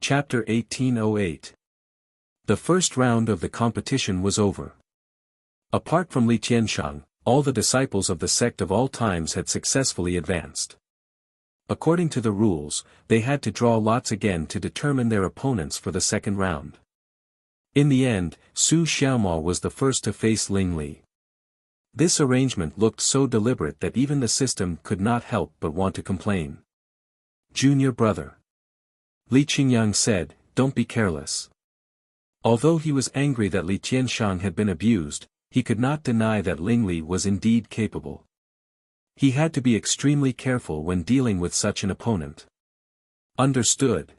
Chapter 1808. The first round of the competition was over. Apart from Li Qianshang, all the disciples of the sect of all times had successfully advanced. According to the rules, they had to draw lots again to determine their opponents for the second round. In the end, Su Xiaomo was the first to face Ling Li. This arrangement looked so deliberate that even the system could not help but want to complain. Junior brother. Li Qingyang said, "Don't be careless." Although he was angry that Li Qianshang had been abused, he could not deny that Ling Li was indeed capable. He had to be extremely careful when dealing with such an opponent. Understood.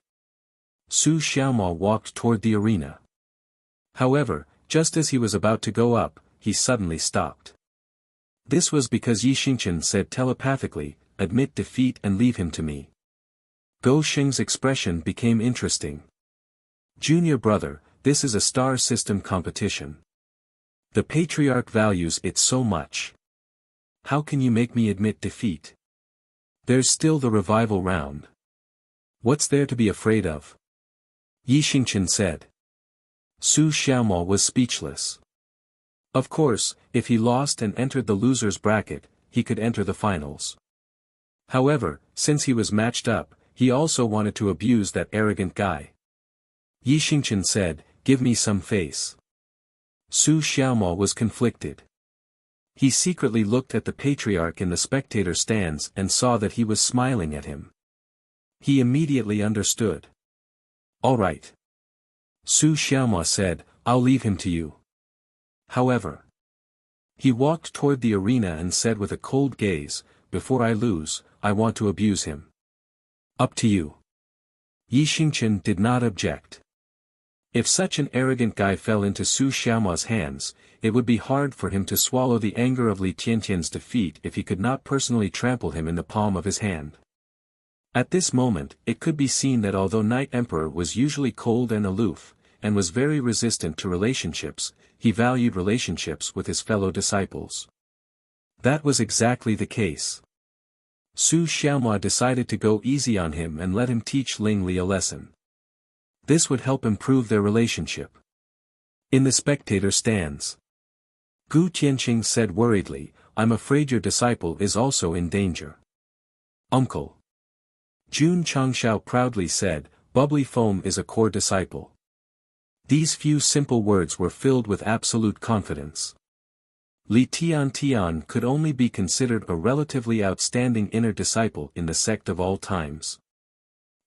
Su Xiaomo walked toward the arena. However, just as he was about to go up, he suddenly stopped. This was because Yi Xingchen said telepathically, "Admit defeat and leave him to me." Gou Sheng's expression became interesting. "Junior brother, this is a star system competition. The patriarch values it so much. How can you make me admit defeat? There's still the revival round. What's there to be afraid of?" Yi Xingchen said. Su Xiaomo was speechless. Of course, if he lost and entered the loser's bracket, he could enter the finals. However, since he was matched up, he also wanted to abuse that arrogant guy. Yi Xingchen said, "Give me some face." Su Xiaomo was conflicted. He secretly looked at the patriarch in the spectator stands and saw that he was smiling at him. He immediately understood. "All right." Su Xiaomo said, "I'll leave him to you." However, he walked toward the arena and said with a cold gaze, "Before I lose, I want to abuse him." "Up to you." Yi Xingchen did not object. If such an arrogant guy fell into Su Xiaomo's hands, it would be hard for him to swallow the anger of Li Tiantian's defeat if he could not personally trample him in the palm of his hand. At this moment, it could be seen that although Night Emperor was usually cold and aloof, and was very resistant to relationships, he valued relationships with his fellow disciples. That was exactly the case. Su Xiaomo decided to go easy on him and let him teach Ling Li a lesson. This would help improve their relationship. In the spectator stands, Gu Tianqing said worriedly, "I'm afraid your disciple is also in danger." "Uncle." Jun Changshao proudly said, "Bubbly Foam is a core disciple." These few simple words were filled with absolute confidence. Li Tiantian could only be considered a relatively outstanding inner disciple in the sect of all times.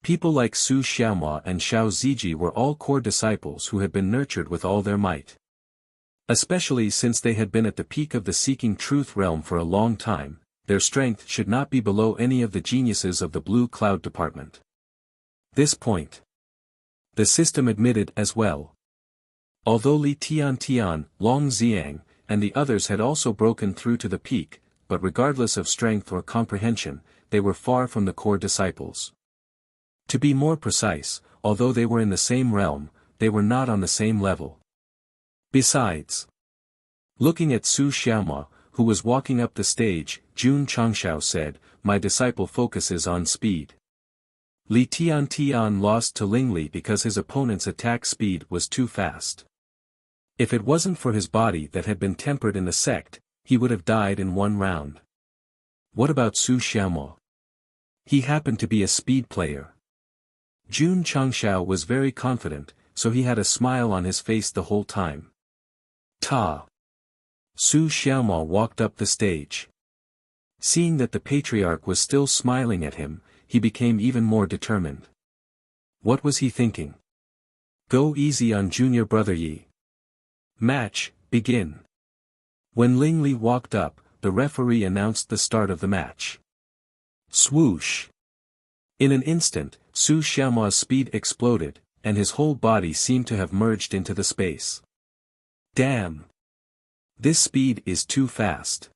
People like Su Xiaomo and Xiao Ziji were all core disciples who had been nurtured with all their might. Especially since they had been at the peak of the seeking truth realm for a long time, their strength should not be below any of the geniuses of the Blue Cloud department. This point the system admitted as well. Although Li Tiantian, Long Xiang, and the others had also broken through to the peak, but regardless of strength or comprehension, they were far from the core disciples. To be more precise, although they were in the same realm, they were not on the same level. Besides, looking at Su Xiaomo, who was walking up the stage, Jun Changshao said, "My disciple focuses on speed." Li Tiantian lost to Ling Li because his opponent's attack speed was too fast. If it wasn't for his body that had been tempered in the sect, he would have died in one round. What about Su Xiaomo? He happened to be a speed player. Jun Changshao was very confident, so he had a smile on his face the whole time. Ta! Su Xiaomo walked up the stage. Seeing that the patriarch was still smiling at him, he became even more determined. What was he thinking? Go easy on junior brother Yi. Match, begin. When Ling Li walked up, the referee announced the start of the match. Swoosh! In an instant, Su Xiaomo's speed exploded, and his whole body seemed to have merged into the space. Damn! This speed is too fast.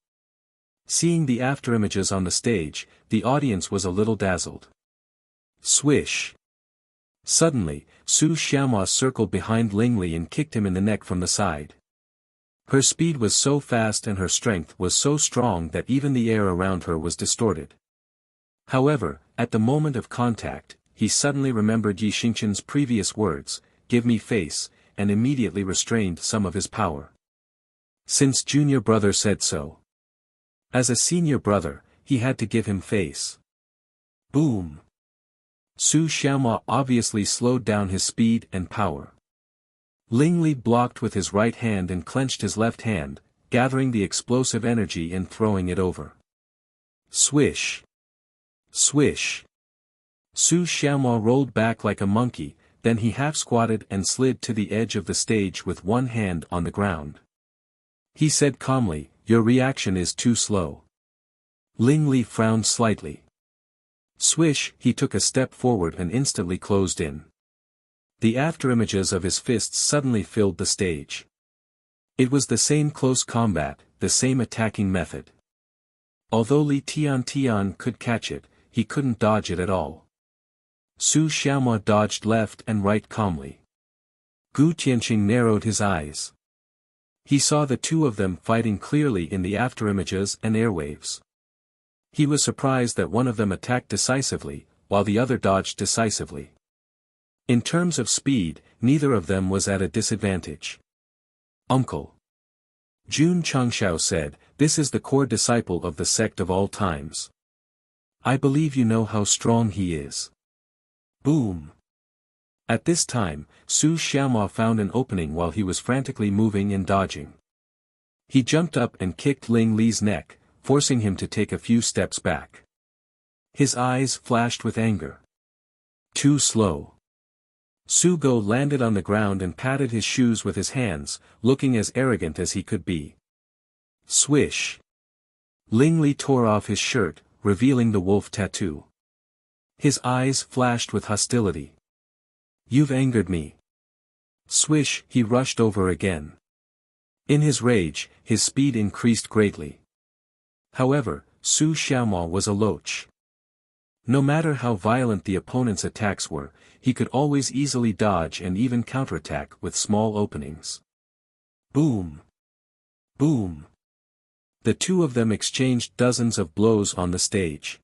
Seeing the afterimages on the stage, the audience was a little dazzled. Swish! Suddenly, Su Xiaomo circled behind Ling Li and kicked him in the neck from the side. Her speed was so fast and her strength was so strong that even the air around her was distorted. However, at the moment of contact, he suddenly remembered Yi Xingqian's previous words, "Give me face," and immediately restrained some of his power. Since junior brother said so. As a senior brother, he had to give him face. Boom! Su Xiaomao obviously slowed down his speed and power. Ling Li blocked with his right hand and clenched his left hand, gathering the explosive energy and throwing it over. Swish! Swish! Su Xiaomao rolled back like a monkey, then he half-squatted and slid to the edge of the stage with one hand on the ground. He said calmly, "Your reaction is too slow." Ling Li frowned slightly. Swish, he took a step forward and instantly closed in. The afterimages of his fists suddenly filled the stage. It was the same close combat, the same attacking method. Although Li Tian could catch it, he couldn't dodge it at all. Su Xiaomao dodged left and right calmly. Gu Tianqing narrowed his eyes. He saw the two of them fighting clearly in the afterimages and airwaves. He was surprised that one of them attacked decisively, while the other dodged decisively. In terms of speed, neither of them was at a disadvantage. "Uncle," Jun Changshao said, "this is the core disciple of the sect of all times. I believe you know how strong he is." Boom! At this time, Su Xiaomao found an opening while he was frantically moving and dodging. He jumped up and kicked Ling Li's neck, forcing him to take a few steps back. His eyes flashed with anger. Too slow. Su Go landed on the ground and patted his shoes with his hands, looking as arrogant as he could be. Swish! Ling Li tore off his shirt, revealing the wolf tattoo. His eyes flashed with hostility. "You've angered me." Swish, he rushed over again. In his rage, his speed increased greatly. However, Su Xiaomao was a loach. No matter how violent the opponent's attacks were, he could always easily dodge and even counterattack with small openings. Boom! Boom! The two of them exchanged dozens of blows on the stage.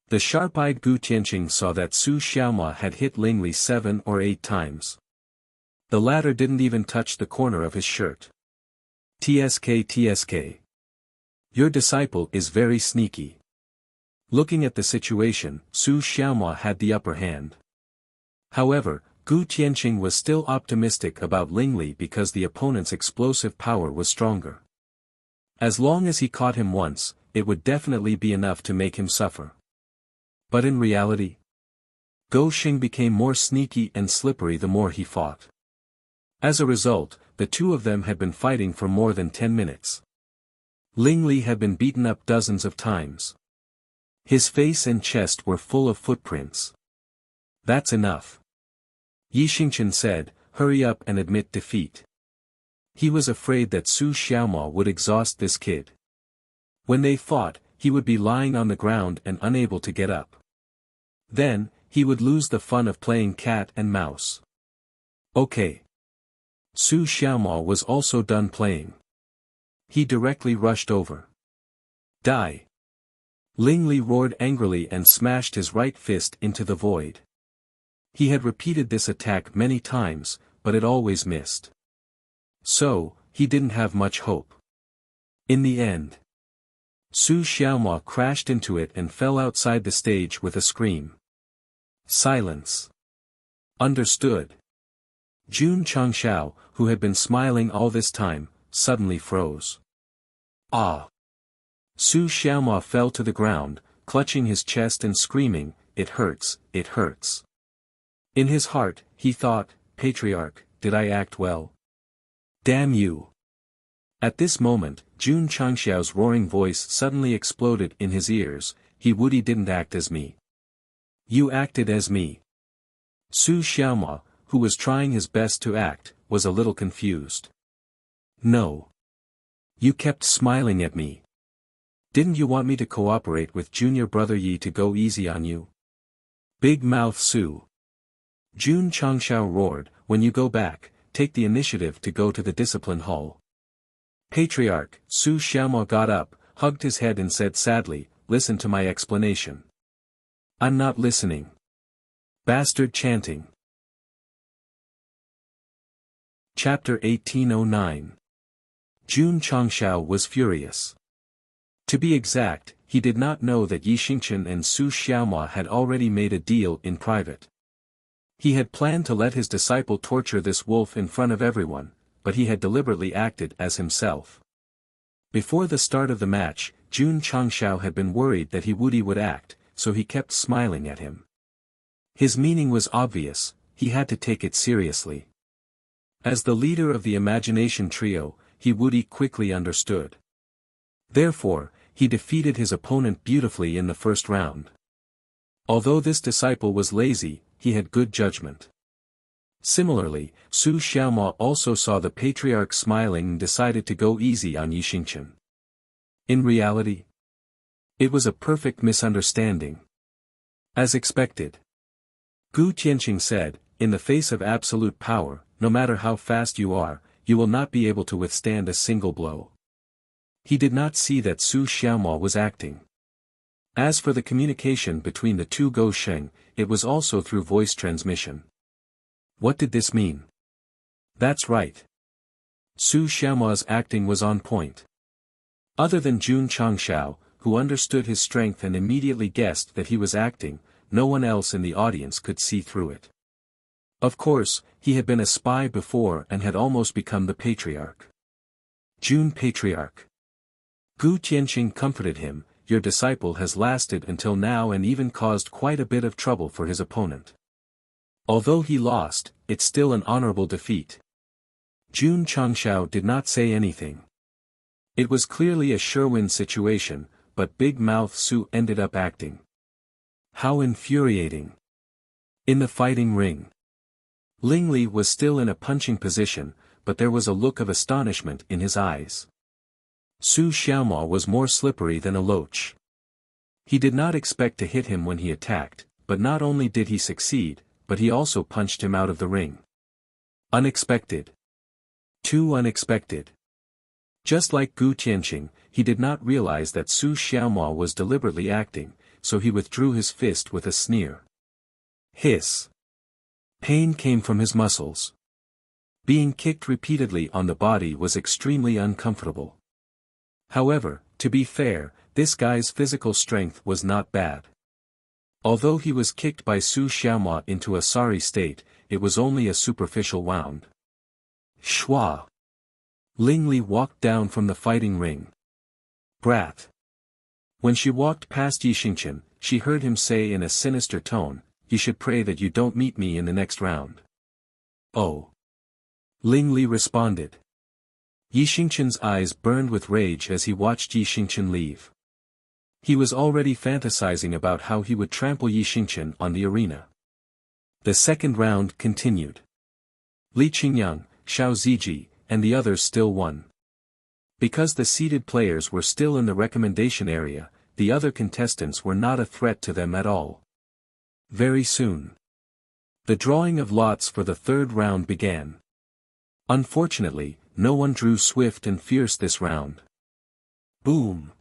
The sharp-eyed Gu Tianqing saw that Su Xiaomao had hit Ling Li 7 or 8 times. The latter didn't even touch the corner of his shirt. TSK. Your disciple is very sneaky. Looking at the situation, Su Xiaomao had the upper hand. However, Gu Tianqing was still optimistic about Ling Li because the opponent's explosive power was stronger. As long as he caught him once, it would definitely be enough to make him suffer. But in reality, Gou Xing became more sneaky and slippery the more he fought. As a result, the two of them had been fighting for more than 10 minutes. Ling Li had been beaten up dozens of times. His face and chest were full of footprints. "That's enough," Yi Xingqian said, "Hurry up and admit defeat." He was afraid that Su Xiaomao would exhaust this kid. When they fought, he would be lying on the ground and unable to get up. Then, he would lose the fun of playing cat and mouse. Okay. Su Xiaomao was also done playing. He directly rushed over. Die! Ling Li roared angrily and smashed his right fist into the void. He had repeated this attack many times, but it always missed. So, he didn't have much hope. In the end, Su Xiaomao crashed into it and fell outside the stage with a scream. Silence. Understood. Jun Changshao, who had been smiling all this time, suddenly froze. Ah! Su Xiaomao fell to the ground, clutching his chest and screaming, "It hurts, it hurts." In his heart, he thought, "Patriarch, did I act well? Damn you!" At this moment, Jun Changshao's roaring voice suddenly exploded in his ears. "He Woody didn't act as me. You acted as me." Su Xiaomao, who was trying his best to act, was a little confused. "No. You kept smiling at me. Didn't you want me to cooperate with junior brother Yi to go easy on you?" Big mouth Su. Jun Changshao roared, "When you go back, take the initiative to go to the discipline hall." Patriarch, Su Xiaomao got up, hugged his head and said sadly, "Listen to my explanation." "I'm not listening." Bastard chanting. Chapter 1809. Jun Changshao was furious. To be exact, he did not know that Yi Xingchen and Su Xiaomua had already made a deal in private. He had planned to let his disciple torture this wolf in front of everyone, but he had deliberately acted as himself. Before the start of the match, Jun Changshao had been worried that he would act, so he kept smiling at him. His meaning was obvious, he had to take it seriously. As the leader of the imagination trio, he quickly understood. Therefore, he defeated his opponent beautifully in the first round. Although this disciple was lazy, he had good judgment. Similarly, Su Xiaomua also saw the patriarch smiling and decided to go easy on Yi Xingchen. In reality, it was a perfect misunderstanding. As expected, Gu Tianqing said, "In the face of absolute power, no matter how fast you are, you will not be able to withstand a single blow." He did not see that Su Xiaomua was acting. As for the communication between the two Go Sheng, it was also through voice transmission. What did this mean? That's right. Su Xiaomua's acting was on point. Other than Jun Changshao, who understood his strength and immediately guessed that he was acting, no one else in the audience could see through it. Of course, he had been a spy before and had almost become the patriarch. Jun Patriarch. Gu Tianqing comforted him, "Your disciple has lasted until now and even caused quite a bit of trouble for his opponent. Although he lost, it's still an honorable defeat." Jun Changshao did not say anything. It was clearly a sure-win situation, but Big Mouth Su ended up acting. How infuriating. In the fighting ring, Ling Li was still in a punching position, but there was a look of astonishment in his eyes. Su Xiaomua was more slippery than a loach. He did not expect to hit him when he attacked, but not only did he succeed, but he also punched him out of the ring. Unexpected. Too unexpected. Just like Gu Tianqing, he did not realize that Su Xiaomua was deliberately acting, so he withdrew his fist with a sneer. Hiss. Pain came from his muscles. Being kicked repeatedly on the body was extremely uncomfortable. However, to be fair, this guy's physical strength was not bad. Although he was kicked by Su Xiaomua into a sorry state, it was only a superficial wound. Shua. Ling Li walked down from the fighting ring. Brat. When she walked past Yi Xingchen, she heard him say in a sinister tone, "You should pray that you don't meet me in the next round." Oh. Ling Li responded. Yi Xingchen's eyes burned with rage as he watched Yi Xingchen leave. He was already fantasizing about how he would trample Yi Xingchen on the arena. The second round continued. Li Qingyang, Xiao Ziji, and the others still won. Because the seeded players were still in the recommendation area, the other contestants were not a threat to them at all. Very soon, the drawing of lots for the third round began. Unfortunately, no one drew swift and fierce this round. Boom!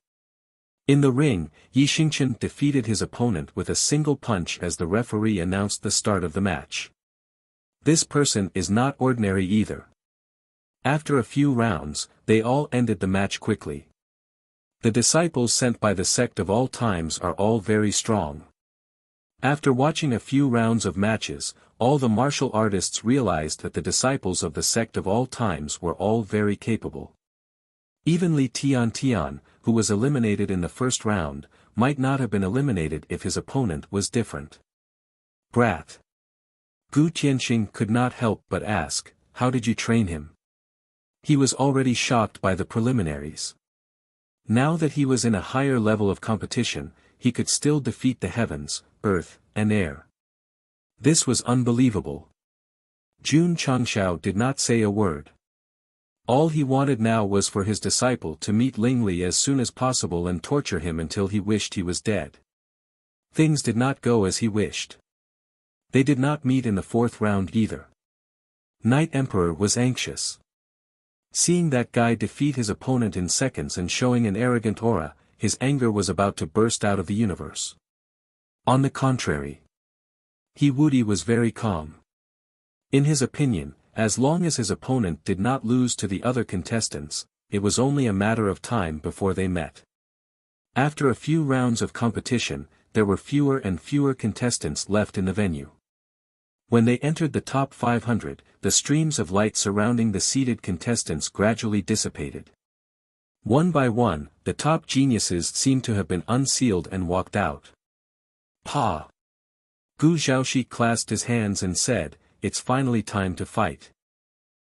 In the ring, Yi Xingchen defeated his opponent with a single punch as the referee announced the start of the match. This person is not ordinary either. After a few rounds, they all ended the match quickly. The disciples sent by the Sect of all times are all very strong. After watching a few rounds of matches, all the martial artists realized that the disciples of the Sect of all times were all very capable. Even Li Tian, who was eliminated in the first round, might not have been eliminated if his opponent was different. Brat. Gu Tianqing could not help but ask, "How did you train him?" He was already shocked by the preliminaries. Now that he was in a higher level of competition, he could still defeat the heavens, earth, and air. This was unbelievable. Jun Changshao did not say a word. All he wanted now was for his disciple to meet Ling Li as soon as possible and torture him until he wished he was dead. Things did not go as he wished. They did not meet in the fourth round either. Night Emperor was anxious. Seeing that guy defeat his opponent in seconds and showing an arrogant aura, his anger was about to burst out of the universe. On the contrary, He Wudi was very calm. In his opinion, as long as his opponent did not lose to the other contestants, it was only a matter of time before they met. After a few rounds of competition, there were fewer and fewer contestants left in the venue. When they entered the top 500, the streams of light surrounding the seated contestants gradually dissipated. One by one, the top geniuses seemed to have been unsealed and walked out. Pa! Gu Xiaoxi clasped his hands and said, "It's finally time to fight."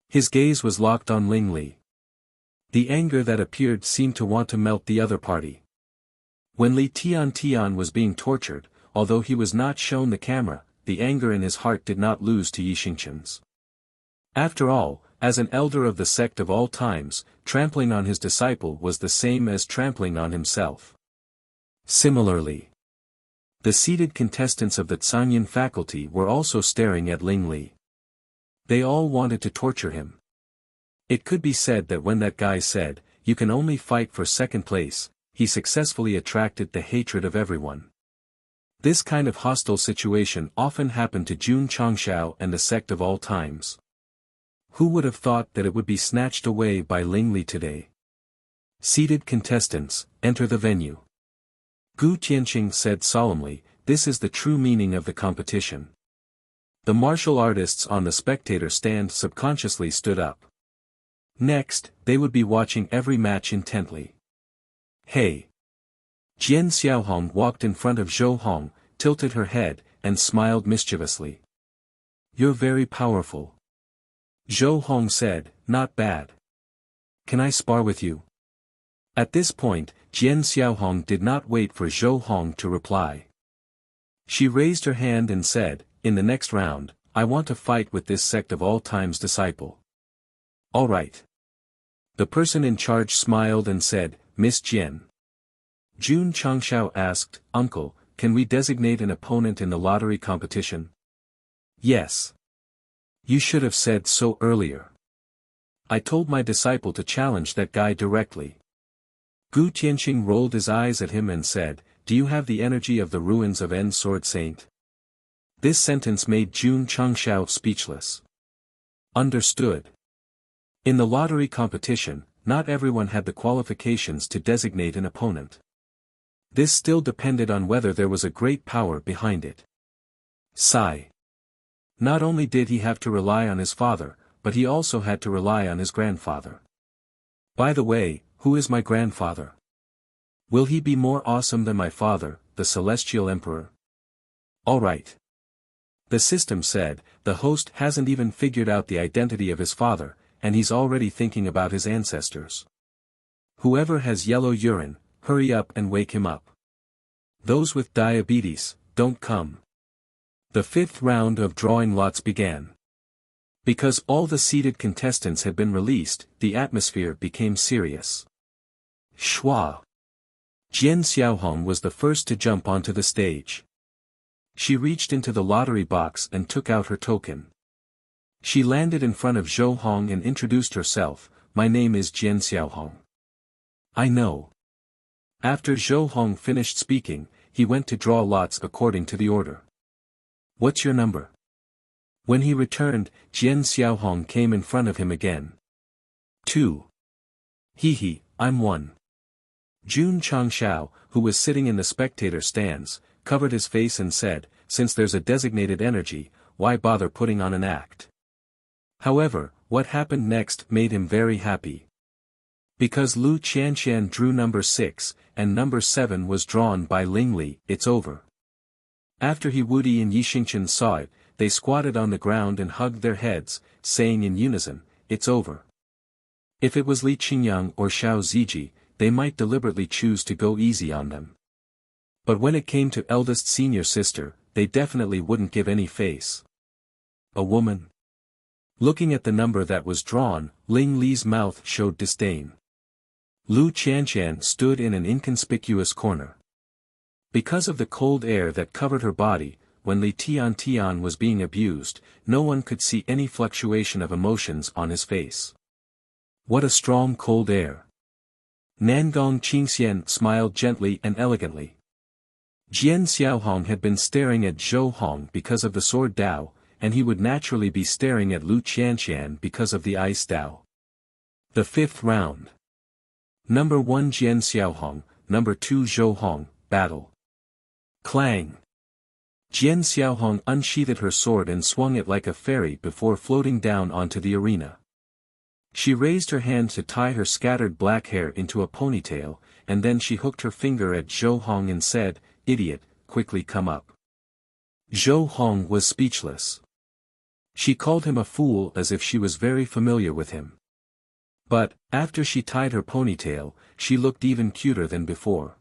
His gaze was locked on Ling Li. The anger that appeared seemed to want to melt the other party. When Li Tian was being tortured, although he was not shown the camera, the anger in his heart did not lose to Yi Xingqian's. After all, as an elder of the sect of all times, trampling on his disciple was the same as trampling on himself. Similarly, the seated contestants of the Zhangyan faculty were also staring at Ling Li. They all wanted to torture him. It could be said that when that guy said, "You can only fight for second place," he successfully attracted the hatred of everyone. This kind of hostile situation often happened to Jun Changshao and the sect of all times. Who would have thought that it would be snatched away by Ling Li today? Seated contestants, enter the venue. Gu Tianqing said solemnly, "This is the true meaning of the competition." The martial artists on the spectator stand subconsciously stood up. Next, they would be watching every match intently. "Hey!" Jian Xiaohong walked in front of Zhou Hong, tilted her head, and smiled mischievously. "You're very powerful." Zhou Hong said, "Not bad. Can I spar with you?" At this point, Jian Xiaohong did not wait for Zhou Hong to reply. She raised her hand and said, "In the next round, I want to fight with this sect of all times disciple." "All right." The person in charge smiled and said, "Miss Jian." Jun Changshao asked, "Uncle, can we designate an opponent in the lottery competition?" "Yes. You should have said so earlier. I told my disciple to challenge that guy directly." Gu Tianqing rolled his eyes at him and said, "Do you have the energy of the ruins of N Sword Saint?" This sentence made Jun Changshao speechless. Understood. In the lottery competition, not everyone had the qualifications to designate an opponent. This still depended on whether there was a great power behind it. Sigh. Not only did he have to rely on his father, but he also had to rely on his grandfather. By the way, who is my grandfather? Will he be more awesome than my father, the Celestial Emperor? All right. The system said, the host hasn't even figured out the identity of his father, and he's already thinking about his ancestors. Whoever has yellow urine, hurry up and wake him up. Those with diabetes, don't come. The fifth round of drawing lots began. Because all the seated contestants had been released, the atmosphere became serious. Schwa. Jian Xiaohong was the first to jump onto the stage. She reached into the lottery box and took out her token. She landed in front of Zhou Hong and introduced herself, "My name is Jian Xiaohong." "I know." After Zhou Hong finished speaking, he went to draw lots according to the order. "What's your number?" When he returned, Jian Xiaohong came in front of him again. 2. He, I'm 1. Jun Changshao, who was sitting in the spectator stands, covered his face and said, "Since there's a designated energy, why bother putting on an act?" However, what happened next made him very happy. Because Lu Qianqian drew number 6, and number 7 was drawn by Ling Li, it's over. After He Wudi and Yi Xingqian saw it, they squatted on the ground and hugged their heads, saying in unison, "It's over." If it was Li Qingyang or Xiao Ziji, they might deliberately choose to go easy on them. But when it came to eldest senior sister, they definitely wouldn't give any face. A woman? Looking at the number that was drawn, Ling Li's mouth showed disdain. Lu Qianqian stood in an inconspicuous corner. Because of the cold air that covered her body, when Li Tian was being abused, no one could see any fluctuation of emotions on his face. What a strong cold air. Nangong Qingxian smiled gently and elegantly. Jian Xiaohong had been staring at Zhou Hong because of the sword Dao, and he would naturally be staring at Lu Qianqian because of the ice Dao. The fifth round. Number 1 Jian Xiaohong, number 2 Zhou Hong, battle. Clang. Jian Xiaohong unsheathed her sword and swung it like a fairy before floating down onto the arena. She raised her hand to tie her scattered black hair into a ponytail, and then she hooked her finger at Zhou Hong and said, "Idiot, quickly come up." Zhou Hong was speechless. She called him a fool as if she was very familiar with him. But, after she tied her ponytail, she looked even cuter than before.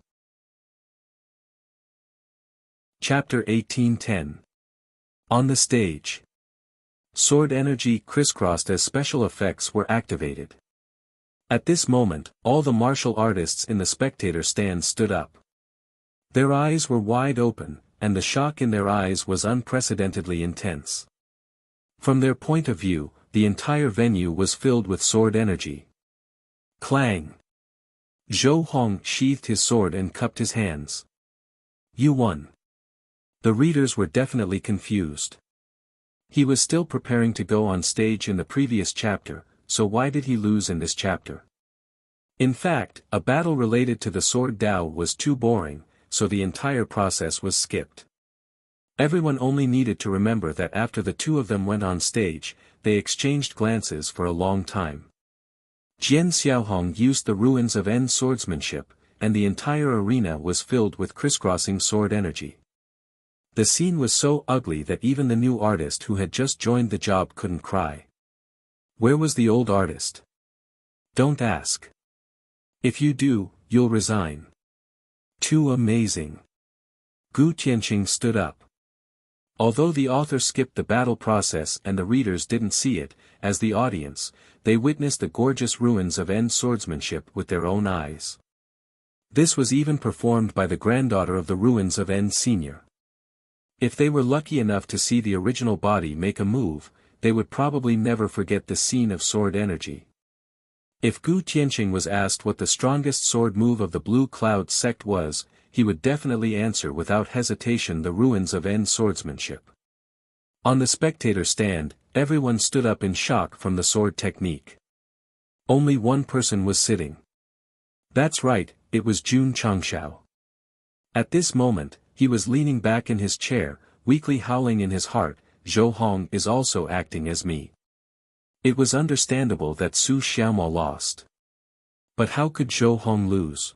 Chapter 18:10. On the stage. Sword energy crisscrossed as special effects were activated. At this moment, all the martial artists in the spectator stand stood up. Their eyes were wide open, and the shock in their eyes was unprecedentedly intense. From their point of view, the entire venue was filled with sword energy. Clang! Zhou Hong sheathed his sword and cupped his hands. You won. The readers were definitely confused. He was still preparing to go on stage in the previous chapter, so why did he lose in this chapter? In fact, a battle related to the sword Dao was too boring, so the entire process was skipped. Everyone only needed to remember that after the two of them went on stage, they exchanged glances for a long time. Jian Xiaohong used the ruins of N swordsmanship, and the entire arena was filled with crisscrossing sword energy. The scene was so ugly that even the new artist who had just joined the job couldn't cry. Where was the old artist? Don't ask. If you do, you'll resign. Too amazing. Gu Tianqing stood up. Although the author skipped the battle process and the readers didn't see it, as the audience, they witnessed the gorgeous ruins of N swordsmanship with their own eyes. This was even performed by the granddaughter of the ruins of N Senior. If they were lucky enough to see the original body make a move, they would probably never forget the scene of sword energy. If Gu Tianqing was asked what the strongest sword move of the Blue Cloud sect was, he would definitely answer without hesitation the ruins of N swordsmanship. On the spectator stand, everyone stood up in shock from the sword technique. Only one person was sitting. That's right, it was Jun Changshao. At this moment, he was leaning back in his chair, weakly howling in his heart, "Zhou Hong is also acting as me." It was understandable that Su Xiaomo lost. But how could Zhou Hong lose?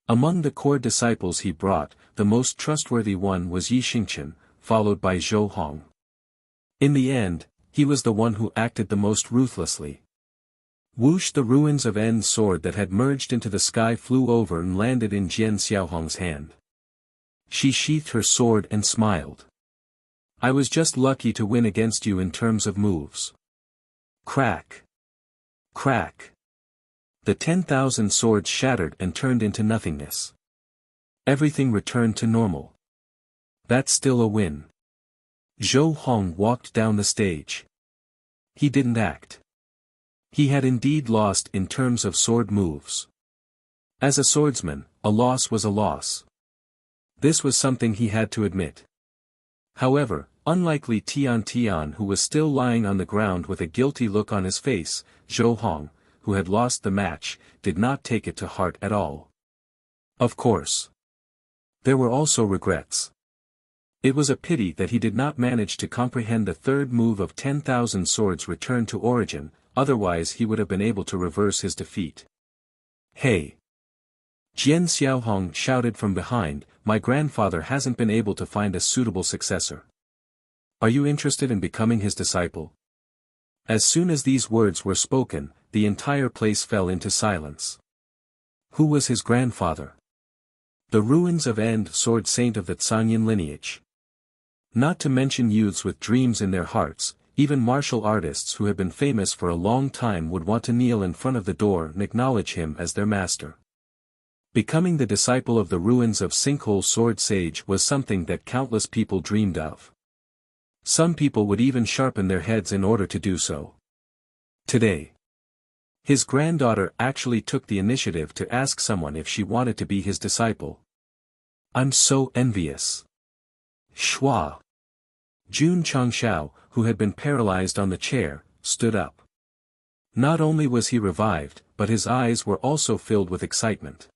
Among the core disciples he brought, the most trustworthy one was Yi Xingqian, followed by Zhou Hong. In the end, he was the one who acted the most ruthlessly. Whoosh! The ruins of N's sword that had merged into the sky flew over and landed in Jian Xiaohong's hand. She sheathed her sword and smiled. I was just lucky to win against you in terms of moves. Crack! Crack! The 10,000 swords shattered and turned into nothingness. Everything returned to normal. That's still a win. Zhou Hong walked down the stage. He didn't act. He had indeed lost in terms of sword moves. As a swordsman, a loss was a loss. This was something he had to admit. However, unlike Li Tian, who was still lying on the ground with a guilty look on his face, Zhou Hong, who had lost the match, did not take it to heart at all. Of course. There were also regrets. It was a pity that he did not manage to comprehend the third move of 10,000 swords return to origin, otherwise he would have been able to reverse his defeat. Hey! Jian Xiaohong shouted from behind, my grandfather hasn't been able to find a suitable successor. Are you interested in becoming his disciple? As soon as these words were spoken, the entire place fell into silence. Who was his grandfather? The ruins of End Sword Saint of the Zhangyan lineage. Not to mention youths with dreams in their hearts, even martial artists who have been famous for a long time would want to kneel in front of the door and acknowledge him as their master. Becoming the disciple of the ruins of Sinkhole Sword Sage was something that countless people dreamed of. Some people would even sharpen their heads in order to do so. Today, his granddaughter actually took the initiative to ask someone if she wanted to be his disciple. I'm so envious. Schwa. Jun Changshao, who had been paralyzed on the chair, stood up. Not only was he revived, but his eyes were also filled with excitement.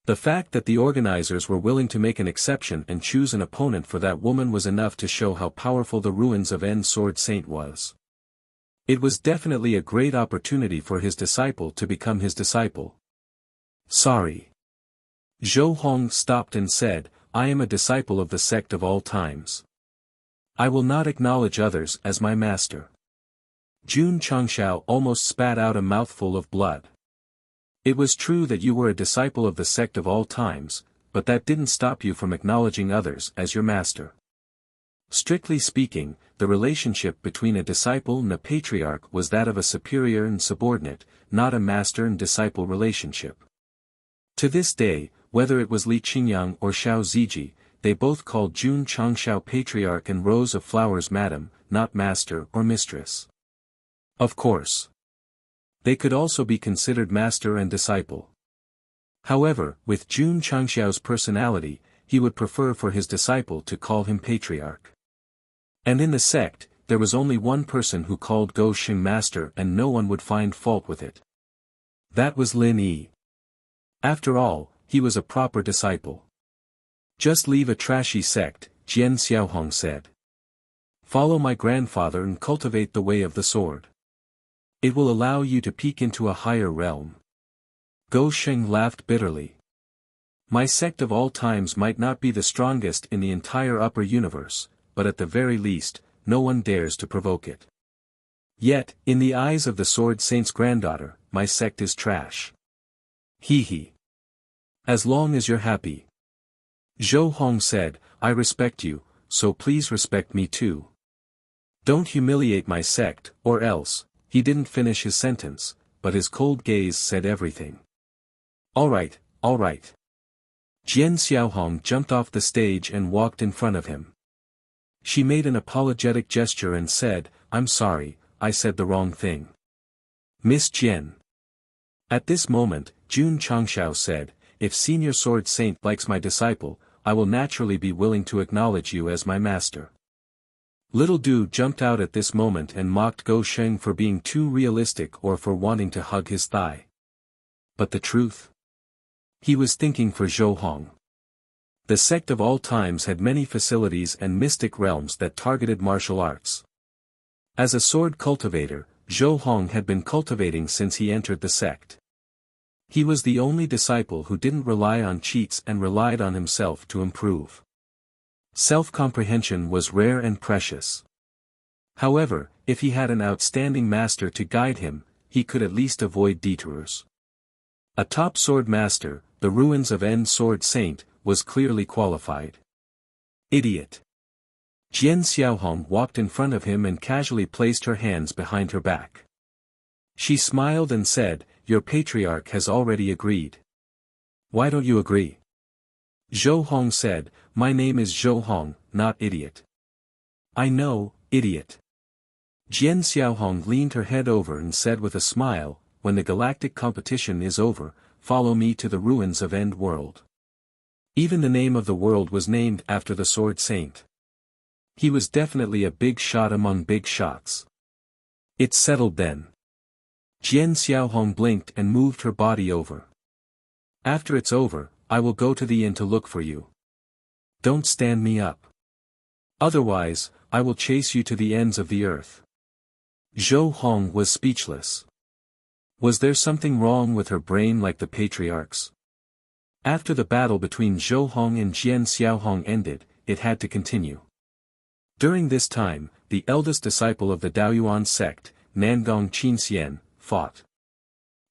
The fact that the organizers were willing to make an exception and choose an opponent for that woman was enough to show how powerful the ruins of N Sword Saint was. It was definitely a great opportunity for his disciple to become his disciple. Sorry. Zhou Hong stopped and said, I am a disciple of the Sect of all times. I will not acknowledge others as my master. Jun Changshao almost spat out a mouthful of blood. It was true that you were a disciple of the Sect of all times, but that didn't stop you from acknowledging others as your master. Strictly speaking, the relationship between a disciple and a patriarch was that of a superior and subordinate, not a master and disciple relationship. To this day, whether it was Li Qingyang or Xiao Ziji, they both called Jun Changshao patriarch and Rose of Flowers madam, not master or mistress. Of course. They could also be considered master and disciple. However, with Jun Changshao's personality, he would prefer for his disciple to call him patriarch. And in the sect, there was only one person who called Go Xing master and no one would find fault with it. That was Lin Yi. After all, he was a proper disciple. Just leave a trashy sect, Jian Xiaohong said. Follow my grandfather and cultivate the way of the sword. It will allow you to peek into a higher realm. Go Sheng laughed bitterly. My sect of all times might not be the strongest in the entire upper universe, but at the very least, no one dares to provoke it. Yet, in the eyes of the Sword Saint's granddaughter, my sect is trash. Hee hee. As long as you're happy. Zhou Hong said, I respect you, so please respect me too. Don't humiliate my sect, or else. He didn't finish his sentence, but his cold gaze said everything. All right. Jian Xiaohong jumped off the stage and walked in front of him. She made an apologetic gesture and said, I'm sorry, I said the wrong thing. Miss Jian. At this moment, Jun Changshao said, if Senior Sword Saint likes my disciple, I will naturally be willing to acknowledge you as my master. Little Du jumped out at this moment and mocked Go Sheng for being too realistic or for wanting to hug his thigh. But the truth? He was thinking for Zhou Hong. The Sect of all times had many facilities and mystic realms that targeted martial arts. As a sword cultivator, Zhou Hong had been cultivating since he entered the sect. He was the only disciple who didn't rely on cheats and relied on himself to improve. Self-comprehension was rare and precious. However, if he had an outstanding master to guide him, he could at least avoid detours. A top sword master, the ruins of N Sword Saint, was clearly qualified. Idiot. Jian Xiaohong walked in front of him and casually placed her hands behind her back. She smiled and said, Your patriarch has already agreed. Why don't you agree? Zhou Hong said, My name is Zhou Hong, not idiot. I know, idiot. Jian Xiaohong leaned her head over and said with a smile, When the galactic competition is over, follow me to the ruins of End World. Even the name of the world was named after the Sword Saint. He was definitely a big shot among big shots. It's settled then. Jian Xiaohong blinked and moved her body over. After it's over, I will go to the inn to look for you. Don't stand me up. Otherwise, I will chase you to the ends of the earth. Zhou Hong was speechless. Was there something wrong with her brain like the patriarch's? After the battle between Zhou Hong and Jian Xiaohong ended, it had to continue. During this time, the eldest disciple of the Daoyuan sect, Nangong Qinxian, fought.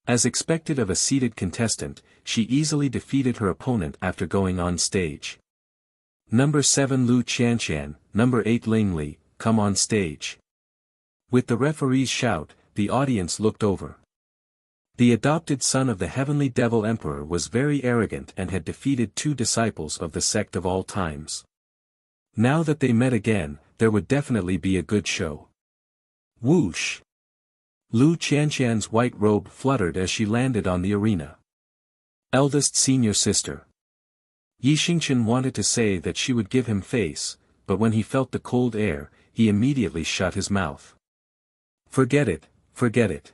As expected of a seated contestant, she easily defeated her opponent after going on stage. Number 7 Lu Qianshan, number 8 Ling Li, come on stage. With the referee's shout, the audience looked over. The adopted son of the heavenly devil emperor was very arrogant and had defeated 2 disciples of the sect of all times. Now that they met again, there would definitely be a good show. Whoosh! Lu Qianshan's white robe fluttered as she landed on the arena. Eldest senior sister. Yi Xingqian wanted to say that she would give him face, but when he felt the cold air, he immediately shut his mouth. Forget it, forget it.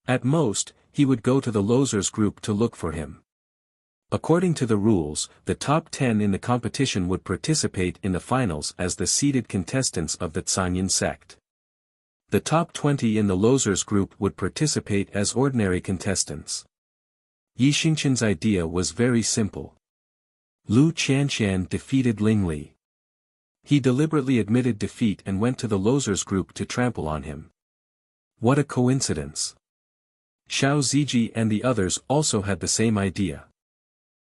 At most, he would go to the losers group to look for him. According to the rules, the top 10 in the competition would participate in the finals as the seeded contestants of the Canyin sect. The top 20 in the losers group would participate as ordinary contestants. Yi Xingqian's idea was very simple. Lu Qianqian defeated Ling Li. He deliberately admitted defeat and went to the losers group to trample on him. What a coincidence. Xiao Ziji and the others also had the same idea.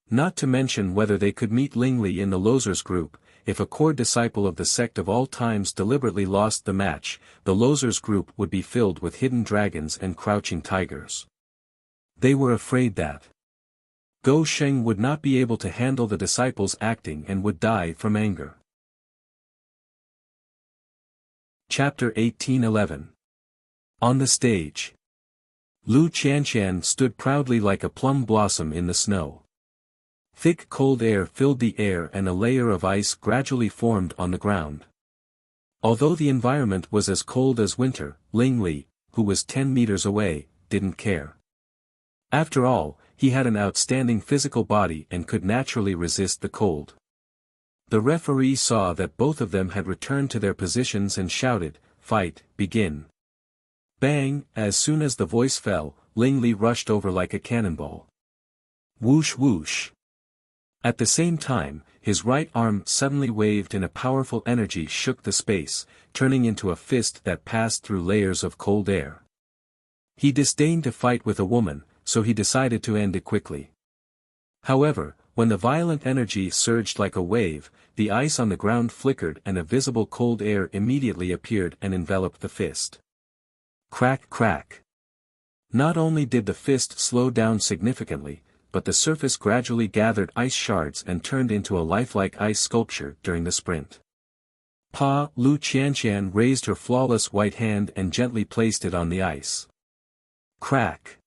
Not to mention whether they could meet Ling Li in the losers group. If a core disciple of the sect of all times deliberately lost the match, the losers group would be filled with hidden dragons and crouching tigers. They were afraid that Go Sheng would not be able to handle the disciples acting and would die from anger. Chapter 1811. On the stage. Lu Qianqian stood proudly like a plum blossom in the snow. Thick cold air filled the air and a layer of ice gradually formed on the ground. Although the environment was as cold as winter, Ling Li, who was 10 meters away, didn't care. After all, he had an outstanding physical body and could naturally resist the cold. The referee saw that both of them had returned to their positions and shouted, "Fight, begin." Bang! As soon as the voice fell, Ling Li rushed over like a cannonball. Whoosh whoosh. At the same time, his right arm suddenly waved and a powerful energy shook the space, turning into a fist that passed through layers of cold air. He disdained to fight with a woman, so he decided to end it quickly. However, when the violent energy surged like a wave, the ice on the ground flickered and a visible cold air immediately appeared and enveloped the fist. Crack crack. Not only did the fist slow down significantly, but the surface gradually gathered ice shards and turned into a lifelike ice sculpture during the sprint. Lu Qianqian raised her flawless white hand and gently placed it on the ice. Crack.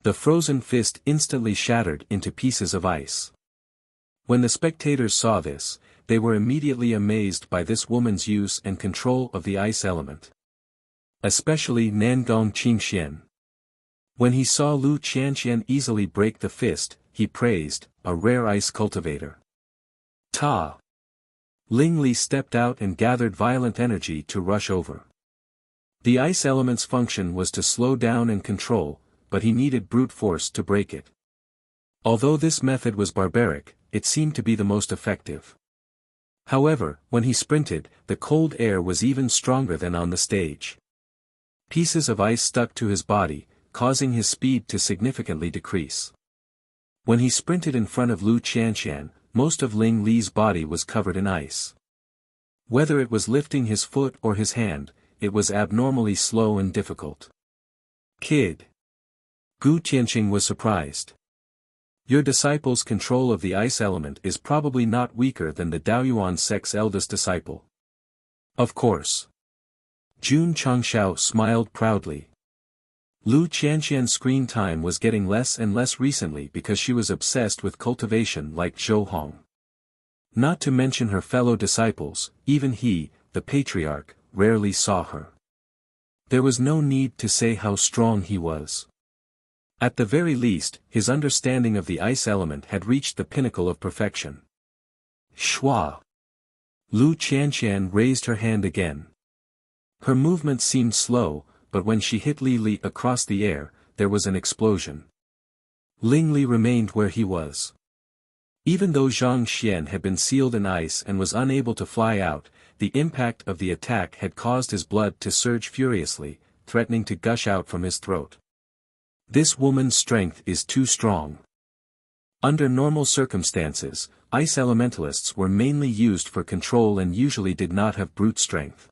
The frozen fist instantly shattered into pieces of ice. When the spectators saw this, they were immediately amazed by this woman's use and control of the ice element. Especially Nangong Qingxian. When he saw Lu Qianqian easily break the fist, he praised, "A rare ice cultivator." Ta! Ling Li stepped out and gathered violent energy to rush over. The ice element's function was to slow down and control, but he needed brute force to break it. Although this method was barbaric, it seemed to be the most effective. However, when he sprinted, the cold air was even stronger than on the stage. Pieces of ice stuck to his body, causing his speed to significantly decrease. When he sprinted in front of Lu Qianqian, most of Ling Li's body was covered in ice. Whether it was lifting his foot or his hand, it was abnormally slow and difficult. Kid. Gu Tianqing was surprised. Your disciple's control of the ice element is probably not weaker than the Daoyuan sect's eldest disciple. Of course. Jun Changshao smiled proudly. Lu Qianqian's screen time was getting less and less recently because she was obsessed with cultivation like Zhou Hong. Not to mention her fellow disciples, even he, the patriarch, rarely saw her. There was no need to say how strong he was. At the very least, his understanding of the ice element had reached the pinnacle of perfection. Shua! Lu Qianqian raised her hand again. Her movement seemed slow, but when she hit Li Li across the air, there was an explosion. Ling Li remained where he was. Even though Zhang Xian had been sealed in ice and was unable to fly out, the impact of the attack had caused his blood to surge furiously, threatening to gush out from his throat. This woman's strength is too strong. Under normal circumstances, ice elementalists were mainly used for control and usually did not have brute strength.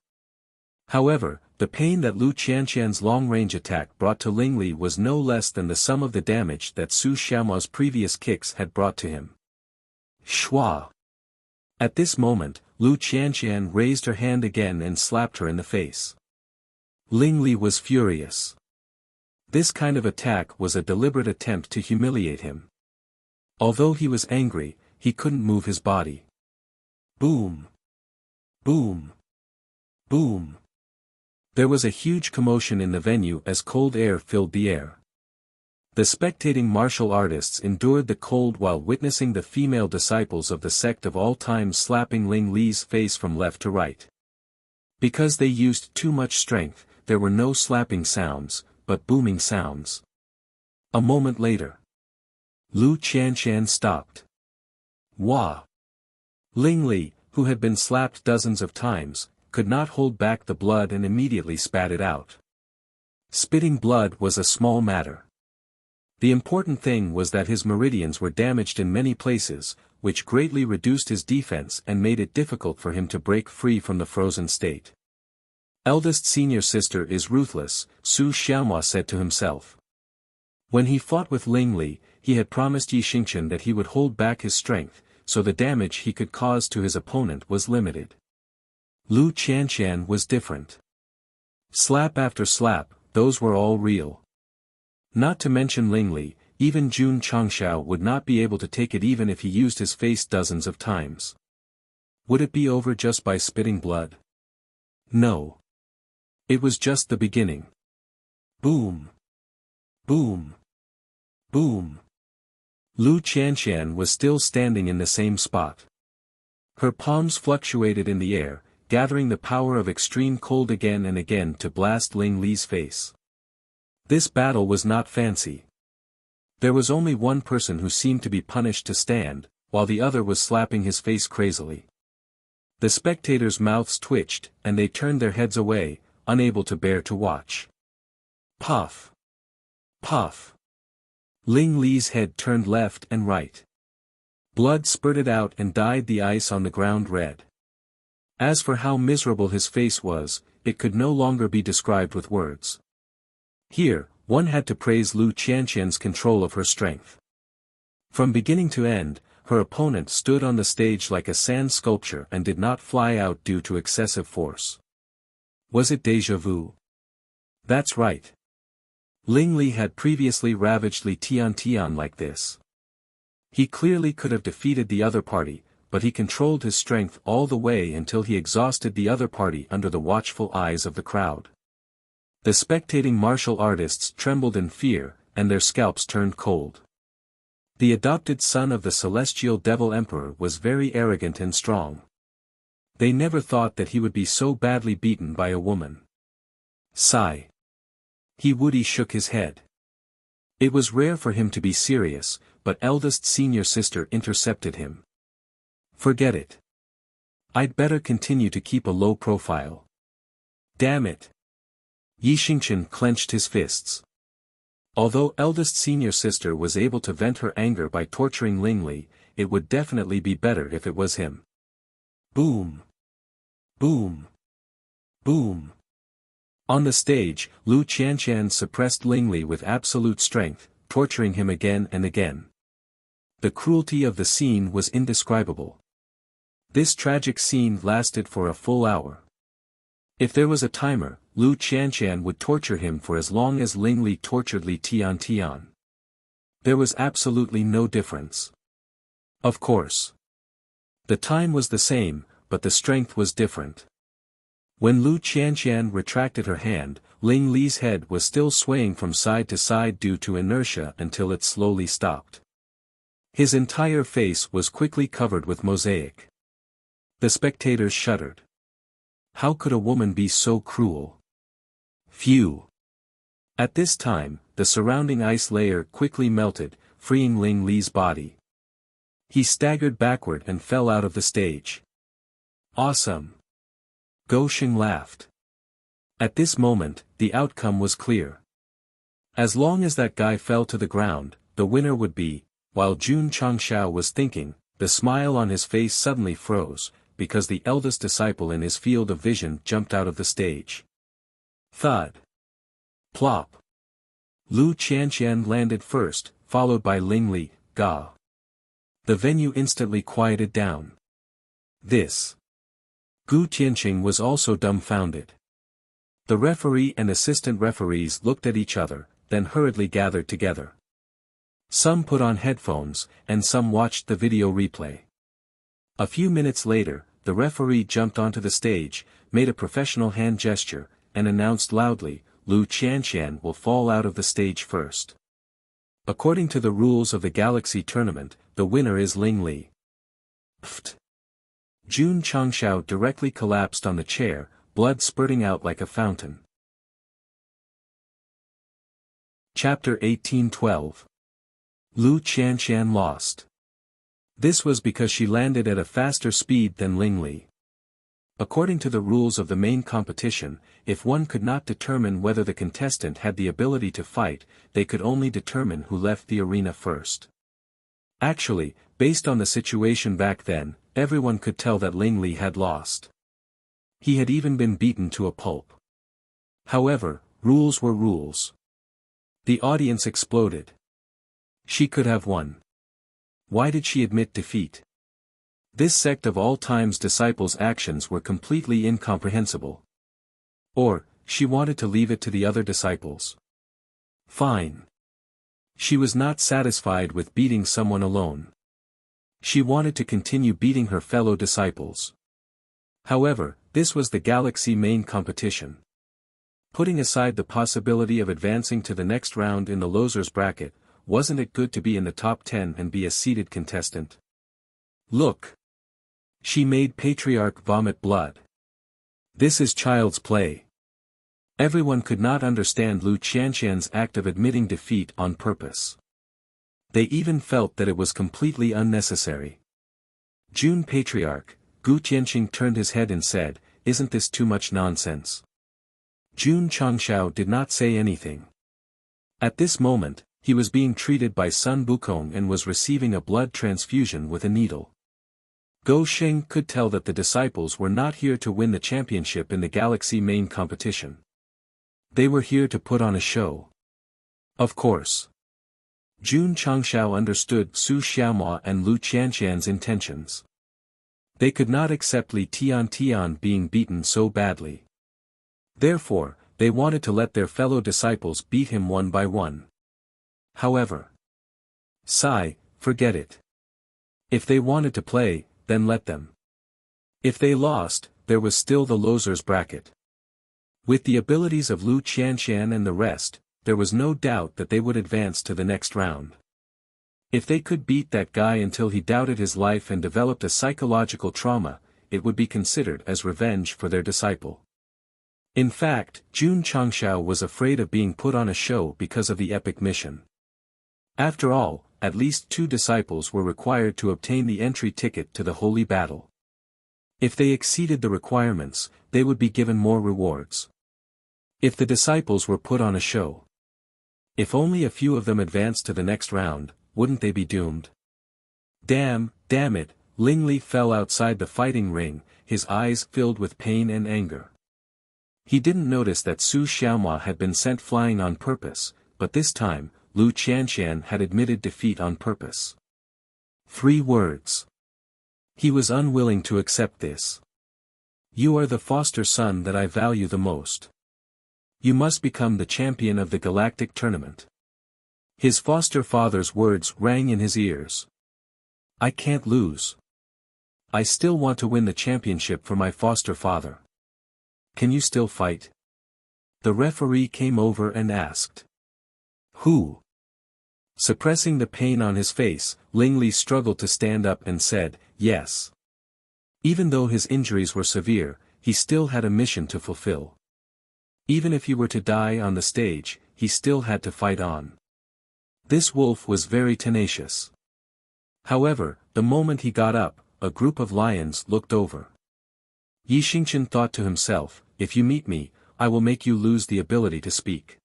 However, the pain that Lu Qianqian's long-range attack brought to Ling Li was no less than the sum of the damage that Su Xiaomao's previous kicks had brought to him. Shua! At this moment, Lu Qianqian raised her hand again and slapped her in the face. Ling Li was furious. This kind of attack was a deliberate attempt to humiliate him. Although he was angry, he couldn't move his body. Boom! Boom! Boom! There was a huge commotion in the venue as cold air filled the air. The spectating martial artists endured the cold while witnessing the female disciples of the sect of all time slapping Ling Li's face from left to right. Because they used too much strength, there were no slapping sounds, but booming sounds. A moment later, Lu Qianshan stopped. Wah! Ling Li, who had been slapped dozens of times, could not hold back the blood and immediately spat it out. Spitting blood was a small matter. The important thing was that his meridians were damaged in many places, which greatly reduced his defense and made it difficult for him to break free from the frozen state. Eldest senior sister is ruthless, Su Xiaomua said to himself. When he fought with Ling Li, he had promised Yi Xingchen that he would hold back his strength, so the damage he could cause to his opponent was limited. Lu Qianshan was different. Slap after slap, those were all real. Not to mention Ling Li, even Jun Changshao would not be able to take it even if he used his face dozens of times. Would it be over just by spitting blood? No. It was just the beginning. Boom! Boom! Boom! Lu Qianshan was still standing in the same spot. Her palms fluctuated in the air, gathering the power of extreme cold again and again to blast Ling Li's face. This battle was not fancy. There was only one person who seemed to be punished to stand, while the other was slapping his face crazily. The spectators' mouths twitched, and they turned their heads away, unable to bear to watch. Puff! Puff! Ling Li's head turned left and right. Blood spurted out and dyed the ice on the ground red. As for how miserable his face was, it could no longer be described with words. Here, one had to praise Lu Qianshan's control of her strength. From beginning to end, her opponent stood on the stage like a sand sculpture and did not fly out due to excessive force. Was it déjà vu? That's right. Ling Li had previously ravaged Li Tian like this. He clearly could have defeated the other party, but he controlled his strength all the way until he exhausted the other party under the watchful eyes of the crowd. The spectating martial artists trembled in fear, and their scalps turned cold. The adopted son of the celestial devil emperor was very arrogant and strong. They never thought that he would be so badly beaten by a woman. Sigh. He Woody shook his head. It was rare for him to be serious, but eldest senior sister intercepted him. Forget it. I'd better continue to keep a low profile. Damn it. Yi Xingchen clenched his fists. Although eldest senior sister was able to vent her anger by torturing Ling Li, it would definitely be better if it was him. Boom! Boom! Boom! On the stage, Lu Qianshan suppressed Ling Li with absolute strength, torturing him again and again. The cruelty of the scene was indescribable. This tragic scene lasted for a full hour. If there was a timer, Lu Qianshan would torture him for as long as Ling Li tortured Li Tian. There was absolutely no difference. Of course. The time was the same, but the strength was different. When Lu Qianshan retracted her hand, Ling Li's head was still swaying from side to side due to inertia until it slowly stopped. His entire face was quickly covered with mosaic. The spectators shuddered. How could a woman be so cruel? Phew! At this time, the surrounding ice layer quickly melted, freeing Ling Li's body. He staggered backward and fell out of the stage. Awesome! Go Sheng laughed. At this moment, the outcome was clear. As long as that guy fell to the ground, the winner would be, while Jun Changshao was thinking, the smile on his face suddenly froze, because the eldest disciple in his field of vision jumped out of the stage. Thud. Plop. Lu Qianshan landed first, followed by Ling Li, Ga. The venue instantly quieted down. This. Gu Tianqing was also dumbfounded. The referee and assistant referees looked at each other, then hurriedly gathered together. Some put on headphones, and some watched the video replay. A few minutes later, the referee jumped onto the stage, made a professional hand gesture, and announced loudly, "Lu Qianqian will fall out of the stage first. According to the rules of the Galaxy Tournament, the winner is Ling Li." Pfft. Jun Changshao directly collapsed on the chair, blood spurting out like a fountain. Chapter 18:12. Lu Qianqian lost. This was because she landed at a faster speed than Ling Li. According to the rules of the main competition, if one could not determine whether the contestant had the ability to fight, they could only determine who left the arena first. Actually, based on the situation back then, everyone could tell that Ling Li had lost. He had even been beaten to a pulp. However, rules were rules. The audience exploded. She could have won. Why did she admit defeat? This sect of all time's disciples' actions were completely incomprehensible. Or, she wanted to leave it to the other disciples. Fine. She was not satisfied with beating someone alone. She wanted to continue beating her fellow disciples. However, this was the Galaxy main competition. Putting aside the possibility of advancing to the next round in the losers bracket, wasn't it good to be in the top 10 and be a seeded contestant? Look! She made Patriarch vomit blood. This is child's play. Everyone could not understand Lu Qianqian's act of admitting defeat on purpose. They even felt that it was completely unnecessary. Jun Patriarch, Gu Tianqing turned his head and said, "Isn't this too much nonsense?" Jun Changshao did not say anything. At this moment, he was being treated by Sun Bukong and was receiving a blood transfusion with a needle. Go Sheng could tell that the disciples were not here to win the championship in the Galaxy main competition. They were here to put on a show. Of course. Jun Changshao understood Su Xiaomua and Lu Qianqian's intentions. They could not accept Li Tian being beaten so badly. Therefore, they wanted to let their fellow disciples beat him one by one. However, forget it. If they wanted to play, then let them. If they lost, there was still the losers bracket. With the abilities of Lu Qianqian and the rest, there was no doubt that they would advance to the next round. If they could beat that guy until he doubted his life and developed a psychological trauma, it would be considered as revenge for their disciple. In fact, Jun Changshao was afraid of being put on a show because of the epic mission. After all, at least 2 disciples were required to obtain the entry ticket to the holy battle. If they exceeded the requirements, they would be given more rewards. If the disciples were put on a show, if only a few of them advanced to the next round, wouldn't they be doomed? Damn it, Ling Li fell outside the fighting ring, his eyes filled with pain and anger. He didn't notice that Su Xiaomua had been sent flying on purpose, but this time, Lu Qianqian had admitted defeat on purpose. 3 words. He was unwilling to accept this. You are the foster son that I value the most. You must become the champion of the galactic tournament. His foster father's words rang in his ears. I can't lose. I still want to win the championship for my foster father. Can you still fight? The referee came over and asked. Who? Suppressing the pain on his face, Ling Li struggled to stand up and said, yes. Even though his injuries were severe, he still had a mission to fulfill. Even if he were to die on the stage, he still had to fight on. This wolf was very tenacious. However, the moment he got up, a group of lions looked over. Yi Xingchen thought to himself, if you meet me, I will make you lose the ability to speak.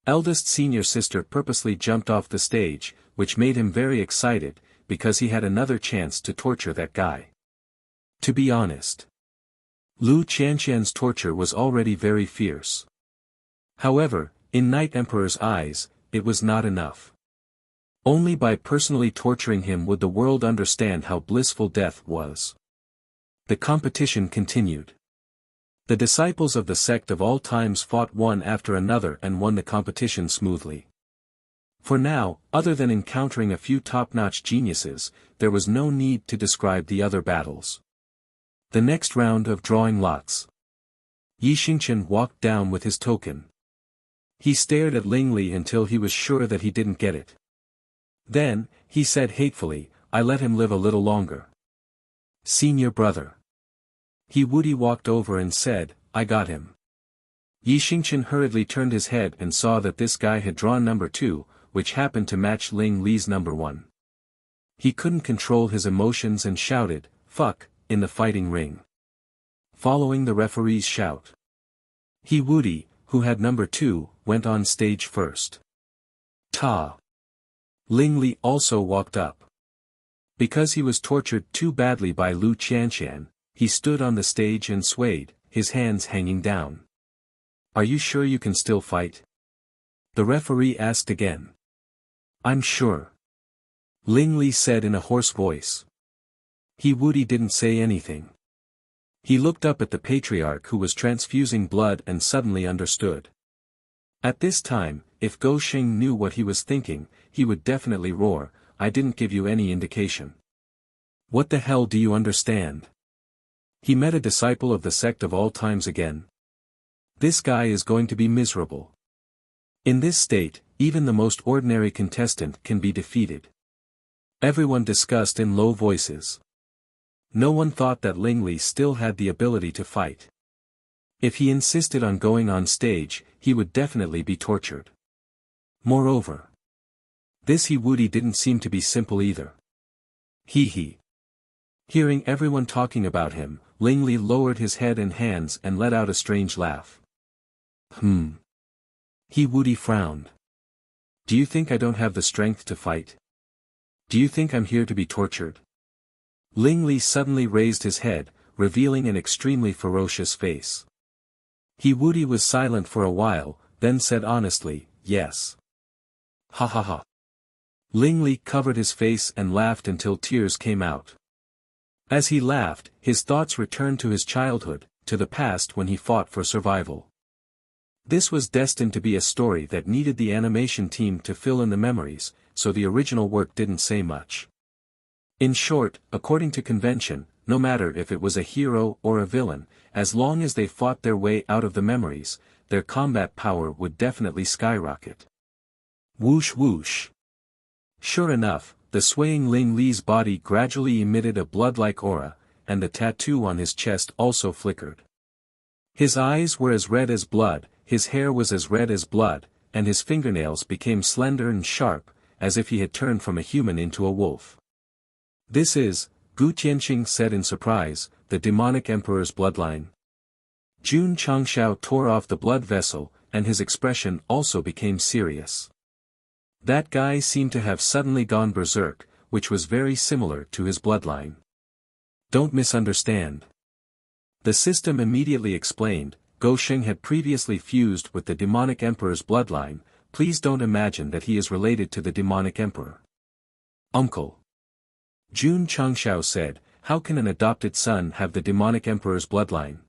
Eldest senior sister purposely jumped off the stage, which made him very excited, because he had another chance to torture that guy. To be honest, Lu Qianqian's torture was already very fierce. However, in Night Emperor's eyes, it was not enough. Only by personally torturing him would the world understand how blissful death was. The competition continued. The disciples of the sect of all times fought one after another and won the competition smoothly. For now, other than encountering a few top-notch geniuses, there was no need to describe the other battles. The next round of drawing lots. Yi Xingqian walked down with his token. He stared at Ling Li until he was sure that he didn't get it. Then, he said hatefully, "I let him live a little longer." "Senior brother." He Wudi walked over and said, "I got him." Yi Xingqian hurriedly turned his head and saw that this guy had drawn number 2, which happened to match Ling Li's number 1. He couldn't control his emotions and shouted, "Fuck," in the fighting ring. Following the referee's shout, He Wudi, who had number 2, went on stage first. Ta! Ling Li also walked up. Because he was tortured too badly by Lu Qianshan, he stood on the stage and swayed, his hands hanging down. "Are you sure you can still fight?" The referee asked again. "I'm sure," Ling Li said in a hoarse voice. He Wudi didn't say anything. He looked up at the patriarch who was transfusing blood and suddenly understood. At this time, if Gou Xing knew what he was thinking, he would definitely roar, "I didn't give you any indication. What the hell do you understand?" He met a disciple of the sect of all times again. This guy is going to be miserable. In this state, even the most ordinary contestant can be defeated. Everyone discussed in low voices. No one thought that Ling Li still had the ability to fight. If he insisted on going on stage, he would definitely be tortured. Moreover, this He Wudi didn't seem to be simple either. He. Hearing everyone talking about him, Ling Li lowered his head and hands and let out a strange laugh. He Wudi frowned. "Do you think I don't have the strength to fight? Do you think I'm here to be tortured?" Ling Li suddenly raised his head, revealing an extremely ferocious face. He Wudi was silent for a while, then said honestly, "Yes." Ha ha ha. Ling Li covered his face and laughed until tears came out. As he laughed, his thoughts returned to his childhood, to the past when he fought for survival. This was destined to be a story that needed the animation team to fill in the memories, so the original work didn't say much. In short, according to convention, no matter if it was a hero or a villain, as long as they fought their way out of the memories, their combat power would definitely skyrocket. Whoosh whoosh. Sure enough, the swaying Ling Li's body gradually emitted a blood-like aura, and the tattoo on his chest also flickered. His eyes were as red as blood, his hair was as red as blood, and his fingernails became slender and sharp, as if he had turned from a human into a wolf. "This is," Gu Tianqing said in surprise, "the demonic emperor's bloodline." Jun Changshao tore off the blood vessel, and his expression also became serious. That guy seemed to have suddenly gone berserk, which was very similar to his bloodline. "Don't misunderstand." The system immediately explained, Gou Xing had previously fused with the demonic emperor's bloodline, please don't imagine that he is related to the demonic emperor. "Uncle." Jun Changshao said, "How can an adopted son have the demonic emperor's bloodline?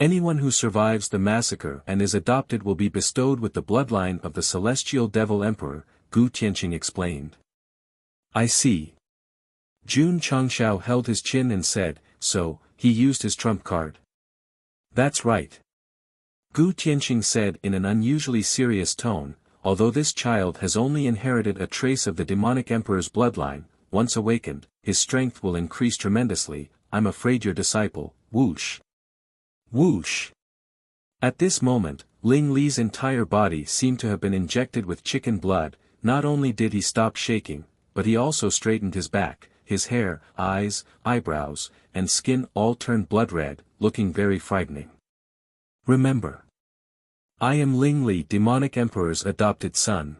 Anyone who survives the massacre and is adopted will be bestowed with the bloodline of the celestial devil emperor," Gu Tianqing explained. "I see." Jun Changshao held his chin and said, "So, he used his trump card." "That's right." Gu Tianqing said in an unusually serious tone, "Although this child has only inherited a trace of the demonic emperor's bloodline, once awakened, his strength will increase tremendously. I'm afraid your disciple." Whoosh. Whoosh. At this moment, Ling Li's entire body seemed to have been injected with chicken blood. Not only did he stop shaking, but he also straightened his back, his hair, eyes, eyebrows, and skin all turned blood red, looking very frightening. "Remember, I am Ling Li, demonic emperor's adopted son."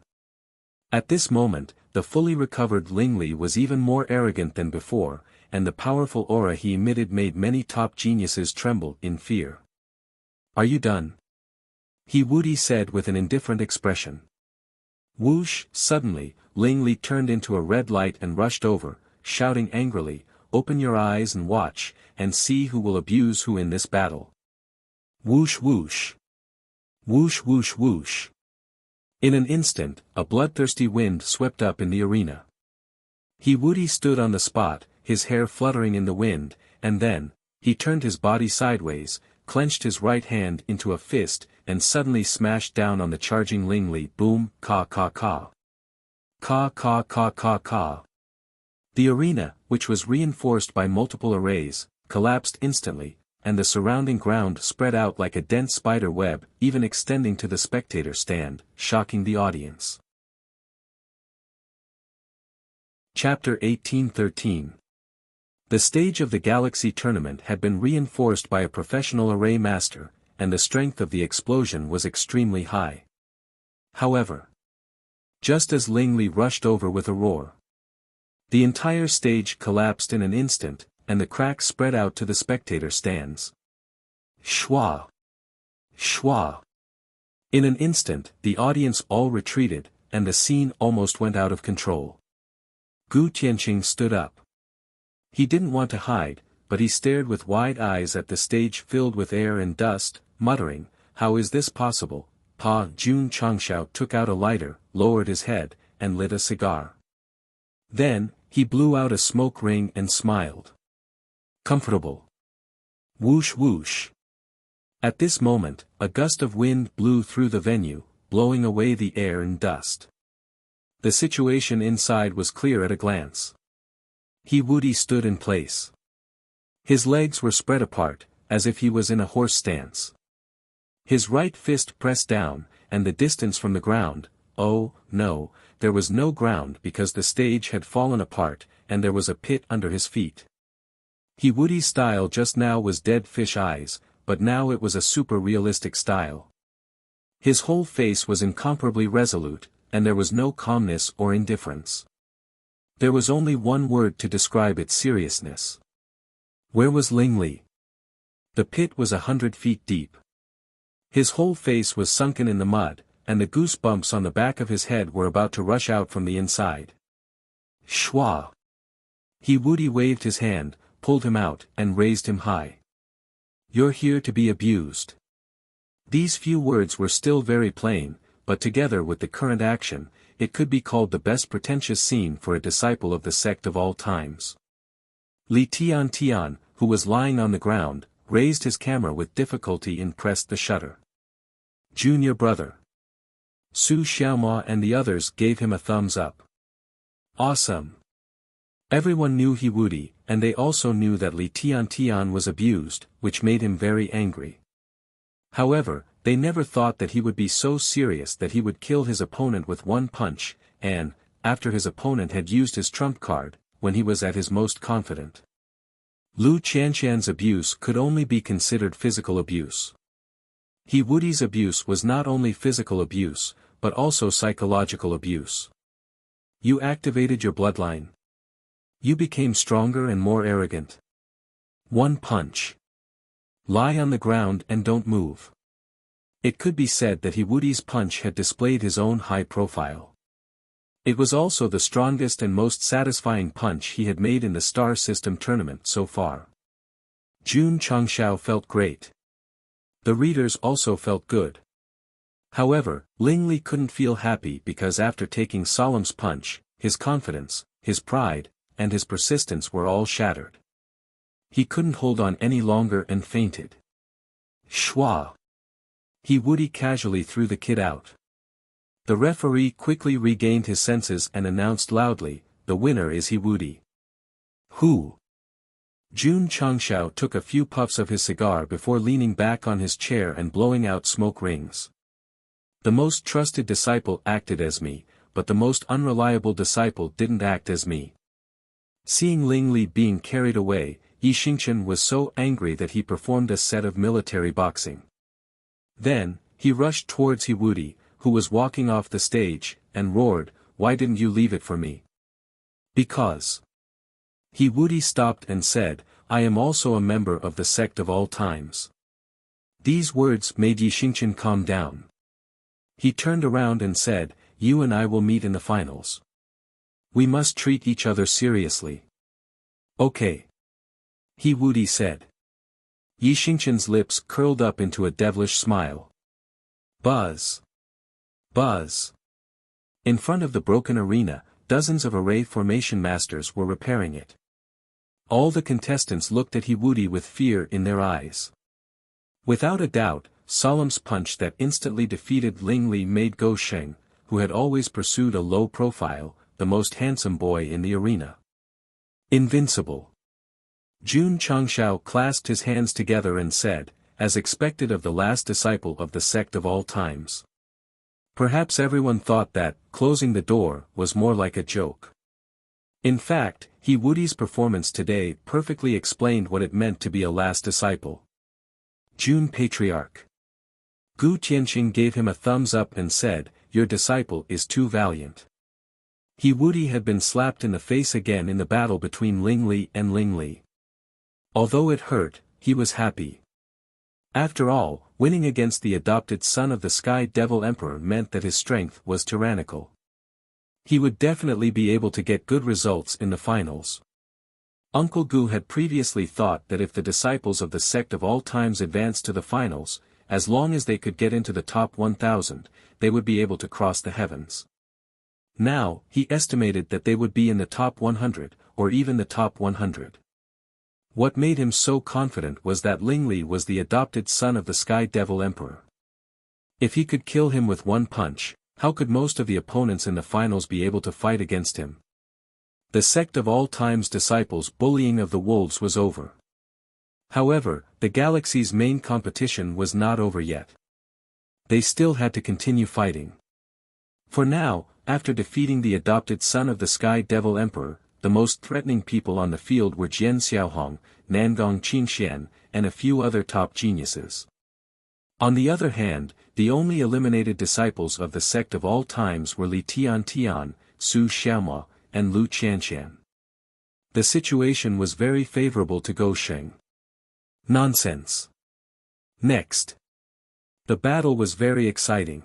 At this moment, the fully recovered Ling Li was even more arrogant than before, and the powerful aura he emitted made many top geniuses tremble in fear. "Are you done?" He Wudi said with an indifferent expression. Whoosh! Suddenly, Ling Li turned into a red light and rushed over, shouting angrily, "Open your eyes and watch, and see who will abuse who in this battle." Whoosh whoosh. Whoosh whoosh whoosh. In an instant, a bloodthirsty wind swept up in the arena. He Wudi stood on the spot, his hair fluttering in the wind, and then, he turned his body sideways, clenched his right hand into a fist, and suddenly smashed down on the charging Ling Li. Boom, ka ka ka. Ka ka ka ka ka. The arena, which was reinforced by multiple arrays, collapsed instantly, and the surrounding ground spread out like a dense spider web, even extending to the spectator stand, shocking the audience. Chapter 1813. The stage of the Galaxy Tournament had been reinforced by a professional array master, and the strength of the explosion was extremely high. However, just as Ling Li rushed over with a roar, the entire stage collapsed in an instant, and the cracks spread out to the spectator stands. Shwa! Shwa! In an instant, the audience all retreated, and the scene almost went out of control. Gu Tianqing stood up. He didn't want to hide, but he stared with wide eyes at the stage filled with air and dust, muttering, "How is this possible?" Pa Jun Changshao took out a lighter, lowered his head, and lit a cigar. Then, he blew out a smoke ring and smiled. Comfortable. Whoosh whoosh. At this moment, a gust of wind blew through the venue, blowing away the air and dust. The situation inside was clear at a glance. He Wudi stood in place. His legs were spread apart, as if he was in a horse stance. His right fist pressed down, and the distance from the ground, oh, no, there was no ground because the stage had fallen apart, and there was a pit under his feet. He Wudi's style just now was dead fish eyes, but now it was a super-realistic style. His whole face was incomparably resolute, and there was no calmness or indifference. There was only one word to describe its seriousness. Where was Ling Li? The pit was 100 feet deep. His whole face was sunken in the mud, and the goosebumps on the back of his head were about to rush out from the inside. Shwa! He Wudi waved his hand, pulled him out, and raised him high. You're here to be abused. These few words were still very plain, but together with the current action, it could be called the best pretentious scene for a disciple of the sect of all times. Li Tian, who was lying on the ground, raised his camera with difficulty and pressed the shutter. Junior brother. Su Xiaomao and the others gave him a thumbs up. Awesome. Everyone knew He Wudi, and they also knew that Li Tian was abused, which made him very angry. However, they never thought that he would be so serious that he would kill his opponent with one punch, and, after his opponent had used his trump card, when he was at his most confident. Lu Qianshan's abuse could only be considered physical abuse. He Wudi's abuse was not only physical abuse, but also psychological abuse. You activated your bloodline. You became stronger and more arrogant. One punch. Lie on the ground and don't move. It could be said that He Wudi's punch had displayed his own high profile. It was also the strongest and most satisfying punch he had made in the Star System tournament so far. Jun Changshao felt great. The readers also felt good. However, Ling Li couldn't feel happy because after taking Solemn's punch, his confidence, his pride, and his persistence were all shattered. He couldn't hold on any longer and fainted. Shwa! He Wudi casually threw the kid out. The referee quickly regained his senses and announced loudly, "The winner is He Wudi." Who? Jun Changshao took a few puffs of his cigar before leaning back on his chair and blowing out smoke rings. The most trusted disciple acted as me, but the most unreliable disciple didn't act as me. Seeing Ling Li being carried away, Yi Xingchen was so angry that he performed a set of military boxing. Then, he rushed towards He Wudi, who was walking off the stage, and roared, "Why didn't you leave it for me?" Because. He Wudi stopped and said, "I am also a member of the sect of all times." These words made Yi Xingchen calm down. He turned around and said, "You and I will meet in the finals. We must treat each other seriously." Okay. He Wudi said. Yi Xingchen's lips curled up into a devilish smile. Buzz. Buzz. In front of the broken arena, dozens of array formation masters were repairing it. All the contestants looked at Hewudi with fear in their eyes. Without a doubt, Solemn's punch that instantly defeated Ling Li made Go Sheng, who had always pursued a low profile, the most handsome boy in the arena. Invincible. Jun Changshao clasped his hands together and said, as expected of the last disciple of the sect of all times. Perhaps everyone thought that, closing the door, was more like a joke. In fact, Hewudi's performance today perfectly explained what it meant to be a last disciple. Jun Patriarch. Gu Tianqing gave him a thumbs up and said, "Your disciple is too valiant." Hewudi had been slapped in the face again in the battle between Ling Li and Ling Li. Although it hurt, he was happy. After all, winning against the adopted son of the Sky Devil Emperor meant that his strength was tyrannical. He would definitely be able to get good results in the finals. Uncle Gu had previously thought that if the disciples of the sect of all times advanced to the finals, as long as they could get into the top 1,000, they would be able to cross the heavens. Now, he estimated that they would be in the top 100, or even the top 100. What made him so confident was that Ling Li was the adopted son of the Sky Devil Emperor. If he could kill him with one punch, how could most of the opponents in the finals be able to fight against him? The sect of all times disciples' bullying of the wolves was over. However, the galaxy's main competition was not over yet. They still had to continue fighting. For now, after defeating the adopted son of the Sky Devil Emperor, the most threatening people on the field were Jian Xiaohong, Nangong Qingxian, and a few other top geniuses. On the other hand, the only eliminated disciples of the sect of all times were Li Tiantian, Su Xiaoma, and Lu Qianqian. The situation was very favorable to Go Sheng. Nonsense. Next. The battle was very exciting.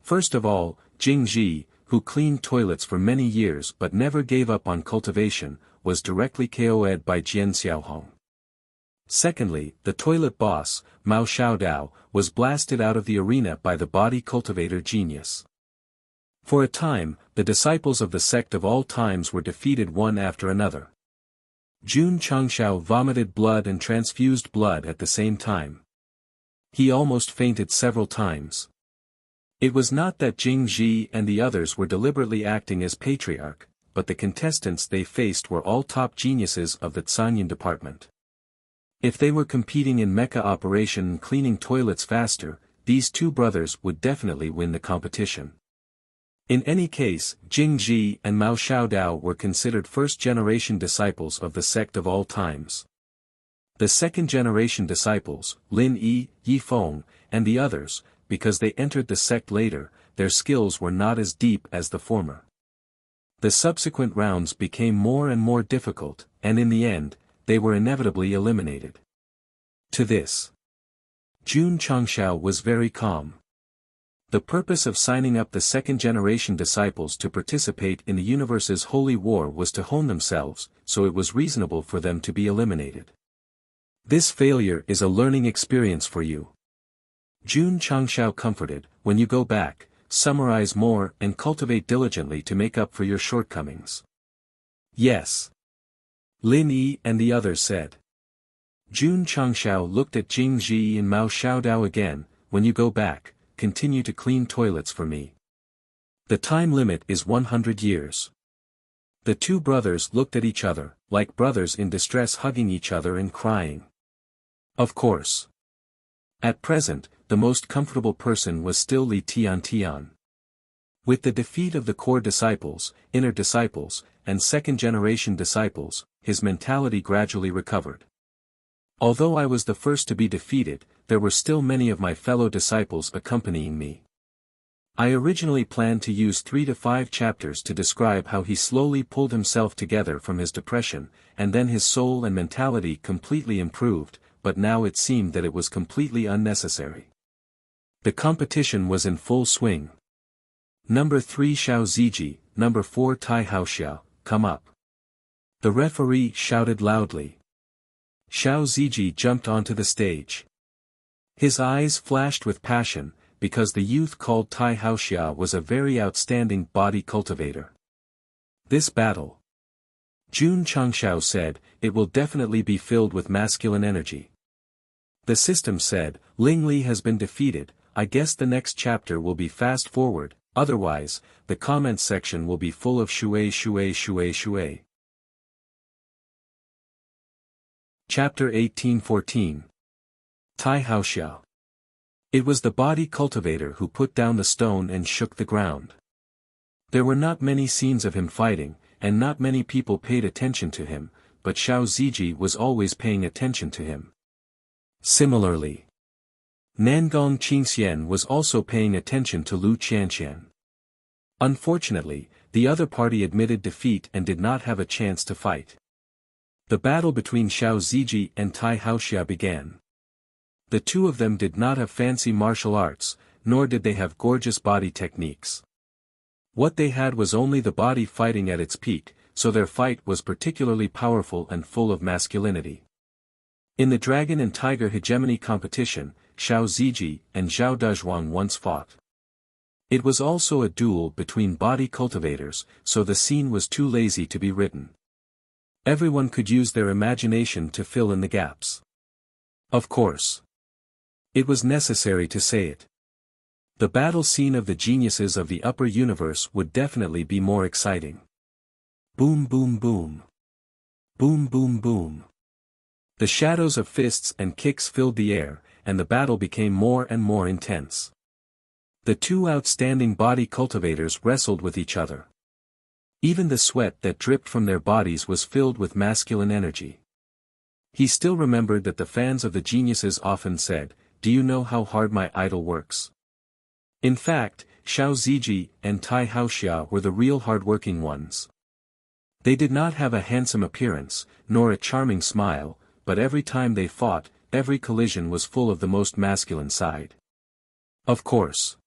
First of all, Jing Ji, who cleaned toilets for many years but never gave up on cultivation, was directly KO'd by Jian Xiaohong. Secondly, the toilet boss, Mao Xiaodao, was blasted out of the arena by the body cultivator genius. For a time, the disciples of the sect of all times were defeated one after another. Jun Changshao vomited blood and transfused blood at the same time. He almost fainted several times. It was not that Jing Ji and the others were deliberately acting as patriarch, but the contestants they faced were all top geniuses of the Tsanyin department. If they were competing in mecha operation and cleaning toilets faster, these two brothers would definitely win the competition. In any case, Jing Ji and Mao Xiaodao were considered first-generation disciples of the sect of all times. The second-generation disciples, Lin Yi, Yi Feng, and the others, because they entered the sect later, their skills were not as deep as the former. The subsequent rounds became more and more difficult, and in the end, they were inevitably eliminated. To this, Jun Changshao was very calm. The purpose of signing up the second-generation disciples to participate in the universe's holy war was to hone themselves, so it was reasonable for them to be eliminated. This failure is a learning experience for you. Jun Changshao comforted, when you go back, summarize more and cultivate diligently to make up for your shortcomings. Yes. Lin Yi and the others said. Jun Changshao looked at Jing Ji and Mao Xiaodao again, when you go back, continue to clean toilets for me. The time limit is 100 years. The two brothers looked at each other, like brothers in distress hugging each other and crying. Of course. At present, the most comfortable person was still Li Tiantian. With the defeat of the core disciples, inner disciples, and second-generation disciples, his mentality gradually recovered. Although I was the first to be defeated, there were still many of my fellow disciples accompanying me. I originally planned to use 3 to 5 chapters to describe how he slowly pulled himself together from his depression, and then his soul and mentality completely improved, but now it seemed that it was completely unnecessary. The competition was in full swing. Number 3 Xiao Ziji, number 4 Tai Haoxiao, come up. The referee shouted loudly. Xiao Ziji jumped onto the stage. His eyes flashed with passion, because the youth called Tai Haoxia was a very outstanding body cultivator. This battle, Jun Changshao said, it will definitely be filled with masculine energy. The system said, Ling Li has been defeated, I guess the next chapter will be fast forward, otherwise, the comments section will be full of shui shui shui shui. Chapter 1814. Tai Haoxia. It was the body cultivator who put down the stone and shook the ground. There were not many scenes of him fighting, and not many people paid attention to him, but Xiao Ziji was always paying attention to him. Similarly, Nangong Qingxian was also paying attention to Lu Qianqian. Unfortunately, the other party admitted defeat and did not have a chance to fight. The battle between Xiao Ziji and Tai Haoxia began. The two of them did not have fancy martial arts, nor did they have gorgeous body techniques. What they had was only the body fighting at its peak, so their fight was particularly powerful and full of masculinity. In the Dragon and Tiger Hegemony competition, Xiao Ziji and Zhao Dezhuang once fought. It was also a duel between body cultivators, so the scene was too lazy to be written. Everyone could use their imagination to fill in the gaps. Of course, it was necessary to say it. The battle scene of the geniuses of the upper universe would definitely be more exciting. Boom boom boom. Boom boom boom. The shadows of fists and kicks filled the air, and the battle became more and more intense. The two outstanding body cultivators wrestled with each other. Even the sweat that dripped from their bodies was filled with masculine energy. He still remembered that the fans of the geniuses often said, "Do you know how hard my idol works?" In fact, Xiao Ziji and Tai Haoxia were the real hard-working ones. They did not have a handsome appearance, nor a charming smile, but every time they fought, every collision was full of the most masculine side. Of course,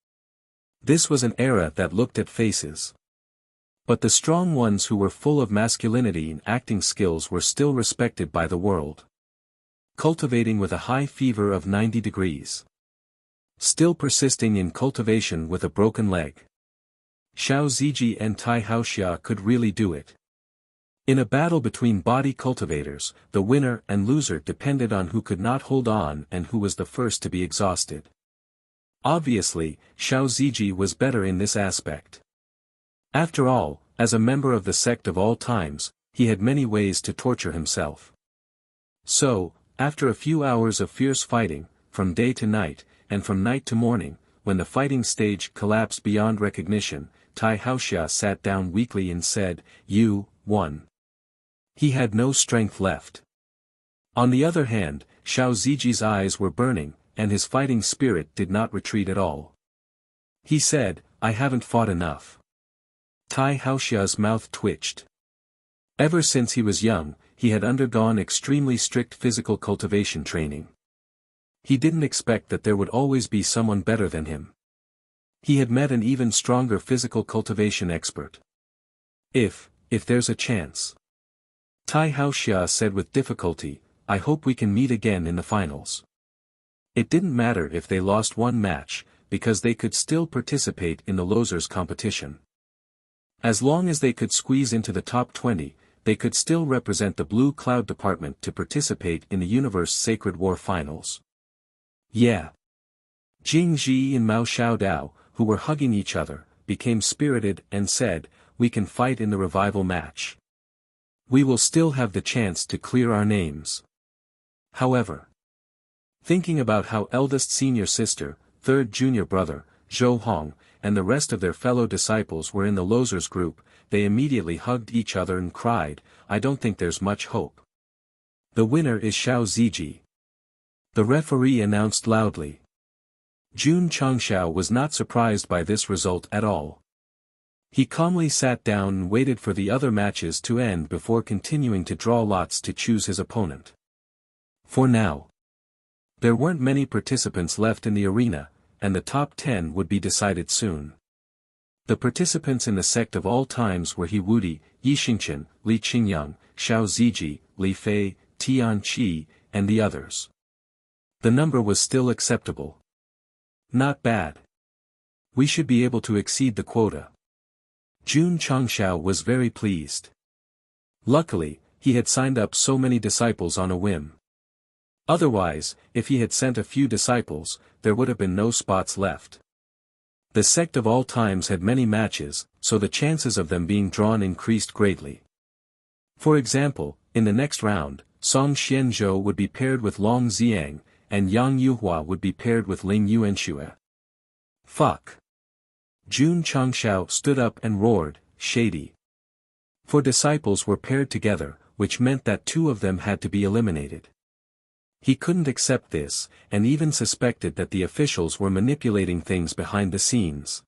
this was an era that looked at faces. But the strong ones who were full of masculinity and acting skills were still respected by the world. Cultivating with a high fever of 90 degrees. Still persisting in cultivation with a broken leg. Xiao Ziji and Tai Haoxia could really do it. In a battle between body cultivators, the winner and loser depended on who could not hold on and who was the first to be exhausted. Obviously, Xiao Ziji was better in this aspect. After all, as a member of the Sect of all times, he had many ways to torture himself. So, after a few hours of fierce fighting, from day to night, and from night to morning, when the fighting stage collapsed beyond recognition, Tai Haoxia sat down weakly and said, "You won." He had no strength left. On the other hand, Xiao Ziji's eyes were burning, and his fighting spirit did not retreat at all. He said, "I haven't fought enough." Tai Haoxia's mouth twitched. Ever since he was young, he had undergone extremely strict physical cultivation training. He didn't expect that there would always be someone better than him. He had met an even stronger physical cultivation expert. If there's a chance. Tai Haoxia said with difficulty, "I hope we can meet again in the finals." It didn't matter if they lost one match, because they could still participate in the losers competition. As long as they could squeeze into the top 20, they could still represent the Blue Cloud Department to participate in the Universe Sacred War Finals. Yeah. Jing Ji and Mao Xiaodao, who were hugging each other, became spirited and said, "We can fight in the revival match. We will still have the chance to clear our names." However, thinking about how eldest senior sister, third junior brother, Zhou Hong, and the rest of their fellow disciples were in the losers group, they immediately hugged each other and cried, "I don't think there's much hope. The winner is Xiao Ziji." The referee announced loudly. Jun Changshao was not surprised by this result at all. He calmly sat down and waited for the other matches to end before continuing to draw lots to choose his opponent. For now, there weren't many participants left in the arena, and the top 10 would be decided soon. The participants in the Sect of all times were He Wudi, Yi Xingchen, Li Qingyang, Xiao Ziji, Li Fei, Tian Qi, and the others. The number was still acceptable. Not bad. We should be able to exceed the quota. Jun Changshao was very pleased. Luckily, he had signed up so many disciples on a whim. Otherwise, if he had sent a few disciples, there would have been no spots left. The sect of all times had many matches, so the chances of them being drawn increased greatly. For example, in the next round, Song Xianzhou would be paired with Long Xiang, and Yang Yuhua would be paired with Ling Yuanxue. Fuck. Jun Changshao stood up and roared, shady. For disciples were paired together, which meant that two of them had to be eliminated. He couldn't accept this, and even suspected that the officials were manipulating things behind the scenes.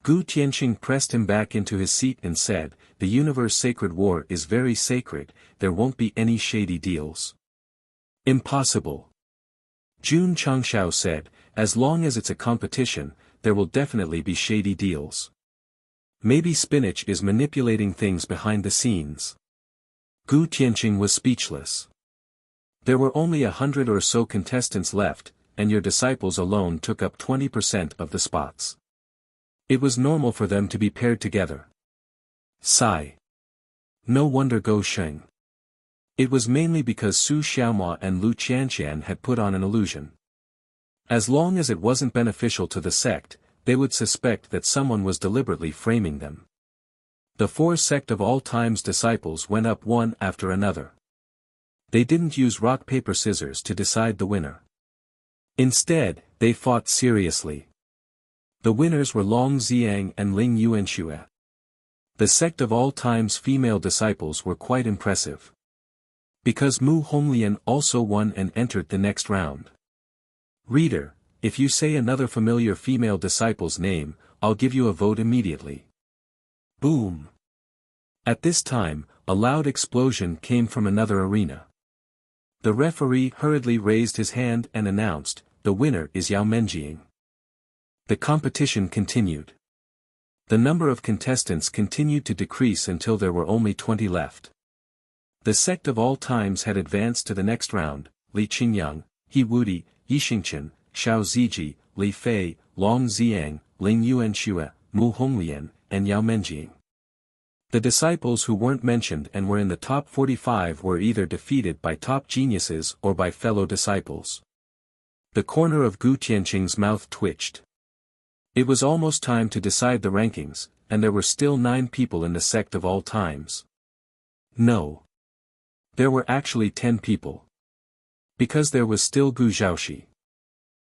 Gu Tianqing pressed him back into his seat and said, "The universe sacred war is very sacred, there won't be any shady deals." Impossible. Jun Changshao said, "As long as it's a competition, there will definitely be shady deals. Maybe Spinach is manipulating things behind the scenes." Gu Tianqing was speechless. There were only 100 or so contestants left, and your disciples alone took up 20% of the spots. It was normal for them to be paired together. Sigh. No wonder Go Sheng. It was mainly because Su Xiaomua and Lu Qianqian had put on an illusion. As long as it wasn't beneficial to the sect, they would suspect that someone was deliberately framing them. The four sect of all times disciples went up one after another. They didn't use rock paper scissors to decide the winner. Instead, they fought seriously. The winners were Long Xiang and Ling Yuanxue. The sect of all times female disciples were quite impressive. Because Mu Honglian also won and entered the next round. Reader, if you say another familiar female disciple's name, I'll give you a vote immediately. Boom. At this time, a loud explosion came from another arena. The referee hurriedly raised his hand and announced, "The winner is Yao Menjing." The competition continued. The number of contestants continued to decrease until there were only 20 left. The sect of all times had advanced to the next round: Li Qingyang, He Wudi, Yi Xingchen, Xiao Ziji, Li Fei, Long Xiang, Ling Yuanxue, Mu Honglian, and Yao Menjing. The disciples who weren't mentioned and were in the top 45 were either defeated by top geniuses or by fellow disciples. The corner of Gu Tianqing's mouth twitched. It was almost time to decide the rankings, and there were still 9 people in the sect of all times. No. There were actually 10 people. Because there was still Gu Zhaoxi.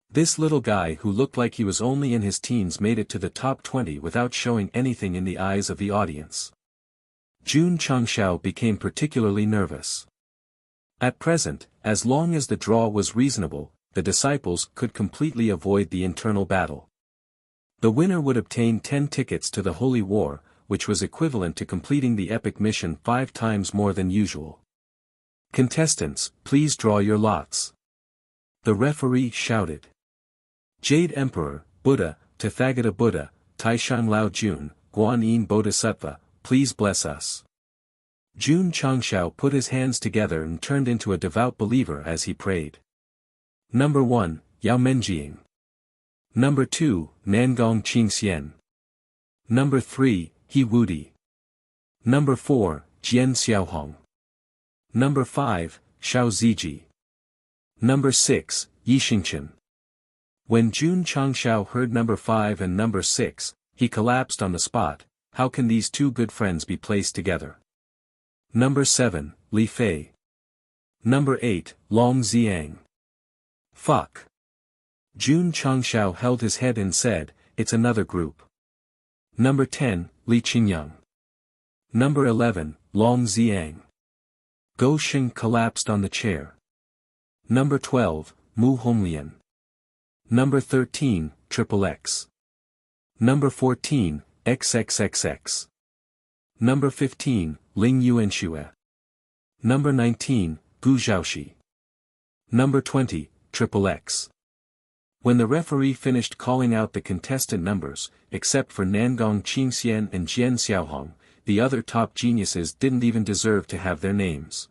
This little guy who looked like he was only in his teens made it to the top 20 without showing anything in the eyes of the audience. Jun Changshao became particularly nervous. At present, as long as the draw was reasonable, the disciples could completely avoid the internal battle. The winner would obtain 10 tickets to the Holy War, which was equivalent to completing the epic mission 5 times more than usual. Contestants, please draw your lots. The referee shouted. Jade Emperor, Buddha, Tathagata Buddha, Taishan Lao Jun, Guanyin Bodhisattva, please bless us. Jun Changshao put his hands together and turned into a devout believer as he prayed. Number 1, Yao Menjing. Number 2, Nangong Qingxian. Number 3, He Wudi. Number 4, Jian Xiaohong. Number 5, Xiao Ziji. Number 6, Yi Xingchen. When Jun Changshao heard number 5 and number 6, he collapsed on the spot. How can these two good friends be placed together? Number 7, Li Fei. Number 8, Long Xiang. Fuck. Jun Changshao held his head and said, "It's another group." Number 10, Li Qingyang. Number 11, Long Xiang. Go Sheng collapsed on the chair. Number 12, Mu Honglian. Number 13, XXX. Number 14, XXXX. Number 15, Ling Yuanxue. Number 19, Gu Zhaoxi. Number 20, XXX. When the referee finished calling out the contestant numbers, except for Nangong Qingxian and Jian Xiaohong, the other top geniuses didn't even deserve to have their names.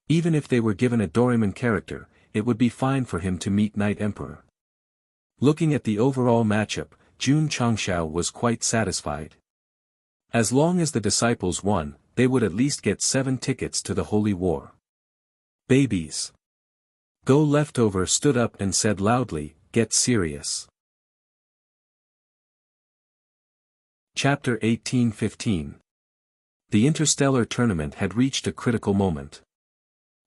Even if they were given a Doraemon character, it would be fine for him to meet Night Emperor. Looking at the overall matchup, Jun Changshao was quite satisfied. As long as the disciples won, they would at least get 7 tickets to the Holy War. Babies. Go Leftover stood up and said loudly, "Get serious." Chapter 18:15. The interstellar tournament had reached a critical moment.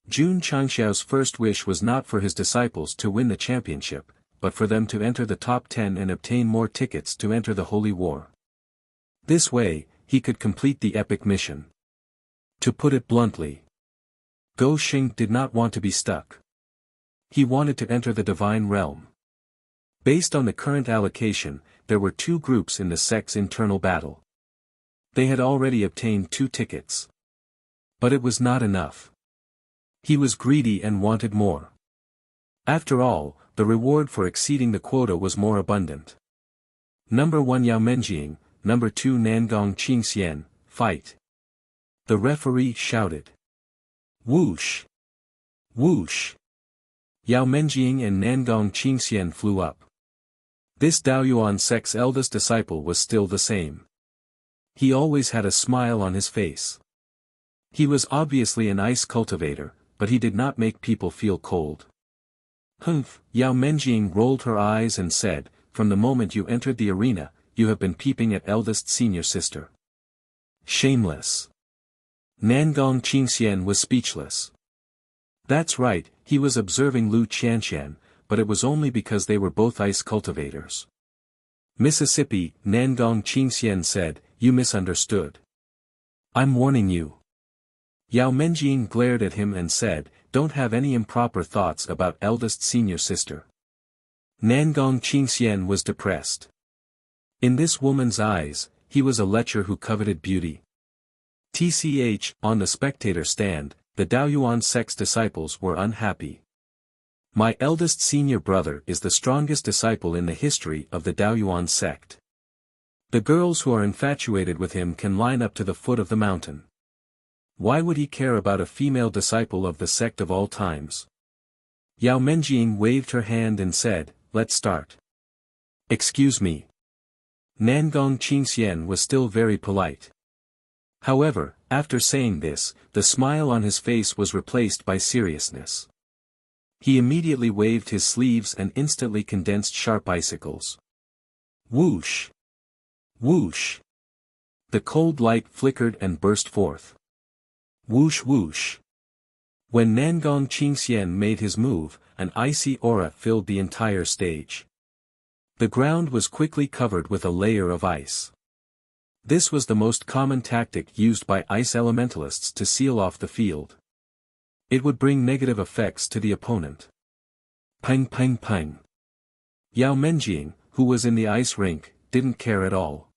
Jun Changshao's first wish was not for his disciples to win the championship, but for them to enter the top 10 and obtain more tickets to enter the Holy War. This way, he could complete the epic mission. To put it bluntly, Go Xing did not want to be stuck. He wanted to enter the divine realm. Based on the current allocation, there were 2 groups in the sect's internal battle. They had already obtained 2 tickets. But it was not enough. He was greedy and wanted more. After all, the reward for exceeding the quota was more abundant. Number 1 Yao Menjing, number 2 Nangong Qingxian, fight. The referee shouted. Whoosh! Whoosh! Yao Menjing and Nangong Qingxian flew up. This Daoyuan sect's eldest disciple was still the same. He always had a smile on his face. He was obviously an ice cultivator, but he did not make people feel cold. Humph! Yao Menjing rolled her eyes and said, "From the moment you entered the arena, you have been peeping at eldest senior sister. Shameless." Nangong Qingxian was speechless. That's right, he was observing Lu Qianshan, but it was only because they were both ice cultivators. Mississippi, Nangong Qingxian said, "You misunderstood. I'm warning you." Yao Menjing glared at him and said, "Don't have any improper thoughts about eldest senior sister." Nangong Qingxian was depressed. In this woman's eyes, he was a lecher who coveted beauty. TCH, on the spectator stand, the Daoyuan sect's disciples were unhappy. My eldest senior brother is the strongest disciple in the history of the Daoyuan sect. The girls who are infatuated with him can line up to the foot of the mountain. Why would he care about a female disciple of the sect of all times? Yao Menjing waved her hand and said, "Let's start." "Excuse me." Nangong Qingxian was still very polite. However, after saying this, the smile on his face was replaced by seriousness. He immediately waved his sleeves and instantly condensed sharp icicles. Whoosh! Whoosh! The cold light flickered and burst forth. Whoosh whoosh! When Nangong Qingxian made his move, an icy aura filled the entire stage. The ground was quickly covered with a layer of ice. This was the most common tactic used by ice elementalists to seal off the field. It would bring negative effects to the opponent. Pang pang pang. Yao Menjing, who was in the ice rink, didn't care at all.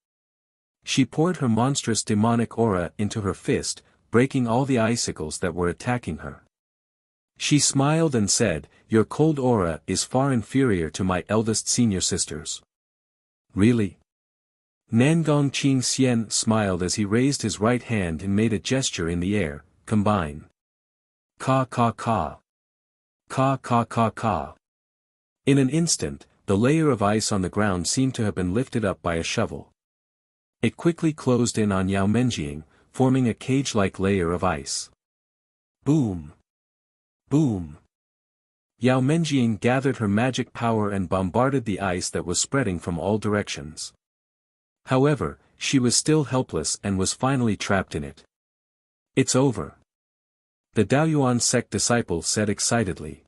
She poured her monstrous demonic aura into her fist, breaking all the icicles that were attacking her. She smiled and said, "Your cold aura is far inferior to my eldest senior sister's." Really? Nangong Qingxian smiled as he raised his right hand and made a gesture in the air, "Combine." Ka ka ka. Ka ka ka ka. In an instant, the layer of ice on the ground seemed to have been lifted up by a shovel. It quickly closed in on Yao Menjing, forming a cage-like layer of ice. Boom! Boom! Yao Menjing gathered her magic power and bombarded the ice that was spreading from all directions. However, she was still helpless and was finally trapped in it. "It's over," the Daoyuan sect disciple said excitedly.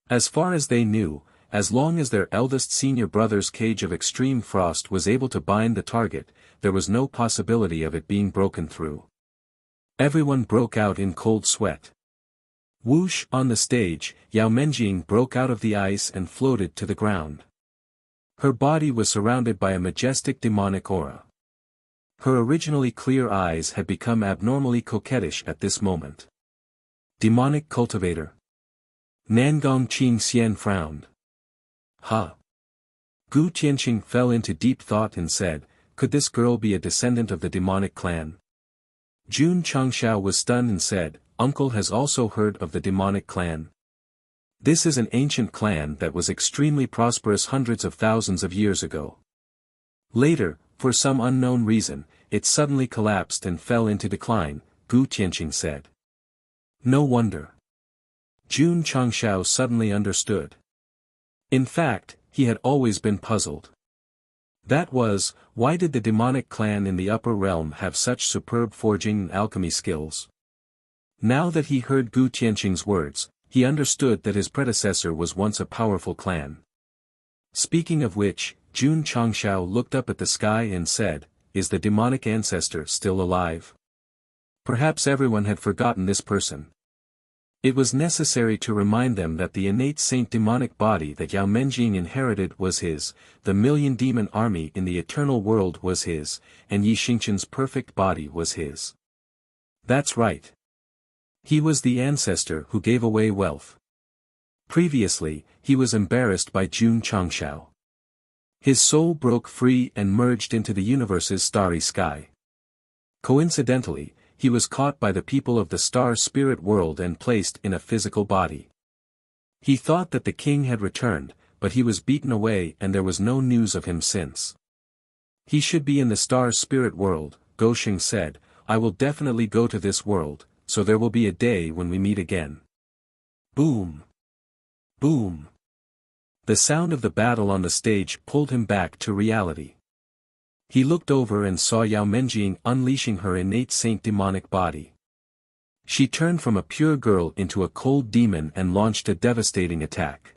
As far as they knew, as long as their eldest senior brother's cage of extreme frost was able to bind the target, there was no possibility of it being broken through. Everyone broke out in cold sweat. Whoosh! On the stage, Yao Menjing broke out of the ice and floated to the ground. Her body was surrounded by a majestic demonic aura. Her originally clear eyes had become abnormally coquettish at this moment. Demonic cultivator. Nangong Qingxian frowned. Ha! Gu Tianqing fell into deep thought and said, "Could this girl be a descendant of the demonic clan?" Jun Changshao was stunned and said, "Uncle has also heard of the demonic clan. This is an ancient clan that was extremely prosperous hundreds of thousands of years ago. Later, for some unknown reason, it suddenly collapsed and fell into decline, Gu Tianqing said. No wonder. Jun Changshao suddenly understood. In fact, he had always been puzzled. That was, why did the demonic clan in the upper realm have such superb forging and alchemy skills? Now that he heard Gu Tianqing's words, he understood that his predecessor was once a powerful clan. Speaking of which, Jun Changshao looked up at the sky and said, "Is the demonic ancestor still alive?" Perhaps everyone had forgotten this person. It was necessary to remind them that the innate saint demonic body that Yao Menjing inherited was his, the million demon army in the eternal world was his, and Yi Xingqian's perfect body was his. That's right. He was the ancestor who gave away wealth. Previously, he was embarrassed by Jun Changshao. His soul broke free and merged into the universe's starry sky. Coincidentally, he was caught by the people of the star spirit world and placed in a physical body. He thought that the king had returned, but he was beaten away and there was no news of him since. He should be in the star spirit world, Gosheng said. I will definitely go to this world, so there will be a day when we meet again. Boom! Boom! The sound of the battle on the stage pulled him back to reality. He looked over and saw Yao Menjing unleashing her innate saint demonic body. She turned from a pure girl into a cold demon and launched a devastating attack.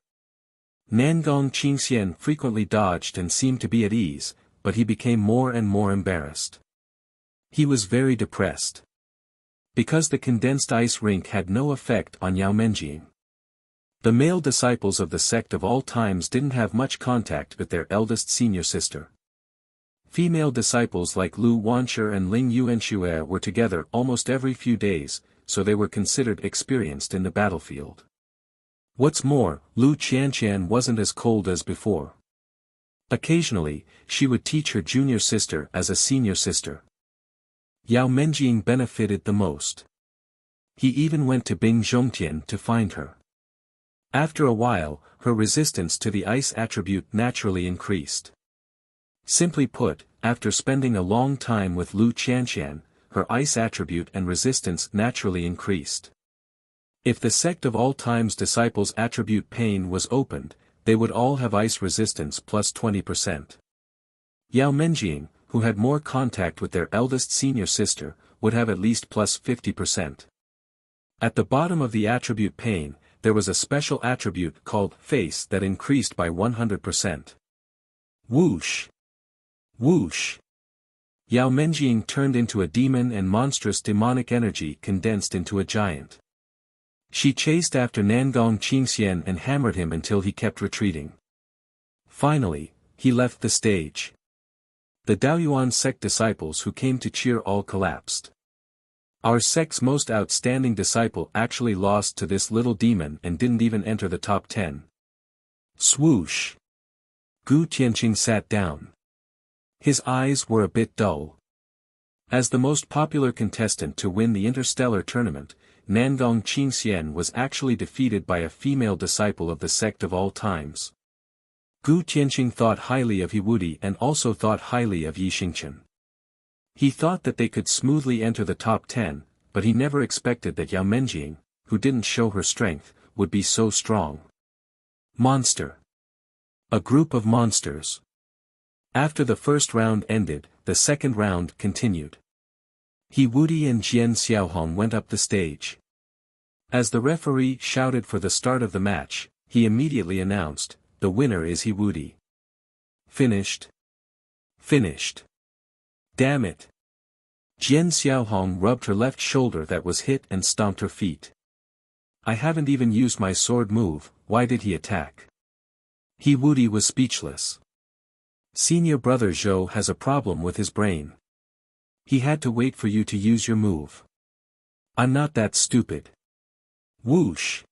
Nangong Qingxian frequently dodged and seemed to be at ease, but he became more and more embarrassed. He was very depressed. Because the condensed ice rink had no effect on Yao Menjing. The male disciples of the sect of all times didn't have much contact with their eldest senior sister. Female disciples like Lu Wanshi and Ling Yuanxue were together almost every few days, so they were considered experienced in the battlefield. What's more, Lu Qianqian wasn't as cold as before. Occasionally, she would teach her junior sister as a senior sister. Yao Menjing benefited the most. He even went to Bing Zhongtian to find her. After a while, her resistance to the ice attribute naturally increased. Simply put, after spending a long time with Lu Qianqian, her ice attribute and resistance naturally increased. If the sect of all times disciples attribute pain was opened, they would all have ice resistance plus 20%. Yao Menjing, who had more contact with their eldest senior sister, would have at least plus 50%. At the bottom of the attribute pain, there was a special attribute called face that increased by 100%. Whoosh! Whoosh! Yao Menjing turned into a demon and monstrous demonic energy condensed into a giant. She chased after Nangong Qingxian and hammered him until he kept retreating. Finally, he left the stage. The Daoyuan sect disciples who came to cheer all collapsed. Our sect's most outstanding disciple actually lost to this little demon and didn't even enter the top 10. Swoosh! Gu Tianqing sat down. His eyes were a bit dull. As the most popular contestant to win the interstellar tournament, Nangong Qingxian was actually defeated by a female disciple of the sect of all times. Gu Tianqing thought highly of Yiwudi and also thought highly of Yi Xingqian. He thought that they could smoothly enter the top 10, but he never expected that Yao Menjing, who didn't show her strength, would be so strong. Monster. A group of monsters. After the first round ended, the second round continued. Yiwudi and Jian Xiaohong went up the stage. As the referee shouted for the start of the match, he immediately announced, "The winner is Yiwudi." Finished. Finished. Damn it. Jian Xiaohong rubbed her left shoulder that was hit and stomped her feet. I haven't even used my sword move, why did he attack? Yiwudi was speechless. Senior brother Zhou has a problem with his brain. He had to wait for you to use your move. I'm not that stupid. Whoosh.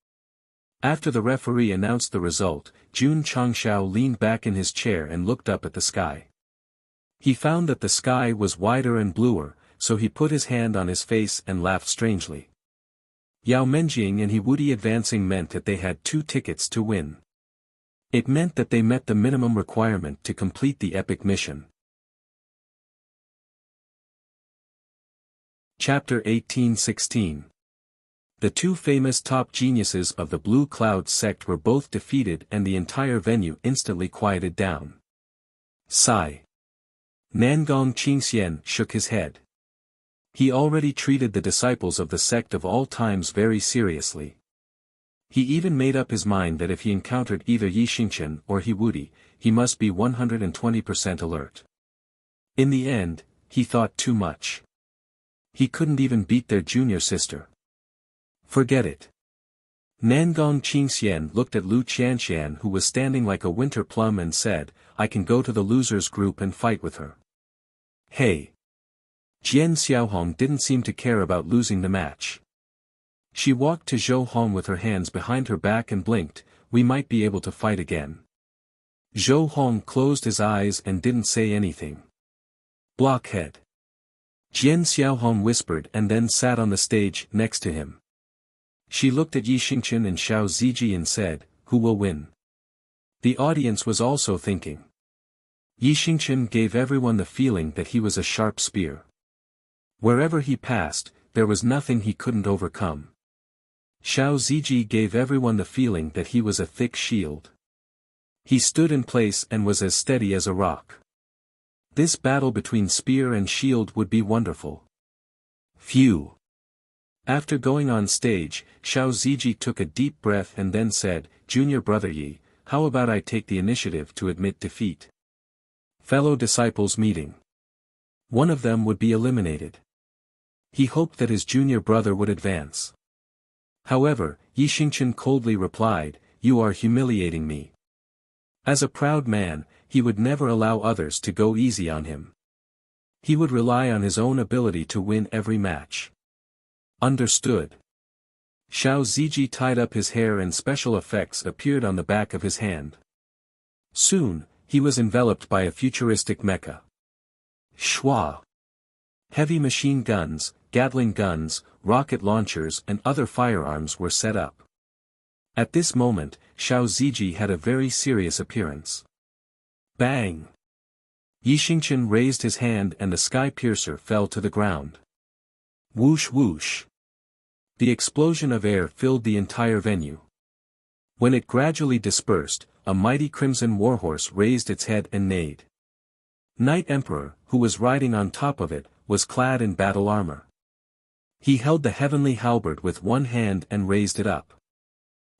After the referee announced the result, Jun Changshao leaned back in his chair and looked up at the sky. He found that the sky was wider and bluer, so he put his hand on his face and laughed strangely. Yao Menjing and Yiwudi advancing meant that they had 2 tickets to win. It meant that they met the minimum requirement to complete the epic mission. Chapter 1816. The two famous top geniuses of the Blue Cloud sect were both defeated and the entire venue instantly quieted down. Sigh. Nangong Qingxian shook his head. He already treated the disciples of the sect of all times very seriously. He even made up his mind that if he encountered either Yi Xingchen or He Wudi, he must be 120% alert. In the end, he thought too much. He couldn't even beat their junior sister. Forget it. Nangong Qingxian looked at Lu Qianshan, who was standing like a winter plum, and said, I can go to the losers group and fight with her. Hey. Jian Xiaohong didn't seem to care about losing the match. She walked to Zhou Hong with her hands behind her back and blinked, we might be able to fight again. Zhou Hong closed his eyes and didn't say anything. Blockhead. Jian Xiaohong whispered and then sat on the stage next to him. She looked at Yi Xingchen and Xiao Ziji and said, who will win? The audience was also thinking. Yi Xingchen gave everyone the feeling that he was a sharp spear. Wherever he passed, there was nothing he couldn't overcome. Xiao Ziji gave everyone the feeling that he was a thick shield. He stood in place and was as steady as a rock. This battle between spear and shield would be wonderful. Phew. After going on stage, Xiao Ziji took a deep breath and then said, Junior brother Yi, how about I take the initiative to admit defeat? Fellow disciples meeting. One of them would be eliminated. He hoped that his junior brother would advance. However, Yi Xingchen coldly replied, you are humiliating me. As a proud man, he would never allow others to go easy on him. He would rely on his own ability to win every match. Understood. Xiao Ziji tied up his hair and special effects appeared on the back of his hand. Soon, he was enveloped by a futuristic mecha. Shwa. Heavy machine guns, Gatling guns, rocket launchers and other firearms were set up. At this moment, Xiao Ziji had a very serious appearance. Bang! Yi Xingchen raised his hand and the sky piercer fell to the ground. Whoosh whoosh. The explosion of air filled the entire venue. When it gradually dispersed, a mighty crimson warhorse raised its head and neighed. Night Emperor, who was riding on top of it, was clad in battle armor. He held the heavenly halberd with one hand and raised it up.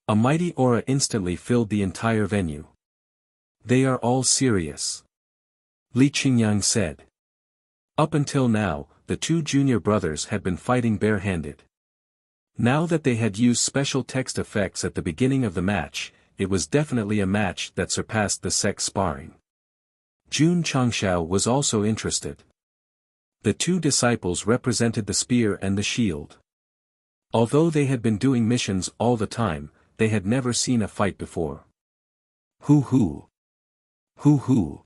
A mighty aura instantly filled the entire venue. They are all serious. Li Qingyang said. Up until now, the two junior brothers had been fighting barehanded. Now that they had used special text effects at the beginning of the match, it was definitely a match that surpassed the Sect sparring. Jun Changshao was also interested. The two disciples represented the spear and the shield. Although they had been doing missions all the time, they had never seen a fight before. Hoo hoo. Hoo hoo.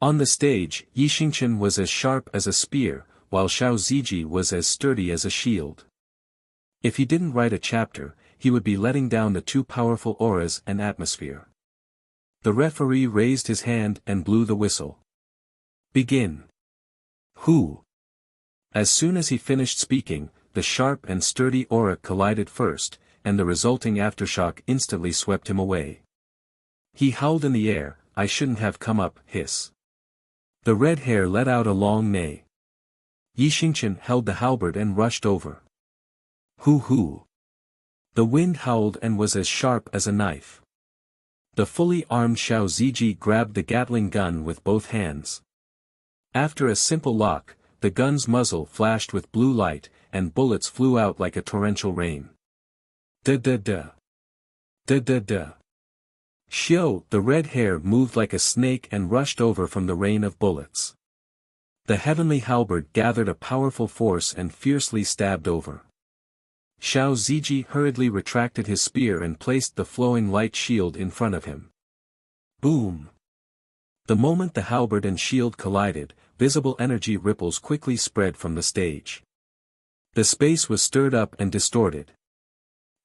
On the stage, Yi Xingchen was as sharp as a spear, while Xiao Ziji was as sturdy as a shield. If he didn't write a chapter, he would be letting down the two powerful auras and atmosphere. The referee raised his hand and blew the whistle. Begin. Who? As soon as he finished speaking, the sharp and sturdy aura collided first, and the resulting aftershock instantly swept him away. He howled in the air, I shouldn't have come up, hiss. The red hair let out a long neigh. Yi Xingchen held the halberd and rushed over. Hoo hoo. The wind howled and was as sharp as a knife. The fully armed Xiao Ziji grabbed the Gatling gun with both hands. After a simple lock, the gun's muzzle flashed with blue light, and bullets flew out like a torrential rain. Da-da-da. Da-da-da. Xiao, the red hair moved like a snake and rushed over from the rain of bullets. The heavenly halberd gathered a powerful force and fiercely stabbed over. Xiao Ziji hurriedly retracted his spear and placed the flowing light shield in front of him. Boom! The moment the halberd and shield collided, visible energy ripples quickly spread from the stage. The space was stirred up and distorted.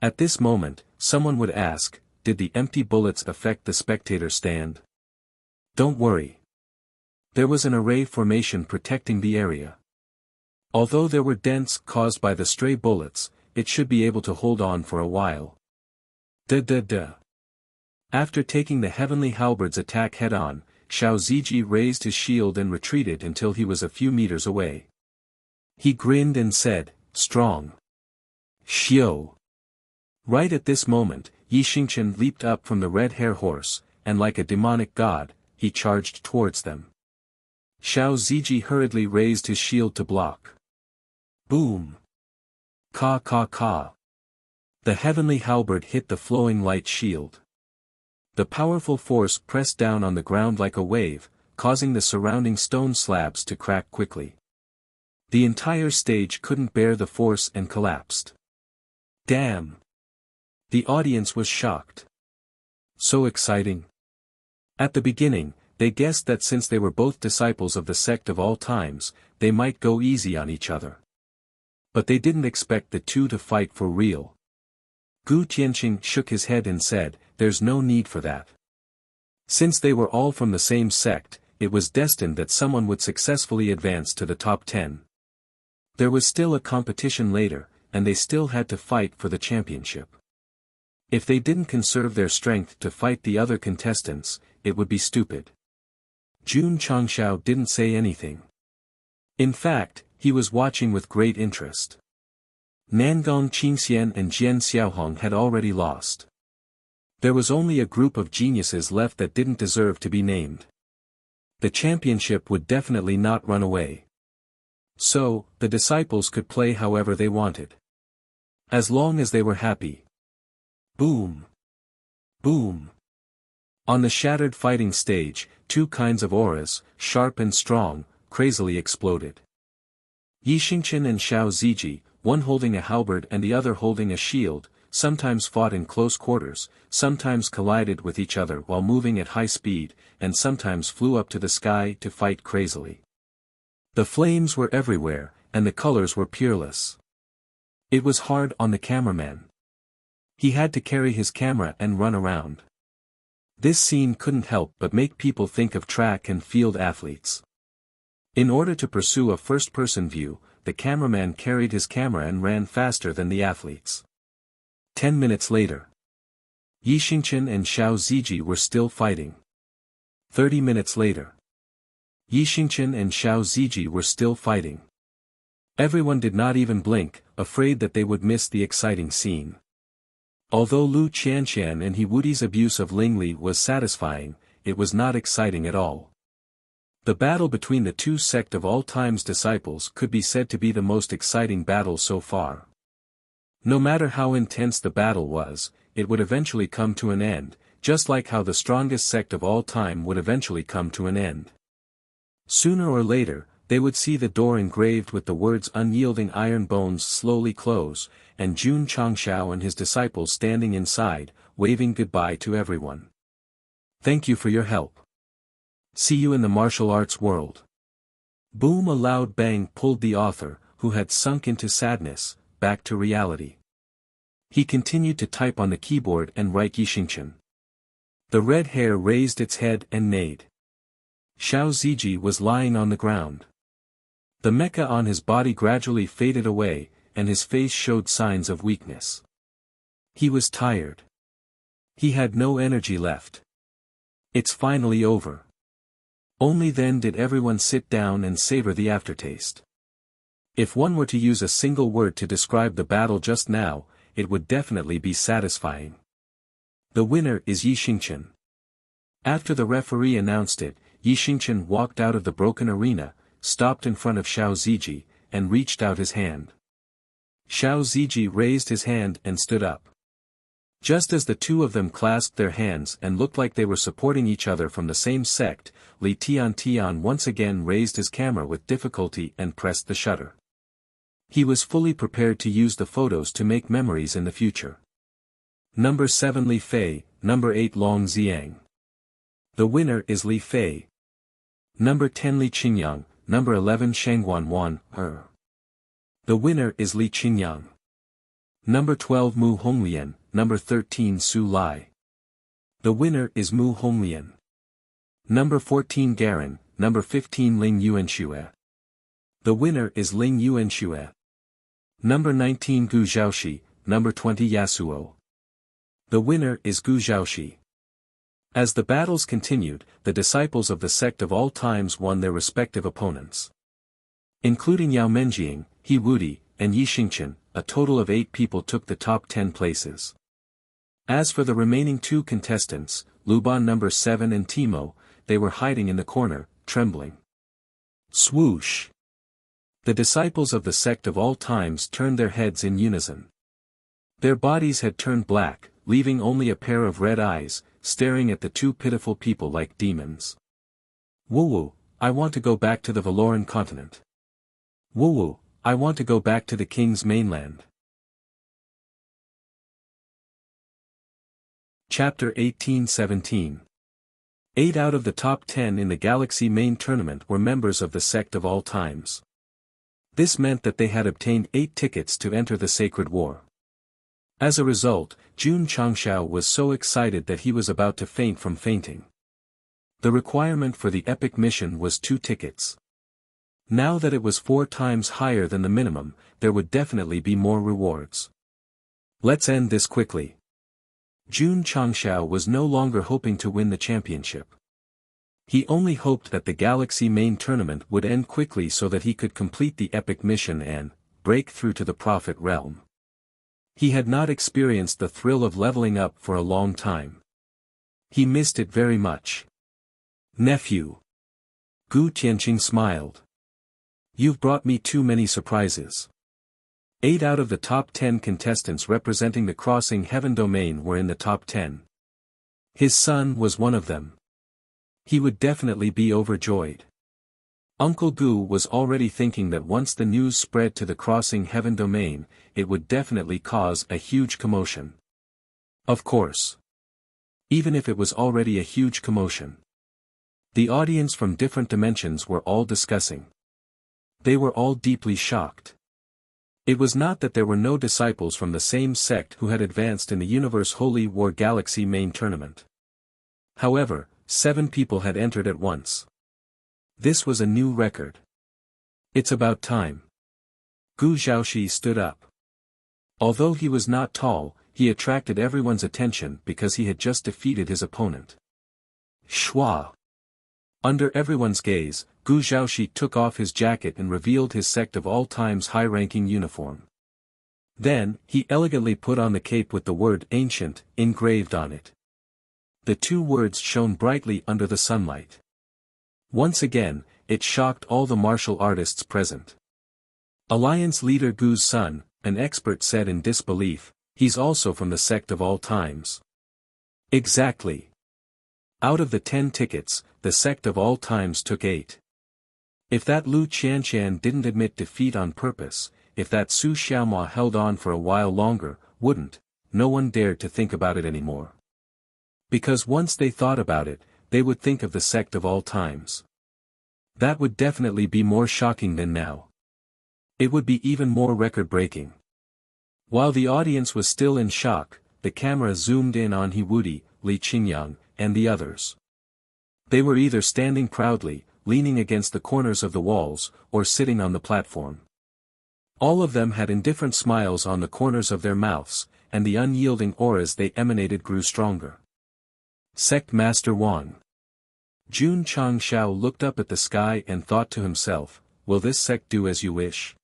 At this moment, someone would ask, did the empty bullets affect the spectator stand? Don't worry. There was an array formation protecting the area. Although there were dents caused by the stray bullets, it should be able to hold on for a while. Duh. After taking the heavenly halberd's attack head-on, Xiao Ziji raised his shield and retreated until he was a few meters away. He grinned and said, "Strong. Xiao." Right at this moment, Yi Xingqian leaped up from the red hare horse, and like a demonic god, he charged towards them. Xiao Ziji hurriedly raised his shield to block. Boom! Ka ka ka! The heavenly halberd hit the flowing light shield. The powerful force pressed down on the ground like a wave, causing the surrounding stone slabs to crack quickly. The entire stage couldn't bear the force and collapsed. Damn! The audience was shocked. So exciting. At the beginning, they guessed that since they were both disciples of the sect of all times, they might go easy on each other. But they didn't expect the two to fight for real. Gu Tianqing shook his head and said, "There's no need for that." Since they were all from the same sect, it was destined that someone would successfully advance to the top 10. There was still a competition later, and they still had to fight for the championship. If they didn't conserve their strength to fight the other contestants, it would be stupid. Jun Changshao didn't say anything. In fact, he was watching with great interest. Nangong Qingxian and Jian Xiaohong had already lost. There was only a group of geniuses left that didn't deserve to be named. The championship would definitely not run away. So, the disciples could play however they wanted. As long as they were happy. Boom! Boom! On the shattered fighting stage, two kinds of auras, sharp and strong, crazily exploded. Yi Xingqian and Xiao Ziji, one holding a halberd and the other holding a shield, sometimes fought in close quarters, sometimes collided with each other while moving at high speed, and sometimes flew up to the sky to fight crazily. The flames were everywhere, and the colors were peerless. It was hard on the cameraman. He had to carry his camera and run around. This scene couldn't help but make people think of track and field athletes. In order to pursue a first-person view, the cameraman carried his camera and ran faster than the athletes. 10 minutes later. Yi Xingqian and Xiao Ziji were still fighting. 30 minutes later. Yi Xingqian and Xiao Ziji were still fighting. Everyone did not even blink, afraid that they would miss the exciting scene. Although Lu Qianqian and He Wudi's abuse of Lingli was satisfying, it was not exciting at all. The battle between the two sect of all times disciples could be said to be the most exciting battle so far. No matter how intense the battle was, it would eventually come to an end, just like how the strongest sect of all time would eventually come to an end. Sooner or later, they would see the door engraved with the words "Unyielding Iron Bones" slowly close, and Jun Changshao and his disciples standing inside, waving goodbye to everyone. Thank you for your help. See you in the martial arts world. Boom! A loud bang pulled the author, who had sunk into sadness, back to reality. He continued to type on the keyboard and write Yi Xingqian. The red hare raised its head and neighed. Xiao Ziji was lying on the ground. The mecha on his body gradually faded away, and his face showed signs of weakness. He was tired. He had no energy left. It's finally over. Only then did everyone sit down and savor the aftertaste. If one were to use a single word to describe the battle just now, it would definitely be satisfying. The winner is Yi Xingqian. After the referee announced it, Yi Xingqian walked out of the broken arena, stopped in front of Xiao Ziji, and reached out his hand. Xiao Ziji raised his hand and stood up. Just as the two of them clasped their hands and looked like they were supporting each other from the same sect, Li Tian once again raised his camera with difficulty and pressed the shutter. He was fully prepared to use the photos to make memories in the future. Number 7 Li Fei, number 8 Long Xiang. The winner is Li Fei. Number 10 Li Qingyang, number 11 Shangguan. The winner is Li Qingyang. Number 12 Mu Honglian, number 13 Su Lai. The winner is Mu Honglian. Number 14 Garin, number 15 Ling Yuanxue. The winner is Ling Yuanxue. Number 19 Gu Zhaoxi, number 20 Yasuo. The winner is Gu Zhaoxi. As the battles continued, the disciples of the sect of all times won their respective opponents. Including Yao Menjing, He Wudi, and Yi Xingqian, a total of 8 people took the top 10 places. As for the remaining 2 contestants, Luban number 7 and Timo, they were hiding in the corner, trembling. Swoosh! The disciples of the sect of all times turned their heads in unison. Their bodies had turned black, leaving only a pair of red eyes, staring at the 2 pitiful people like demons. Wu, I want to go back to the Valoran continent. Wu, I want to go back to the king's mainland. Chapter 18-17. 8 out of the top 10 in the Galaxy main tournament were members of the sect of all times. This meant that they had obtained 8 tickets to enter the Sacred War. As a result, Jun Changshao was so excited that he was about to faint from fainting. The requirement for the epic mission was 2 tickets. Now that it was 4 times higher than the minimum, there would definitely be more rewards. Let's end this quickly. Jun Changshao was no longer hoping to win the championship. He only hoped that the Galaxy main tournament would end quickly so that he could complete the epic mission and break through to the Prophet realm. He had not experienced the thrill of leveling up for a long time. He missed it very much. Nephew. Gu Tianqing smiled. You've brought me too many surprises. 8 out of the top 10 contestants representing the Crossing Heaven domain were in the top 10. His son was one of them. He would definitely be overjoyed. Uncle Gu was already thinking that once the news spread to the Crossing Heaven domain, it would definitely cause a huge commotion. Of course. Even if it was already a huge commotion. The audience from different dimensions were all discussing. They were all deeply shocked. It was not that there were no disciples from the same sect who had advanced in the Universe Holy War Galaxy main tournament. However, 7 people had entered at once. This was a new record. It's about time. Gu Zhaoxi stood up. Although he was not tall, he attracted everyone's attention because he had just defeated his opponent. Shua. Under everyone's gaze, Gu Zhaoxi took off his jacket and revealed his sect of all times high-ranking uniform. Then, he elegantly put on the cape with the word ancient engraved on it. The 2 words shone brightly under the sunlight. Once again, it shocked all the martial artists present. Alliance leader Gu's son, an expert, said in disbelief, he's also from the sect of all times. Exactly. Out of the 10 tickets, the sect of all times took 8. If that Lu Qianqian didn't admit defeat on purpose, if that Su Xiaomua held on for a while longer, wouldn't, no one dared to think about it anymore. Because once they thought about it, they would think of the sect of all times. That would definitely be more shocking than now. It would be even more record-breaking. While the audience was still in shock, the camera zoomed in on He Wudi, Li Qingyang, and the others. They were either standing proudly, leaning against the corners of the walls, or sitting on the platform. All of them had indifferent smiles on the corners of their mouths, and the unyielding auras they emanated grew stronger. Sect Master Wang. Jun Changshao looked up at the sky and thought to himself, will this sect do as you wish?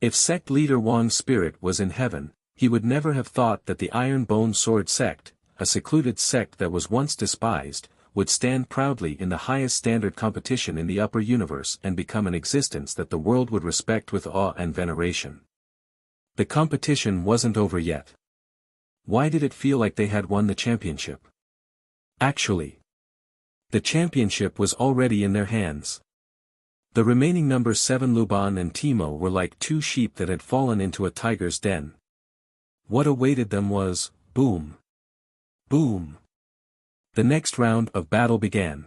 If sect leader Wang's spirit was in heaven, he would never have thought that the Iron Bone Sword sect, a secluded sect that was once despised, would stand proudly in the highest standard competition in the upper universe and become an existence that the world would respect with awe and veneration. The competition wasn't over yet. Why did it feel like they had won the championship? Actually, the championship was already in their hands. The remaining number 7 Luban and Timo were like 2 sheep that had fallen into a tiger's den. What awaited them was, boom. Boom. The next round of battle began.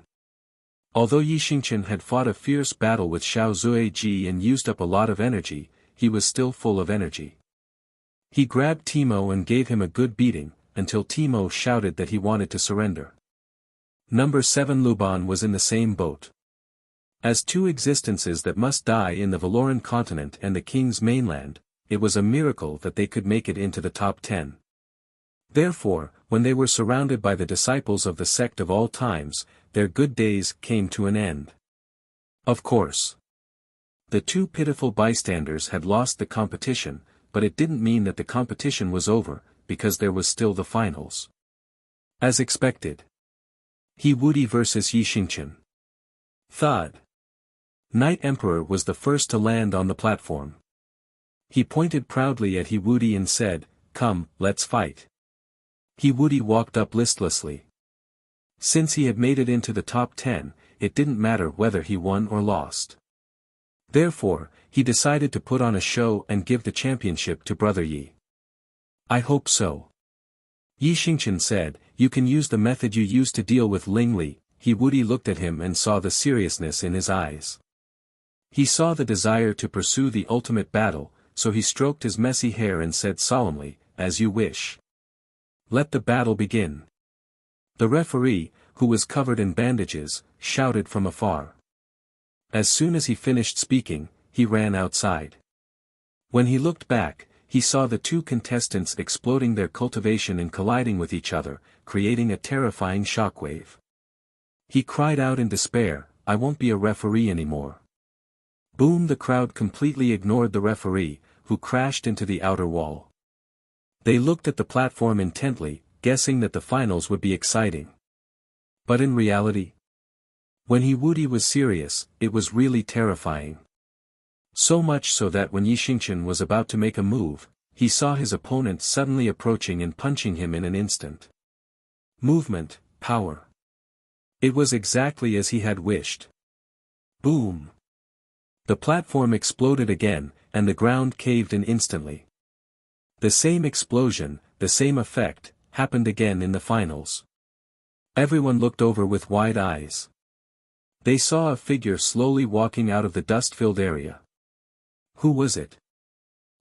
Although Yi Xingqian had fought a fierce battle with Xiao Zuiji and used up a lot of energy, he was still full of energy. He grabbed Timo and gave him a good beating, until Timo shouted that he wanted to surrender. Number 7 Luban was in the same boat. As two existences that must die in the Valoran continent and the king's mainland, it was a miracle that they could make it into the top 10. Therefore, when they were surrounded by the disciples of the sect of all times, their good days came to an end. Of course. The two pitiful bystanders had lost the competition, but it didn't mean that the competition was over, because there was still the finals. As expected. He Wudi vs Yi Xingqian. Thud. Knight Emperor was the first to land on the platform. He pointed proudly at He Wudi and said, "Come, let's fight." He Wudi walked up listlessly. Since he had made it into the top 10, it didn't matter whether he won or lost. Therefore, he decided to put on a show and give the championship to Brother Yi. "I hope so." Yi Xingqian said, "You can use the method you used to deal with Ling Li." He Wudi looked at him and saw the seriousness in his eyes. He saw the desire to pursue the ultimate battle, so he stroked his messy hair and said solemnly, "As you wish. Let the battle begin." The referee, who was covered in bandages, shouted from afar. As soon as he finished speaking, he ran outside. When he looked back, he saw the two contestants exploding their cultivation and colliding with each other, creating a terrifying shockwave. He cried out in despair, "I won't be a referee anymore." Boom! The crowd completely ignored the referee, who crashed into the outer wall. They looked at the platform intently, guessing that the finals would be exciting. But in reality, when He Wudi was serious, it was really terrifying. So much so that when Yi Xingqian was about to make a move, he saw his opponent suddenly approaching and punching him in an instant. Movement, power. It was exactly as he had wished. Boom! The platform exploded again, and the ground caved in instantly. The same explosion, the same effect, happened again in the finals. Everyone looked over with wide eyes. They saw a figure slowly walking out of the dust-filled area. Who was it?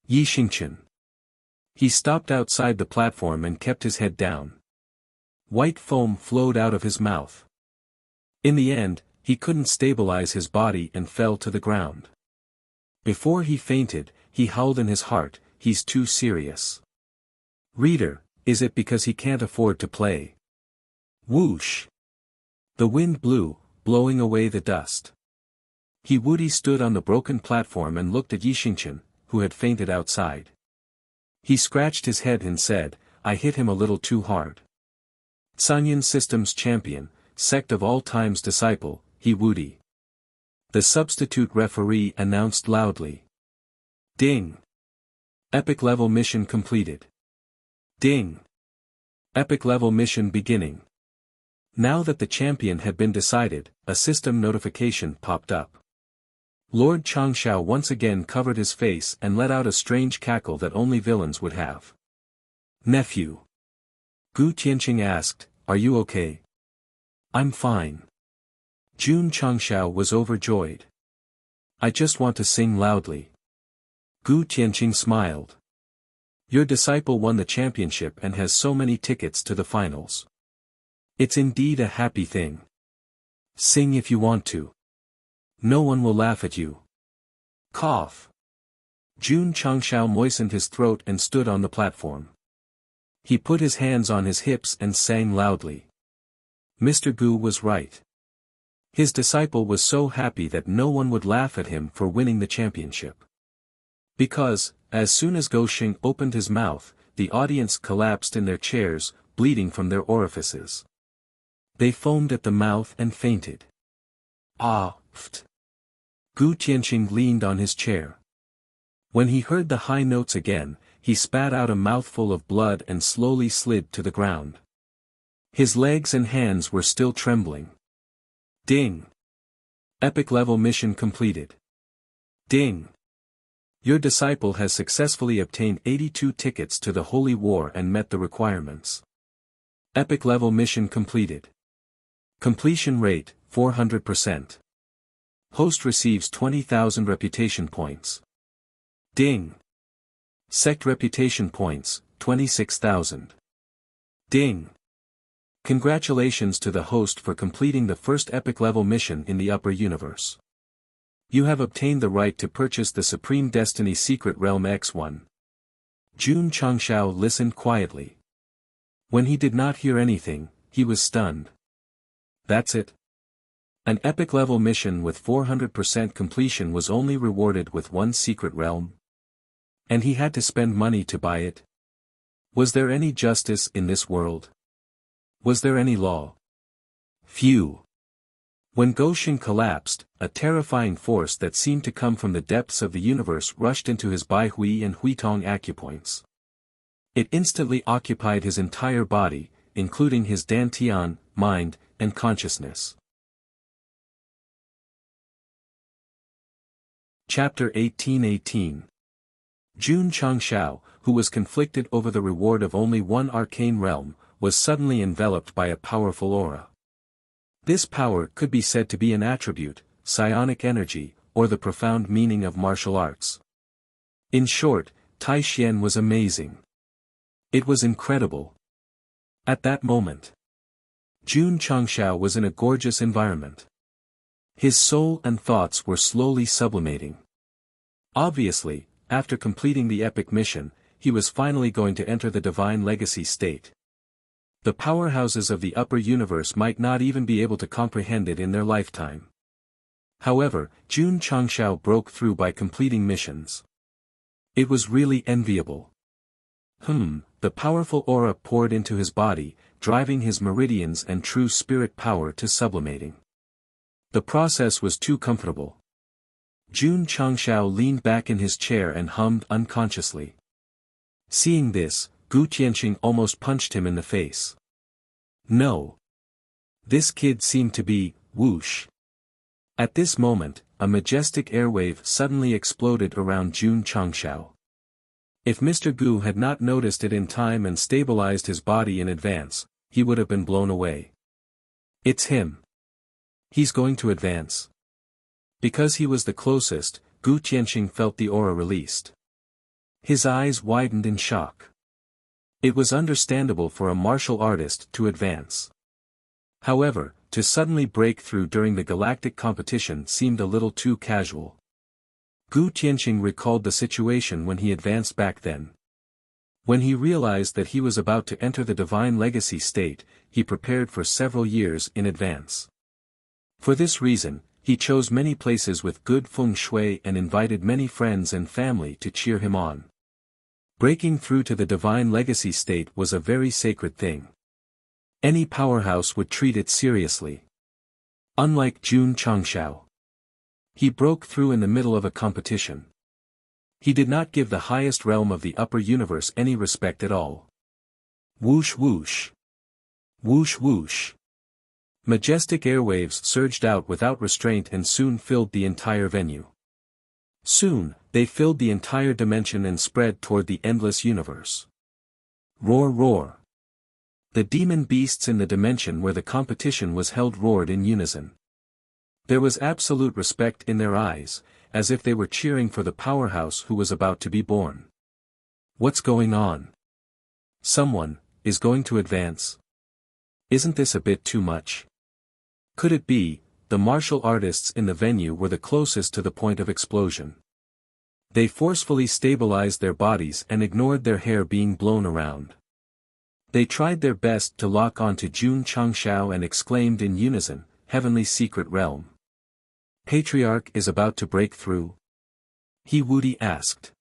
Yi Xingqian. He stopped outside the platform and kept his head down. White foam flowed out of his mouth. In the end, he couldn't stabilize his body and fell to the ground. Before he fainted, he howled in his heart, "He's too serious." Reader, is it because he can't afford to play? Whoosh! The wind blew, blowing away the dust. He Wudi stood on the broken platform and looked at Yi Xingqian, who had fainted outside. He scratched his head and said, "I hit him a little too hard." Sanyan Systems Champion, Sect of All Times Disciple, He Wudi. The substitute referee announced loudly. Ding! Epic level mission completed. Ding! Epic level mission beginning. Now that the champion had been decided, a system notification popped up. Lord Changshao once again covered his face and let out a strange cackle that only villains would have. "Nephew." Gu Tianqing asked, "Are you okay?" "I'm fine." Jun Changshao was overjoyed. "I just want to sing loudly." Gu Tianqing smiled. "Your disciple won the championship and has so many tickets to the finals. It's indeed a happy thing. Sing if you want to. No one will laugh at you." Cough. Jun Changshao moistened his throat and stood on the platform. He put his hands on his hips and sang loudly. Mr. Gu was right. His disciple was so happy that no one would laugh at him for winning the championship. Because, as soon as Gou Xing opened his mouth, the audience collapsed in their chairs, bleeding from their orifices. They foamed at the mouth and fainted. Ah, pft. Gu Tianqing leaned on his chair. When he heard the high notes again, he spat out a mouthful of blood and slowly slid to the ground. His legs and hands were still trembling. Ding! Epic level mission completed. Ding! Your disciple has successfully obtained 82 tickets to the Holy War and met the requirements. Epic level mission completed. Completion rate, 400%. Host receives 20,000 reputation points. Ding! Sect reputation points, 26,000. Ding! Congratulations to the host for completing the first epic level mission in the upper universe. You have obtained the right to purchase the Supreme Destiny Secret Realm X1. Jun Changshao listened quietly. When he did not hear anything, he was stunned. That's it? An epic-level mission with 400% completion was only rewarded with one secret realm? And he had to spend money to buy it? Was there any justice in this world? Was there any law? Phew! When Goshen collapsed, a terrifying force that seemed to come from the depths of the universe rushed into his Baihui and Huitong acupoints. It instantly occupied his entire body, including his dantian, mind, and consciousness. Chapter 1818. Jun Changshao, who was conflicted over the reward of only one arcane realm, was suddenly enveloped by a powerful aura. This power could be said to be an attribute, psionic energy, or the profound meaning of martial arts. In short, Tai Xian was amazing. It was incredible. At that moment, Jun Changshao was in a gorgeous environment. His soul and thoughts were slowly sublimating. Obviously, after completing the epic mission, he was finally going to enter the divine legacy state. The powerhouses of the upper universe might not even be able to comprehend it in their lifetime. However, Jun Changshao broke through by completing missions. It was really enviable. The powerful aura poured into his body, driving his meridians and true spirit power to sublimating. The process was too comfortable. Jun Changshao leaned back in his chair and hummed unconsciously. Seeing this, Gu Tianqing almost punched him in the face. No. This kid seemed to be, whoosh. At this moment, a majestic airwave suddenly exploded around Jun Changshao. If Mr. Gu had not noticed it in time and stabilized his body in advance, he would have been blown away. It's him. He's going to advance. Because he was the closest, Gu Tianqing felt the aura released. His eyes widened in shock. It was understandable for a martial artist to advance. However, to suddenly break through during the galactic competition seemed a little too casual. Gu Tianqing recalled the situation when he advanced back then. When he realized that he was about to enter the divine legacy state, he prepared for several years in advance. For this reason, he chose many places with good feng shui and invited many friends and family to cheer him on. Breaking through to the divine legacy state was a very sacred thing. Any powerhouse would treat it seriously. Unlike Jun Changshao. He broke through in the middle of a competition. He did not give the highest realm of the upper universe any respect at all. Whoosh whoosh. Whoosh whoosh. Majestic airwaves surged out without restraint and soon filled the entire venue. Soon, they filled the entire dimension and spread toward the endless universe. Roar roar. The demon beasts in the dimension where the competition was held roared in unison. There was absolute respect in their eyes, as if they were cheering for the powerhouse who was about to be born. What's going on? Someone is going to advance. Isn't this a bit too much? Could it be, the martial artists in the venue were the closest to the point of explosion? They forcefully stabilized their bodies and ignored their hair being blown around. They tried their best to lock onto Jun Changshao and exclaimed in unison, "Heavenly Secret Realm. Patriarch is about to break through?" He Wudi asked.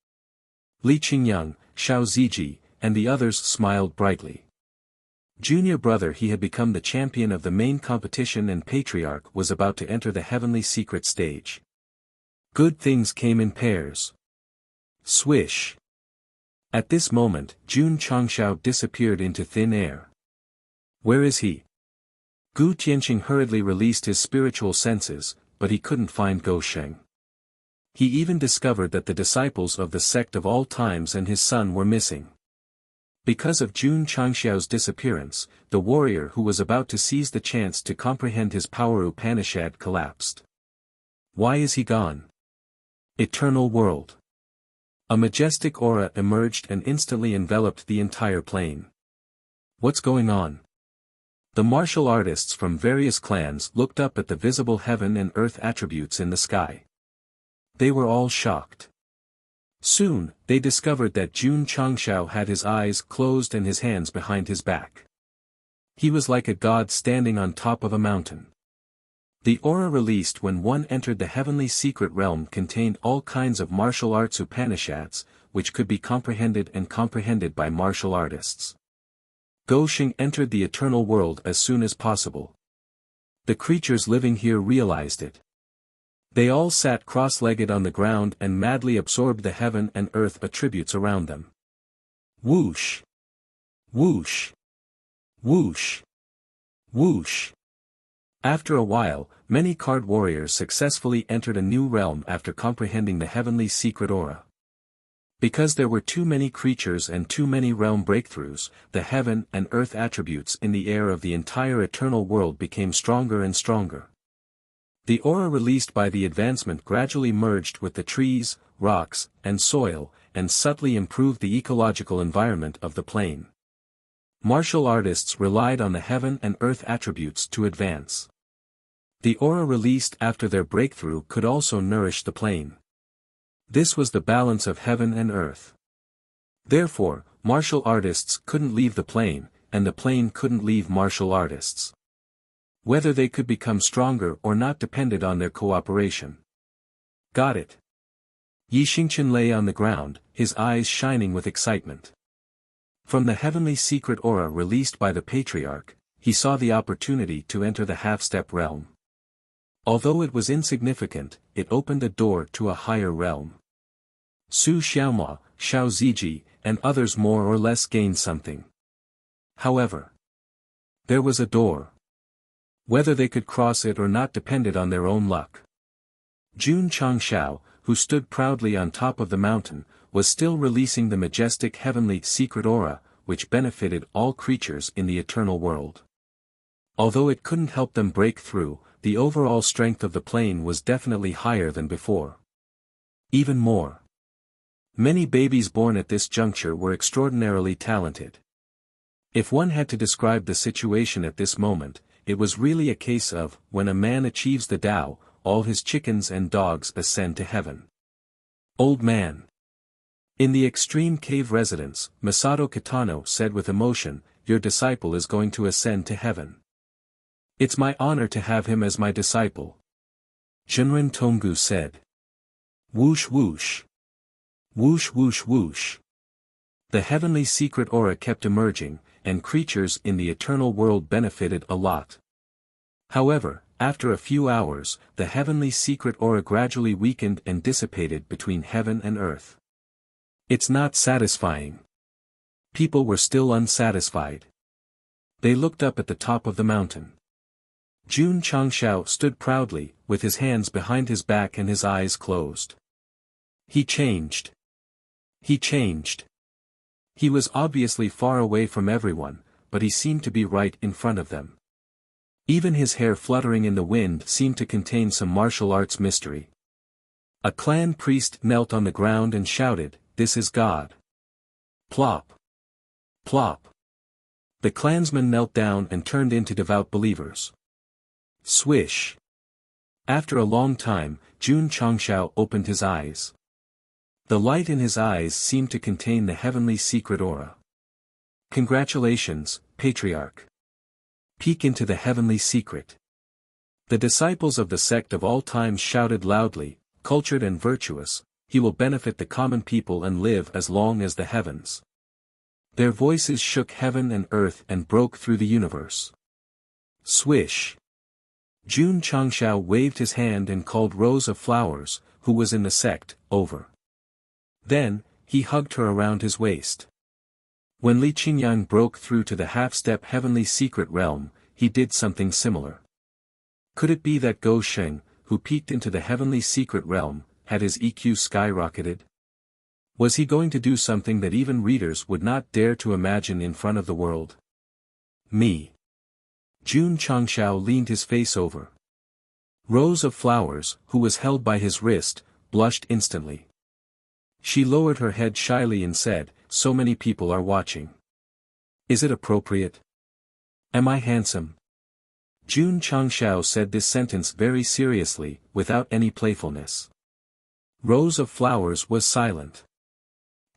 Li Qingyang, Xiao Ziji, and the others smiled brightly. Junior brother, he had become the champion of the main competition and Patriarch was about to enter the heavenly secret stage. Good things came in pairs. Swish. At this moment, Jun Changshao disappeared into thin air. Where is he? Gu Tianqing hurriedly released his spiritual senses, but he couldn't find Goshen. He even discovered that the disciples of the Sect of all times and his son were missing. Because of Jun Changxiao's disappearance, the warrior who was about to seize the chance to comprehend his power Upanishad collapsed. Why is he gone? Eternal world. A majestic aura emerged and instantly enveloped the entire plane. What's going on? The martial artists from various clans looked up at the visible heaven and earth attributes in the sky. They were all shocked. Soon, they discovered that Jun Changshao had his eyes closed and his hands behind his back. He was like a god standing on top of a mountain. The aura released when one entered the heavenly secret realm contained all kinds of martial arts Upanishads, which could be comprehended by martial artists. Gosheng entered the eternal world as soon as possible. The creatures living here realized it. They all sat cross-legged on the ground and madly absorbed the heaven and earth attributes around them. Whoosh! Whoosh! Whoosh! Whoosh! After a while, many card warriors successfully entered a new realm after comprehending the heavenly secret aura. Because there were too many creatures and too many realm breakthroughs, the heaven and earth attributes in the air of the entire eternal world became stronger and stronger. The aura released by the advancement gradually merged with the trees, rocks, and soil, and subtly improved the ecological environment of the plane. Martial artists relied on the heaven and earth attributes to advance. The aura released after their breakthrough could also nourish the plane. This was the balance of heaven and earth. Therefore, martial artists couldn't leave the plane, and the plane couldn't leave martial artists. Whether they could become stronger or not depended on their cooperation. Got it. Yi Xingqian lay on the ground, his eyes shining with excitement. From the heavenly secret aura released by the patriarch, he saw the opportunity to enter the half-step realm. Although it was insignificant, it opened a door to a higher realm. Su Xiaoma, Xiao Ziji, and others more or less gained something. However, there was a door. Whether they could cross it or not depended on their own luck. Jun Changshao, who stood proudly on top of the mountain, was still releasing the majestic heavenly secret aura, which benefited all creatures in the eternal world. Although it couldn't help them break through, the overall strength of the plane was definitely higher than before. Even more. Many babies born at this juncture were extraordinarily talented. If one had to describe the situation at this moment, it was really a case of, when a man achieves the Tao, all his chickens and dogs ascend to heaven. Old man. In the extreme cave residence, Masato Kitano said with emotion, "Your disciple is going to ascend to heaven. It's my honor to have him as my disciple." Jinren Tonggu said. Whoosh whoosh. Whoosh whoosh whoosh. The heavenly secret aura kept emerging, and creatures in the eternal world benefited a lot. However, after a few hours, the heavenly secret aura gradually weakened and dissipated between heaven and earth. It's not satisfying. People were still unsatisfied. They looked up at the top of the mountain. Jun Changshao stood proudly, with his hands behind his back and his eyes closed. He changed. He changed. He was obviously far away from everyone, but he seemed to be right in front of them. Even his hair fluttering in the wind seemed to contain some martial arts mystery. A clan priest knelt on the ground and shouted, "This is God." Plop. Plop. The clansmen knelt down and turned into devout believers. Swish. After a long time, Jun Changshao opened his eyes. The light in his eyes seemed to contain the heavenly secret aura. Congratulations, Patriarch. Peek into the heavenly secret. The disciples of the sect of all times shouted loudly, "Cultured and virtuous, he will benefit the common people and live as long as the heavens." Their voices shook heaven and earth and broke through the universe. Swish. Jun Changshao waved his hand and called Rose of Flowers, who was in the sect, over. Then, he hugged her around his waist. When Li Qingyang broke through to the half-step heavenly secret realm, he did something similar. Could it be that Gosheng, who peeked into the heavenly secret realm, had his EQ skyrocketed? Was he going to do something that even readers would not dare to imagine in front of the world? Me. Jun Changshao leaned his face over. Rose of Flowers, who was held by his wrist, blushed instantly. She lowered her head shyly and said, "So many people are watching. Is it appropriate? Am I handsome?" Jun Changshao said this sentence very seriously, without any playfulness. Rose of Flowers was silent.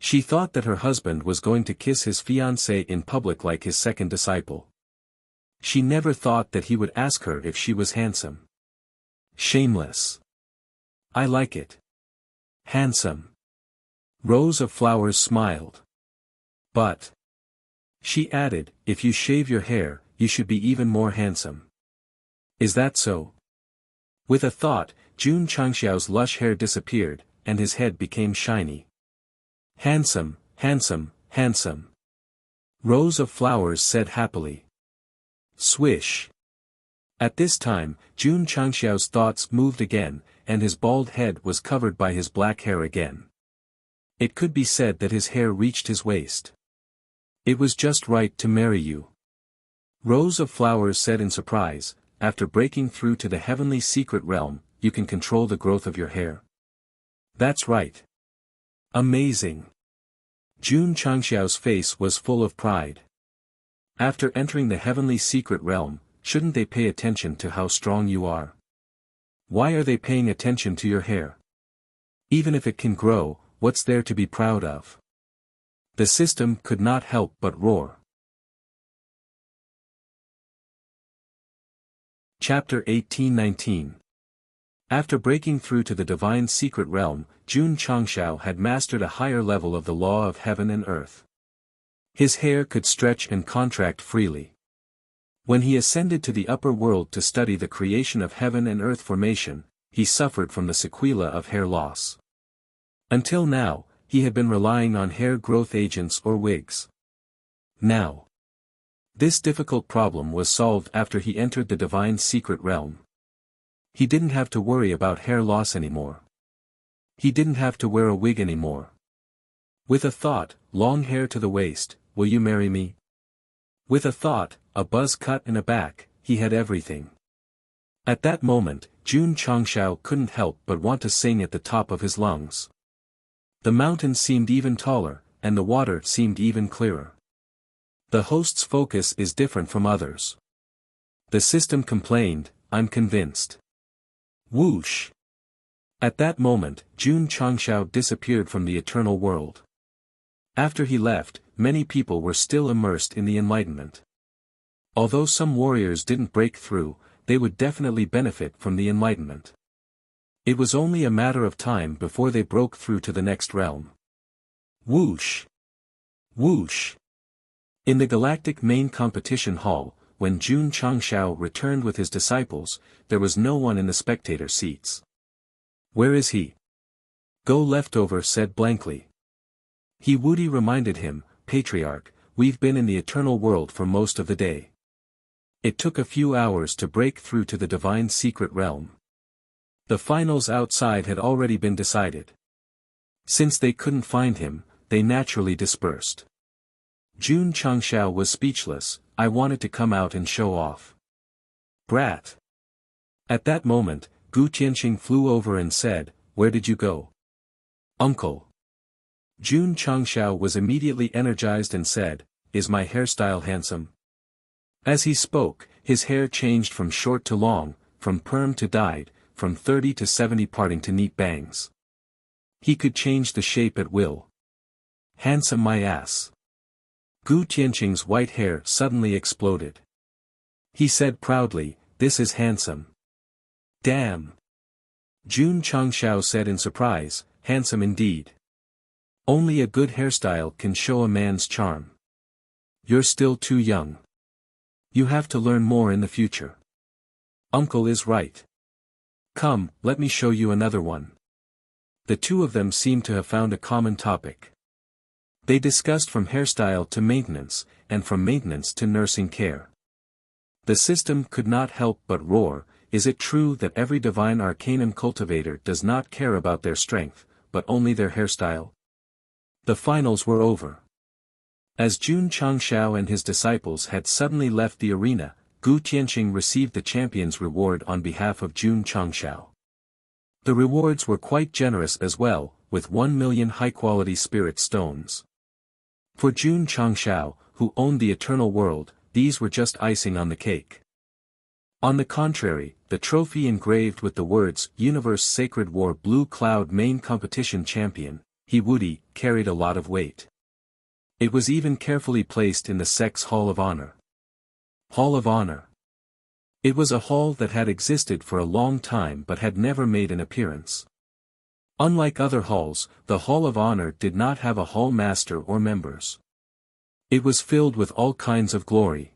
She thought that her husband was going to kiss his fiancée in public like his second disciple. She never thought that he would ask her if she was handsome. Shameless. I like it. Handsome. Rose of Flowers smiled. But, she added, if you shave your hair, you should be even more handsome. Is that so? With a thought, Jun Changxiao's lush hair disappeared, and his head became shiny. Handsome, handsome, handsome. Rose of Flowers said happily. Swish. At this time, Jun Changxiao's thoughts moved again, and his bald head was covered by his black hair again. It could be said that his hair reached his waist. It was just right to marry you. Rose of Flowers said in surprise, after breaking through to the heavenly secret realm, you can control the growth of your hair. That's right. Amazing. Jun Changxiao's face was full of pride. After entering the heavenly secret realm, shouldn't they pay attention to how strong you are? Why are they paying attention to your hair? Even if it can grow, what's there to be proud of? The system could not help but roar. Chapter 1819. After breaking through to the divine secret realm, Jun Changxiao had mastered a higher level of the law of heaven and earth. His hair could stretch and contract freely. When he ascended to the upper world to study the creation of heaven and earth formation, he suffered from the sequela of hair loss. Until now, he had been relying on hair growth agents or wigs. Now, this difficult problem was solved after he entered the divine secret realm. He didn't have to worry about hair loss anymore. He didn't have to wear a wig anymore. With a thought, long hair to the waist, will you marry me? With a thought, a buzz cut and a back, he had everything. At that moment, Jun Changxiao couldn't help but want to sing at the top of his lungs. The mountain seemed even taller, and the water seemed even clearer. The host's focus is different from others. The system complained, I'm convinced. Whoosh! At that moment, Jun Changxiao disappeared from the eternal world. After he left, many people were still immersed in the enlightenment. Although some warriors didn't break through, they would definitely benefit from the enlightenment. It was only a matter of time before they broke through to the next realm. Whoosh! Whoosh! In the galactic main competition hall, when Jun Changxiao returned with his disciples, there was no one in the spectator seats. Where is he? Go Leftover said blankly. He Wudi reminded him, Patriarch, we've been in the eternal world for most of the day. It took a few hours to break through to the divine secret realm. The finals outside had already been decided. Since they couldn't find him, they naturally dispersed. Jun Changxiao was speechless. I wanted to come out and show off. Brat. At that moment, Gu Tianqing flew over and said, where did you go? Uncle. Jun Changxiao was immediately energized and said, is my hairstyle handsome? As he spoke, his hair changed from short to long, from perm to dyed, from 30 to 70 parting to neat bangs. He could change the shape at will. Handsome my ass. Gu Tianqing's white hair suddenly exploded. He said proudly, this is handsome. Damn. Jun Changxiao said in surprise, handsome indeed. Only a good hairstyle can show a man's charm. You're still too young. You have to learn more in the future. Uncle is right. Come, let me show you another one. The two of them seemed to have found a common topic. They discussed from hairstyle to maintenance, and from maintenance to nursing care. The system could not help but roar, is it true that every divine arcanum cultivator does not care about their strength, but only their hairstyle? The finals were over. As Jun Changxiao and his disciples had suddenly left the arena, Gu Tianqing received the champion's reward on behalf of Jun Changxiao. The rewards were quite generous as well, with 1 million high-quality spirit stones. For Jun Changxiao, who owned the eternal world, these were just icing on the cake. On the contrary, the trophy engraved with the words Universe Sacred War Blue Cloud Main Competition Champion, He carried a lot of weight. It was even carefully placed in the Sect's Hall of Honor. Hall of Honor. It was a hall that had existed for a long time but had never made an appearance. Unlike other halls, the Hall of Honor did not have a hall master or members. It was filled with all kinds of glory.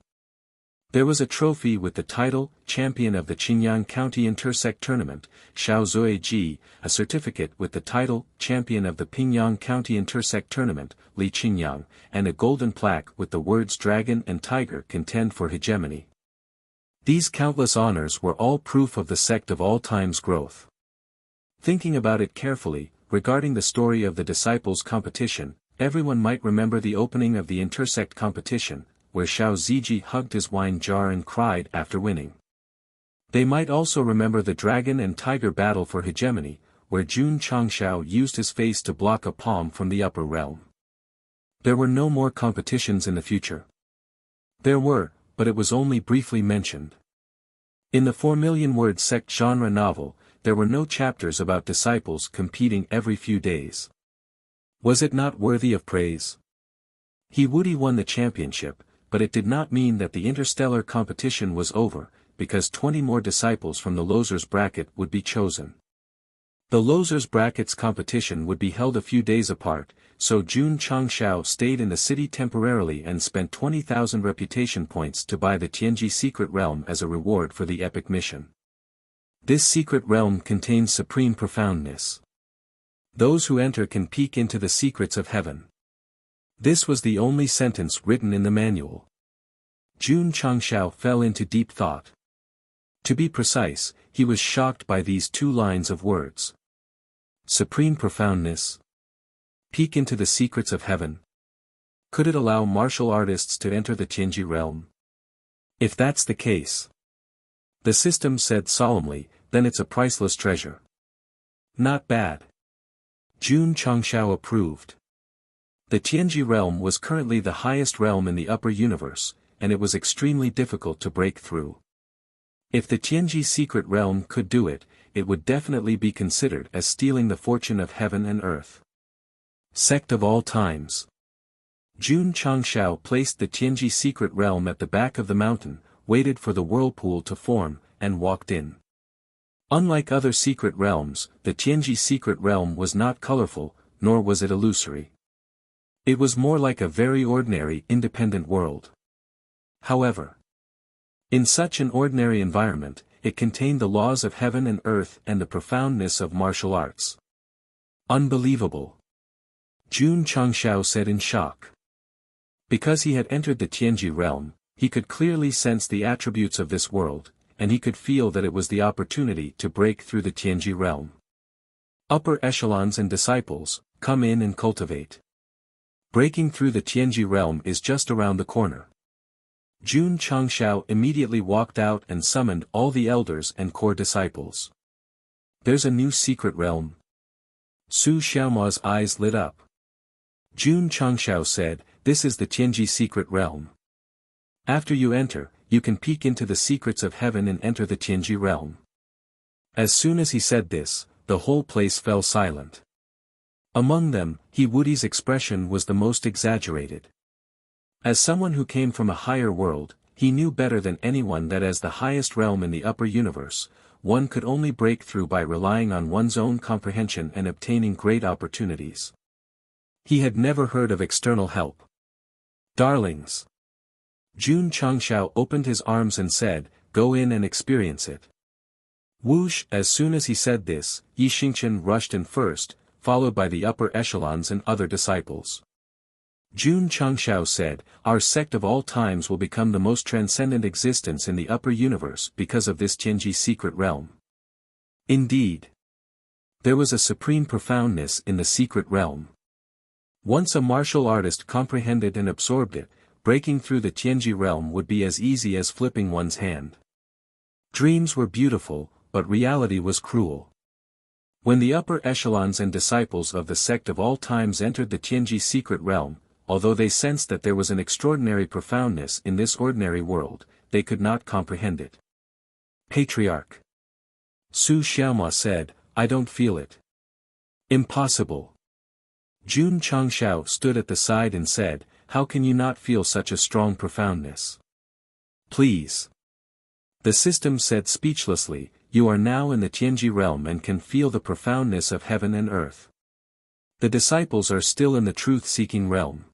There was a trophy with the title, Champion of the Qingyang County Intersect Tournament, Xiaozuiji, a certificate with the title, Champion of the Pingyang County Intersect Tournament, Li Qingyang, and a golden plaque with the words Dragon and Tiger contend for hegemony. These countless honors were all proof of the Sect of all time's growth. Thinking about it carefully, regarding the story of the disciples' competition, everyone might remember the opening of the intersect competition, where Xiao Ziji hugged his wine jar and cried after winning. They might also remember the dragon and tiger battle for hegemony, where Jun Changshao used his face to block a palm from the upper realm. There were no more competitions in the future. There were, but it was only briefly mentioned. In the 4 million-word Sect genre novel, there were no chapters about disciples competing every few days. Was it not worthy of praise? He won the championship, but it did not mean that the interstellar competition was over, because 20 more disciples from the losers bracket would be chosen. The losers brackets competition would be held a few days apart, so Jun Changshao stayed in the city temporarily and spent 20,000 reputation points to buy the Tianji secret realm as a reward for the epic mission. This secret realm contains supreme profoundness. Those who enter can peek into the secrets of heaven. This was the only sentence written in the manual. Jun Changshao fell into deep thought. To be precise, he was shocked by these 2 lines of words. Supreme profoundness. Peek into the secrets of heaven. Could it allow martial artists to enter the Tianji realm? If that's the case, the system said solemnly, then it's a priceless treasure. Not bad. Jun Changshao approved. The Tianji realm was currently the highest realm in the upper universe, and it was extremely difficult to break through. If the Tianji secret realm could do it, it would definitely be considered as stealing the fortune of heaven and earth. Sect of all times. Jun Changshao placed the Tianji secret realm at the back of the mountain, waited for the whirlpool to form, and walked in. Unlike other secret realms, the Tianji secret realm was not colorful, nor was it illusory. It was more like a very ordinary independent world. However, in such an ordinary environment, it contained the laws of heaven and earth and the profoundness of martial arts. Unbelievable. Jun Changshao said in shock. Because he had entered the Tianji realm, he could clearly sense the attributes of this world, and he could feel that it was the opportunity to break through the Tianji realm. Upper echelons and disciples, come in and cultivate. Breaking through the Tianji realm is just around the corner. Jun Changshao immediately walked out and summoned all the elders and core disciples. There's a new secret realm. Su Xiaoma's eyes lit up. Jun Changshao said, this is the Tianji secret realm. After you enter, you can peek into the secrets of heaven and enter the Tianji realm. As soon as he said this, the whole place fell silent. Among them, He Wudi's expression was the most exaggerated. As someone who came from a higher world, he knew better than anyone that as the highest realm in the upper universe, one could only break through by relying on one's own comprehension and obtaining great opportunities. He had never heard of external help. Darlings. Jun Changshao opened his arms and said, go in and experience it. Whoosh! As soon as he said this, Yi Xingqian rushed in first, followed by the upper echelons and other disciples. Jun Changshao said, our sect of all times will become the most transcendent existence in the upper universe because of this Tianji secret realm. Indeed. There was a supreme profoundness in the secret realm. Once a martial artist comprehended and absorbed it, breaking through the Tianji realm would be as easy as flipping one's hand. Dreams were beautiful, but reality was cruel. When the upper echelons and disciples of the sect of all times entered the Tianji secret realm, although they sensed that there was an extraordinary profoundness in this ordinary world, they could not comprehend it. Patriarch. Su Xiaoma said, I don't feel it. Impossible. Jun Changshao stood at the side and said, how can you not feel such a strong profoundness? Please. The system said speechlessly, you are now in the Tianji realm and can feel the profoundness of heaven and earth. The disciples are still in the truth-seeking realm.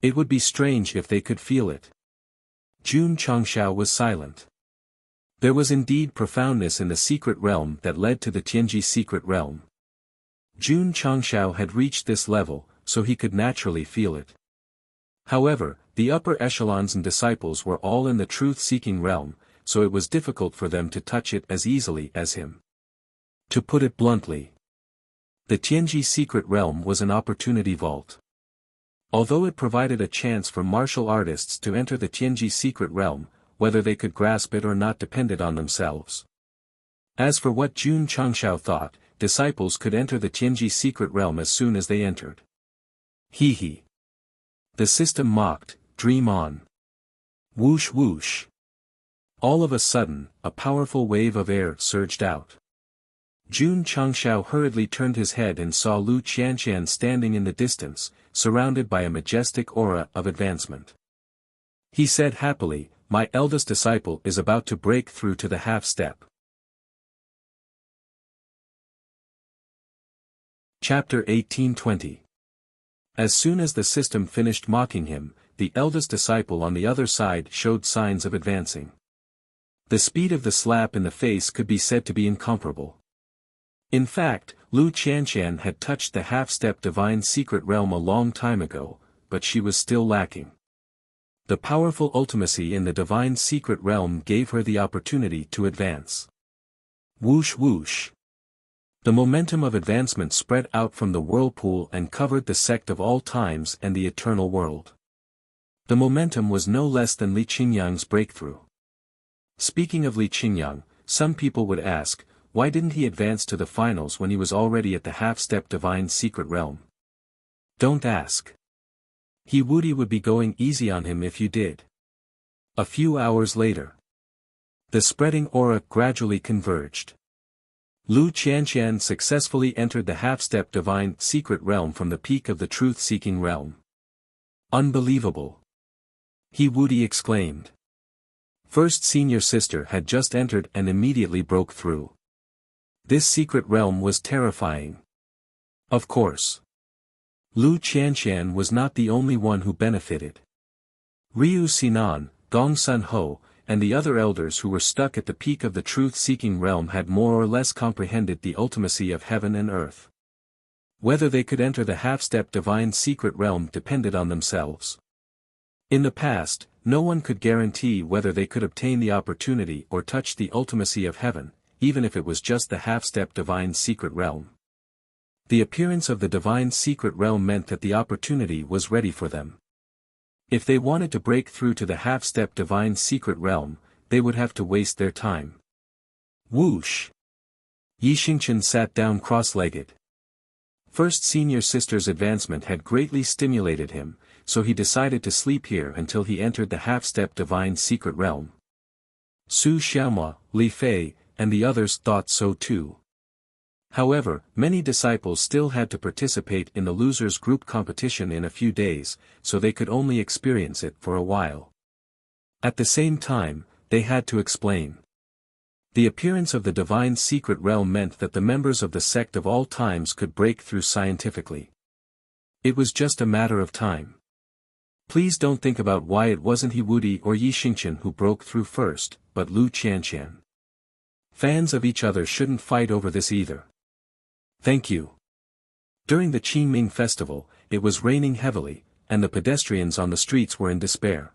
It would be strange if they could feel it. Jun Changshao was silent. There was indeed profoundness in the secret realm that led to the Tianji secret realm. Jun Changshao had reached this level, so he could naturally feel it. However, the upper echelons and disciples were all in the truth-seeking realm, so it was difficult for them to touch it as easily as him. To put it bluntly, the Tianji secret realm was an opportunity vault. Although it provided a chance for martial artists to enter the Tianji secret realm, whether they could grasp it or not depended on themselves. As for what Jun Changshao thought, disciples could enter the Tianji secret realm as soon as they entered. Hee hee. The system mocked, dream on. Whoosh whoosh. All of a sudden, a powerful wave of air surged out. Jun Changshao hurriedly turned his head and saw Lu Qianqian standing in the distance, surrounded by a majestic aura of advancement. He said happily, my eldest disciple is about to break through to the half-step. Chapter 1820. As soon as the system finished mocking him, the eldest disciple on the other side showed signs of advancing. The speed of the slap in the face could be said to be incomparable. In fact, Lu Qianqian had touched the half-step divine secret realm a long time ago, but she was still lacking. The powerful ultimacy in the divine secret realm gave her the opportunity to advance. Whoosh whoosh. The momentum of advancement spread out from the whirlpool and covered the sect of all times and the eternal world. The momentum was no less than Li Qingyang's breakthrough. Speaking of Li Qingyang, some people would ask, why didn't he advance to the finals when he was already at the half-step divine secret realm? Don't ask. He would be going easy on him if you did. A few hours later, the spreading aura gradually converged. Lu Qianqian successfully entered the half-step divine secret realm from the peak of the truth-seeking realm. Unbelievable! He exclaimed. First senior sister had just entered and immediately broke through. This secret realm was terrifying. Of course. Lu Qianqian was not the only one who benefited. Ryu Sinan, Gong Sun Ho, and the other elders who were stuck at the peak of the truth-seeking realm had more or less comprehended the ultimacy of heaven and earth. Whether they could enter the half-step divine secret realm depended on themselves. In the past, no one could guarantee whether they could obtain the opportunity or touch the ultimacy of heaven, even if it was just the half-step divine secret realm. The appearance of the divine secret realm meant that the opportunity was ready for them. If they wanted to break through to the half-step divine secret realm, they would have to waste their time. Whoosh! Yi Xingchen sat down cross-legged. First senior sister's advancement had greatly stimulated him, so he decided to sleep here until he entered the half-step divine secret realm. Su Xiaoma, Li Fei, and the others thought so too. However, many disciples still had to participate in the losers group competition in a few days, so they could only experience it for a while. At the same time, they had to explain. The appearance of the divine secret realm meant that the members of the sect of all times could break through scientifically. It was just a matter of time. Please don't think about why it wasn't He Wudi or Yi Xingchen who broke through first, but Lu Qianqian. Fans of each other shouldn't fight over this either. Thank you. During the Qingming festival, it was raining heavily, and the pedestrians on the streets were in despair.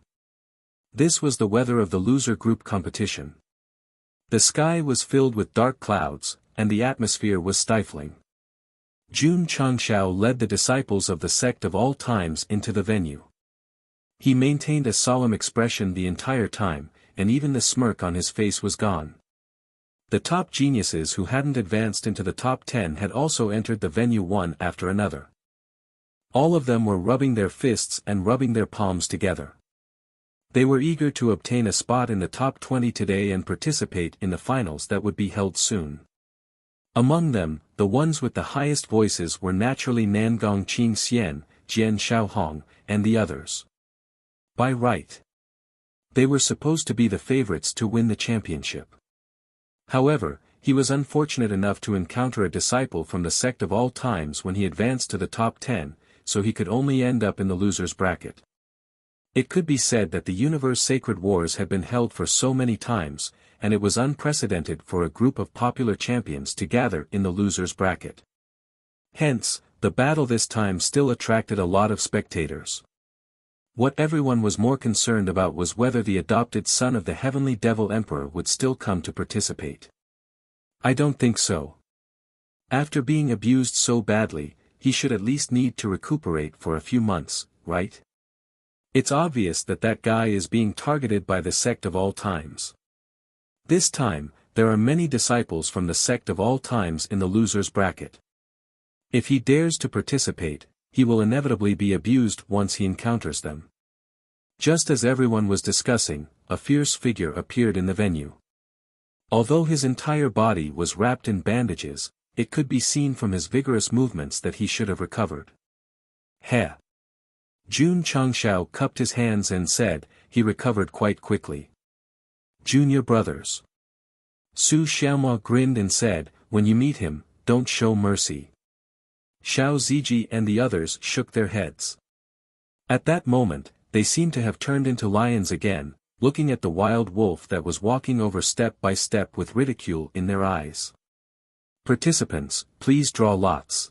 This was the weather of the loser group competition. The sky was filled with dark clouds, and the atmosphere was stifling. Jun Changshao led the disciples of the sect of all times into the venue. He maintained a solemn expression the entire time, and even the smirk on his face was gone. The top geniuses who hadn't advanced into the top 10 had also entered the venue one after another. All of them were rubbing their fists and rubbing their palms together. They were eager to obtain a spot in the top 20 today and participate in the finals that would be held soon. Among them, the ones with the highest voices were naturally Nangong Qing Xian, Jian Xiaohong, and the others. By right, they were supposed to be the favorites to win the championship. However, he was unfortunate enough to encounter a disciple from the sect of all times when he advanced to the top 10, so he could only end up in the losers bracket. It could be said that the universe sacred wars had been held for so many times, and it was unprecedented for a group of popular champions to gather in the losers bracket. Hence, the battle this time still attracted a lot of spectators. What everyone was more concerned about was whether the adopted son of the heavenly devil emperor would still come to participate. I don't think so. After being abused so badly, he should at least need to recuperate for a few months, right? It's obvious that that guy is being targeted by the sect of all times. This time, there are many disciples from the sect of all times in the losers bracket. If he dares to participate, he will inevitably be abused once he encounters them. Just as everyone was discussing, a fierce figure appeared in the venue. Although his entire body was wrapped in bandages, it could be seen from his vigorous movements that he should have recovered. Heh. Jun Changshao cupped his hands and said, he recovered quite quickly. Junior brothers. Su Xiaomao grinned and said, when you meet him, don't show mercy. Xiao Ziji and the others shook their heads. At that moment, they seemed to have turned into lions again, looking at the wild wolf that was walking over step by step with ridicule in their eyes. Participants, please draw lots.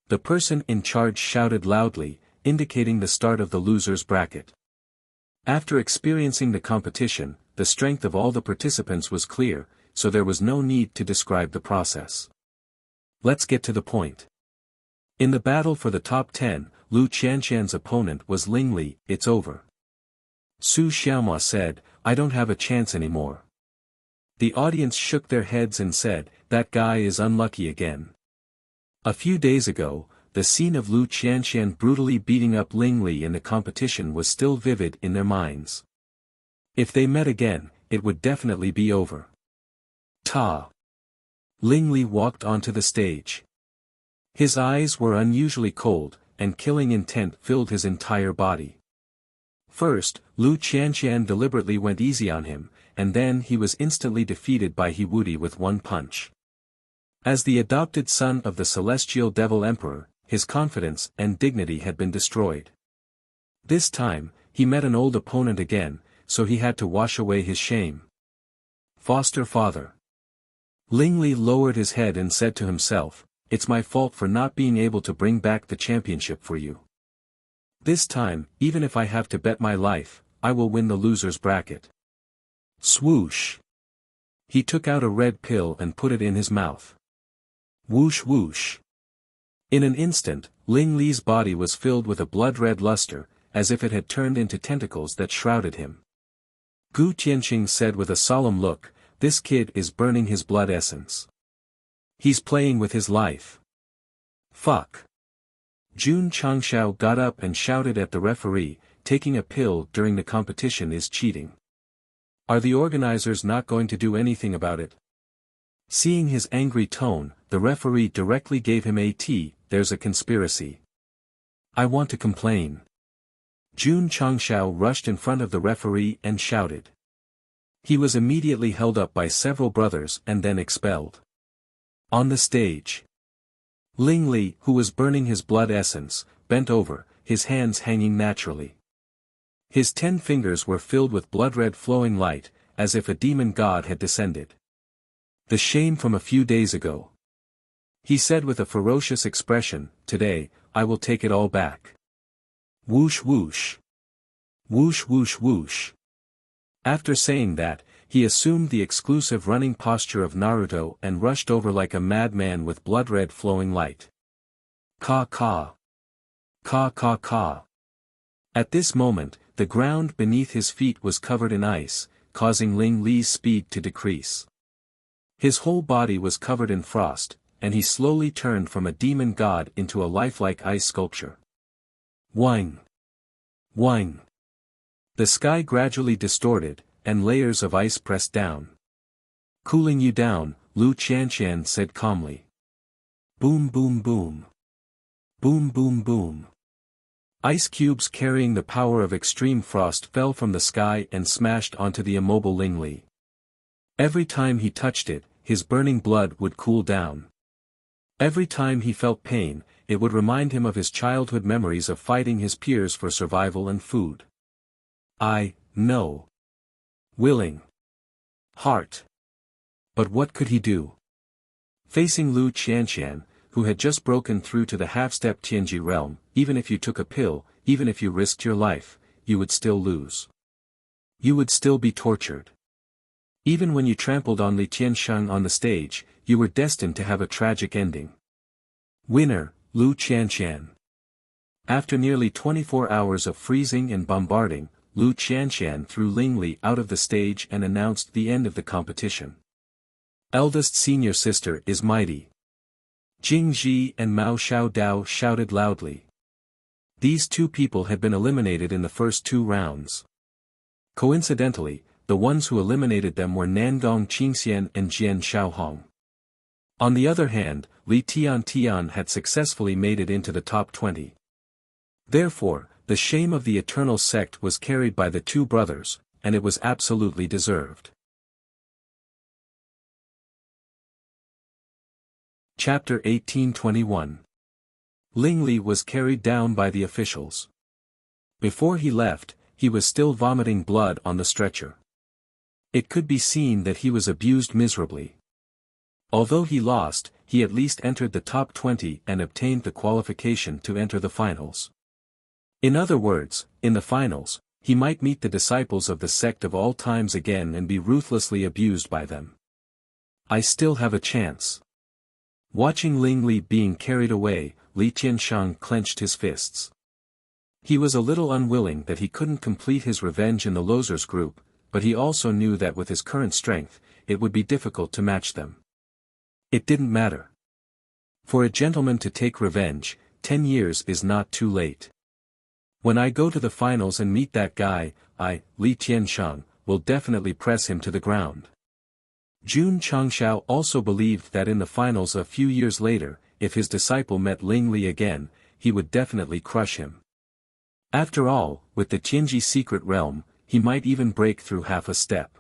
The person in charge shouted loudly, indicating the start of the losers bracket. After experiencing the competition, the strength of all the participants was clear, so there was no need to describe the process. Let's get to the point. In the battle for the top 10, Lu Qianshan's opponent was Ling Li. It's over. Su Xiaomao said, I don't have a chance anymore. The audience shook their heads and said, that guy is unlucky again. A few days ago, the scene of Lu Qianshan brutally beating up Ling Li in the competition was still vivid in their minds. If they met again, it would definitely be over. Ta! Ling Li walked onto the stage. His eyes were unusually cold, and killing intent filled his entire body. First, Lu Qianshan deliberately went easy on him, and then he was instantly defeated by He Wuti with one punch. As the adopted son of the celestial devil emperor, his confidence and dignity had been destroyed. This time, he met an old opponent again, so he had to wash away his shame. Foster father. Ling Li lowered his head and said to himself, it's my fault for not being able to bring back the championship for you. This time, even if I have to bet my life, I will win the losers bracket. Swoosh. He took out a red pill and put it in his mouth. Whoosh whoosh. In an instant, Ling Li's body was filled with a blood-red luster, as if it had turned into tentacles that shrouded him. Gu Tianqing said with a solemn look, this kid is burning his blood essence. He's playing with his life. Fuck. Jun Changshao got up and shouted at the referee, taking a pill during the competition is cheating. Are the organizers not going to do anything about it? Seeing his angry tone, the referee directly gave him a T, there's a conspiracy. I want to complain. Jun Changshao rushed in front of the referee and shouted. He was immediately held up by several brothers and then expelled. On the stage, Ling Li, who was burning his blood essence, bent over, his hands hanging naturally. His 10 fingers were filled with blood-red flowing light, as if a demon god had descended. The shame from a few days ago. He said with a ferocious expression, today, I will take it all back. Whoosh whoosh. Whoosh whoosh whoosh. After saying that, he assumed the exclusive running posture of Naruto and rushed over like a madman with blood-red flowing light. Ka ka. Ka ka ka. At this moment, the ground beneath his feet was covered in ice, causing Ling Li's speed to decrease. His whole body was covered in frost, and he slowly turned from a demon god into a lifelike ice sculpture. Whing. Whing. The sky gradually distorted, and layers of ice pressed down. "Cooling you down," Lu Qianqian said calmly. Boom boom boom. Boom boom boom. Ice cubes carrying the power of extreme frost fell from the sky and smashed onto the immobile Ling Li. Every time he touched it, his burning blood would cool down. Every time he felt pain, it would remind him of his childhood memories of fighting his peers for survival and food. I know. Willing. Heart. But what could he do? Facing Lu Qianqian, who had just broken through to the half-step Tianji realm, even if you took a pill, even if you risked your life, you would still lose. You would still be tortured. Even when you trampled on Li Qiansheng on the stage, you were destined to have a tragic ending. Winner, Lu Qianqian. After nearly 24 hours of freezing and bombarding, Lu Qianqian threw Ling Li out of the stage and announced the end of the competition. Eldest senior sister is mighty. Jing Ji and Mao Xiaodao shouted loudly. These two people had been eliminated in the first 2 rounds. Coincidentally, the ones who eliminated them were Nangong Qingxian and Jian Xiaohong. On the other hand, Li Tian had successfully made it into the top 20. Therefore, the shame of the eternal sect was carried by the two brothers, and it was absolutely deserved. Chapter 1821. Ling Li was carried down by the officials. Before he left, he was still vomiting blood on the stretcher. It could be seen that he was abused miserably. Although he lost, he at least entered the top 20 and obtained the qualification to enter the finals. In other words, in the finals, he might meet the disciples of the sect of all times again and be ruthlessly abused by them. I still have a chance. Watching Ling Li being carried away, Li Qiansheng clenched his fists. He was a little unwilling that he couldn't complete his revenge in the losers group, but he also knew that with his current strength, it would be difficult to match them. It didn't matter. For a gentleman to take revenge, 10 years is not too late. When I go to the finals and meet that guy, Li Qiansheng, will definitely press him to the ground. Jun Changshao also believed that in the finals a few years later, if his disciple met Ling Li again, he would definitely crush him. After all, with the Tianji secret realm, he might even break through half a step.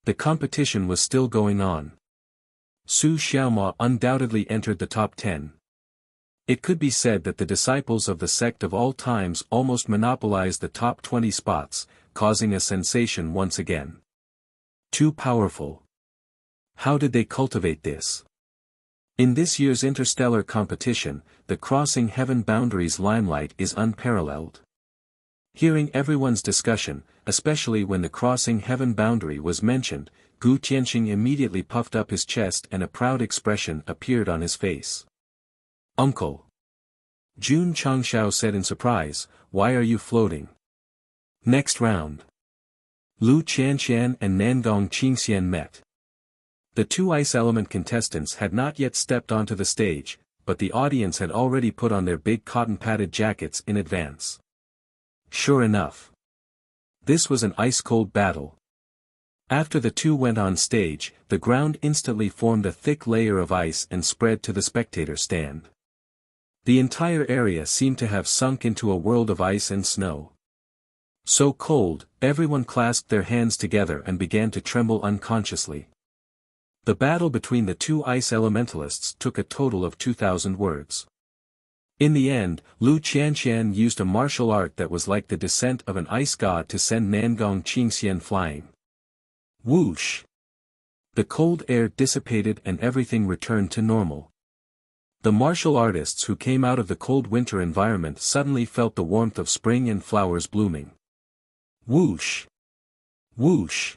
The competition was still going on. Su Xiaoma undoubtedly entered the top 10. It could be said that the disciples of the sect of all times almost monopolized the top 20 spots, causing a sensation once again. Too powerful. How did they cultivate this? In this year's interstellar competition, the crossing heaven boundaries limelight is unparalleled. Hearing everyone's discussion, especially when the crossing heaven boundary was mentioned, Gu Tianxing immediately puffed up his chest and a proud expression appeared on his face. Uncle. Jun Changshao said in surprise, why are you floating? Next round. Lu Qianqian and Nangong Qingxian met. The two ice element contestants had not yet stepped onto the stage, but the audience had already put on their big cotton-padded jackets in advance. Sure enough. This was an ice-cold battle. After the two went on stage, the ground instantly formed a thick layer of ice and spread to the spectator stand. The entire area seemed to have sunk into a world of ice and snow. So cold, everyone clasped their hands together and began to tremble unconsciously. The battle between the two ice elementalists took a total of 2,000 words. In the end, Lu Qianqian used a martial art that was like the descent of an ice god to send Nangong Qingxian flying. Whoosh! The cold air dissipated and everything returned to normal. The martial artists who came out of the cold winter environment suddenly felt the warmth of spring and flowers blooming. Whoosh! Whoosh!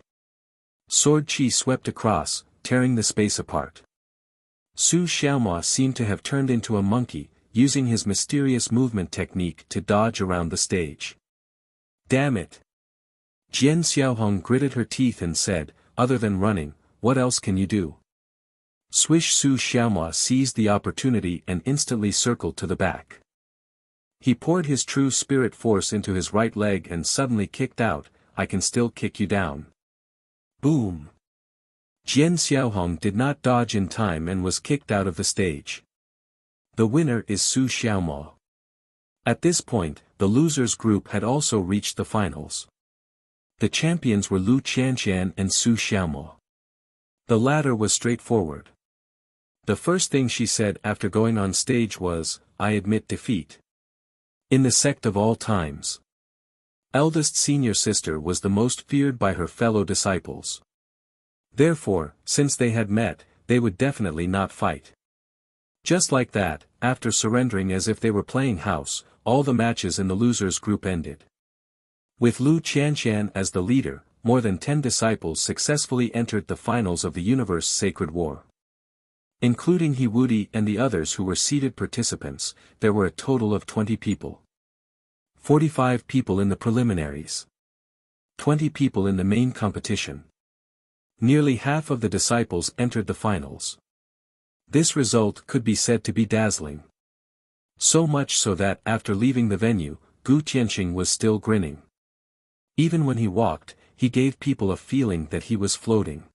Sword chi swept across, tearing the space apart. Su Xiaoma seemed to have turned into a monkey, using his mysterious movement technique to dodge around the stage. Damn it! Jian Xiaohong gritted her teeth and said, other than running, what else can you do? Swish! Su Xiaoma seized the opportunity and instantly circled to the back. He poured his true spirit force into his right leg and suddenly kicked out, "I can still kick you down." Boom! Jian Xiaohong did not dodge in time and was kicked out of the stage. The winner is Su Xiaomo. At this point, the losers group had also reached the finals. The champions were Lu Qianqian and Su Xiaomo. The latter was straightforward. The first thing she said after going on stage was, "I admit defeat." In the sect of all times, eldest senior sister was the most feared by her fellow disciples. Therefore, since they had met, they would definitely not fight. Just like that, after surrendering as if they were playing house, all the matches in the losers group ended. With Lu Qianqian as the leader, more than 10 disciples successfully entered the finals of the Universe Sacred War. Including He Wudi and the others who were seeded participants, there were a total of 20 people. 45 people in the preliminaries. 20 people in the main competition. Nearly half of the disciples entered the finals. This result could be said to be dazzling. So much so that after leaving the venue, Gu Tianqing was still grinning. Even when he walked, he gave people a feeling that he was floating.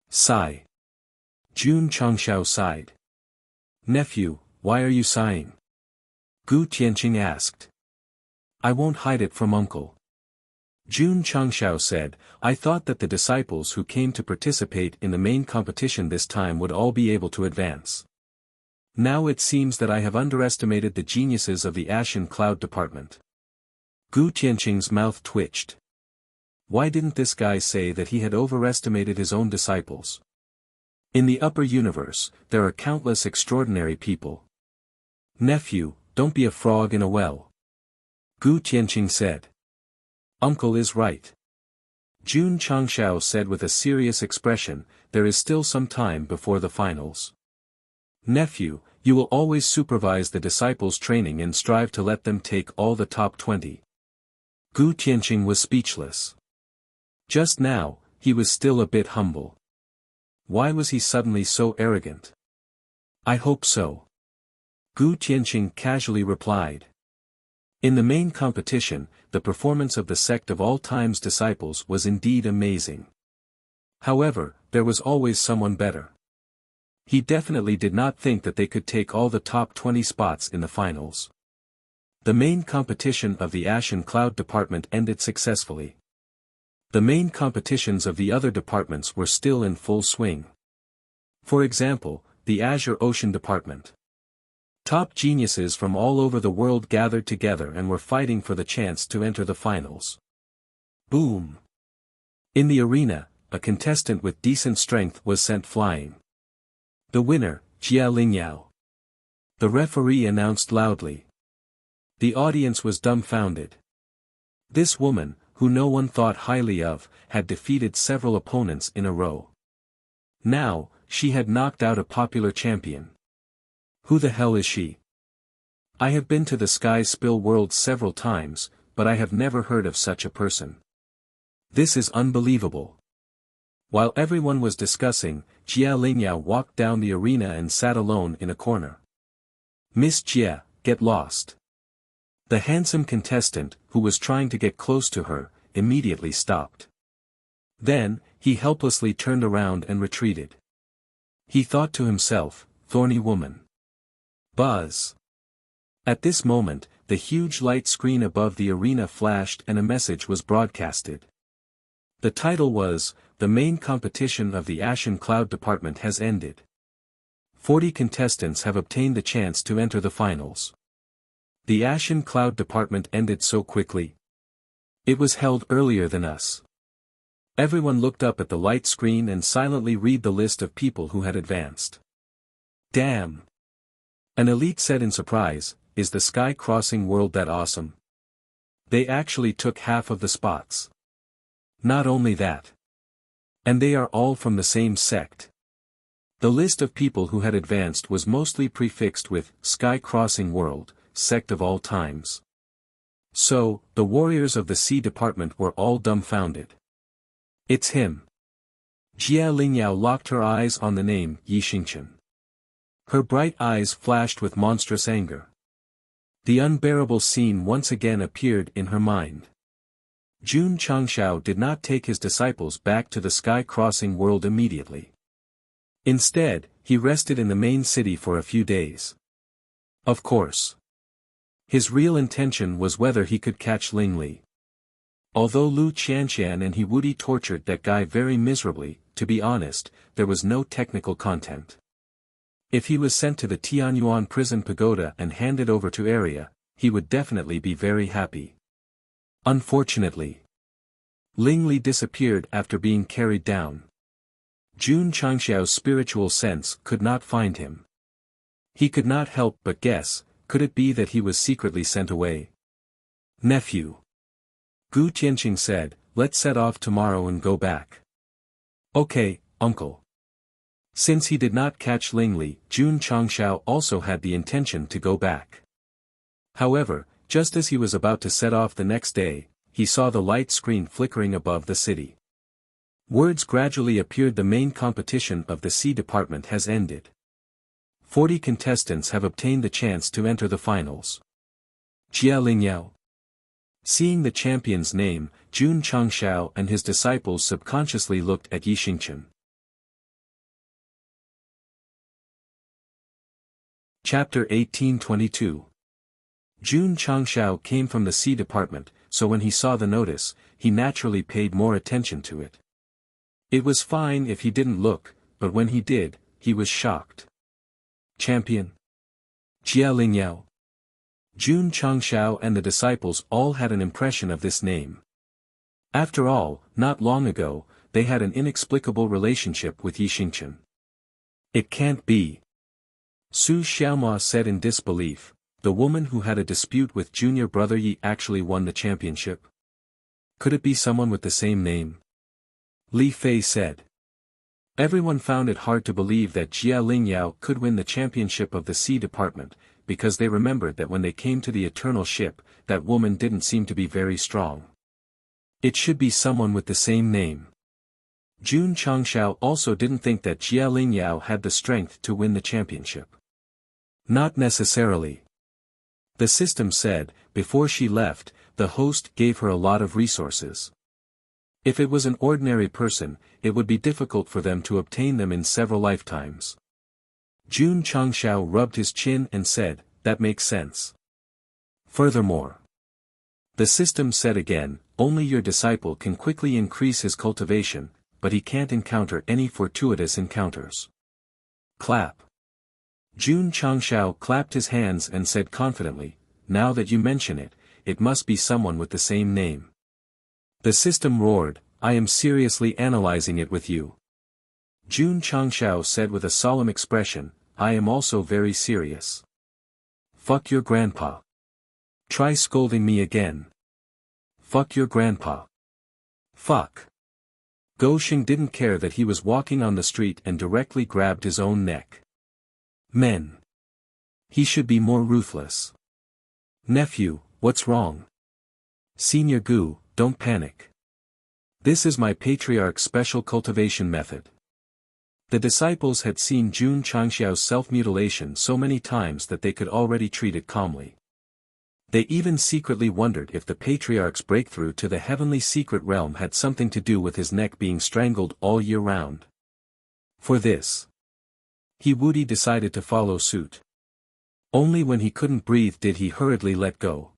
Sigh. Jun Changshao sighed. "Nephew, why are you sighing?" Gu Tianqing asked. "I won't hide it from uncle." Jun Changshao said, "I thought that the disciples who came to participate in the main competition this time would all be able to advance. Now it seems that I have underestimated the geniuses of the Ashen Cloud Department." Gu Tianqing's mouth twitched. Why didn't this guy say that he had overestimated his own disciples? In the upper universe, there are countless extraordinary people. "Nephew, don't be a frog in a well," Gu Tianqing said. "Uncle is right." Jun Changshao said with a serious expression, "There is still some time before the finals. Nephew, you will always supervise the disciples' training and strive to let them take all the top 20. Gu Tianqing was speechless. Just now, he was still a bit humble. Why was he suddenly so arrogant? "I hope so," Gu Tianqing casually replied. In the main competition, the performance of the Sect of all times disciples was indeed amazing. However, there was always someone better. He definitely did not think that they could take all the top 20 spots in the finals. The main competition of the Ashen Cloud Department ended successfully. The main competitions of the other departments were still in full swing. For example, the Azure Ocean Department. Top geniuses from all over the world gathered together and were fighting for the chance to enter the finals. Boom! In the arena, a contestant with decent strength was sent flying. The winner, Jia Lingyao. The referee announced loudly. The audience was dumbfounded. This woman, who no one thought highly of, had defeated several opponents in a row. Now, she had knocked out a popular champion. Who the hell is she? I have been to the Sky Spill world several times, but I have never heard of such a person. This is unbelievable. While everyone was discussing, Jia Lingyao walked down the arena and sat alone in a corner. "Miss Jia, get lost." The handsome contestant, who was trying to get close to her, immediately stopped. Then, he helplessly turned around and retreated. He thought to himself, "Thorny woman." Buzz. At this moment, the huge light screen above the arena flashed and a message was broadcasted. The title was, "The main competition of the Ashen Cloud Department has ended. 40 contestants have obtained the chance to enter the finals." The Ashen Cloud Department ended so quickly. It was held earlier than us. Everyone looked up at the light screen and silently read the list of people who had advanced. Damn! An elite said in surprise, "Is the Sky Crossing world that awesome? They actually took half of the spots. Not only that. And they are all from the same sect." The list of people who had advanced was mostly prefixed with, "Sky Crossing World, Sect of all times." So, the warriors of the Sea Department were all dumbfounded. "It's him." Jia Lingyao locked her eyes on the name Yi Xingchen. Her bright eyes flashed with monstrous anger. The unbearable scene once again appeared in her mind. Jun Changshao did not take his disciples back to the sky-crossing world immediately. Instead, he rested in the main city for a few days. Of course. His real intention was whether he could catch Ling Li. Although Lu Qianqian and He Wudi tortured that guy very miserably, to be honest, there was no technical content. If he was sent to the Tianyuan prison pagoda and handed over to Area, he would definitely be very happy. Unfortunately, Ling Li disappeared after being carried down. Jun Changxiao's spiritual sense could not find him. He could not help but guess, could it be that he was secretly sent away? Nephew. Gu Tianqing said, let's set off tomorrow and go back. Okay, uncle. Since he did not catch Ling Li, Jun Changxiao also had the intention to go back. However, just as he was about to set off the next day, he saw the light screen flickering above the city. Words gradually appeared: the main competition of the C department has ended. 40 contestants have obtained the chance to enter the finals. Jia Lingyao. Seeing the champion's name, Jun Changxiao and his disciples subconsciously looked at Yi Xingchen. Chapter 1822. Jun Changxiao came from the C department, so when he saw the notice, he naturally paid more attention to it. It was fine if he didn't look, but when he did, he was shocked. Champion. Jia Lingyao. Jun Changxiao and the disciples all had an impression of this name. After all, not long ago, they had an inexplicable relationship with Yi Xingchen. It can't be. Su Xiaomua said in disbelief, the woman who had a dispute with junior brother Yi actually won the championship? Could it be someone with the same name? Li Fei said. Everyone found it hard to believe that Jia Lingyao could win the championship of the C department, because they remembered that when they came to the eternal ship, that woman didn't seem to be very strong. It should be someone with the same name. Jun Changxiao also didn't think that Jia Lingyao had the strength to win the championship. Not necessarily. The system said, before she left, the host gave her a lot of resources. If it was an ordinary person, it would be difficult for them to obtain them in several lifetimes. Jun Changxiao rubbed his chin and said, that makes sense. Furthermore, the system said again, only your disciple can quickly increase his cultivation, but he can't encounter any fortuitous encounters. Clap. Jun Changxiao clapped his hands and said confidently, now that you mention it, it must be someone with the same name. The system roared, I am seriously analyzing it with you. Jun Changxiao said with a solemn expression, I am also very serious. Fuck your grandpa. Try scolding me again. Fuck your grandpa. Fuck. Go Xing didn't care that he was walking on the street and directly grabbed his own neck. Men. He should be more ruthless. Nephew, what's wrong? Senior Gu, don't panic. This is my patriarch's special cultivation method. The disciples had seen Jun Changxiao's self-mutilation so many times that they could already treat it calmly. They even secretly wondered if the patriarch's breakthrough to the heavenly secret realm had something to do with his neck being strangled all year round. For this, He Wudi decided to follow suit. Only when he couldn't breathe did he hurriedly let go.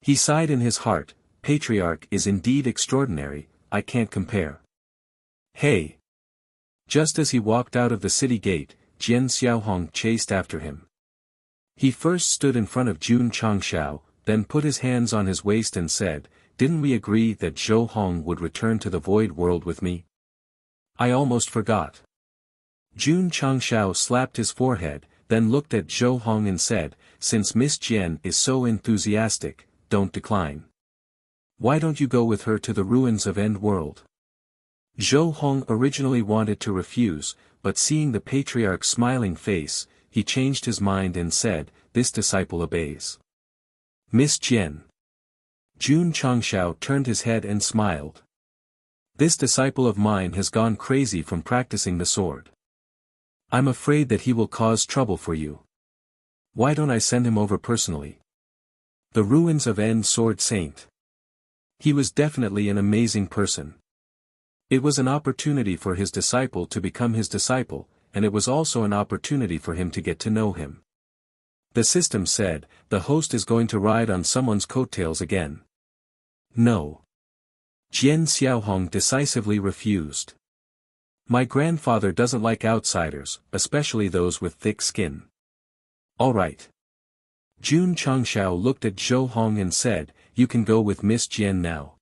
He sighed in his heart, Patriarch is indeed extraordinary, I can't compare. Hey! Just as he walked out of the city gate, Jian Xiaohong chased after him. He first stood in front of Jun Changxiao, then put his hands on his waist and said, didn't we agree that Zhou Hong would return to the void world with me? I almost forgot. Jun Changxiao slapped his forehead, then looked at Zhou Hong and said, since Miss Jian is so enthusiastic, don't decline. Why don't you go with her to the ruins of End World? Zhou Hong originally wanted to refuse, but seeing the patriarch's smiling face, he changed his mind and said, this disciple obeys. Miss Jian. Jun Changxiao turned his head and smiled. This disciple of mine has gone crazy from practicing the sword. I'm afraid that he will cause trouble for you. Why don't I send him over personally? The ruins of N Sword Saint. He was definitely an amazing person. It was an opportunity for his disciple to become his disciple, and it was also an opportunity for him to get to know him. The system said, the host is going to ride on someone's coattails again. No. Jian Xiaohong decisively refused. My grandfather doesn't like outsiders, especially those with thick skin. All right. Jun Changshao looked at Zhou Hong and said, you can go with Miss Jian now.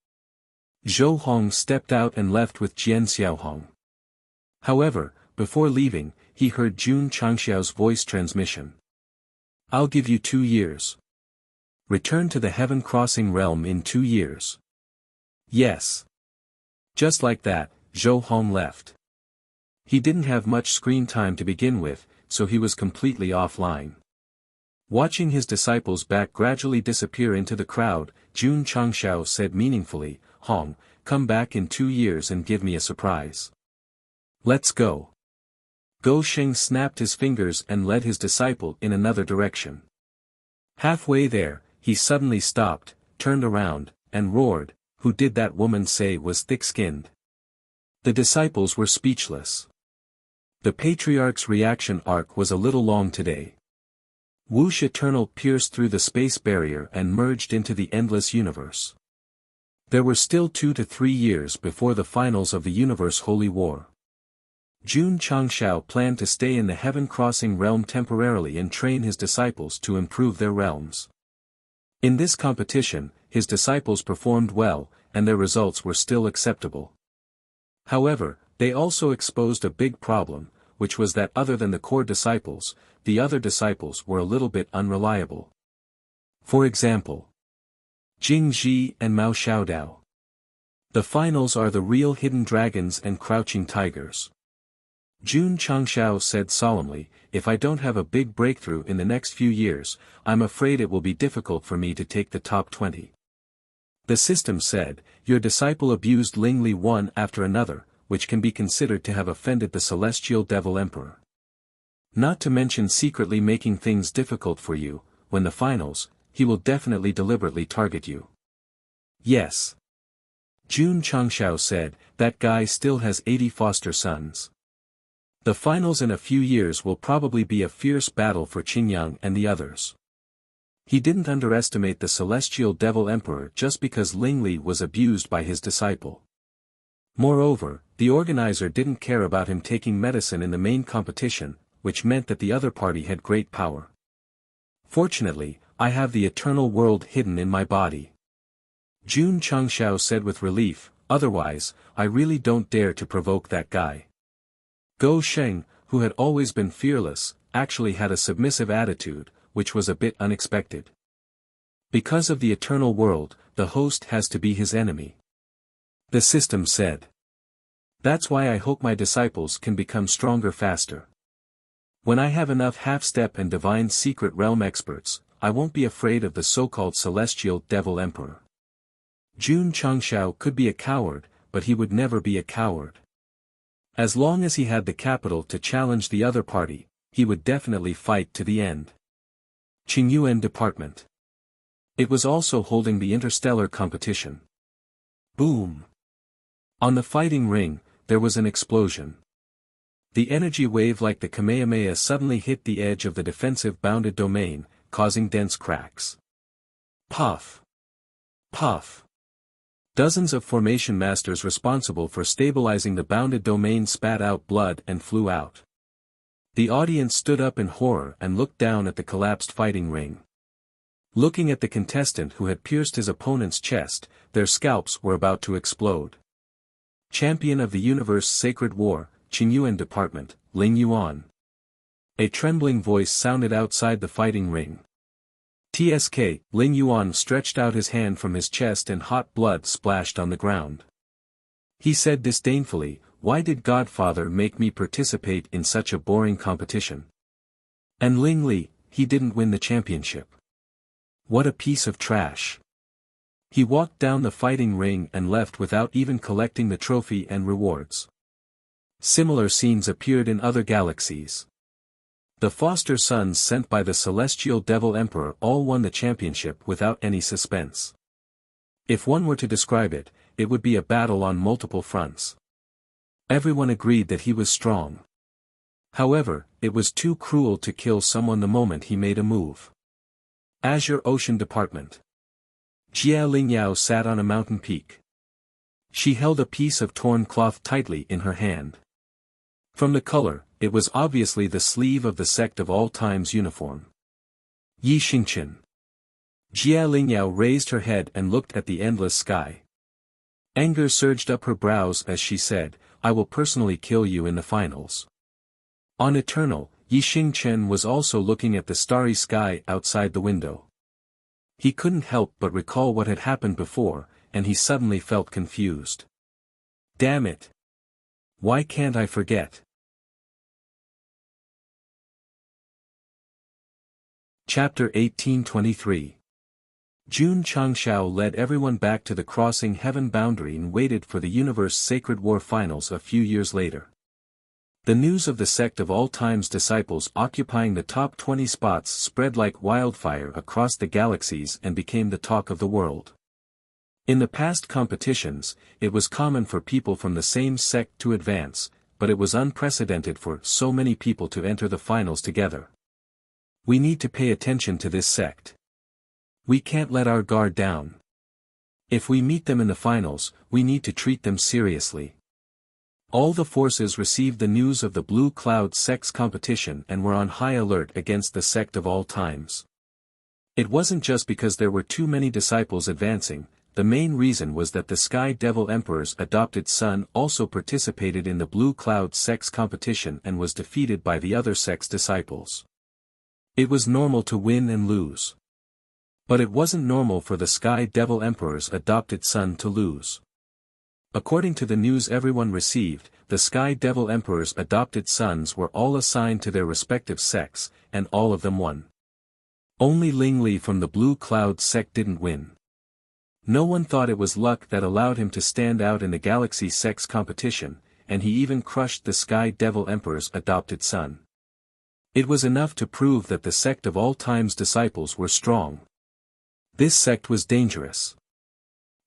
Zhou Hong stepped out and left with Jian Xiaohong. However, before leaving, he heard Jun Changshao's voice transmission. I'll give you 2 years. Return to the Heaven Crossing realm in 2 years. Yes. Just like that, Zhou Hong left. He didn't have much screen time to begin with, so he was completely offline. Watching his disciple's back gradually disappear into the crowd, Jun Changshao said meaningfully, Hong, come back in 2 years and give me a surprise. Let's go. Go Sheng snapped his fingers and led his disciple in another direction. Halfway there, he suddenly stopped, turned around, and roared, who did that woman say was thick-skinned? The disciples were speechless. The patriarch's reaction arc was a little long today. Wuxia Eternal pierced through the space barrier and merged into the endless universe. There were still 2 to 3 years before the finals of the Universe Holy War. Jun Changshao planned to stay in the Heaven Crossing realm temporarily and train his disciples to improve their realms. In this competition, his disciples performed well, and their results were still acceptable. However, they also exposed a big problem, which was that other than the core disciples, the other disciples were a little bit unreliable. For example, Jing Ji and Mao Xiaodao. The finals are the real hidden dragons and crouching tigers. Jun Changshao said solemnly, if I don't have a big breakthrough in the next few years, I'm afraid it will be difficult for me to take the top 20. The system said, your disciple abused Lingli one after another, which can be considered to have offended the celestial devil emperor. Not to mention secretly making things difficult for you, when the finals, he will definitely deliberately target you. Yes. Jun Changshao said, that guy still has 80 foster sons. The finals in a few years will probably be a fierce battle for Qingyang and the others. He didn't underestimate the celestial devil emperor just because Lingli was abused by his disciple. Moreover, the organizer didn't care about him taking medicine in the main competition, which meant that the other party had great power. Fortunately, I have the eternal world hidden in my body. Jun Changshao said with relief, otherwise, I really don't dare to provoke that guy. Go Sheng, who had always been fearless, actually had a submissive attitude, which was a bit unexpected. Because of the eternal world, the host has to be his enemy. The system said. That's why I hope my disciples can become stronger faster. When I have enough half-step and divine secret realm experts, I won't be afraid of the so-called celestial devil emperor. Jun Changshao could be a coward, but he would never be a coward. As long as he had the capital to challenge the other party, he would definitely fight to the end. Qingyuan Department. It was also holding the interstellar competition. Boom! On the fighting ring, there was an explosion. The energy wave like the Kamehameha suddenly hit the edge of the defensive bounded domain, causing dense cracks. Puff! Puff! Dozens of formation masters responsible for stabilizing the bounded domain spat out blood and flew out. The audience stood up in horror and looked down at the collapsed fighting ring. Looking at the contestant who had pierced his opponent's chest, their scalps were about to explode. Champion of the Universe Sacred War, Qingyuan Department, Ling Yuan. A trembling voice sounded outside the fighting ring. TSK, Ling Yuan stretched out his hand from his chest and hot blood splashed on the ground. He said disdainfully, why did Godfather make me participate in such a boring competition? And Ling Li, he didn't win the championship. What a piece of trash. He walked down the fighting ring and left without even collecting the trophy and rewards. Similar scenes appeared in other galaxies. The foster sons sent by the celestial devil emperor all won the championship without any suspense. If one were to describe it, it would be a battle on multiple fronts. Everyone agreed that he was strong. However, it was too cruel to kill someone the moment he made a move. Azure Ocean Department. Jia Lingyao sat on a mountain peak. She held a piece of torn cloth tightly in her hand. From the color, it was obviously the sleeve of the Sect of All Times uniform. Yi Xingchen. Jia Lingyao raised her head and looked at the endless sky. Anger surged up her brows as she said, "I will personally kill you in the finals." On Eternal, Yi Xingchen was also looking at the starry sky outside the window. He couldn't help but recall what had happened before, and he suddenly felt confused. Damn it! Why can't I forget? Chapter 1823. Jun Changshao led everyone back to the crossing heaven boundary and waited for the Universe Sacred War Finals a few years later. The news of the Sect of All Times disciples occupying the top 20 spots spread like wildfire across the galaxies and became the talk of the world. In the past competitions, it was common for people from the same sect to advance, but it was unprecedented for so many people to enter the finals together. We need to pay attention to this sect. We can't let our guard down. If we meet them in the finals, we need to treat them seriously. All the forces received the news of the Blue Cloud Sect's competition and were on high alert against the Sect of All Times. It wasn't just because there were too many disciples advancing, the main reason was that the Sky Devil Emperor's adopted son also participated in the Blue Cloud Sect's competition and was defeated by the other sect's disciples. It was normal to win and lose. But it wasn't normal for the Sky Devil Emperor's adopted son to lose. According to the news everyone received, the Sky Devil Emperor's adopted sons were all assigned to their respective sects, and all of them won. Only Ling Li from the Blue Cloud Sect didn't win. No one thought it was luck that allowed him to stand out in the Galaxy Sect's competition, and he even crushed the Sky Devil Emperor's adopted son. It was enough to prove that the Sect of All Times disciples were strong. This sect was dangerous.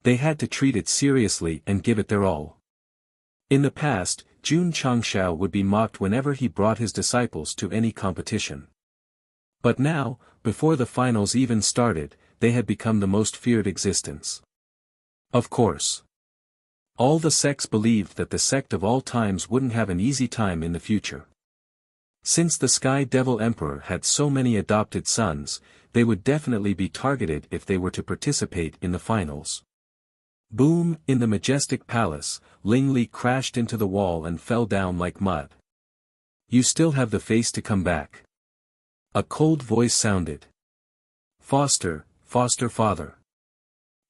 They had to treat it seriously and give it their all. In the past, Jun Changshao would be mocked whenever he brought his disciples to any competition. But now, before the finals even started, they had become the most feared existence. Of course. All the sects believed that the Sect of All Times wouldn't have an easy time in the future. Since the Sky Devil Emperor had so many adopted sons, they would definitely be targeted if they were to participate in the finals. Boom! In the majestic palace, Ling Li crashed into the wall and fell down like mud. You still have the face to come back. A cold voice sounded. Foster father.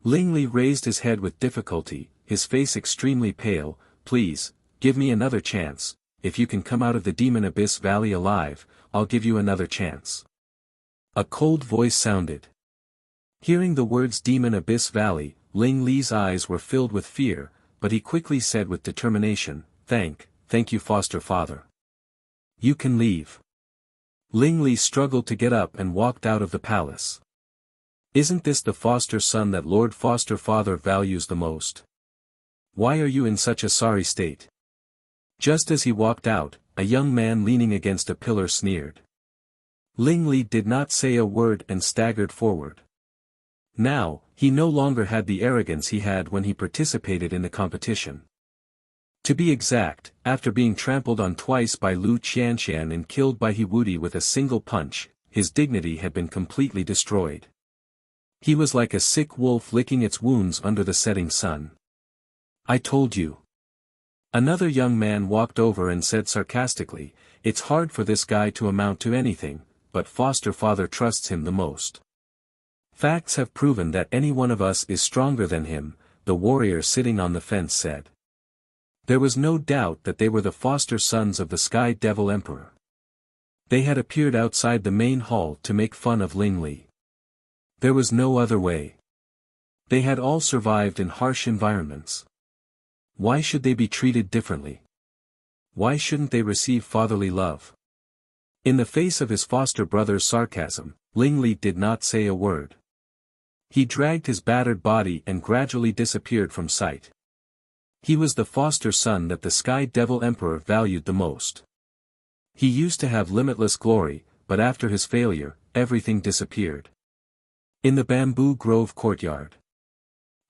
Ling Li raised his head with difficulty, his face extremely pale. Please, give me another chance. If you can come out of the Demon Abyss Valley alive, I'll give you another chance. A cold voice sounded. Hearing the words Demon Abyss Valley, Ling Li's eyes were filled with fear, but he quickly said with determination, Thank you foster father. You can leave. Ling Li struggled to get up and walked out of the palace. Isn't this the foster son that Lord Foster Father values the most? Why are you in such a sorry state? Just as he walked out, a young man leaning against a pillar sneered. Ling Li did not say a word and staggered forward. Now, he no longer had the arrogance he had when he participated in the competition. To be exact, after being trampled on twice by Lu Qianshan and killed by He Wudi with a single punch, his dignity had been completely destroyed. He was like a sick wolf licking its wounds under the setting sun. I told you. Another young man walked over and said sarcastically, It's hard for this guy to amount to anything, but foster father trusts him the most. Facts have proven that any one of us is stronger than him, the warrior sitting on the fence said. There was no doubt that they were the foster sons of the Sky Devil Emperor. They had appeared outside the main hall to make fun of Ling Li. There was no other way. They had all survived in harsh environments. Why should they be treated differently? Why shouldn't they receive fatherly love? In the face of his foster brother's sarcasm, Ling Li did not say a word. He dragged his battered body and gradually disappeared from sight. He was the foster son that the Sky Devil Emperor valued the most. He used to have limitless glory, but after his failure, everything disappeared. In the bamboo grove courtyard,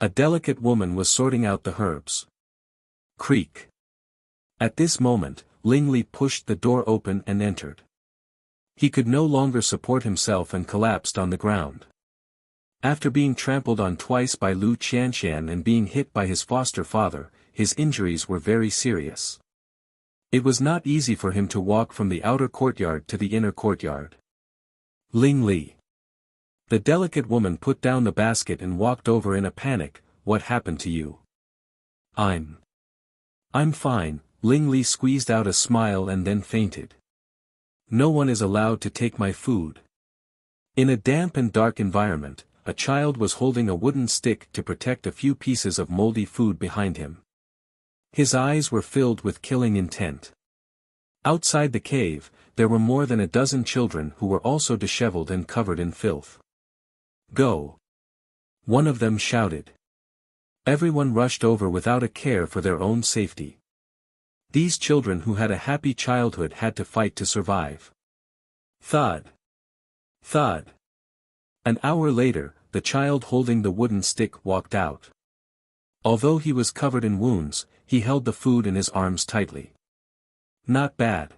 a delicate woman was sorting out the herbs. Creak. At this moment, Ling Li pushed the door open and entered. He could no longer support himself and collapsed on the ground. After being trampled on twice by Lu Qianshan and being hit by his foster father, his injuries were very serious. It was not easy for him to walk from the outer courtyard to the inner courtyard. Ling Li. The delicate woman put down the basket and walked over in a panic. What happened to you? I'm fine. Ling Li squeezed out a smile and then fainted. No one is allowed to take my food. In a damp and dark environment, a child was holding a wooden stick to protect a few pieces of moldy food behind him. His eyes were filled with killing intent. Outside the cave, there were more than a dozen children who were also disheveled and covered in filth. Go! One of them shouted. Everyone rushed over without a care for their own safety. These children who had a happy childhood had to fight to survive. Thud. Thud. An hour later, the child holding the wooden stick walked out. Although he was covered in wounds, he held the food in his arms tightly. Not bad.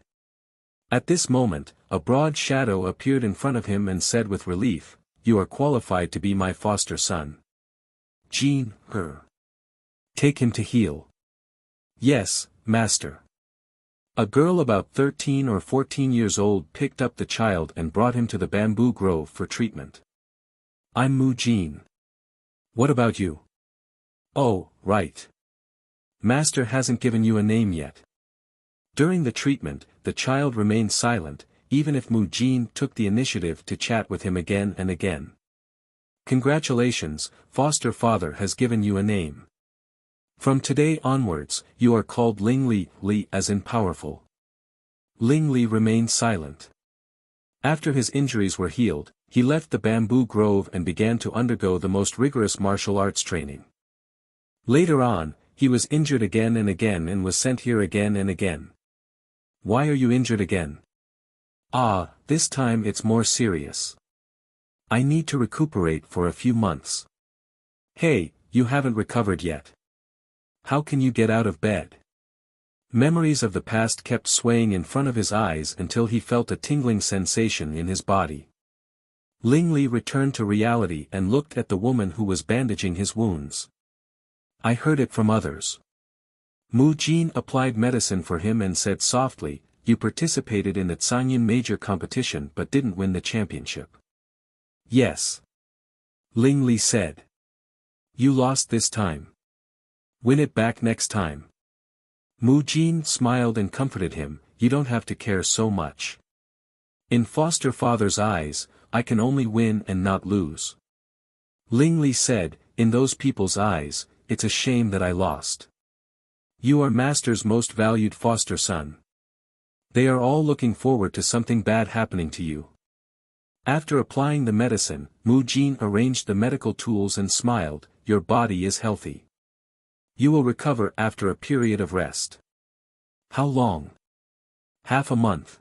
At this moment, a broad shadow appeared in front of him and said with relief, "You are qualified to be my foster son." Jean, take him to heal. Yes, master. A girl about 13 or 14 years old picked up the child and brought him to the bamboo grove for treatment. I'm Mu Jin. What about you? Oh, right. Master hasn't given you a name yet. During the treatment, the child remained silent, even if Mu Jin took the initiative to chat with him again and again. Congratulations, foster father has given you a name. From today onwards, you are called Ling Li, Li as in powerful. Ling Li remained silent. After his injuries were healed, he left the bamboo grove and began to undergo the most rigorous martial arts training. Later on, he was injured again and again and was sent here again and again. Why are you injured again? Ah, this time it's more serious. I need to recuperate for a few months. Hey, you haven't recovered yet. How can you get out of bed? Memories of the past kept swaying in front of his eyes until he felt a tingling sensation in his body. Ling Li returned to reality and looked at the woman who was bandaging his wounds. I heard it from others. Mu Jin applied medicine for him and said softly, you participated in the Canyon major competition but didn't win the championship. Yes. Ling Li said. You lost this time. Win it back next time. Mu Jin smiled and comforted him, you don't have to care so much. In foster father's eyes, I can only win and not lose. Ling Li said, in those people's eyes, it's a shame that I lost. You are master's most valued foster son. They are all looking forward to something bad happening to you. After applying the medicine, Mu Jin arranged the medical tools and smiled, your body is healthy. You will recover after a period of rest. How long? Half a month.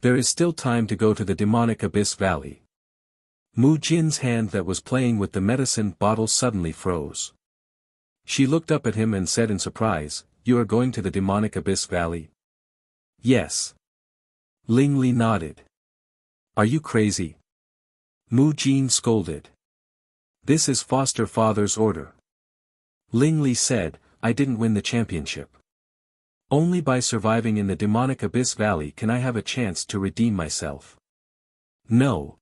There is still time to go to the demonic abyss valley. Mu Jin's hand that was playing with the medicine bottle suddenly froze. She looked up at him and said in surprise, you are going to the demonic abyss valley? Yes. Ling Li nodded. Are you crazy? Mu Jin scolded. This is foster father's order. Ling Li said, I didn't win the championship. Only by surviving in the demonic abyss valley can I have a chance to redeem myself. No.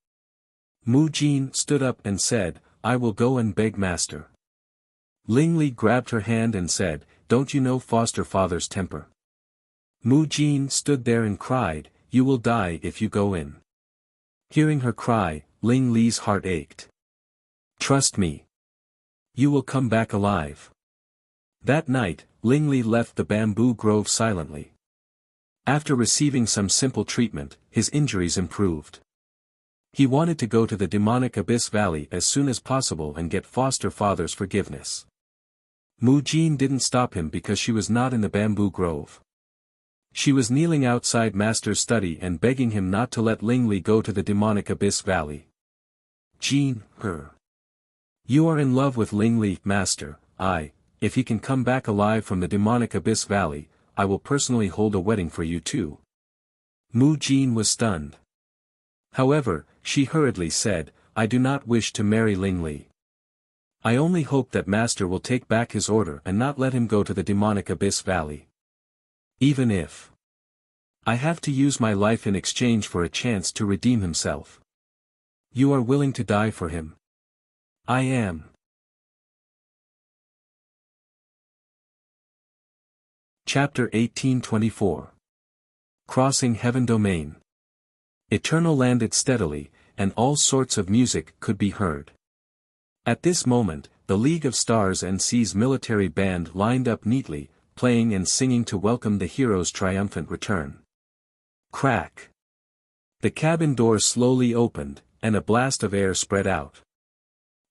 Mu Jin stood up and said, I will go and beg master. Ling Li grabbed her hand and said, don't you know foster father's temper? Mu Jin stood there and cried, you will die if you go in. Hearing her cry, Ling Li's heart ached. Trust me. You will come back alive. That night, Ling Li left the bamboo grove silently. After receiving some simple treatment, his injuries improved. He wanted to go to the demonic abyss valley as soon as possible and get foster father's forgiveness. Mu Jin didn't stop him because she was not in the bamboo grove. She was kneeling outside Master's study and begging him not to let Ling Li go to the demonic abyss valley. Jin, you are in love with Ling Li, Master. If he can come back alive from the demonic abyss valley, I will personally hold a wedding for you too. Mu Jin was stunned. However, she hurriedly said, I do not wish to marry Ling Li. I only hope that Master will take back his order and not let him go to the demonic abyss valley. Even if I have to use my life in exchange for a chance to redeem himself. You are willing to die for him. I am. Chapter 1824. Crossing Heaven Domain. Eternal landed steadily, and all sorts of music could be heard. At this moment, the League of Stars and Seas military band lined up neatly, playing and singing to welcome the hero's triumphant return. Crack! The cabin door slowly opened, and a blast of air spread out.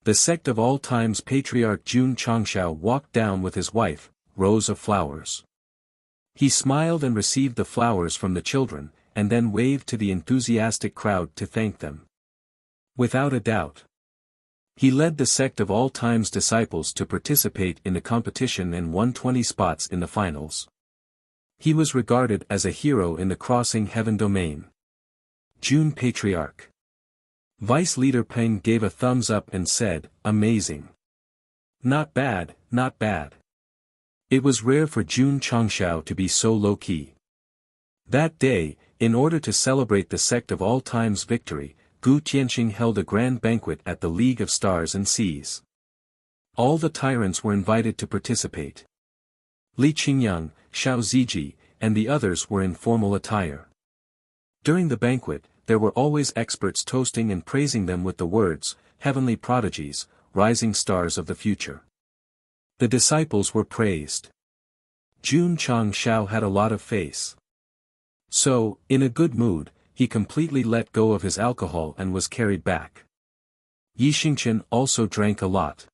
The Sect of All Times Patriarch Jun Changshao walked down with his wife, rows of flowers. He smiled and received the flowers from the children, and then waved to the enthusiastic crowd to thank them. Without a doubt, he led the Sect of All Times disciples to participate in the competition and won 20 spots in the finals. He was regarded as a hero in the Crossing Heaven domain. Jun Patriarch. Vice Leader Peng gave a thumbs up and said, amazing. Not bad, not bad. It was rare for Jun Changshao to be so low-key. That day, in order to celebrate the Sect of All Times' victory, Gu Tianxing held a grand banquet at the League of Stars and Seas. All the tyrants were invited to participate. Li Qingyang, Xiao Ziji, and the others were in formal attire. During the banquet, there were always experts toasting and praising them with the words, heavenly prodigies, rising stars of the future. The disciples were praised. Jun Changshao had a lot of face. So, in a good mood, he completely let go of his alcohol and was carried back. Yi Xingchen also drank a lot.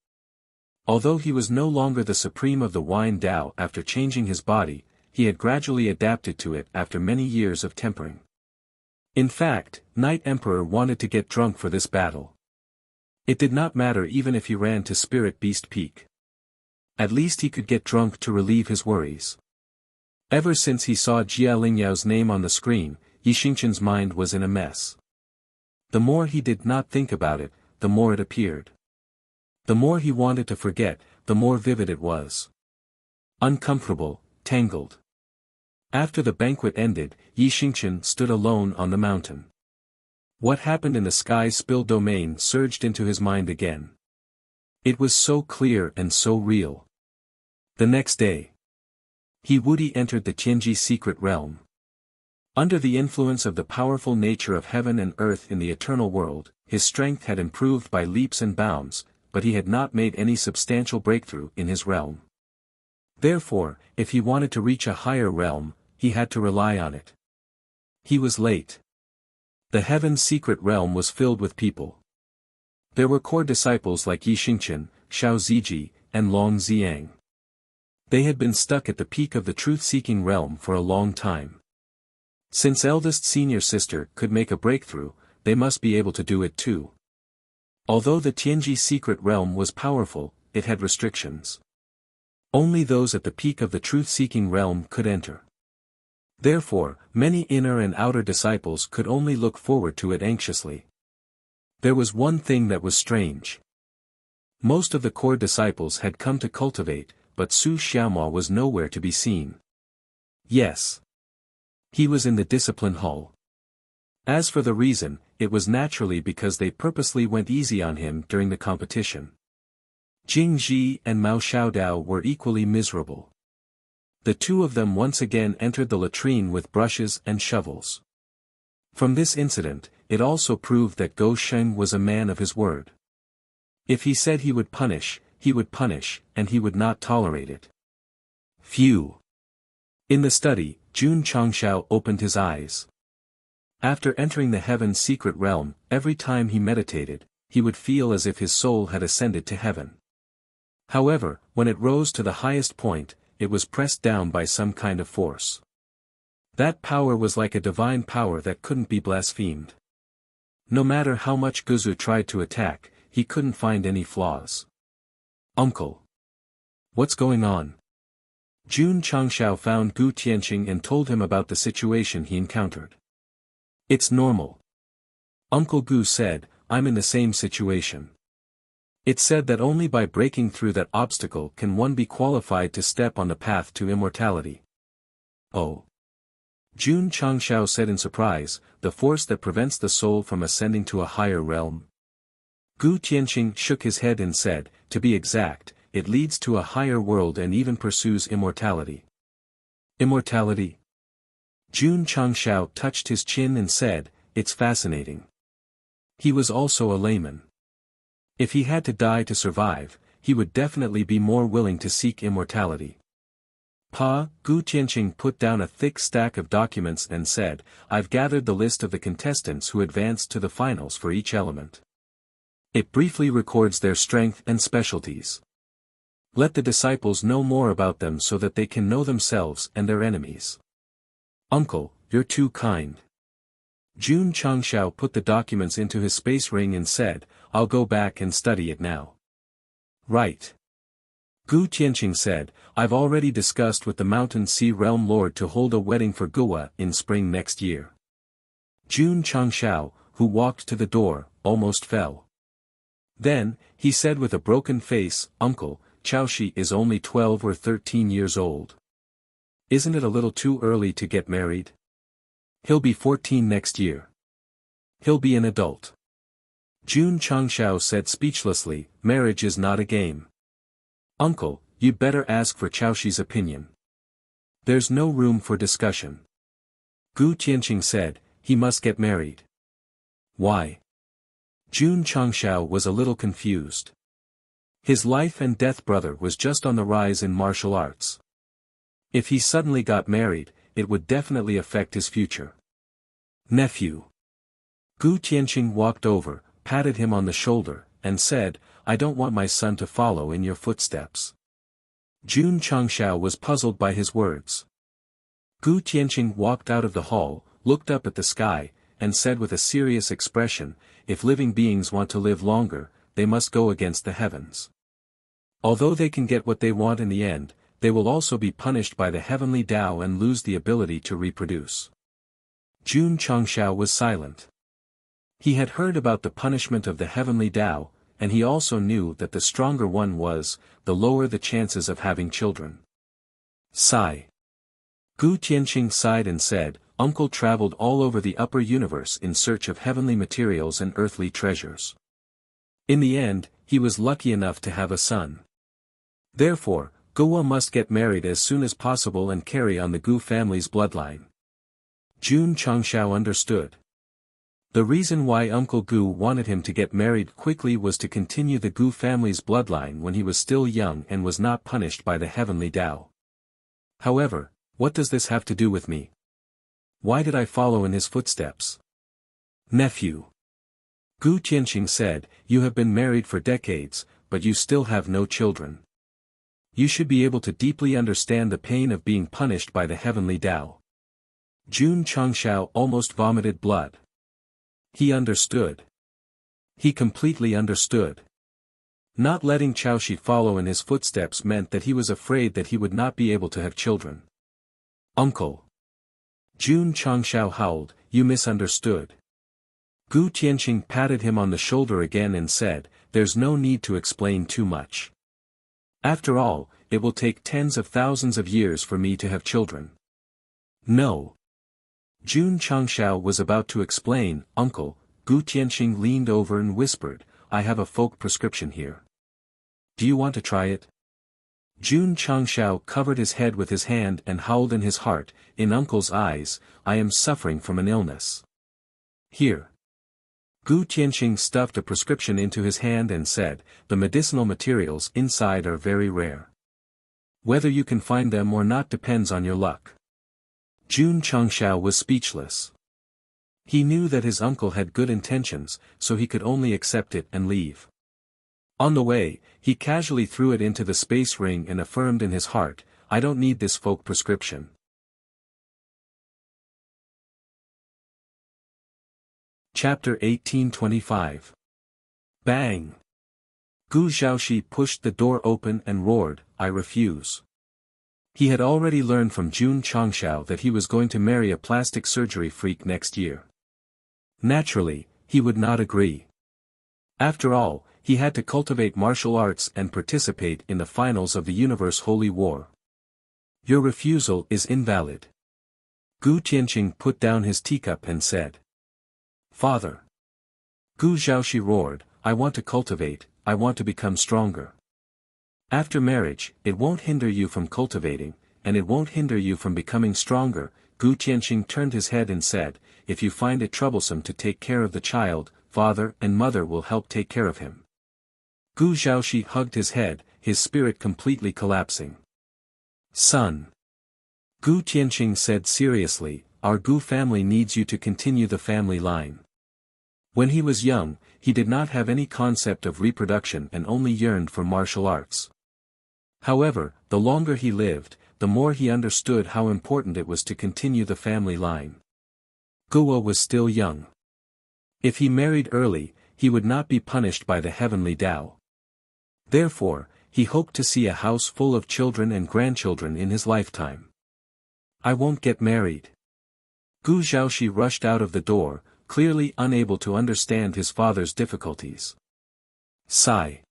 Although he was no longer the supreme of the wine Dao after changing his body, he had gradually adapted to it after many years of tempering. In fact, Night Emperor wanted to get drunk for this battle. It did not matter even if he ran to Spirit Beast Peak. At least he could get drunk to relieve his worries. Ever since he saw Jia Lingyao's name on the screen, Yi Xingchen's mind was in a mess. The more he did not think about it, the more it appeared. The more he wanted to forget, the more vivid it was. Uncomfortable, tangled. After the banquet ended, Yi Xingchen stood alone on the mountain. What happened in the Sky Spill domain surged into his mind again. It was so clear and so real. The next day, He Wudi entered the Tianji secret realm. Under the influence of the powerful nature of heaven and earth in the eternal world, his strength had improved by leaps and bounds, but he had not made any substantial breakthrough in his realm. Therefore, if he wanted to reach a higher realm, he had to rely on it. He was late. The heaven's secret realm was filled with people. There were core disciples like Yi Xingchen, Xiao Ziji, and Long Xiang. They had been stuck at the peak of the truth-seeking realm for a long time. Since eldest senior sister could make a breakthrough, they must be able to do it too. Although the Tianji secret realm was powerful, it had restrictions. Only those at the peak of the truth-seeking realm could enter. Therefore, many inner and outer disciples could only look forward to it anxiously. There was one thing that was strange. Most of the core disciples had come to cultivate, but Su Xiaomao was nowhere to be seen. Yes. He was in the discipline hall. As for the reason, it was naturally because they purposely went easy on him during the competition. Jing Ji and Mao Xiaodao were equally miserable. The two of them once again entered the latrine with brushes and shovels. From this incident, it also proved that Go Sheng was a man of his word. If he said he would punish, and he would not tolerate it. Phew! In the study, Jun Changshao opened his eyes. After entering the heaven's secret realm, every time he meditated, he would feel as if his soul had ascended to heaven. However, when it rose to the highest point, it was pressed down by some kind of force. That power was like a divine power that couldn't be blasphemed. No matter how much Guzu tried to attack, he couldn't find any flaws. Uncle. What's going on? Jun Changshao found Gu Tianqing and told him about the situation he encountered. It's normal. Uncle Gu said, I'm in the same situation. It's said that only by breaking through that obstacle can one be qualified to step on the path to immortality. Oh. Jun Changshao said in surprise, the force that prevents the soul from ascending to a higher realm. Gu Tianqing shook his head and said, to be exact, it leads to a higher world and even pursues immortality. Immortality? Jun Changshao touched his chin and said, it's fascinating. He was also a layman. If he had to die to survive, he would definitely be more willing to seek immortality. Gu Tianqing put down a thick stack of documents and said, I've gathered the list of the contestants who advanced to the finals for each element. It briefly records their strength and specialties. Let the disciples know more about them so that they can know themselves and their enemies. Uncle, you're too kind. Jun Changshao put the documents into his space ring and said, I'll go back and study it now. Right. Gu Tianqing said, I've already discussed with the Mountain Sea Realm Lord to hold a wedding for Guwa in spring next year. Jun Changshao, who walked to the door, almost fell. Then, he said with a broken face, Uncle, Chaoshi is only 12 or 13 years old. Isn't it a little too early to get married? He'll be 14 next year. He'll be an adult. Jun Changshao said speechlessly, marriage is not a game. Uncle, you'd better ask for Chaoshi's opinion. There's no room for discussion. Gu Tianqing said, he must get married. Why? Jun Changshao was a little confused. His life and death brother was just on the rise in martial arts. If he suddenly got married, it would definitely affect his future. Nephew. Gu Tianqing walked over, patted him on the shoulder, and said, I don't want my son to follow in your footsteps. Jun Changshao was puzzled by his words. Gu Tianqing walked out of the hall, looked up at the sky, and said with a serious expression, if living beings want to live longer, they must go against the heavens. Although they can get what they want in the end, they will also be punished by the heavenly Tao and lose the ability to reproduce. Jun Changshao was silent. He had heard about the punishment of the heavenly Tao, and he also knew that the stronger one was, the lower the chances of having children. Sigh. Gu Tianqing sighed and said, Uncle traveled all over the upper universe in search of heavenly materials and earthly treasures. In the end, he was lucky enough to have a son. Therefore, Guwa must get married as soon as possible and carry on the Gu family's bloodline. Jun Changshao understood. The reason why Uncle Gu wanted him to get married quickly was to continue the Gu family's bloodline when he was still young and was not punished by the heavenly Tao. However, what does this have to do with me? Why did I follow in his footsteps? Nephew. Gu Tianqing said, you have been married for decades, but you still have no children. You should be able to deeply understand the pain of being punished by the heavenly Tao. Jun Changshao almost vomited blood. He understood. He completely understood. Not letting Chaoshi follow in his footsteps meant that he was afraid that he would not be able to have children. Uncle. Jun Changshao howled, you misunderstood. Gu Tianqing patted him on the shoulder again and said, there's no need to explain too much. After all, it will take tens of thousands of years for me to have children. No. Jun Changshao was about to explain, Uncle, Gu Tianqing leaned over and whispered, I have a folk prescription here. Do you want to try it? Jun Changshao covered his head with his hand and howled in his heart, in Uncle's eyes, I am suffering from an illness. Here. Gu Tianqing stuffed a prescription into his hand and said, the medicinal materials inside are very rare. Whether you can find them or not depends on your luck. Jun Changshao was speechless. He knew that his uncle had good intentions, so he could only accept it and leave. On the way, he casually threw it into the space ring and affirmed in his heart, I don't need this folk prescription. Chapter 1825. Bang! Gu Xiaoxi pushed the door open and roared, I refuse. He had already learned from Jun Changshao that he was going to marry a plastic surgery freak next year. Naturally, he would not agree. After all, he had to cultivate martial arts and participate in the finals of the Universe Holy War. Your refusal is invalid. Gu Tianqing put down his teacup and said. Father. Gu Xiaoxi roared, I want to cultivate, I want to become stronger. After marriage, it won't hinder you from cultivating, and it won't hinder you from becoming stronger. Gu Tianqing turned his head and said, if you find it troublesome to take care of the child, father and mother will help take care of him. Gu Xiaoxi hugged his head, his spirit completely collapsing. Son. Gu Tianqing said seriously, our Gu family needs you to continue the family line. When he was young, he did not have any concept of reproduction and only yearned for martial arts. However, the longer he lived, the more he understood how important it was to continue the family line. Guo was still young. If he married early, he would not be punished by the heavenly Tao. Therefore, he hoped to see a house full of children and grandchildren in his lifetime. I won't get married. Gu Xiaoxi rushed out of the door, clearly unable to understand his father's difficulties. Sigh.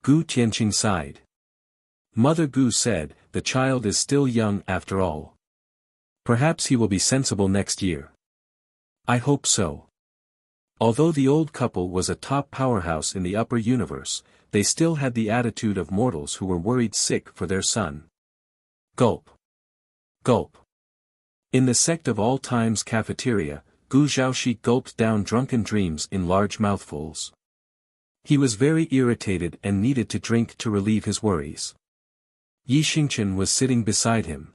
Gu Tianqing sighed. Mother Gu said, the child is still young after all. Perhaps he will be sensible next year. I hope so. Although the old couple was a top powerhouse in the upper universe, they still had the attitude of mortals who were worried sick for their son. Gulp. Gulp. In the Sect of All Times cafeteria, Gu Xiaoxi gulped down drunken dreams in large mouthfuls. He was very irritated and needed to drink to relieve his worries. Yi Xingchen was sitting beside him.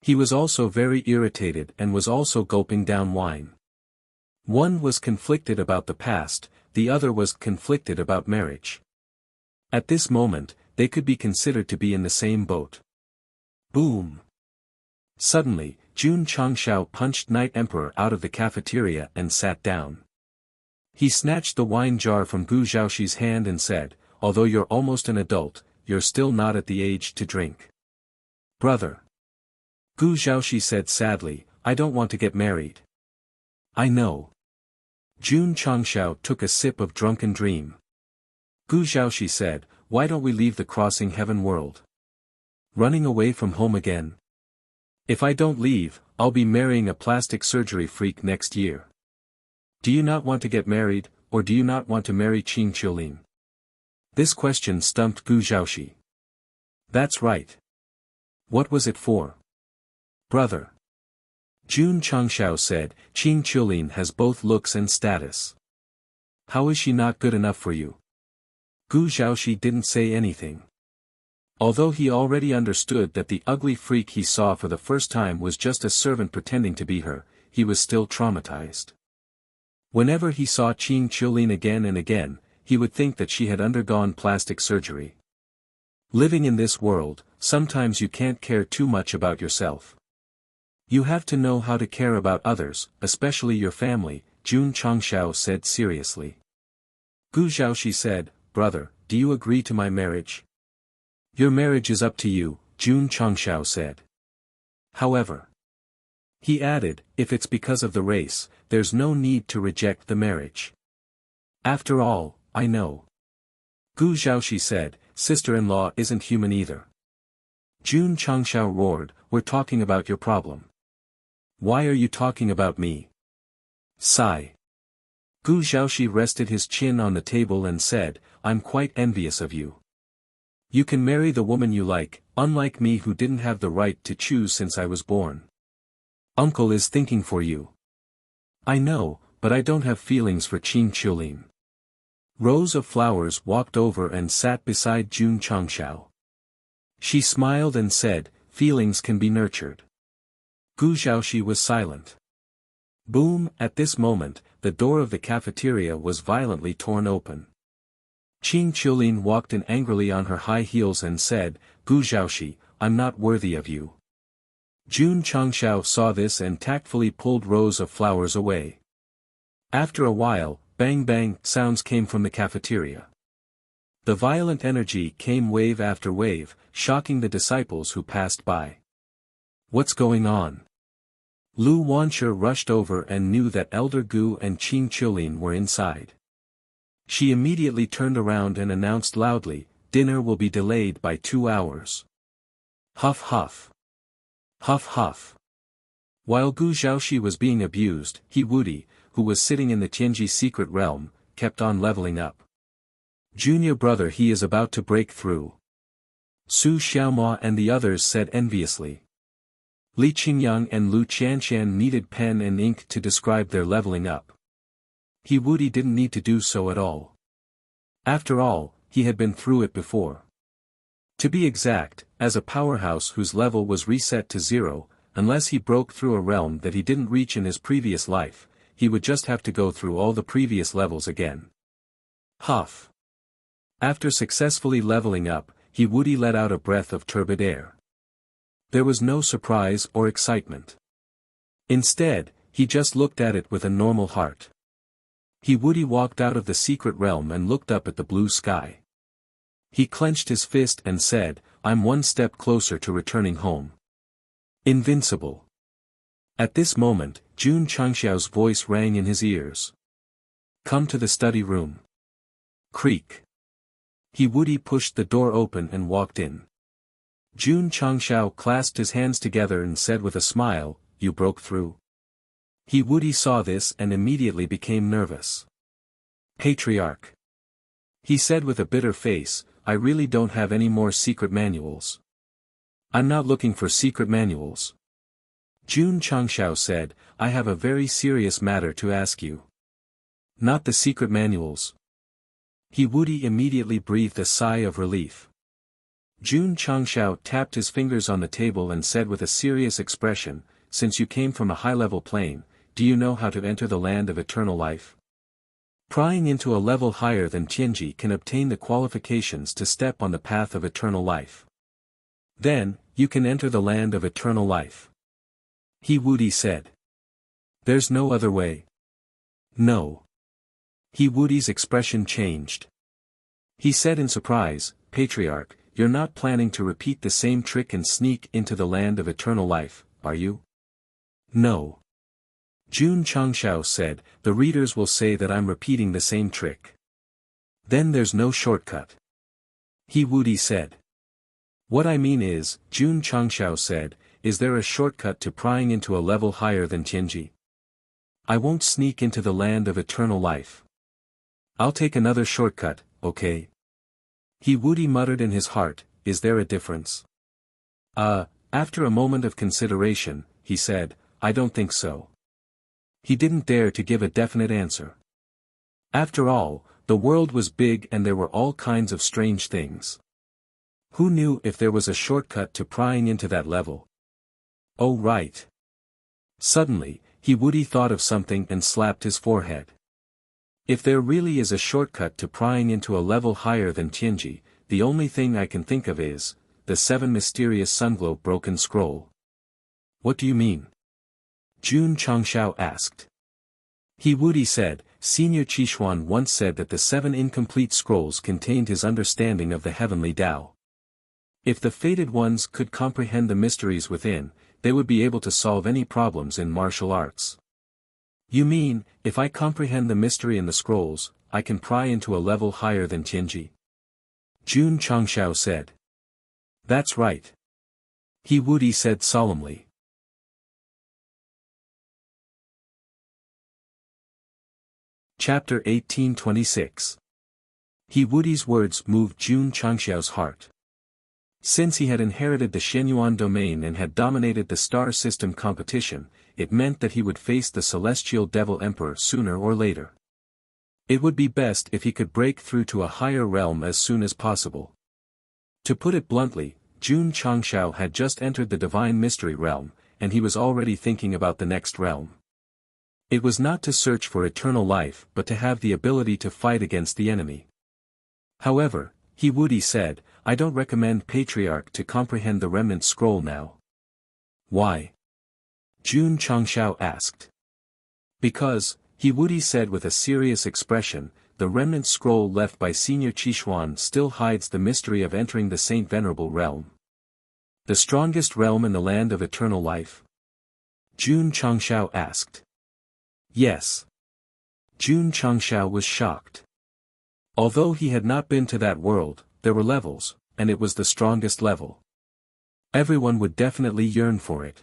He was also very irritated and was also gulping down wine. One was conflicted about the past, the other was conflicted about marriage. At this moment, they could be considered to be in the same boat. Boom! Suddenly, Jun Changshao punched Night Emperor out of the cafeteria and sat down. He snatched the wine jar from Gu Xiaoxi's hand and said, although you're almost an adult, you're still not at the age to drink. Brother. Gu Xiaoxi said sadly, I don't want to get married. I know. Jun Changshao took a sip of drunken dream. Gu Xiaoxi said, why don't we leave the crossing heaven world? Running away from home again? If I don't leave, I'll be marrying a plastic surgery freak next year. Do you not want to get married, or do you not want to marry Qing Qiulin? This question stumped Gu Xiaoxi. That's right. What was it for? Brother. Jun Changshao said, Qing Qiulin has both looks and status. How is she not good enough for you? Gu Xiaoxi didn't say anything. Although he already understood that the ugly freak he saw for the first time was just a servant pretending to be her, he was still traumatized. Whenever he saw Qing Qiulin again and again, he would think that she had undergone plastic surgery. Living in this world, sometimes you can't care too much about yourself. You have to know how to care about others, especially your family, Jun Changshao said seriously. Gu Xiaoxi said, brother, do you agree to my marriage? Your marriage is up to you, Jun Changshao said. However, he added, if it's because of the race, there's no need to reject the marriage. After all, I know. Gu Xiaoxi said, sister-in-law isn't human either. Jun Changshao roared, we're talking about your problem. Why are you talking about me? Sigh. Gu Xiaoxi rested his chin on the table and said, I'm quite envious of you. You can marry the woman you like, unlike me who didn't have the right to choose since I was born. Uncle is thinking for you. I know, but I don't have feelings for Qing Qiulin. Rose of Flowers walked over and sat beside Jun Changshao. She smiled and said, feelings can be nurtured. Gu Zhaoxi was silent. Boom! At this moment, the door of the cafeteria was violently torn open. Qing Qiulin walked in angrily on her high heels and said, Gu Zhaoxi, I'm not worthy of you. Jun Changxiao saw this and tactfully pulled rows of flowers away. After a while, bang bang sounds came from the cafeteria. The violent energy came wave after wave, shocking the disciples who passed by. What's going on? Lu Wanshi rushed over and knew that Elder Gu and Qing Qiulin were inside. She immediately turned around and announced loudly, dinner will be delayed by 2 hours. Huff huff. Huff huff. While Gu Zhaoxi was being abused, He Wudi, who was sitting in the Tianji secret realm, kept on leveling up. Junior brother, he is about to break through. Su Xiaomua and the others said enviously. Li Qingyang and Lu Qianshan needed pen and ink to describe their leveling up. He Wudi didn't need to do so at all. After all, he had been through it before. To be exact, as a powerhouse whose level was reset to 0, unless he broke through a realm that he didn't reach in his previous life, he would just have to go through all the previous levels again. Huff. After successfully leveling up, He Wudi let out a breath of turbid air. There was no surprise or excitement. Instead, he just looked at it with a normal heart. He Wudi walked out of the secret realm and looked up at the blue sky. He clenched his fist and said, I'm one step closer to returning home. Invincible. At this moment, Jun Changxiao's voice rang in his ears. Come to the study room. Creak. He Wudi pushed the door open and walked in. Jun Changxiao clasped his hands together and said with a smile, You broke through. He Wudi saw this and immediately became nervous. Patriarch. He said with a bitter face, I really don't have any more secret manuals. I'm not looking for secret manuals. Jun Changxiao said, I have a very serious matter to ask you. Not the secret manuals. He Wudi immediately breathed a sigh of relief. Jun Changxiao tapped his fingers on the table and said with a serious expression, Since you came from a high-level plane, do you know how to enter the land of eternal life? Prying into a level higher than Tianji can obtain the qualifications to step on the path of eternal life. Then, you can enter the land of eternal life. He Wudi said. There's no other way. No. He Wudi's expression changed. He said in surprise, Patriarch, you're not planning to repeat the same trick and sneak into the land of eternal life, are you? No. Jun Changxiao said, the readers will say that I'm repeating the same trick. Then there's no shortcut. He Wudi said. What I mean is, Jun Changxiao said, is there a shortcut to prying into a level higher than Tianji? I won't sneak into the land of eternal life. I'll take another shortcut, okay? He Wudi muttered in his heart, is there a difference? After a moment of consideration, he said, I don't think so. He didn't dare to give a definite answer. After all, the world was big and there were all kinds of strange things. Who knew if there was a shortcut to prying into that level? Oh right. Suddenly, He Wudi thought of something and slapped his forehead. If there really is a shortcut to prying into a level higher than Tianji, the only thing I can think of is, the 7 mysterious sunglow broken scroll. What do you mean? Jun Changxiao asked. He Wudi said, Senior Qishuan once said that the 7 incomplete scrolls contained his understanding of the heavenly Tao. If the fated ones could comprehend the mysteries within, they would be able to solve any problems in martial arts. You mean, if I comprehend the mystery in the scrolls, I can pry into a level higher than Tianji? Jun Changxiao said. That's right. He Wudi said solemnly. Chapter 1826. He Wudi's words moved Jun Changxiao's heart. Since he had inherited the Shenyuan domain and had dominated the star system competition, it meant that he would face the celestial devil emperor sooner or later. It would be best if he could break through to a higher realm as soon as possible. To put it bluntly, Jun Changxiao had just entered the divine mystery realm, and he was already thinking about the next realm. It was not to search for eternal life but to have the ability to fight against the enemy. However, Woody said, I don't recommend Patriarch to comprehend the remnant scroll now. Why? Jun Changshao asked. Because, Woody said with a serious expression, the remnant scroll left by Senior Qishuan still hides the mystery of entering the Saint Venerable realm. The strongest realm in the land of eternal life? Jun Changshao asked. Yes. Jun Changshao was shocked. Although he had not been to that world, there were levels, and it was the strongest level. Everyone would definitely yearn for it.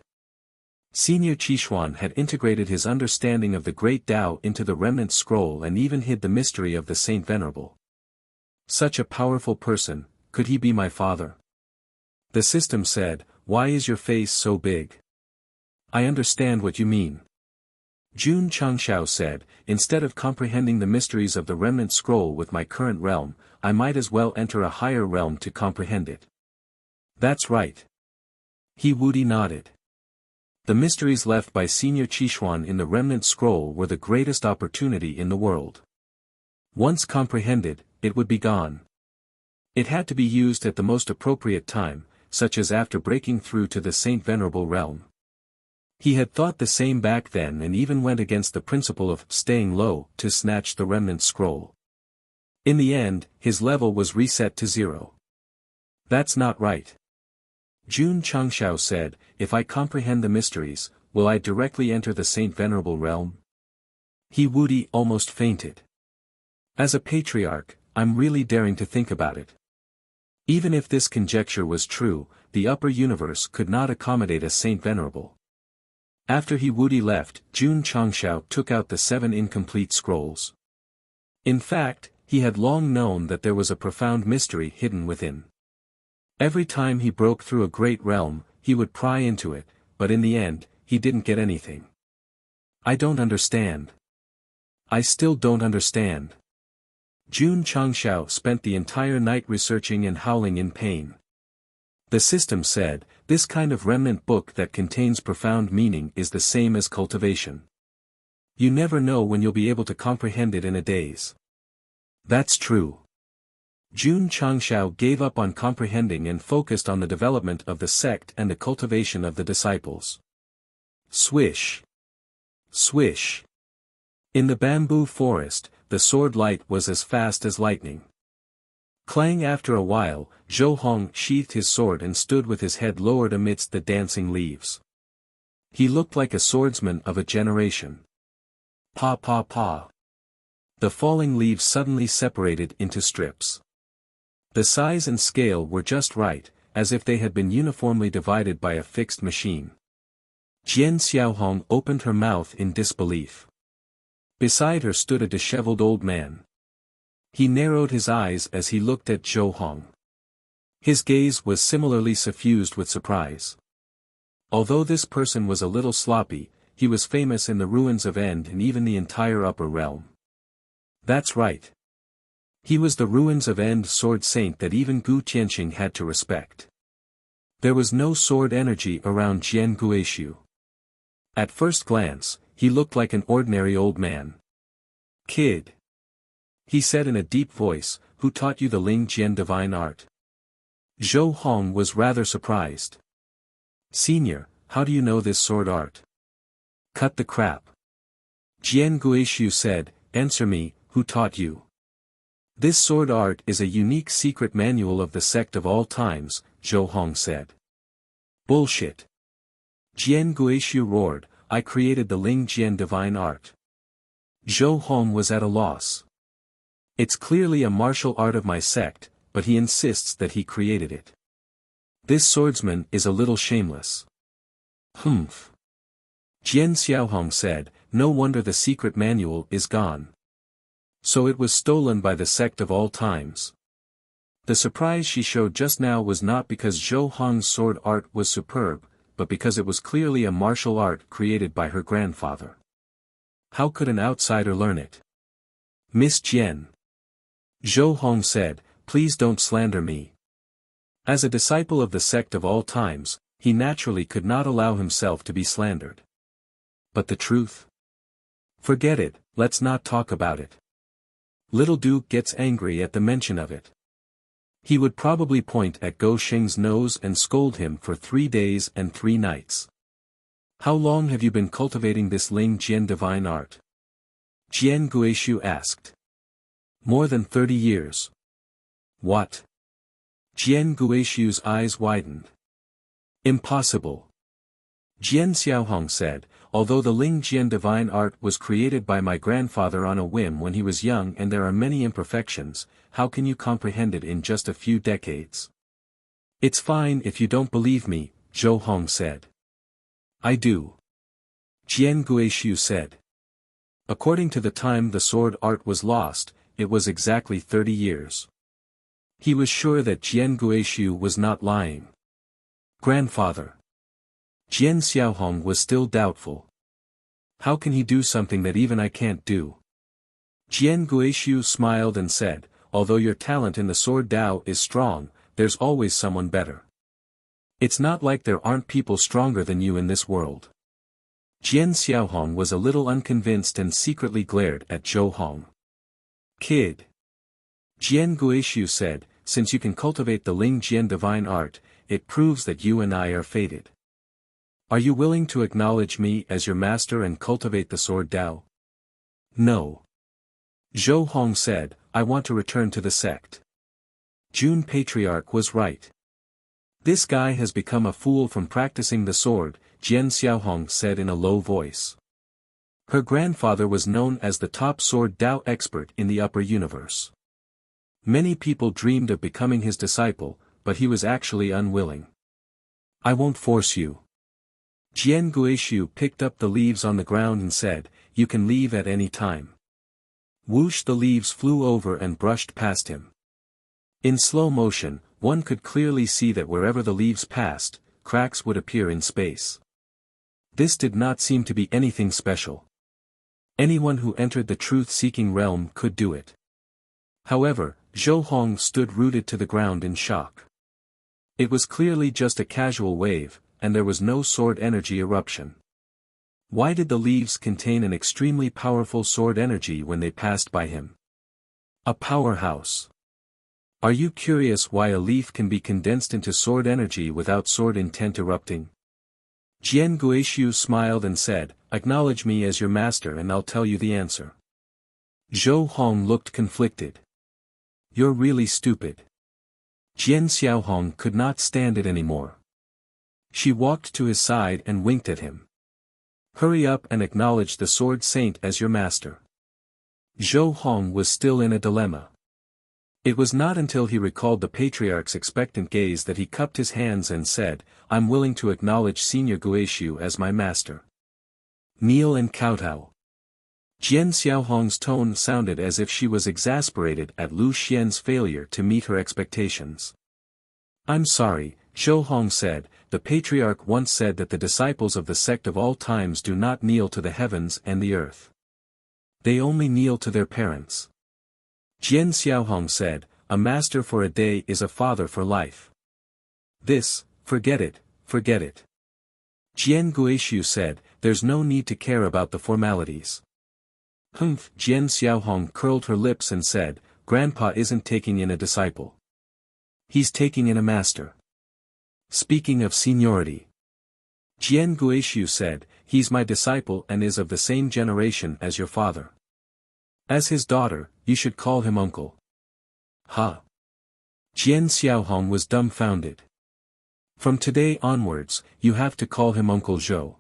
Senior Qishuan had integrated his understanding of the Great Tao into the remnant scroll and even hid the mystery of the Saint Venerable. Such a powerful person, could he be my father? The system said, why is your face so big? I understand what you mean. Jun Changshao said, instead of comprehending the mysteries of the remnant scroll with my current realm, I might as well enter a higher realm to comprehend it. That's right. Woody nodded. The mysteries left by Senior Qishuan in the remnant scroll were the greatest opportunity in the world. Once comprehended, it would be gone. It had to be used at the most appropriate time, such as after breaking through to the Saint Venerable realm. He had thought the same back then and even went against the principle of staying low to snatch the remnant scroll. In the end, his level was reset to 0. That's not right. Jun Changshao said, if I comprehend the mysteries, will I directly enter the Saint Venerable realm? Woody almost fainted. As a patriarch, I'm really daring to think about it. Even if this conjecture was true, the upper universe could not accommodate a Saint Venerable. After Woody left, Jun Changshao took out the 7 incomplete scrolls. In fact, he had long known that there was a profound mystery hidden within. Every time he broke through a great realm, he would pry into it, but in the end, he didn't get anything. I don't understand. I still don't understand. Jun Changshao spent the entire night researching and howling in pain. The system said, this kind of remnant book that contains profound meaning is the same as cultivation. You never know when you'll be able to comprehend it in a daze. That's true. Jun Changshao gave up on comprehending and focused on the development of the sect and the cultivation of the disciples. Swish. Swish. In the bamboo forest, the sword light was as fast as lightning. Clang. After a while, Zhou Hong sheathed his sword and stood with his head lowered amidst the dancing leaves. He looked like a swordsman of a generation. Pa pa pa. The falling leaves suddenly separated into strips. The size and scale were just right, as if they had been uniformly divided by a fixed machine. Jian Xiaohong opened her mouth in disbelief. Beside her stood a disheveled old man. He narrowed his eyes as he looked at Zhou Hong. His gaze was similarly suffused with surprise. Although this person was a little sloppy, he was famous in the ruins of End and even the entire upper realm. That's right. He was the ruins of End sword saint that even Gu Tianxing had to respect. There was no sword energy around Jian Guishu. At first glance, he looked like an ordinary old man. Kid. He said in a deep voice, who taught you the Ling Jian divine art? Zhou Hong was rather surprised. Senior, how do you know this sword art? Cut the crap. Jian Guishu said, answer me, who taught you? This sword art is a unique secret manual of the sect of all times, Zhou Hong said. Bullshit. Jian Guishu roared, I created the Ling Jian divine art. Zhou Hong was at a loss. It's clearly a martial art of my sect, but he insists that he created it. This swordsman is a little shameless. Humph. Jian Xiaohong said, no wonder the secret manual is gone. So it was stolen by the sect of all times. The surprise she showed just now was not because Zhou Hong's sword art was superb, but because it was clearly a martial art created by her grandfather. How could an outsider learn it? Miss Jian. Zhou Hong said, please don't slander me. As a disciple of the sect of all times, he naturally could not allow himself to be slandered. But the truth? Forget it, let's not talk about it. Little Duke gets angry at the mention of it. He would probably point at Go Shing's nose and scold him for 3 days and 3 nights. How long have you been cultivating this Ling Jian divine art? Jian Guishu asked. More than 30 years. What? Jian Guishu's eyes widened. Impossible. Jian Xiaohong said, although the Ling Jian divine art was created by my grandfather on a whim when he was young and there are many imperfections, how can you comprehend it in just a few decades? It's fine if you don't believe me, Zhou Hong said. I do. Jian Guishu said. According to the time the sword art was lost, it was exactly 30 years. He was sure that Jian Guishu was not lying. Grandfather. Jian Xiaohong was still doubtful. How can he do something that even I can't do? Jian Guishu smiled and said, although your talent in the sword Dao is strong, there's always someone better. It's not like there aren't people stronger than you in this world. Jian Xiaohong was a little unconvinced and secretly glared at Zhou Hong. Kid. Jian Guishu said, since you can cultivate the Ling Jian divine art, it proves that you and I are fated. Are you willing to acknowledge me as your master and cultivate the sword Dao? No. Zhou Hong said, I want to return to the sect. Jun Patriarch was right. This guy has become a fool from practicing the sword, Jian Xiaohong said in a low voice. Her grandfather was known as the top sword Dao expert in the upper universe. Many people dreamed of becoming his disciple, but he was actually unwilling. I won't force you. Jian Guishu picked up the leaves on the ground and said, you can leave at any time. Whoosh, the leaves flew over and brushed past him. In slow motion, one could clearly see that wherever the leaves passed, cracks would appear in space. This did not seem to be anything special. Anyone who entered the truth-seeking realm could do it. However, Zhou Hong stood rooted to the ground in shock. It was clearly just a casual wave, and there was no sword energy eruption. Why did the leaves contain an extremely powerful sword energy when they passed by him? A powerhouse. Are you curious why a leaf can be condensed into sword energy without sword intent erupting? Jian Guishu smiled and said, acknowledge me as your master and I'll tell you the answer. Zhou Hong looked conflicted. You're really stupid. Jian Xiaohong could not stand it anymore. She walked to his side and winked at him. Hurry up and acknowledge the sword saint as your master. Zhou Hong was still in a dilemma. It was not until he recalled the patriarch's expectant gaze that he cupped his hands and said, I'm willing to acknowledge Senior Guishu as my master. Kneel and kowtow. Jian Xiaohong's tone sounded as if she was exasperated at Lu Xian's failure to meet her expectations. I'm sorry, Zhou Hong said, the patriarch once said that the disciples of the sect of all times do not kneel to the heavens and the earth. They only kneel to their parents. Jian Xiaohong said, a master for a day is a father for life. This, forget it, forget it. Jian Guishu said, there's no need to care about the formalities. Humph, Jian Xiaohong curled her lips and said, Grandpa isn't taking in a disciple. He's taking in a master. Speaking of seniority. Jian Guishu said, he's my disciple and is of the same generation as your father. As his daughter, you should call him uncle. Ha! Jian Xiaohong was dumbfounded. From today onwards, you have to call him Uncle Zhou.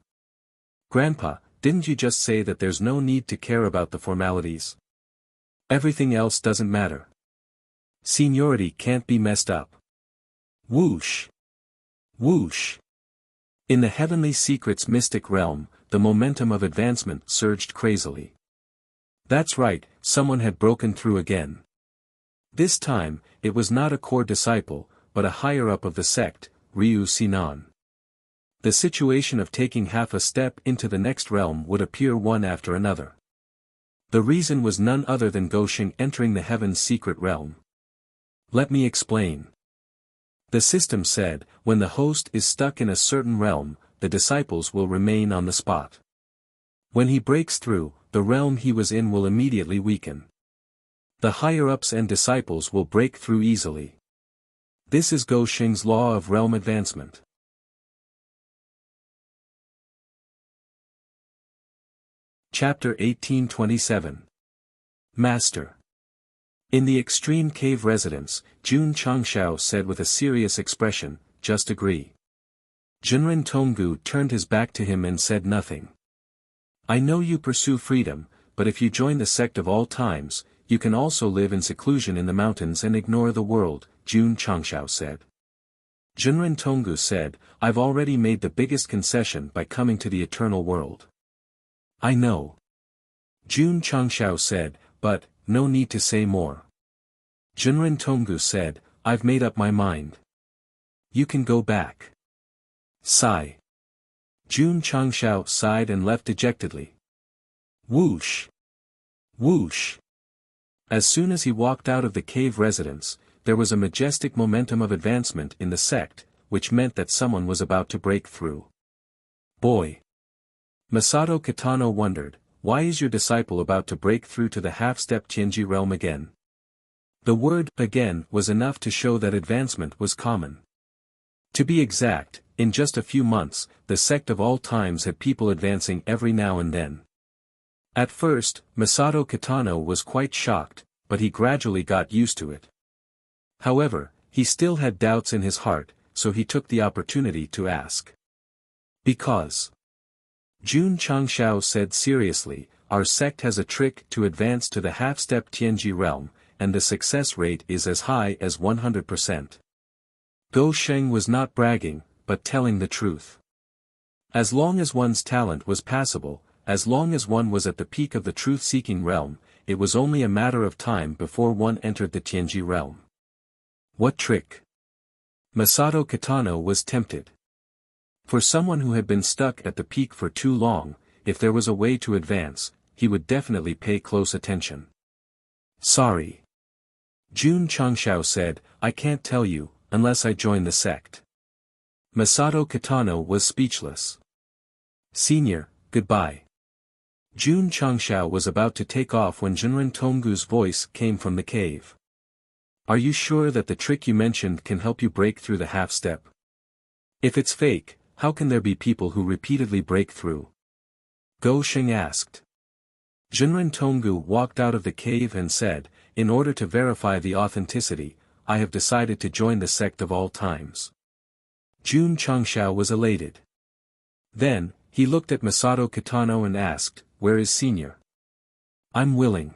Grandpa, didn't you just say that there's no need to care about the formalities? Everything else doesn't matter. Seniority can't be messed up. Whoosh! Whoosh! In the heavenly secrets mystic realm, the momentum of advancement surged crazily. That's right, someone had broken through again. This time, it was not a core disciple, but a higher-up of the sect, Ryu Sinan. The situation of taking half a step into the next realm would appear one after another. The reason was none other than Goshing entering the heaven's secret realm. Let me explain. The system said, when the host is stuck in a certain realm, the disciples will remain on the spot. When he breaks through, the realm he was in will immediately weaken. The higher-ups and disciples will break through easily. This is Go Sheng's law of realm advancement. Chapter 1827. Master. In the extreme cave residence, Jun Changshao said with a serious expression, "Just agree." Jinren Tonggu turned his back to him and said nothing. "I know you pursue freedom, but if you join the sect of all times, you can also live in seclusion in the mountains and ignore the world," Jun Changshao said. Jinren Tonggu said, "I've already made the biggest concession by coming to the eternal world." "I know." Jun Changshao said, "But, no need to say more." Jinren Tonggu said, "I've made up my mind. You can go back." Sigh. Jun Changshao sighed and left dejectedly. Whoosh! Whoosh! As soon as he walked out of the cave residence, there was a majestic momentum of advancement in the sect, which meant that someone was about to break through. Boy! Masato Kitano wondered, why is your disciple about to break through to the half-step Tianji realm again? The word again was enough to show that advancement was common. To be exact, in just a few months, the sect of all times had people advancing every now and then. At first, Masato Kitano was quite shocked, but he gradually got used to it. However, he still had doubts in his heart, so he took the opportunity to ask. Because. Jun Changshao said seriously, our sect has a trick to advance to the half-step Tianji realm, and the success rate is as high as 100%. Go Sheng was not bragging, but telling the truth. As long as one's talent was passable, as long as one was at the peak of the truth-seeking realm, it was only a matter of time before one entered the Tianji realm. What trick? Masato Kitano was tempted. For someone who had been stuck at the peak for too long, if there was a way to advance, he would definitely pay close attention. Sorry. Jun Changshao said, I can't tell you, unless I join the sect. Masato Kitano was speechless. Senior, goodbye. Jun Changshao was about to take off when Jinren Tonggu's voice came from the cave. Are you sure that the trick you mentioned can help you break through the half-step? If it's fake, how can there be people who repeatedly break through? Go Sheng asked. Jinren Tonggu walked out of the cave and said, in order to verify the authenticity, I have decided to join the sect of all times. Jun Changshao was elated. Then, he looked at Masato Kitano and asked, where is Senior? I'm willing.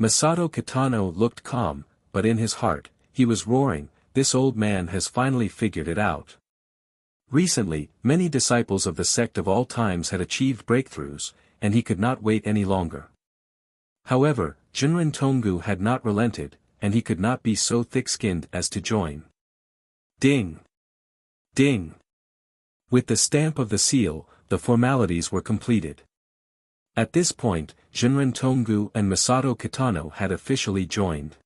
Masato Kitano looked calm, but in his heart, he was roaring, this old man has finally figured it out. Recently, many disciples of the sect of all times had achieved breakthroughs, and he could not wait any longer. However, Jinren Tonggu had not relented, and he could not be so thick-skinned as to join. Ding! Ding! With the stamp of the seal, the formalities were completed. At this point, Jinren Tonggu and Masato Kitano had officially joined.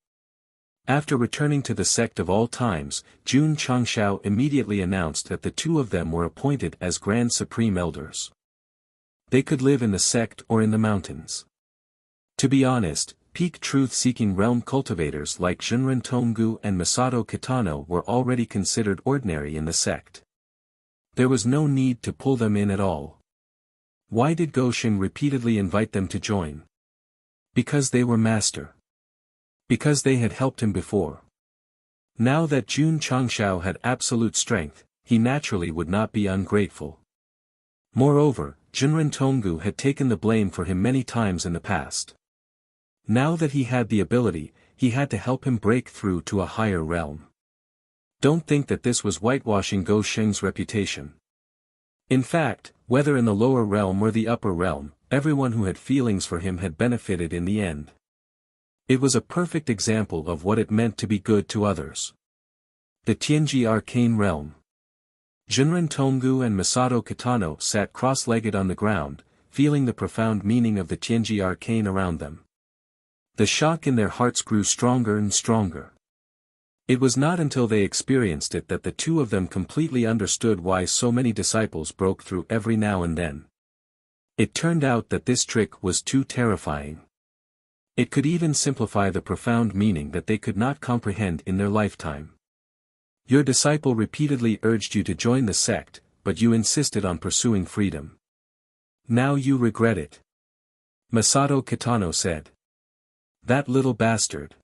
After returning to the sect of all times, Jun Changshao immediately announced that the two of them were appointed as Grand Supreme Elders. They could live in the sect or in the mountains. To be honest, peak truth-seeking realm cultivators like Jinren Tonggu and Masato Kitano were already considered ordinary in the sect. There was no need to pull them in at all. Why did Go Sheng repeatedly invite them to join? Because they were master. Because they had helped him before. Now that Jun Changshao had absolute strength, he naturally would not be ungrateful. Moreover, Jinren Tonggu had taken the blame for him many times in the past. Now that he had the ability, he had to help him break through to a higher realm. Don't think that this was whitewashing Go Sheng's reputation. In fact, whether in the lower realm or the upper realm, everyone who had feelings for him had benefited in the end. It was a perfect example of what it meant to be good to others. The Tianji Arcane Realm. Jinren Tonggu and Masato Kitano sat cross-legged on the ground, feeling the profound meaning of the Tianji Arcane around them. The shock in their hearts grew stronger and stronger. It was not until they experienced it that the two of them completely understood why so many disciples broke through every now and then. It turned out that this trick was too terrifying. It could even simplify the profound meaning that they could not comprehend in their lifetime. Your disciple repeatedly urged you to join the sect, but you insisted on pursuing freedom. Now you regret it. Masato Kitano said. That little bastard.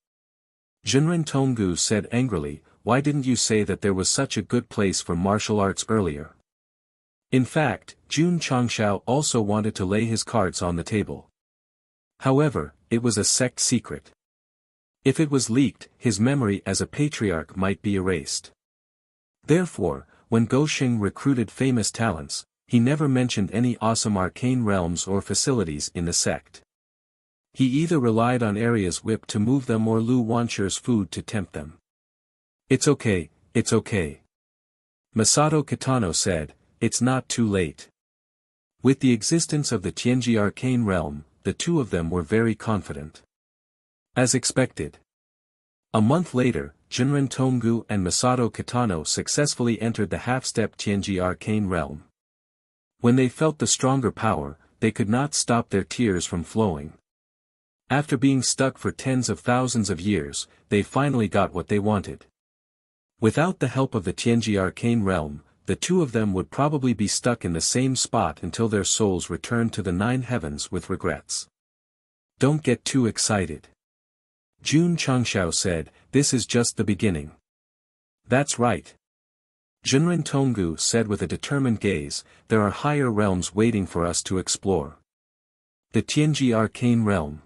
Jinren Tonggu said angrily, why didn't you say that there was such a good place for martial arts earlier? In fact, Jun Changshao also wanted to lay his cards on the table. However, it was a sect secret. If it was leaked, his memory as a patriarch might be erased. Therefore, when Gosheng recruited famous talents, he never mentioned any awesome arcane realms or facilities in the sect. He either relied on Aria's whip to move them or Lu Wansher's food to tempt them. It's okay, it's okay. Masato Kitano said, it's not too late. With the existence of the Tianji arcane realm, the two of them were very confident. As expected. A month later, Jinren Tonggu and Masato Kitano successfully entered the half-step Tianji arcane realm. When they felt the stronger power, they could not stop their tears from flowing. After being stuck for tens of thousands of years, they finally got what they wanted. Without the help of the Tianji arcane realm, the two of them would probably be stuck in the same spot until their souls returned to the 9 heavens with regrets. Don't get too excited. Jun Changshao said, this is just the beginning. That's right. Jinren Tonggu said with a determined gaze, there are higher realms waiting for us to explore. The Tianji arcane realm.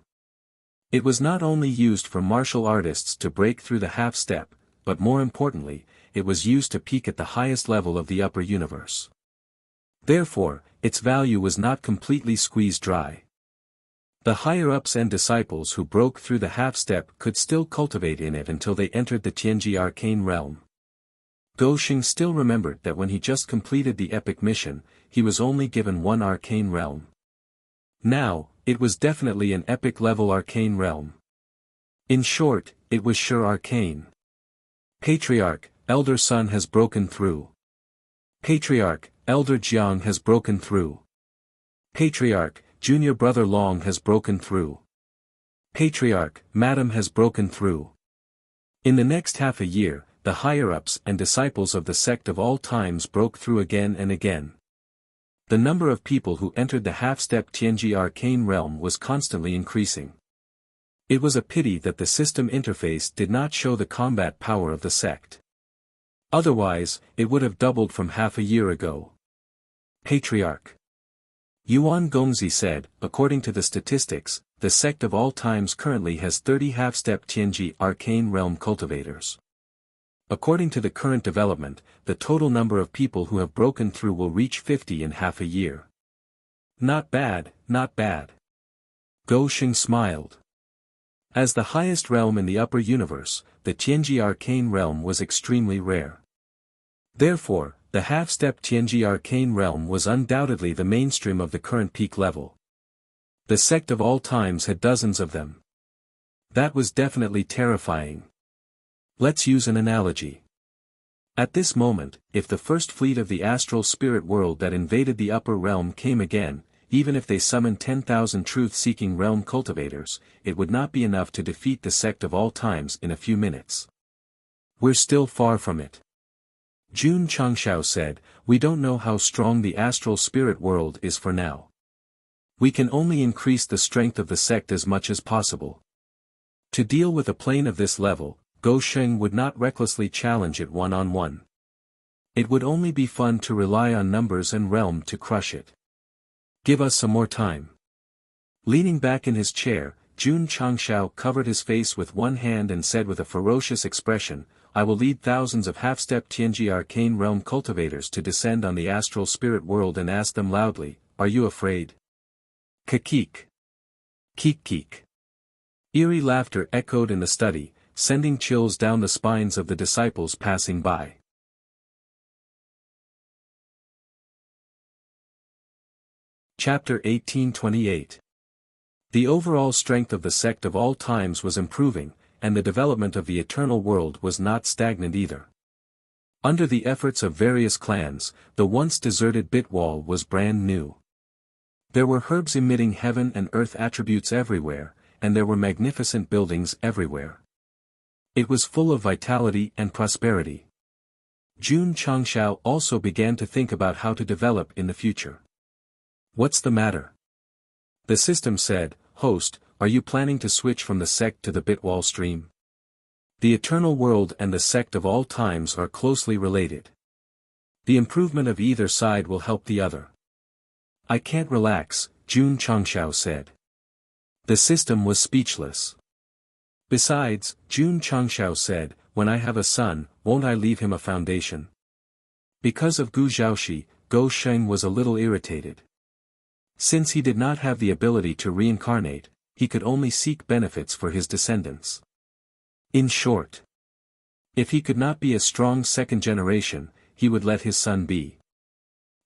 It was not only used for martial artists to break through the half-step, but more importantly, it was used to peak at the highest level of the upper universe. Therefore, its value was not completely squeezed dry. The higher-ups and disciples who broke through the half-step could still cultivate in it until they entered the Tianji arcane realm. Gosheng still remembered that when he just completed the epic mission, he was only given one arcane realm. Now, it was definitely an epic-level arcane realm. In short, it was sure arcane. Patriarch, Elder Son has broken through. Patriarch, Elder Jiang has broken through. Patriarch, Junior Brother Long has broken through. Patriarch, Madam has broken through. In the next half a year, the higher-ups and disciples of the sect of all times broke through again and again. The number of people who entered the half-step Tianji arcane realm was constantly increasing. It was a pity that the system interface did not show the combat power of the sect. Otherwise, it would have doubled from half a year ago. Patriarch Yuan Gongzi said, according to the statistics, the sect of all times currently has 30 half-step Tianji arcane realm cultivators. According to the current development, the total number of people who have broken through will reach 50 in half a year. Not bad, not bad. Gosheng smiled. As the highest realm in the upper universe, the Tianji arcane realm was extremely rare. Therefore, the half-step Tianji arcane realm was undoubtedly the mainstream of the current peak level. The sect of all times had dozens of them. That was definitely terrifying. Let's use an analogy. At this moment, if the first fleet of the astral spirit world that invaded the upper realm came again, even if they summoned 10,000 truth-seeking realm cultivators, it would not be enough to defeat the sect of all times in a few minutes. We're still far from it. Jun Changshao said, we don't know how strong the astral spirit world is for now. We can only increase the strength of the sect as much as possible. To deal with a plane of this level, Gosheng would not recklessly challenge it one-on-one. It would only be fun to rely on numbers and realm to crush it. Give us some more time. Leaning back in his chair, Jun Changshao covered his face with one hand and said with a ferocious expression, I will lead thousands of half-step Tianji arcane realm cultivators to descend on the astral spirit world and ask them loudly, are you afraid? Kikik. Keek. Eerie laughter echoed in the study, sending chills down the spines of the disciples passing by. Chapter 1828. The overall strength of the sect of all times was improving, and the development of the eternal world was not stagnant either. Under the efforts of various clans, the once deserted Bitwall was brand new. There were herbs emitting heaven and earth attributes everywhere, and there were magnificent buildings everywhere. It was full of vitality and prosperity. Jun Changshao also began to think about how to develop in the future. What's the matter? The system said, Host, are you planning to switch from the sect to the Bitwall stream? The eternal world and the sect of all times are closely related. The improvement of either side will help the other. I can't relax, Jun Changshao said. The system was speechless. Besides, Jun Changshao said, when I have a son, won't I leave him a foundation? Because of Gu Zhaoxi, Go Sheng was a little irritated. Since he did not have the ability to reincarnate, he could only seek benefits for his descendants. In short, if he could not be a strong second generation, he would let his son be.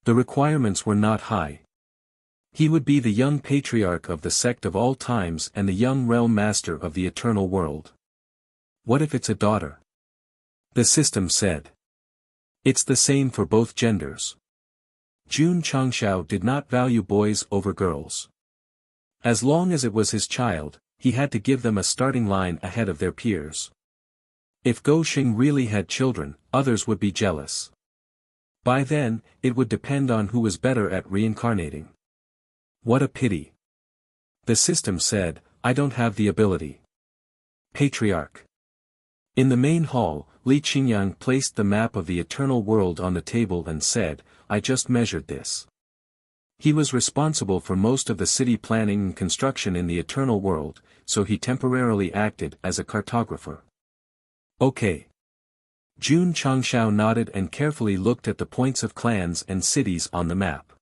The requirements were not high. He would be the young patriarch of the sect of all times and the young realm master of the eternal world. What if it's a daughter? The system said. It's the same for both genders. Jun Changshao did not value boys over girls. As long as it was his child, he had to give them a starting line ahead of their peers. If Go Sheng really had children, others would be jealous. By then, it would depend on who was better at reincarnating. What a pity. The system said, I don't have the ability. Patriarch. In the main hall, Li Qingyang placed the map of the eternal world on the table and said, I just measured this. He was responsible for most of the city planning and construction in the eternal world, so he temporarily acted as a cartographer. Okay. Jun Changshao nodded and carefully looked at the points of clans and cities on the map.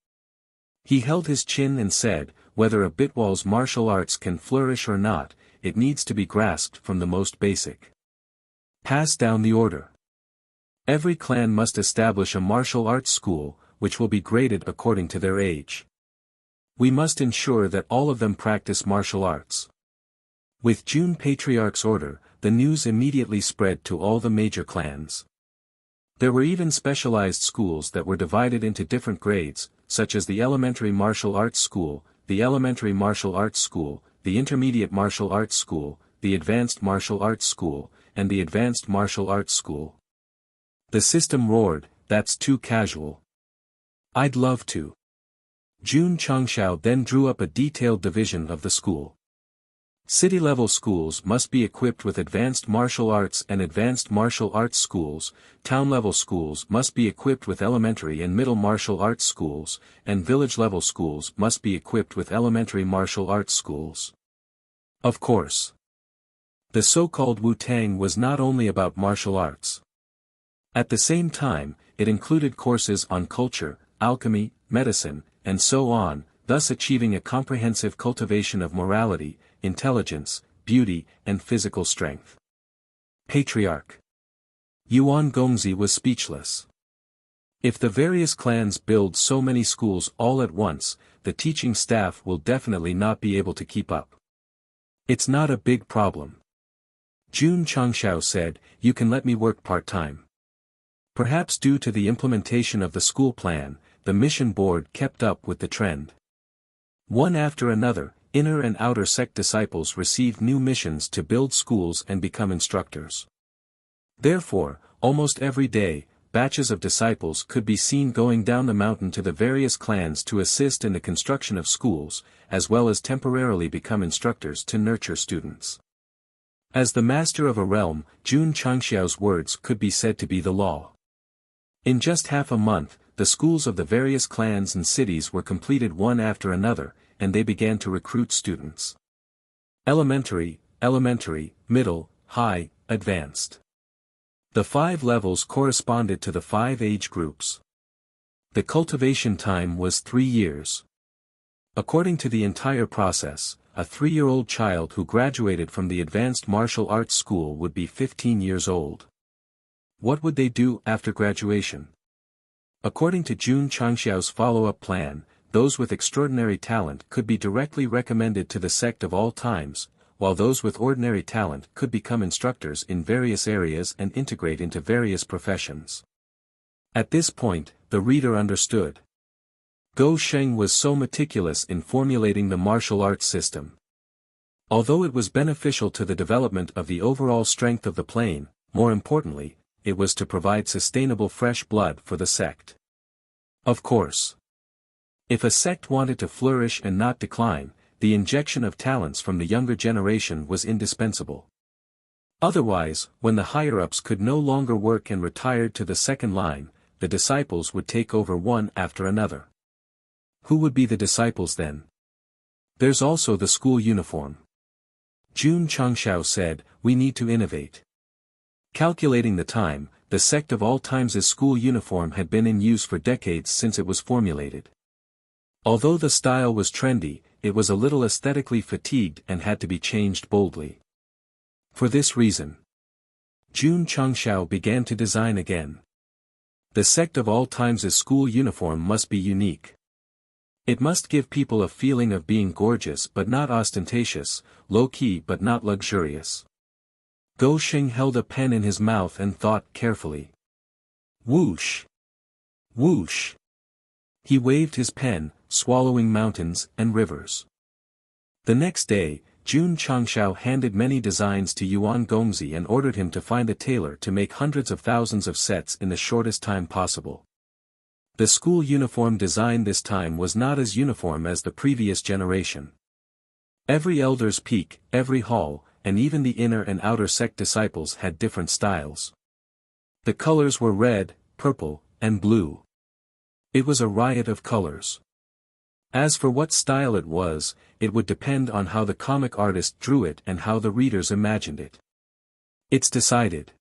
He held his chin and said, whether a Bitwall's martial arts can flourish or not, it needs to be grasped from the most basic. Pass down the order. Every clan must establish a martial arts school, which will be graded according to their age. We must ensure that all of them practice martial arts. With Jun Patriarch's order, the news immediately spread to all the major clans. There were even specialized schools that were divided into different grades, such as the Elementary Martial Arts School, the Elementary Martial Arts School, the Intermediate Martial Arts School, the Advanced Martial Arts School, and the Advanced Martial Arts School. The system roared, that's too casual. I'd love to. Jun Changshao then drew up a detailed division of the school. City-level schools must be equipped with advanced martial arts and advanced martial arts schools, town-level schools must be equipped with elementary and middle martial arts schools, and village-level schools must be equipped with elementary martial arts schools. Of course. The so-called Wu-Tang was not only about martial arts. At the same time, it included courses on culture, alchemy, medicine, and so on, thus achieving a comprehensive cultivation of morality, intelligence, beauty, and physical strength. Patriarch. Yuan Gongzi was speechless. If the various clans build so many schools all at once, the teaching staff will definitely not be able to keep up. It's not a big problem. Jun Changshao said, you can let me work part-time. Perhaps due to the implementation of the school plan, the mission board kept up with the trend. One after another, inner and outer sect disciples received new missions to build schools and become instructors. Therefore, almost every day, batches of disciples could be seen going down the mountain to the various clans to assist in the construction of schools, as well as temporarily become instructors to nurture students. As the master of a realm, Jun Changxiao's words could be said to be the law. In just half a month, the schools of the various clans and cities were completed one after another, and they began to recruit students. Elementary, middle, high, advanced. The 5 levels corresponded to the 5 age groups. The cultivation time was 3 years. According to the entire process, a 3-year-old child who graduated from the advanced martial arts school would be 15 years old. What would they do after graduation? According to Jun Changxiao's follow-up plan, those with extraordinary talent could be directly recommended to the sect of all times, while those with ordinary talent could become instructors in various areas and integrate into various professions. At this point, the reader understood. Gou Sheng was so meticulous in formulating the martial arts system. Although it was beneficial to the development of the overall strength of the plane, more importantly, it was to provide sustainable fresh blood for the sect. Of course. If a sect wanted to flourish and not decline, the injection of talents from the younger generation was indispensable. Otherwise, when the higher-ups could no longer work and retired to the second line, the disciples would take over one after another. Who would be the disciples then? There's also the school uniform. Jun Changshao said, "We need to innovate." Calculating the time, the Sect of All Times' school uniform had been in use for decades since it was formulated. Although the style was trendy, it was a little aesthetically fatigued and had to be changed boldly. For this reason, Jun Changshao began to design again. The Sect of All Times' school uniform must be unique. It must give people a feeling of being gorgeous but not ostentatious, low-key but not luxurious. Gou Sheng held a pen in his mouth and thought carefully. Whoosh! Whoosh! He waved his pen, swallowing mountains and rivers. The next day, Jun Changshao handed many designs to Yuan Gongzi and ordered him to find a tailor to make hundreds of thousands of sets in the shortest time possible. The school uniform design this time was not as uniform as the previous generation. Every elder's peak, every hall, and even the inner and outer sect disciples had different styles. The colors were red, purple, and blue. It was a riot of colors. As for what style it was, it would depend on how the comic artist drew it and how the readers imagined it. It's decided.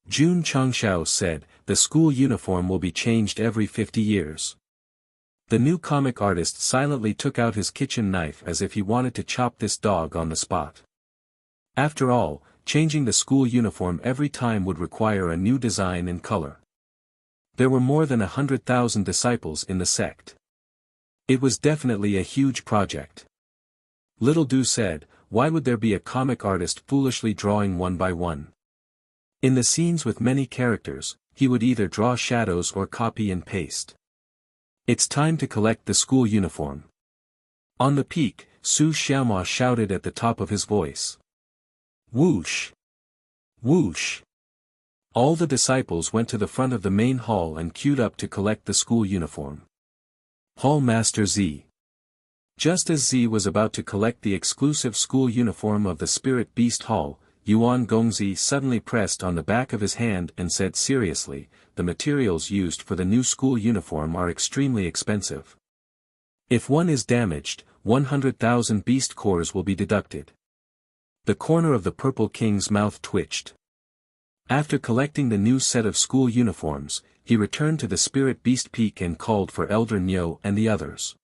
Jun Changshao said, the school uniform will be changed every 50 years. The new comic artist silently took out his kitchen knife as if he wanted to chop this dog on the spot. After all, changing the school uniform every time would require a new design and color. There were more than 100,000 disciples in the sect. It was definitely a huge project. Little Du said, why would there be a comic artist foolishly drawing one by one? In the scenes with many characters, he would either draw shadows or copy and paste. It's time to collect the school uniform. On the peak, Su Xiaomao shouted at the top of his voice. Whoosh! Whoosh! All the disciples went to the front of the main hall and queued up to collect the school uniform. Hall Master Z. Just as Z was about to collect the exclusive school uniform of the Spirit Beast Hall, Yuan Gongzi suddenly pressed on the back of his hand and said seriously, the materials used for the new school uniform are extremely expensive. If one is damaged, 100,000 beast cores will be deducted. The corner of the Purple King's mouth twitched. After collecting the new set of school uniforms, he returned to the Spirit Beast Peak and called for Elder Nyo and the others.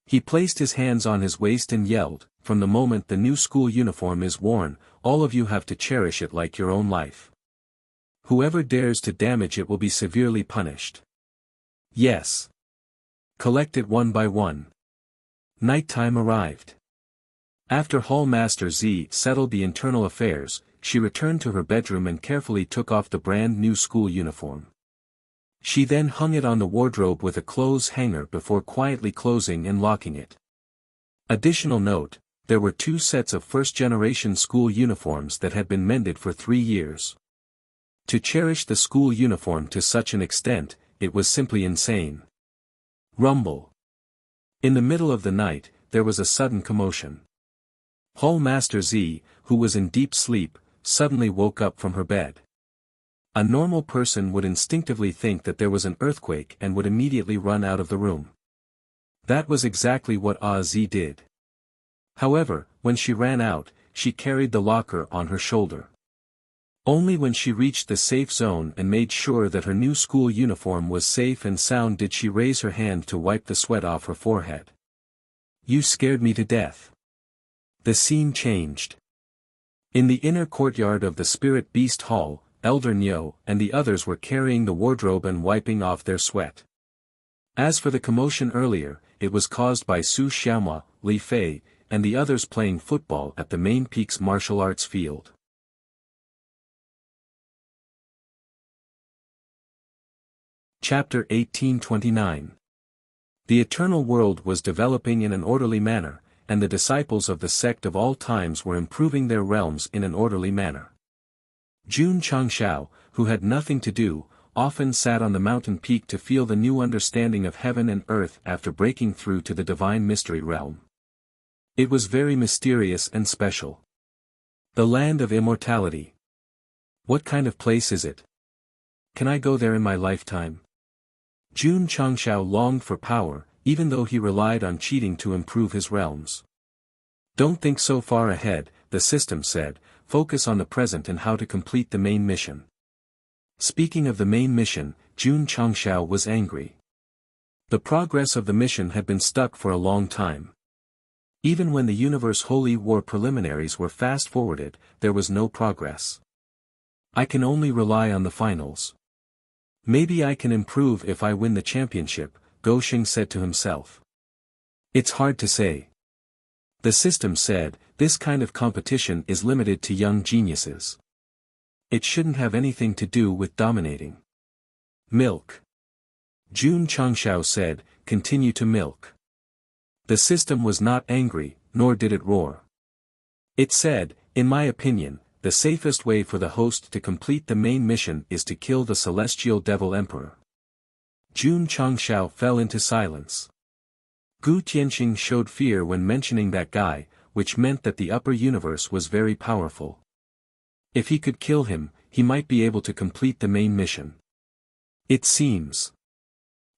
He placed his hands on his waist and yelled, from the moment the new school uniform is worn, all of you have to cherish it like your own life. Whoever dares to damage it will be severely punished. Yes. Collect it one by one. Nighttime arrived. After Hall Master Z settled the internal affairs, she returned to her bedroom and carefully took off the brand new school uniform. She then hung it on the wardrobe with a clothes hanger before quietly closing and locking it. Additional note, there were 2 sets of first-generation school uniforms that had been mended for 3 years. To cherish the school uniform to such an extent, it was simply insane. Rumble. In the middle of the night, there was a sudden commotion. Hall Master Z, who was in deep sleep, suddenly woke up from her bed. A normal person would instinctively think that there was an earthquake and would immediately run out of the room. That was exactly what Z did. However, when she ran out, she carried the locker on her shoulder. Only when she reached the safe zone and made sure that her new school uniform was safe and sound did she raise her hand to wipe the sweat off her forehead. You scared me to death. The scene changed. In the inner courtyard of the Spirit Beast Hall, Elder Nyo and the others were carrying the wardrobe and wiping off their sweat. As for the commotion earlier, it was caused by Su Xiaomao, Li Fei, and the others playing football at the main peak's martial arts field. Chapter 1829. The eternal world was developing in an orderly manner, and the disciples of the sect of all times were improving their realms in an orderly manner. Jun Changshao, who had nothing to do, often sat on the mountain peak to feel the new understanding of heaven and earth after breaking through to the divine mystery realm. It was very mysterious and special. The land of immortality. What kind of place is it? Can I go there in my lifetime? Jun Changshao longed for power, even though he relied on cheating to improve his realms. Don't think so far ahead, the system said, focus on the present and how to complete the main mission. Speaking of the main mission, Jun Changshao was angry. The progress of the mission had been stuck for a long time. Even when the universe holy war preliminaries were fast-forwarded, there was no progress. I can only rely on the finals. Maybe I can improve if I win the championship, Gosheng said to himself. It's hard to say. The system said, this kind of competition is limited to young geniuses. It shouldn't have anything to do with dominating. Milk. Jun Changshao said, continue to milk. The system was not angry, nor did it roar. It said, in my opinion, the safest way for the host to complete the main mission is to kill the celestial devil emperor. Jun Changshao fell into silence. Gu Tianxing showed fear when mentioning that guy, which meant that the upper universe was very powerful. If he could kill him, he might be able to complete the main mission. It seems.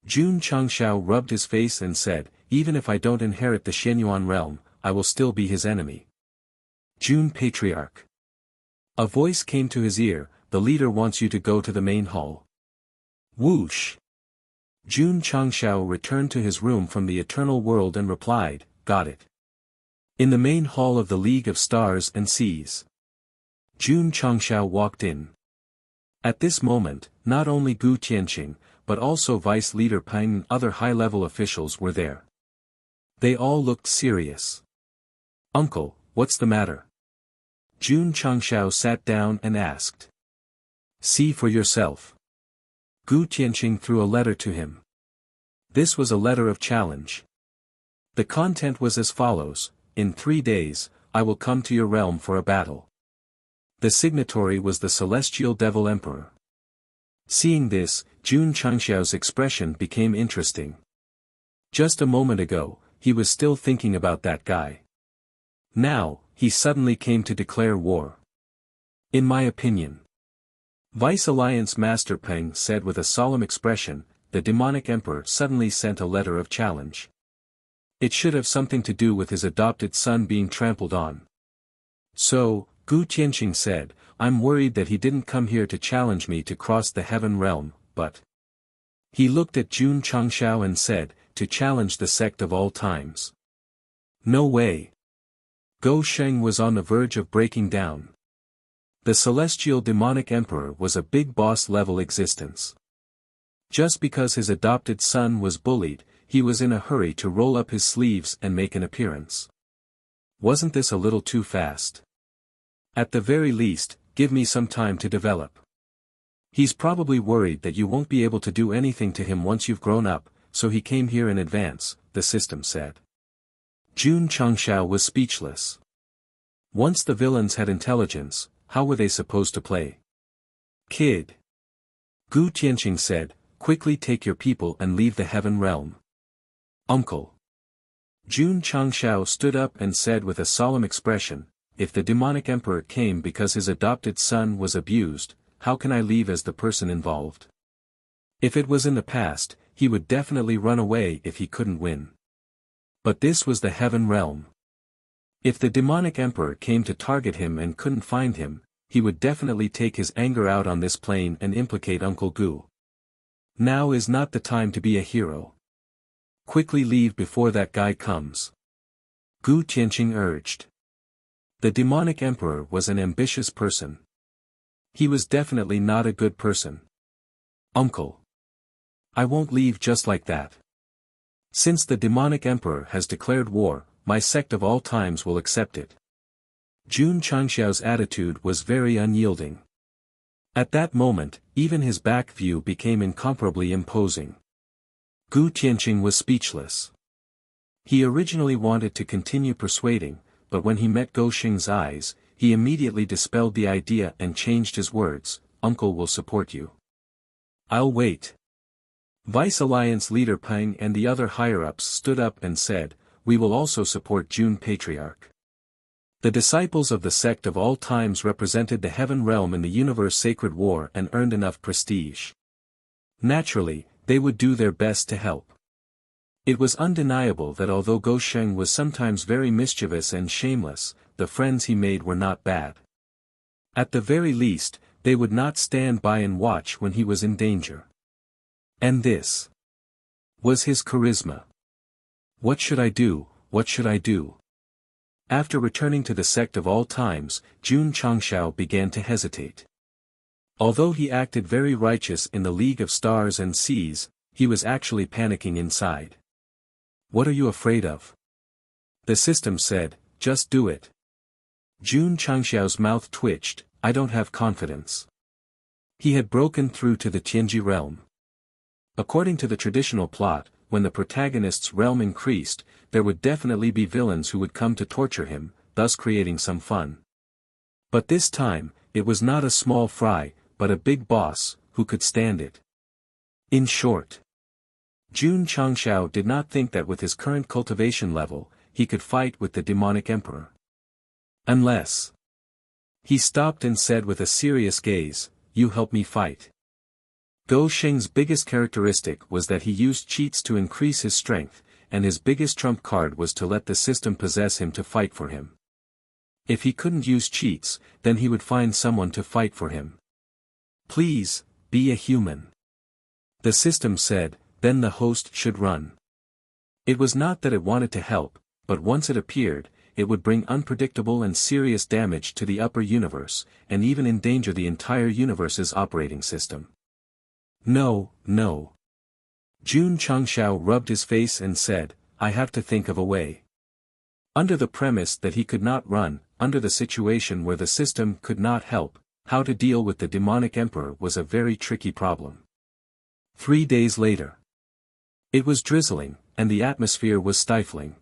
Jun Changshao rubbed his face and said, even if I don't inherit the Shenyuan realm, I will still be his enemy. Jun Patriarch. A voice came to his ear, the leader wants you to go to the main hall. Whoosh. Jun Changshao returned to his room from the eternal world and replied, got it. In the main hall of the League of Stars and Seas. Jun Changshao walked in. At this moment, not only Gu Tianxing, but also Vice Leader Peng and other high-level officials were there. They all looked serious. Uncle, what's the matter? Jun Changshao sat down and asked. See for yourself. Gu Tianxing threw a letter to him. This was a letter of challenge. The content was as follows, in 3 days, I will come to your realm for a battle. The signatory was the celestial devil emperor. Seeing this, Jun Changshao's expression became interesting. Just a moment ago, he was still thinking about that guy. Now, he suddenly came to declare war. In my opinion. Vice Alliance Master Peng said with a solemn expression, the demonic emperor suddenly sent a letter of challenge. It should have something to do with his adopted son being trampled on. So, Gu Tianxing said, I'm worried that he didn't come here to challenge me to cross the heaven realm, but... He looked at Jun Changshao and said, to challenge the sect of all times. No way. Go Sheng was on the verge of breaking down. The celestial demonic emperor was a big boss-level existence. Just because his adopted son was bullied, he was in a hurry to roll up his sleeves and make an appearance. Wasn't this a little too fast? At the very least, give me some time to develop. He's probably worried that you won't be able to do anything to him once you've grown up, so he came here in advance, the system said. Jun Changshao was speechless. Once the villains had intelligence, how were they supposed to play? Kid. Gu Tianxing said, quickly take your people and leave the heaven realm. Uncle. Jun Changshao stood up and said with a solemn expression, if the demonic emperor came because his adopted son was abused, how can I leave as the person involved? If it was in the past, he would definitely run away if he couldn't win. But this was the heaven realm. If the demonic emperor came to target him and couldn't find him, he would definitely take his anger out on this plane and implicate Uncle Gu. Now is not the time to be a hero. Quickly leave before that guy comes. Gu Tianxing urged. The demonic emperor was an ambitious person. He was definitely not a good person. Uncle. I won't leave just like that. Since the demonic emperor has declared war, my sect of all times will accept it. Jun Changxiao's attitude was very unyielding. At that moment, even his back view became incomparably imposing. Gu Tianqing was speechless. He originally wanted to continue persuading, but when he met Gou Xing's eyes, he immediately dispelled the idea and changed his words, "Uncle will support you. I'll wait." Vice Alliance leader Peng and the other higher-ups stood up and said, "We will also support Jun Patriarch." The disciples of the sect of all times represented the heaven realm in the universe sacred war and earned enough prestige. Naturally, they would do their best to help. It was undeniable that although Gou Sheng was sometimes very mischievous and shameless, the friends he made were not bad. At the very least, they would not stand by and watch when he was in danger. And this was his charisma. What should I do, what should I do? After returning to the sect of all times, Jun Changxiao began to hesitate. Although he acted very righteous in the League of Stars and Seas, he was actually panicking inside. "What are you afraid of?" The system said, "Just do it." Jun Changxiao's mouth twitched, "I don't have confidence." He had broken through to the Tianji realm. According to the traditional plot, when the protagonist's realm increased, there would definitely be villains who would come to torture him, thus creating some fun. But this time, it was not a small fry, but a big boss, who could stand it. In short, Jun Changxiao did not think that with his current cultivation level, he could fight with the demonic emperor. Unless. He stopped and said with a serious gaze, "You help me fight." Gou Sheng's biggest characteristic was that he used cheats to increase his strength, and his biggest trump card was to let the system possess him to fight for him. If he couldn't use cheats, then he would find someone to fight for him. "Please, be a human." The system said, "Then the host should run." It was not that it wanted to help, but once it appeared, it would bring unpredictable and serious damage to the upper universe, and even endanger the entire universe's operating system. No, no. Jun Changxiao rubbed his face and said, "I have to think of a way." Under the premise that he could not run, under the situation where the system could not help, how to deal with the demonic emperor was a very tricky problem. 3 days later. It was drizzling, and the atmosphere was stifling.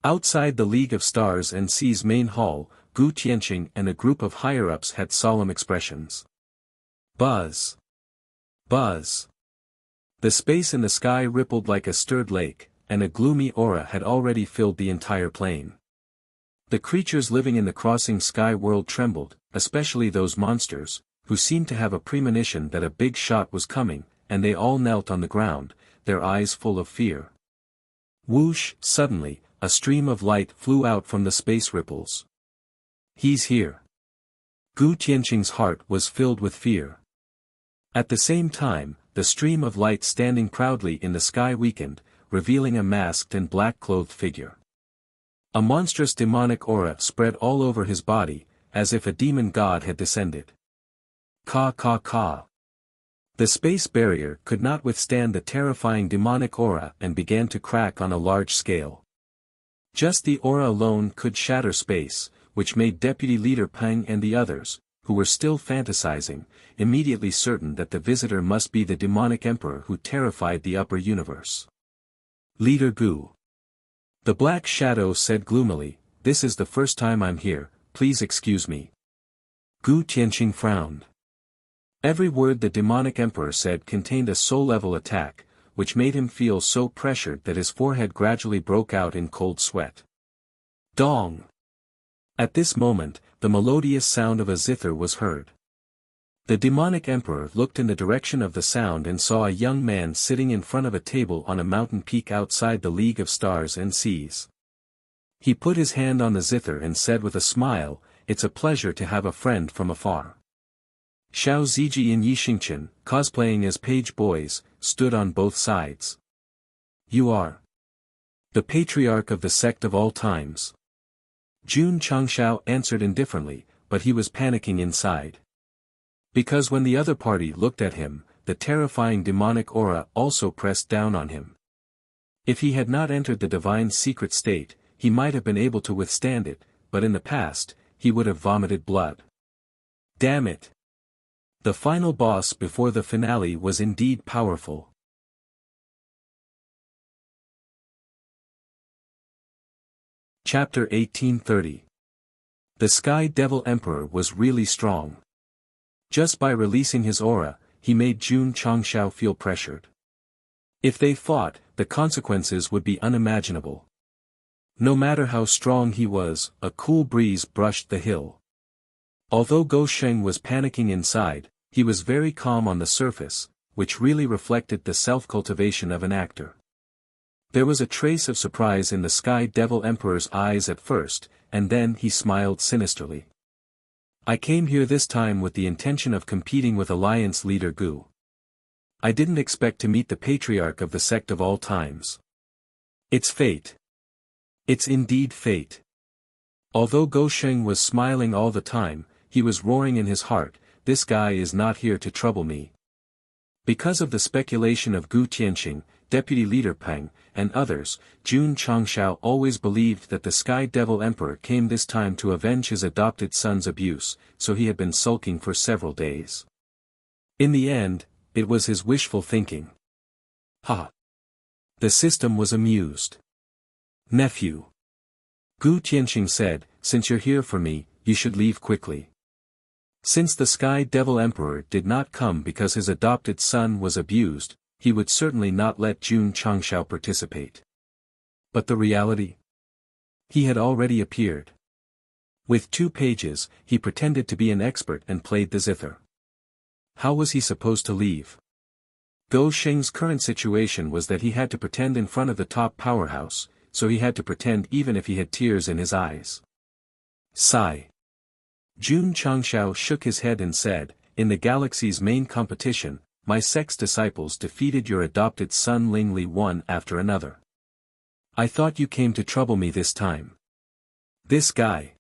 Outside the League of Stars and Seas main hall, Gu Tianqing and a group of higher-ups had solemn expressions. Buzz. Buzz. The space in the sky rippled like a stirred lake, and a gloomy aura had already filled the entire plain. The creatures living in the crossing sky world trembled, especially those monsters, who seemed to have a premonition that a big shot was coming, and they all knelt on the ground, their eyes full of fear. Whoosh! Suddenly, a stream of light flew out from the space ripples. "He's here." Gu Tianqing's heart was filled with fear. At the same time, the stream of light standing proudly in the sky weakened, revealing a masked and black-clothed figure. A monstrous demonic aura spread all over his body, as if a demon god had descended. Ka ka ka. The space barrier could not withstand the terrifying demonic aura and began to crack on a large scale. Just the aura alone could shatter space, which made Deputy Leader Peng and the others, who were still fantasizing, immediately certain that the visitor must be the demonic emperor who terrified the upper universe. Leader Gu. The Black Shadow said gloomily, "This is the first time I'm here, please excuse me." Gu Tianqing frowned. Every word the demonic emperor said contained a soul-level attack, which made him feel so pressured that his forehead gradually broke out in cold sweat. Dong! At this moment, the melodious sound of a zither was heard. The demonic emperor looked in the direction of the sound and saw a young man sitting in front of a table on a mountain peak outside the League of Stars and Seas. He put his hand on the zither and said with a smile, "It's a pleasure to have a friend from afar." Xiao Ziji and Yi Xingchen, cosplaying as page boys, stood on both sides. "You are the patriarch of the sect of all times." Jun Changxiao answered indifferently, but he was panicking inside. Because when the other party looked at him, the terrifying demonic aura also pressed down on him. If he had not entered the divine secret state, he might have been able to withstand it, but in the past, he would have vomited blood. Damn it! The final boss before the finale was indeed powerful. Chapter 1830. The Sky Devil Emperor was really strong. Just by releasing his aura, he made Jun Changshao feel pressured. If they fought, the consequences would be unimaginable. No matter how strong he was, a cool breeze brushed the hill. Although Go Sheng was panicking inside, he was very calm on the surface, which really reflected the self-cultivation of an actor. There was a trace of surprise in the Sky Devil Emperor's eyes at first, and then he smiled sinisterly. I came here this time with the intention of competing with Alliance leader Gu. I didn't expect to meet the patriarch of the sect of all times. It's fate. It's indeed fate. Although Go Sheng was smiling all the time, he was roaring in his heart, this guy is not here to trouble me. Because of the speculation of Gu Tianqing, Deputy Leader Peng, and others, Jun Changshao always believed that the Sky Devil Emperor came this time to avenge his adopted son's abuse, so he had been sulking for several days. In the end, it was his wishful thinking. Ha! The system was amused. Nephew. Gu Tianqing said, since you're here for me, you should leave quickly. Since the Sky Devil Emperor did not come because his adopted son was abused, he would certainly not let Jun Changshao participate. But the reality? He had already appeared. With 2 pages, he pretended to be an expert and played the zither. How was he supposed to leave? Go Sheng's current situation was that he had to pretend in front of the top powerhouse, so he had to pretend even if he had tears in his eyes. Sigh. Jun Changshao shook his head and said, in the galaxy's main competition, my sect's disciples defeated your adopted son Ling Li one after another. I thought you came to trouble me this time. This guy.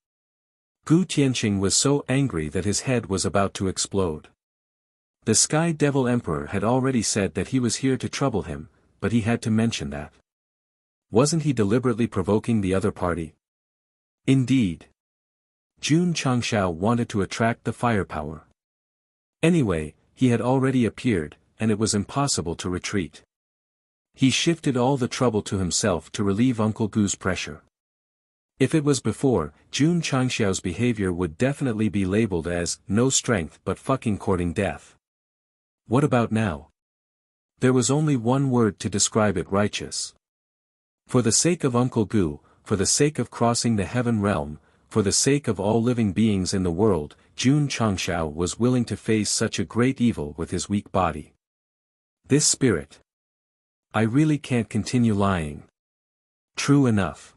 Gu Tianqing was so angry that his head was about to explode. The Sky Devil Emperor had already said that he was here to trouble him, but he had to mention that. Wasn't he deliberately provoking the other party? Indeed. Jun Changshao wanted to attract the firepower. Anyway, he had already appeared, and it was impossible to retreat. He shifted all the trouble to himself to relieve Uncle Gu's pressure. If it was before, Jun Changxiao's behavior would definitely be labeled as, no strength but fucking courting death. What about now? There was only one word to describe it: righteous. For the sake of Uncle Gu, for the sake of crossing the heaven realm, for the sake of all living beings in the world, Jun Changshao was willing to face such a great evil with his weak body. This spirit. I really can't continue lying. True enough.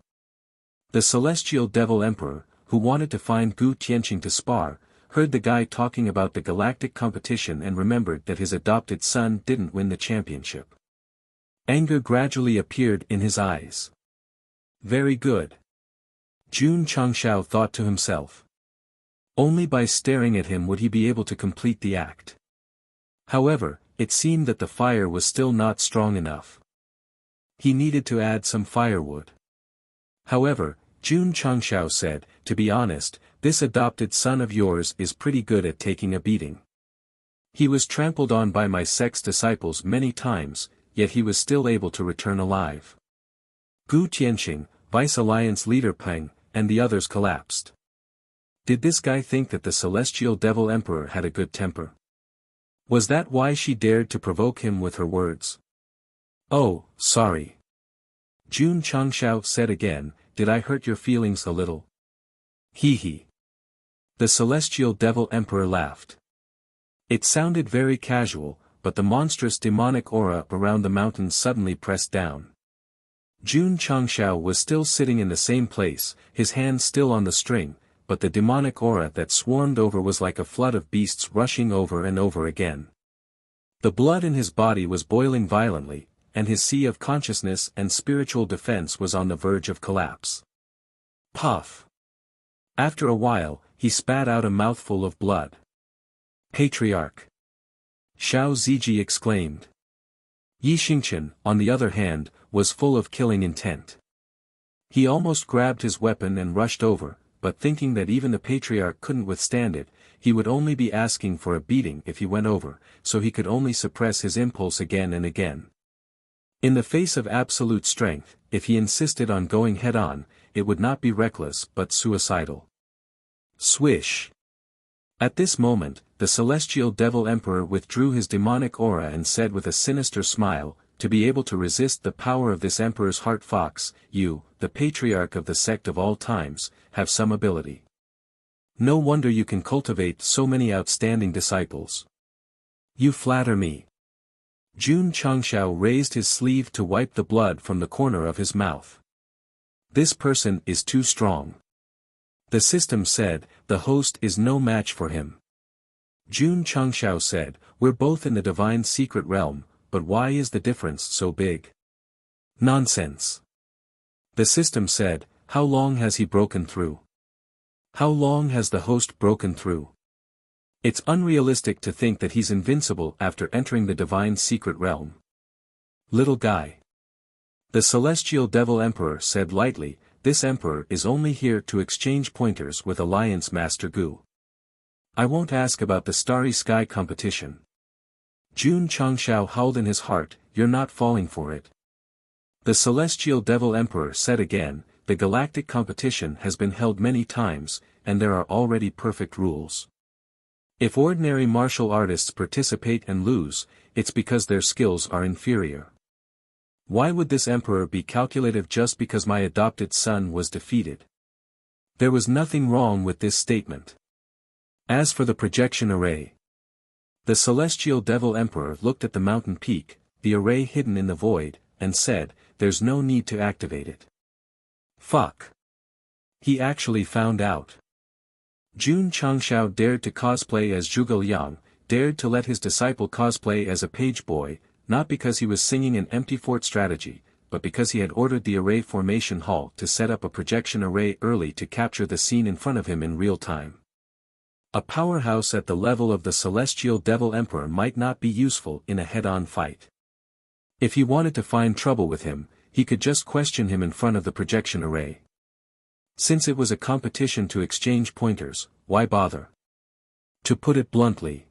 The Celestial Devil Emperor, who wanted to find Gu Tianqing to spar, heard the guy talking about the galactic competition and remembered that his adopted son didn't win the championship. Anger gradually appeared in his eyes. Very good. Jun Changshao thought to himself. Only by staring at him would he be able to complete the act. However, it seemed that the fire was still not strong enough. He needed to add some firewood. However, Jun Changshao said, to be honest, this adopted son of yours is pretty good at taking a beating. He was trampled on by my sect's disciples many times, yet he was still able to return alive. Gu Tianqing, Vice Alliance leader Peng, and the others collapsed. Did this guy think that the Celestial Devil Emperor had a good temper? Was that why she dared to provoke him with her words? Oh, sorry. Jun Changshao said again, did I hurt your feelings a little? Hee hee. The Celestial Devil Emperor laughed. It sounded very casual, but the monstrous demonic aura around the mountain suddenly pressed down. Jun Changshao was still sitting in the same place, his hand still on the string, but the demonic aura that swarmed over was like a flood of beasts rushing over and over again. The blood in his body was boiling violently, and his sea of consciousness and spiritual defense was on the verge of collapse. Puff. After a while, he spat out a mouthful of blood. Patriarch. Xiao Ziji exclaimed. Yi Xingchen, on the other hand, was full of killing intent. He almost grabbed his weapon and rushed over, but thinking that even the patriarch couldn't withstand it, he would only be asking for a beating if he went over, so he could only suppress his impulse again and again. In the face of absolute strength, if he insisted on going head-on, it would not be reckless but suicidal. Swish! At this moment, the celestial devil emperor withdrew his demonic aura and said with a sinister smile, "To be able to resist the power of this emperor's heart fox, you, the patriarch of the sect of all times, have some ability. No wonder you can cultivate so many outstanding disciples. You flatter me." Jun Changshao raised his sleeve to wipe the blood from the corner of his mouth. "This person is too strong." The system said, "The host is no match for him." Jun Changshao said, "We're both in the divine secret realm, but why is the difference so big?" "Nonsense." The system said, "How long has he broken through? How long has the host broken through? It's unrealistic to think that he's invincible after entering the divine secret realm." "Little guy." The celestial devil emperor said lightly, "This emperor is only here to exchange pointers with Alliance Master Gu. I won't ask about the starry sky competition." Jun Changshao howled in his heart, "You're not falling for it." The celestial devil emperor said again, "The galactic competition has been held many times, and there are already perfect rules. If ordinary martial artists participate and lose, it's because their skills are inferior. Why would this emperor be calculative just because my adopted son was defeated?" There was nothing wrong with this statement. As for the projection array, the celestial devil emperor looked at the mountain peak, the array hidden in the void, and said, "There's no need to activate it." Fuck. He actually found out. Jun Changshao dared to cosplay as Zhuge Liang, dared to let his disciple cosplay as a page boy, not because he was singing an empty fort strategy, but because he had ordered the array formation hall to set up a projection array early to capture the scene in front of him in real time. A powerhouse at the level of the celestial devil emperor might not be useful in a head-on fight. If he wanted to find trouble with him, he could just question him in front of the projection array. Since it was a competition to exchange pointers, why bother? To put it bluntly,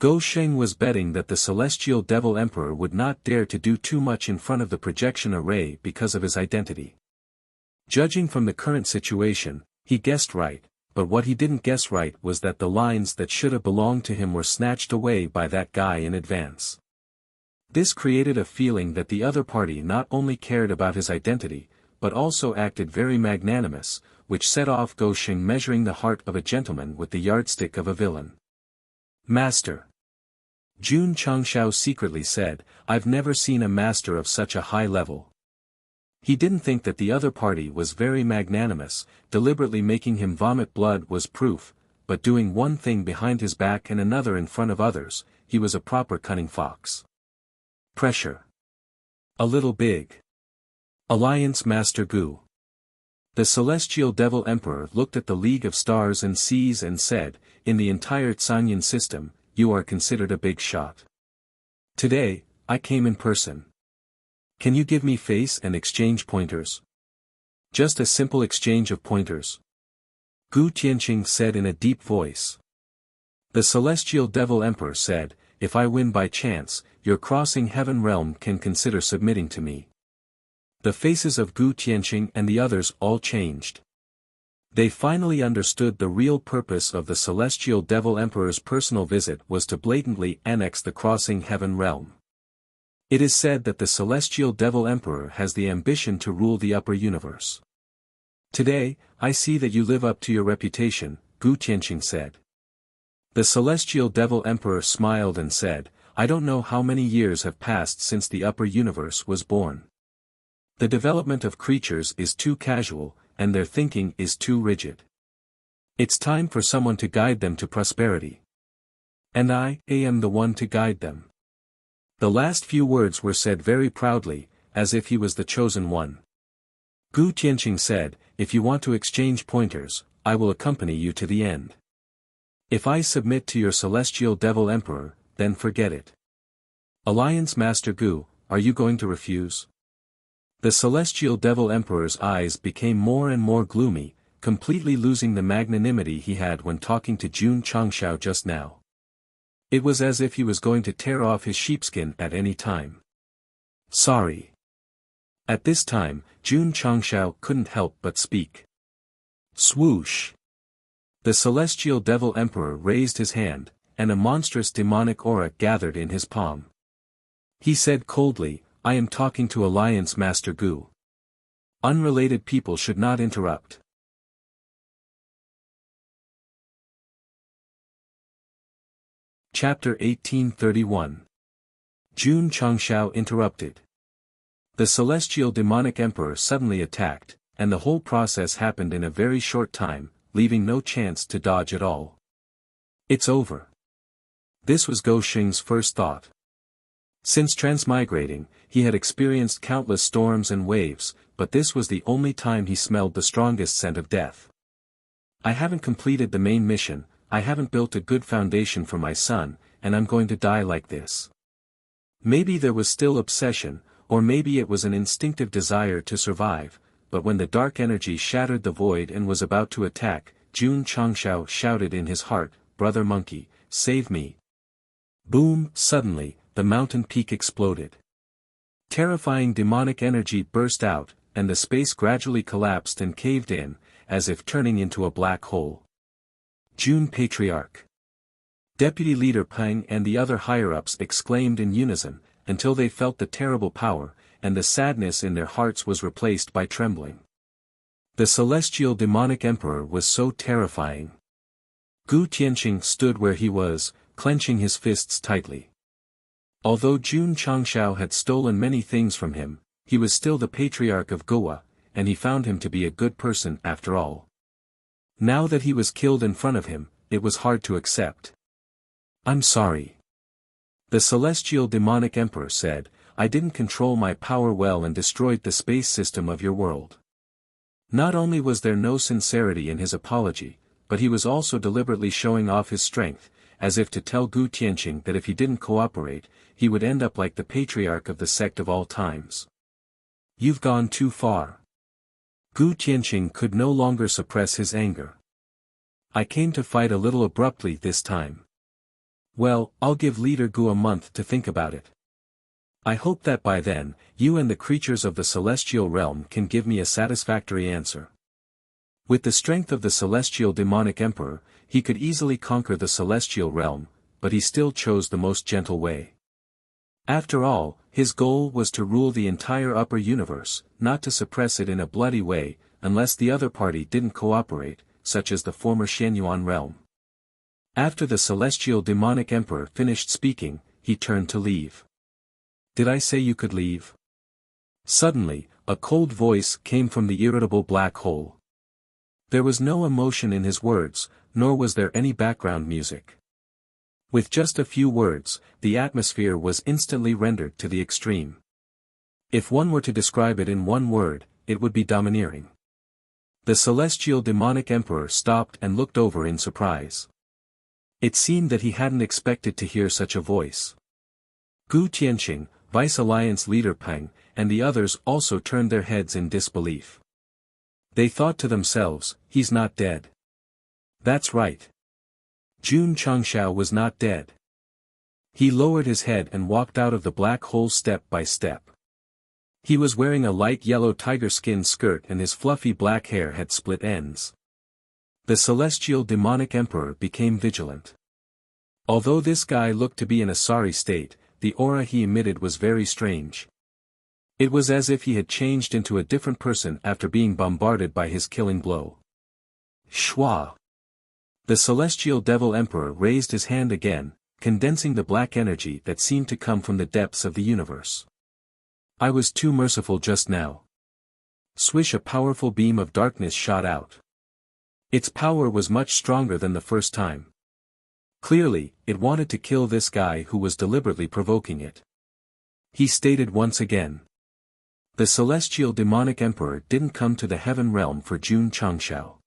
Go Sheng was betting that the celestial devil emperor would not dare to do too much in front of the projection array because of his identity. Judging from the current situation, he guessed right, but what he didn't guess right was that the lines that should have belonged to him were snatched away by that guy in advance. This created a feeling that the other party not only cared about his identity, but also acted very magnanimous, which set off Go Sheng measuring the heart of a gentleman with the yardstick of a villain. "Master," Jun Changshao secretly said, "I've never seen a master of such a high level." He didn't think that the other party was very magnanimous, deliberately making him vomit blood was proof, but doing one thing behind his back and another in front of others, he was a proper cunning fox. Pressure. A little big. Alliance Master Gu. The celestial devil emperor looked at the League of Stars and Seas and said, "In the entire Canyon system, you are considered a big shot. Today, I came in person. Can you give me face and exchange pointers? Just a simple exchange of pointers." Gu Tianqing said in a deep voice. The celestial devil emperor said, "If I win by chance, your crossing heaven realm can consider submitting to me." The faces of Gu Tianqing and the others all changed. They finally understood the real purpose of the celestial devil emperor's personal visit was to blatantly annex the crossing heaven realm. It is said that the celestial devil emperor has the ambition to rule the upper universe. "Today, I see that you live up to your reputation," Gu Tianqing said. The celestial devil emperor smiled and said, "I don't know how many years have passed since the upper universe was born. The development of creatures is too casual, and their thinking is too rigid. It's time for someone to guide them to prosperity. And I am the one to guide them." The last few words were said very proudly, as if he was the chosen one. Gu Tianqing said, "If you want to exchange pointers, I will accompany you to the end. If I submit to your celestial devil emperor, then forget it. Alliance Master Gu, are you going to refuse?" The celestial devil emperor's eyes became more and more gloomy, completely losing the magnanimity he had when talking to Jun Changshao just now. It was as if he was going to tear off his sheepskin at any time. Sorry. At this time, Jun Changshao couldn't help but speak. Swoosh. The celestial devil emperor raised his hand, and a monstrous demonic aura gathered in his palm. He said coldly, I am talking to Alliance Master Gu. Unrelated people should not interrupt. Chapter 1831. Jun Changshao interrupted. The celestial demonic emperor suddenly attacked, and the whole process happened in a very short time, leaving no chance to dodge at all. It's over. This was Go Xing's first thought. Since transmigrating, he had experienced countless storms and waves, but this was the only time he smelled the strongest scent of death. I haven't completed the main mission, I haven't built a good foundation for my son, and I'm going to die like this. Maybe there was still obsession, or maybe it was an instinctive desire to survive, but when the dark energy shattered the void and was about to attack, Jun Changshao shouted in his heart, Brother Monkey, save me. Boom! Suddenly, the mountain peak exploded. Terrifying demonic energy burst out, and the space gradually collapsed and caved in, as if turning into a black hole. Jun Patriarch. Deputy Leader Peng and the other higher-ups exclaimed in unison, until they felt the terrible power, and the sadness in their hearts was replaced by trembling. The celestial demonic emperor was so terrifying. Gu Tianqing stood where he was, clenching his fists tightly. Although Jun Changshao had stolen many things from him, he was still the patriarch of Goa, and he found him to be a good person after all. Now that he was killed in front of him, it was hard to accept. I'm sorry. The celestial demonic emperor said, I didn't control my power well and destroyed the space system of your world. Not only was there no sincerity in his apology, but he was also deliberately showing off his strength, as if to tell Gu Tianqing that if he didn't cooperate, he would end up like the patriarch of the sect of all times. You've gone too far. Gu Tianqing could no longer suppress his anger. I came to fight a little abruptly this time. Well, I'll give Leader Gu a month to think about it. I hope that by then, you and the creatures of the celestial realm can give me a satisfactory answer. With the strength of the celestial demonic emperor, he could easily conquer the celestial realm, but he still chose the most gentle way. After all, his goal was to rule the entire upper universe, not to suppress it in a bloody way, unless the other party didn't cooperate, such as the former Shenyuan realm. After the celestial demonic emperor finished speaking, he turned to leave. Did I say you could leave? Suddenly, a cold voice came from the irritable black hole. There was no emotion in his words, nor was there any background music. With just a few words, the atmosphere was instantly rendered to the extreme. If one were to describe it in one word, it would be domineering. The celestial demonic emperor stopped and looked over in surprise. It seemed that he hadn't expected to hear such a voice. Gu Tianqing, Vice Alliance Leader Peng, and the others also turned their heads in disbelief. They thought to themselves, he's not dead. That's right. Jun Changshao was not dead. He lowered his head and walked out of the black hole step by step. He was wearing a light yellow tiger skin skirt and his fluffy black hair had split ends. The celestial demonic emperor became vigilant. Although this guy looked to be in a sorry state, the aura he emitted was very strange. It was as if he had changed into a different person after being bombarded by his killing blow. Shwa! The celestial devil emperor raised his hand again, condensing the black energy that seemed to come from the depths of the universe. I was too merciful just now. Swish! A powerful beam of darkness shot out. Its power was much stronger than the first time. Clearly, it wanted to kill this guy who was deliberately provoking it. He stated once again. The celestial demonic emperor didn't come to the heaven realm for Jun Changshao.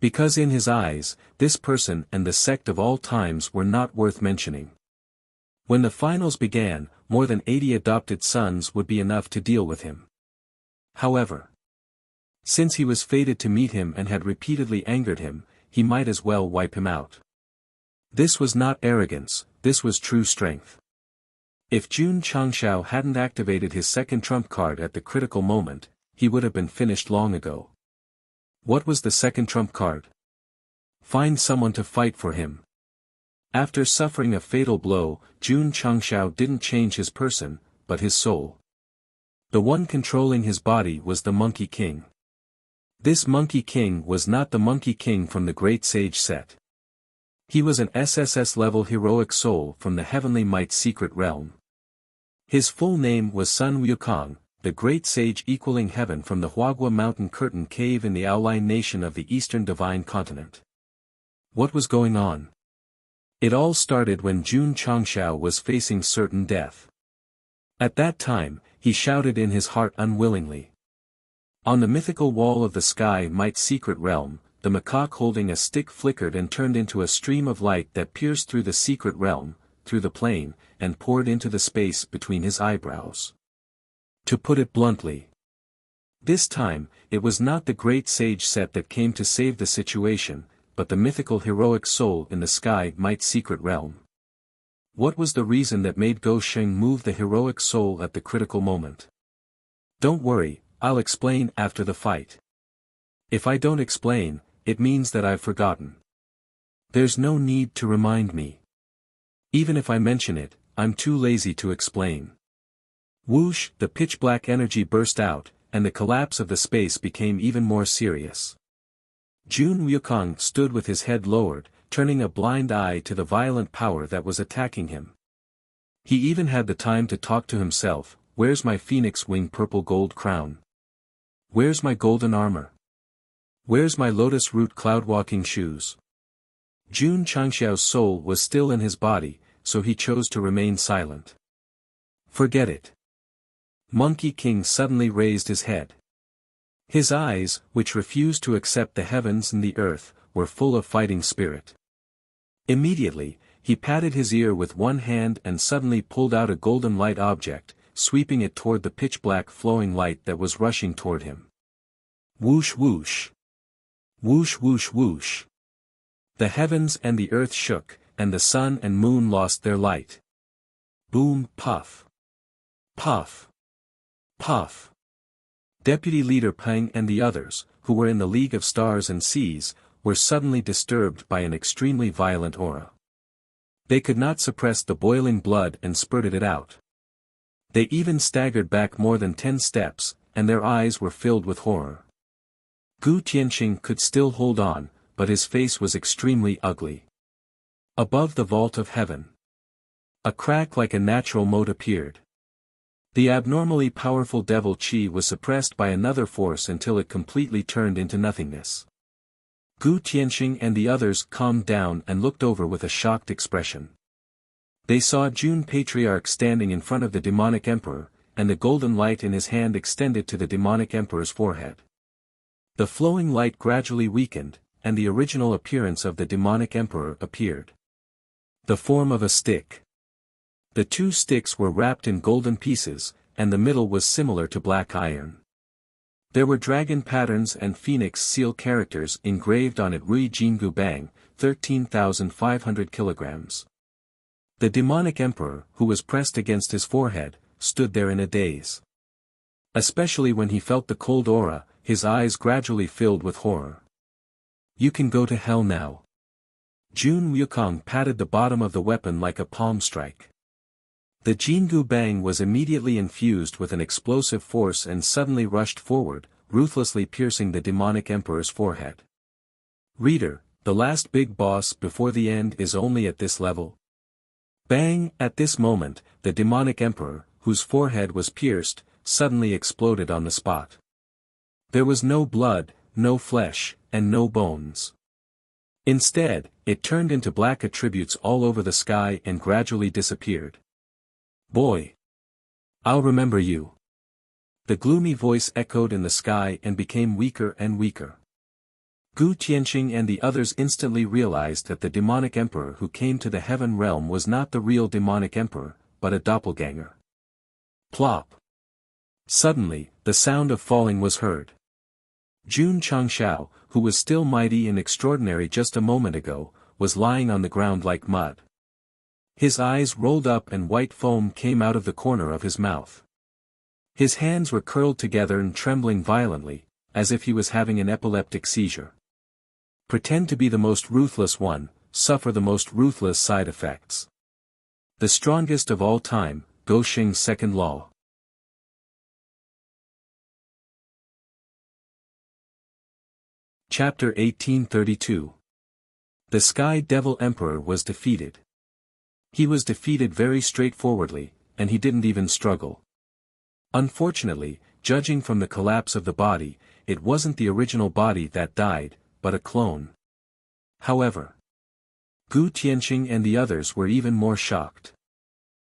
Because in his eyes, this person and the sect of all times were not worth mentioning. When the finals began, more than 80 adopted sons would be enough to deal with him. However, since he was fated to meet him and had repeatedly angered him, he might as well wipe him out. This was not arrogance, this was true strength. If Jun Changshao hadn't activated his second trump card at the critical moment, he would have been finished long ago. What was the second trump card? Find someone to fight for him. After suffering a fatal blow, Jun Changshao didn't change his person, but his soul. The one controlling his body was the Monkey King. This Monkey King was not the Monkey King from the Great Sage Set. He was an SSS-level heroic soul from the Heavenly Might's secret realm. His full name was Sun Wukong, the Great Sage equaling heaven from the Huagua Mountain Curtain Cave in the Aoline nation of the Eastern Divine Continent. What was going on? It all started when Jun Changshao was facing certain death. At that time, he shouted in his heart unwillingly. On the mythical wall of the Sky Might's secret realm, the macaque holding a stick flickered and turned into a stream of light that pierced through the secret realm, through the plane, and poured into the space between his eyebrows. To put it bluntly, this time, it was not the Great Sage Set that came to save the situation, but the mythical heroic soul in the Sky Might's secret realm. What was the reason that made Go Sheng move the heroic soul at the critical moment? Don't worry, I'll explain after the fight. If I don't explain, it means that I've forgotten. There's no need to remind me. Even if I mention it, I'm too lazy to explain. Whoosh, the pitch-black energy burst out, and the collapse of the space became even more serious. Jun Wukong stood with his head lowered, turning a blind eye to the violent power that was attacking him. He even had the time to talk to himself, where's my phoenix wing purple gold crown? Where's my golden armor? Where's my lotus root cloud walking shoes? Jun Changshao's soul was still in his body, so he chose to remain silent. Forget it. Monkey King suddenly raised his head. His eyes, which refused to accept the heavens and the earth, were full of fighting spirit. Immediately, he patted his ear with one hand and suddenly pulled out a golden light object, sweeping it toward the pitch-black flowing light that was rushing toward him. Whoosh whoosh. Whoosh whoosh whoosh. The heavens and the earth shook, and the sun and moon lost their light. Boom, puff. Puff. Puff. Deputy Leader Peng and the others, who were in the League of Stars and Seas, were suddenly disturbed by an extremely violent aura. They could not suppress the boiling blood and spurted it out. They even staggered back more than 10 steps, and their eyes were filled with horror. Gu Tianxing could still hold on, but his face was extremely ugly. Above the vault of heaven, a crack like a natural moat appeared. The abnormally powerful devil chi was suppressed by another force until it completely turned into nothingness. Gu Tianxing and the others calmed down and looked over with a shocked expression. They saw Jun Patriarch standing in front of the demonic emperor, and the golden light in his hand extended to the demonic emperor's forehead. The flowing light gradually weakened, and the original appearance of the demonic emperor appeared. The form of a stick. The two sticks were wrapped in golden pieces, and the middle was similar to black iron. There were dragon patterns and phoenix seal characters engraved on it. Rui Jingu Bang, 13,500 kilograms. The demonic emperor, who was pressed against his forehead, stood there in a daze. Especially when he felt the cold aura, his eyes gradually filled with horror. You can go to hell now. Jun Wukong patted the bottom of the weapon like a palm strike. The Jingu Bang was immediately infused with an explosive force and suddenly rushed forward, ruthlessly piercing the demonic emperor's forehead. Reader, the last big boss before the end is only at this level. Bang! At this moment, the demonic emperor, whose forehead was pierced, suddenly exploded on the spot. There was no blood, no flesh, and no bones. Instead, it turned into black attributes all over the sky and gradually disappeared. Boy! I'll remember you. The gloomy voice echoed in the sky and became weaker and weaker. Gu Tianxing and the others instantly realized that the demonic emperor who came to the heaven realm was not the real demonic emperor, but a doppelganger. Plop! Suddenly, the sound of falling was heard. Jun Changshao, who was still mighty and extraordinary just a moment ago, was lying on the ground like mud. His eyes rolled up and white foam came out of the corner of his mouth. His hands were curled together and trembling violently, as if he was having an epileptic seizure. Pretend to be the most ruthless one, suffer the most ruthless side effects. The strongest of all time, Goshing's second law. Chapter 1832. The Sky Devil Emperor was defeated. He was defeated very straightforwardly, and he didn't even struggle. Unfortunately, judging from the collapse of the body, it wasn't the original body that died, but a clone. However, Gu Tianqing and the others were even more shocked.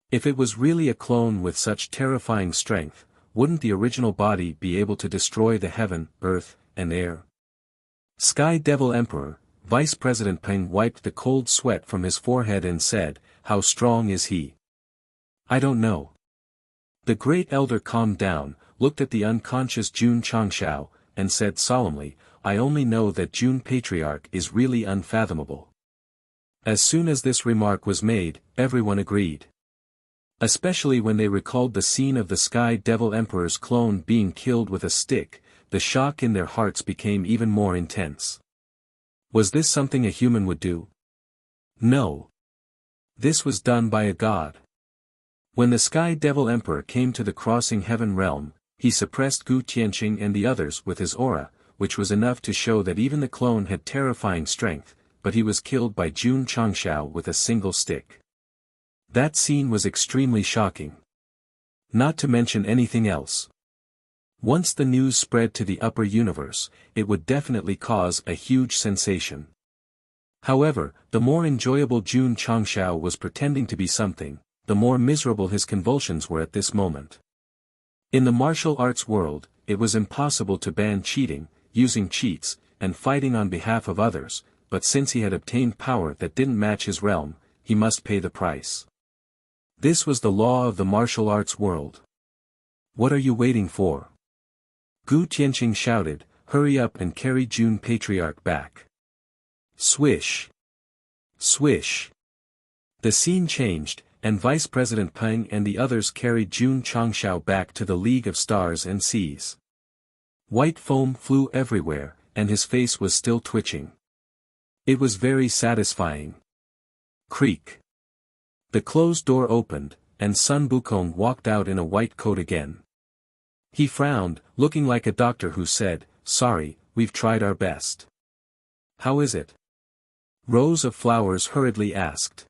If it was really a clone with such terrifying strength, wouldn't the original body be able to destroy the heaven, earth, and air? Sky Devil Emperor, Vice President Peng wiped the cold sweat from his forehead and said, "How strong is he?" "I don't know." The great elder calmed down, looked at the unconscious Jun Changshao, and said solemnly, "I only know that Jun Patriarch is really unfathomable." As soon as this remark was made, everyone agreed. Especially when they recalled the scene of the Sky Devil Emperor's clone being killed with a stick, the shock in their hearts became even more intense. Was this something a human would do? No. This was done by a god. When the Sky Devil Emperor came to the crossing heaven realm, he suppressed Gu Tianqing and the others with his aura, which was enough to show that even the clone had terrifying strength, but he was killed by Jun Changshao with a single stick. That scene was extremely shocking. Not to mention anything else. Once the news spread to the upper universe, it would definitely cause a huge sensation. However, the more enjoyable Jun Changshao was pretending to be something, the more miserable his convulsions were at this moment. In the martial arts world, it was impossible to ban cheating, using cheats, and fighting on behalf of others, but since he had obtained power that didn't match his realm, he must pay the price. This was the law of the martial arts world. What are you waiting for? Gu Tianqing shouted, "Hurry up and carry Jun Patriarch back." Swish. Swish. The scene changed, and Vice President Peng and the others carried Jun Changshao back to the League of Stars and Seas. White foam flew everywhere, and his face was still twitching. It was very satisfying. Creak. The closed door opened, and Sun Bukong walked out in a white coat again. He frowned, looking like a doctor who said, "Sorry, we've tried our best." "How is it?" Rose of Flowers hurriedly asked.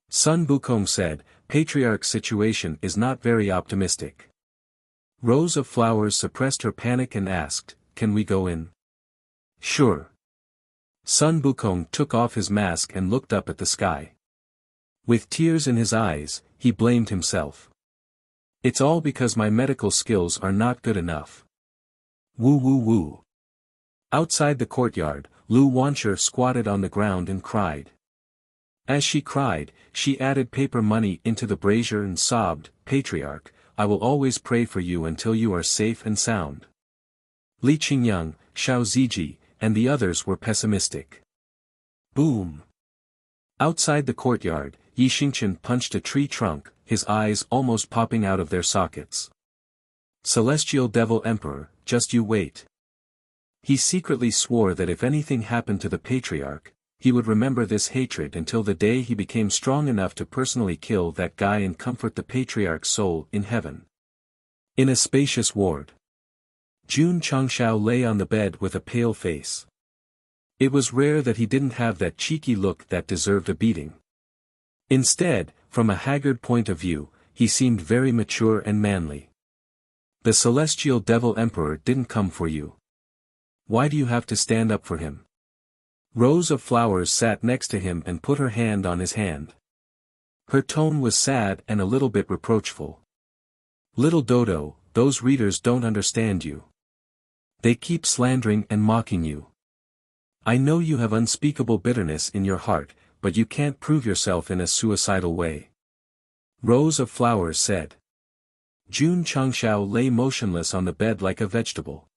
Sun Bukong said, "Patriarch's situation is not very optimistic." Rose of Flowers suppressed her panic and asked, "Can we go in?" "Sure." Sun Bukong took off his mask and looked up at the sky. With tears in his eyes, he blamed himself. "It's all because my medical skills are not good enough." Woo woo woo. Outside the courtyard, Lu Wancher squatted on the ground and cried. As she cried, she added paper money into the brazier and sobbed, "Patriarch, I will always pray for you until you are safe and sound." Li Qingyang, Xiao Ziji, and the others were pessimistic. Boom. Outside the courtyard, Yi Xingqian punched a tree trunk, his eyes almost popping out of their sockets. "Celestial Devil Emperor, just you wait." He secretly swore that if anything happened to the Patriarch, he would remember this hatred until the day he became strong enough to personally kill that guy and comfort the Patriarch's soul in heaven. In a spacious ward, Jun Changshao lay on the bed with a pale face. It was rare that he didn't have that cheeky look that deserved a beating. Instead, from a haggard point of view, he seemed very mature and manly. "The Celestial Devil Emperor didn't come for you. Why do you have to stand up for him?" Rose of Flowers sat next to him and put her hand on his hand. Her tone was sad and a little bit reproachful. "Little Dodo, those readers don't understand you. They keep slandering and mocking you. I know you have unspeakable bitterness in your heart, but you can't prove yourself in a suicidal way." Rose of Flowers said. Jun Changshao lay motionless on the bed like a vegetable.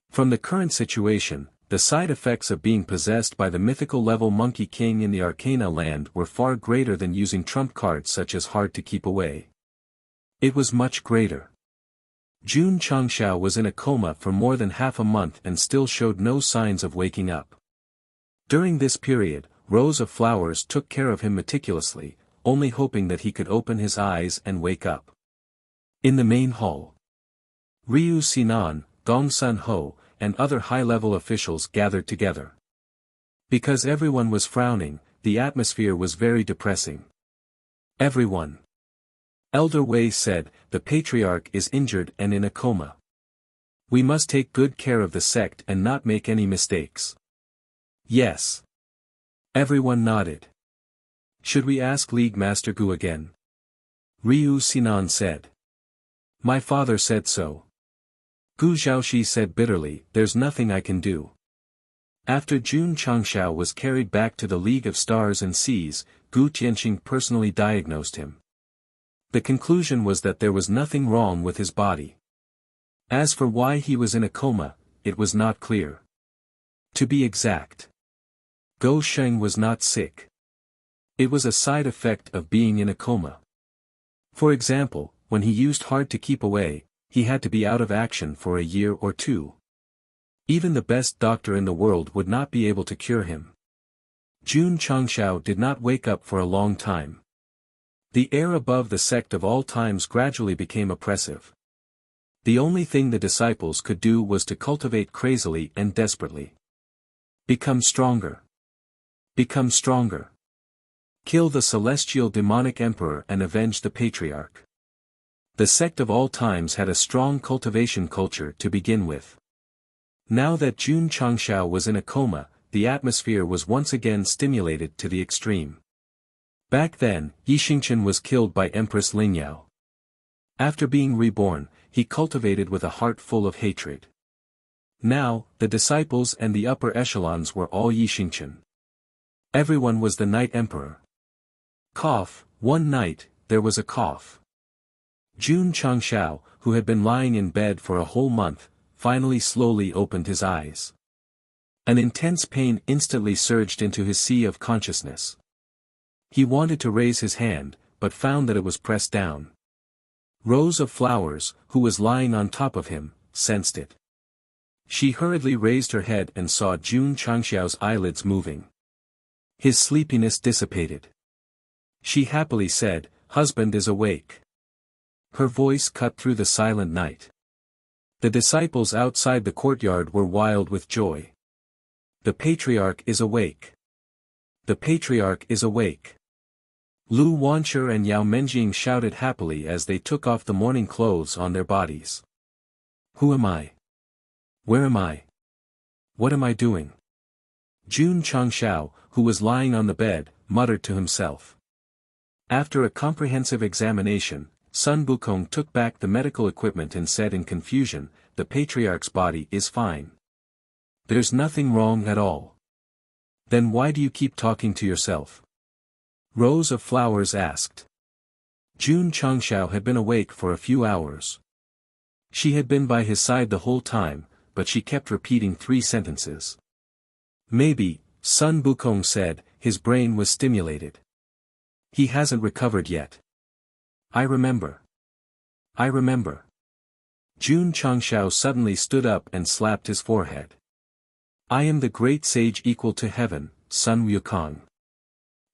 From the current situation, the side effects of being possessed by the mythical level Monkey King in the Arcana land were far greater than using trump cards such as hard to keep away. It was much greater. Jun Changshao was in a coma for more than half a month and still showed no signs of waking up. During this period, Rose of Flowers took care of him meticulously, only hoping that he could open his eyes and wake up. In the main hall, Ryu Sinan, Gong Sun Ho, and other high-level officials gathered together. Because everyone was frowning, the atmosphere was very depressing. Everyone. Elder Wei said, the patriarch is injured and in a coma. We must take good care of the sect and not make any mistakes. Yes. Everyone nodded. Should we ask League Master Gu again? Ryu Sinan said. My father said so. Gu Zhaoxi said bitterly, there's nothing I can do. After Jun Changshao was carried back to the League of Stars and Seas, Gu Tianxing personally diagnosed him. The conclusion was that there was nothing wrong with his body. As for why he was in a coma, it was not clear. To be exact, Go Sheng was not sick. It was a side effect of being in a coma. For example, when he used hard to keep away, he had to be out of action for a year or two. Even the best doctor in the world would not be able to cure him. Jun Changshao did not wake up for a long time. The air above the sect of all times gradually became oppressive. The only thing the disciples could do was to cultivate crazily and desperately. Become stronger. Become stronger. Kill the celestial demonic emperor and avenge the patriarch. The sect of all times had a strong cultivation culture to begin with. Now that Jun Changshao was in a coma, the atmosphere was once again stimulated to the extreme. Back then, Yi Xingchen was killed by Empress Lingyao. After being reborn, he cultivated with a heart full of hatred. Now, the disciples and the upper echelons were all Yi Xingchen. Everyone was the Night Emperor. Cough, one night, there was a cough. Jun Changshao, who had been lying in bed for a whole month, finally slowly opened his eyes. An intense pain instantly surged into his sea of consciousness. He wanted to raise his hand, but found that it was pressed down. Rose of Flowers, who was lying on top of him, sensed it. She hurriedly raised her head and saw Jun Changshao's eyelids moving. His sleepiness dissipated. She happily said, "Husband is awake." Her voice cut through the silent night. The disciples outside the courtyard were wild with joy. The patriarch is awake. The patriarch is awake. Lu Wanshi and Yao Menjing shouted happily as they took off the mourning clothes on their bodies. Who am I? Where am I? What am I doing? Jun Changshao, who was lying on the bed, muttered to himself. After a comprehensive examination, Sun Bukong took back the medical equipment and said in confusion, "The patriarch's body is fine. There's nothing wrong at all." "Then why do you keep talking to yourself?" Rose of Flowers asked. Jun Changshao had been awake for a few hours. She had been by his side the whole time, but she kept repeating 3 sentences. "Maybe," Sun Bukong said, "his brain was stimulated. He hasn't recovered yet. I remember. I remember." Jun Changshao suddenly stood up and slapped his forehead. "I am the great sage equal to heaven, Sun Wukong.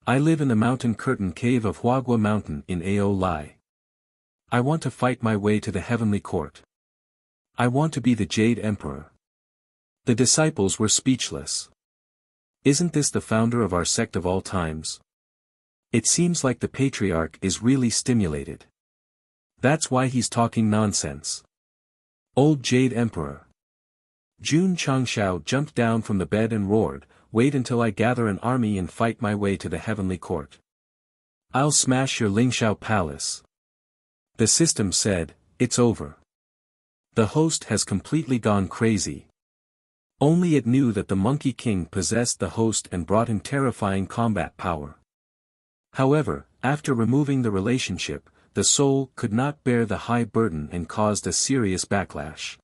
I live in the mountain curtain cave of Huagua Mountain in Ao Lai. I want to fight my way to the heavenly court. I want to be the Jade Emperor." The disciples were speechless. Isn't this the founder of our sect of all times? It seems like the patriarch is really stimulated. That's why he's talking nonsense. Old Jade Emperor. Jun Changshao jumped down from the bed and roared, "Wait until I gather an army and fight my way to the heavenly court. I'll smash your Lingxiao palace." The system said, "It's over. The host has completely gone crazy." Only it knew that the Monkey King possessed the host and brought him terrifying combat power. However, after removing the relationship, the soul could not bear the high burden and caused a serious backlash.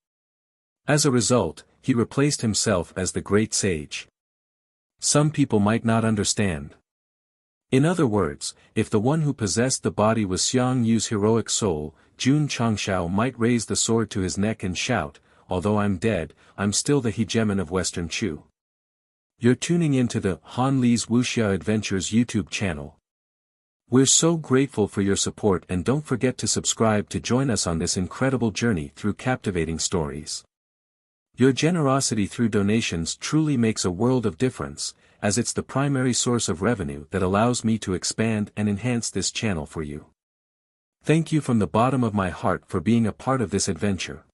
As a result, he replaced himself as the great sage. Some people might not understand. In other words, if the one who possessed the body was Xiang Yu's heroic soul, Jun Changshao might raise the sword to his neck and shout, "Although I'm dead, I'm still the hegemon of Western Chu." You're tuning into the Han Li's Wuxia Adventures YouTube channel. We're so grateful for your support, and don't forget to subscribe to join us on this incredible journey through captivating stories. Your generosity through donations truly makes a world of difference, as it's the primary source of revenue that allows me to expand and enhance this channel for you. Thank you from the bottom of my heart for being a part of this adventure.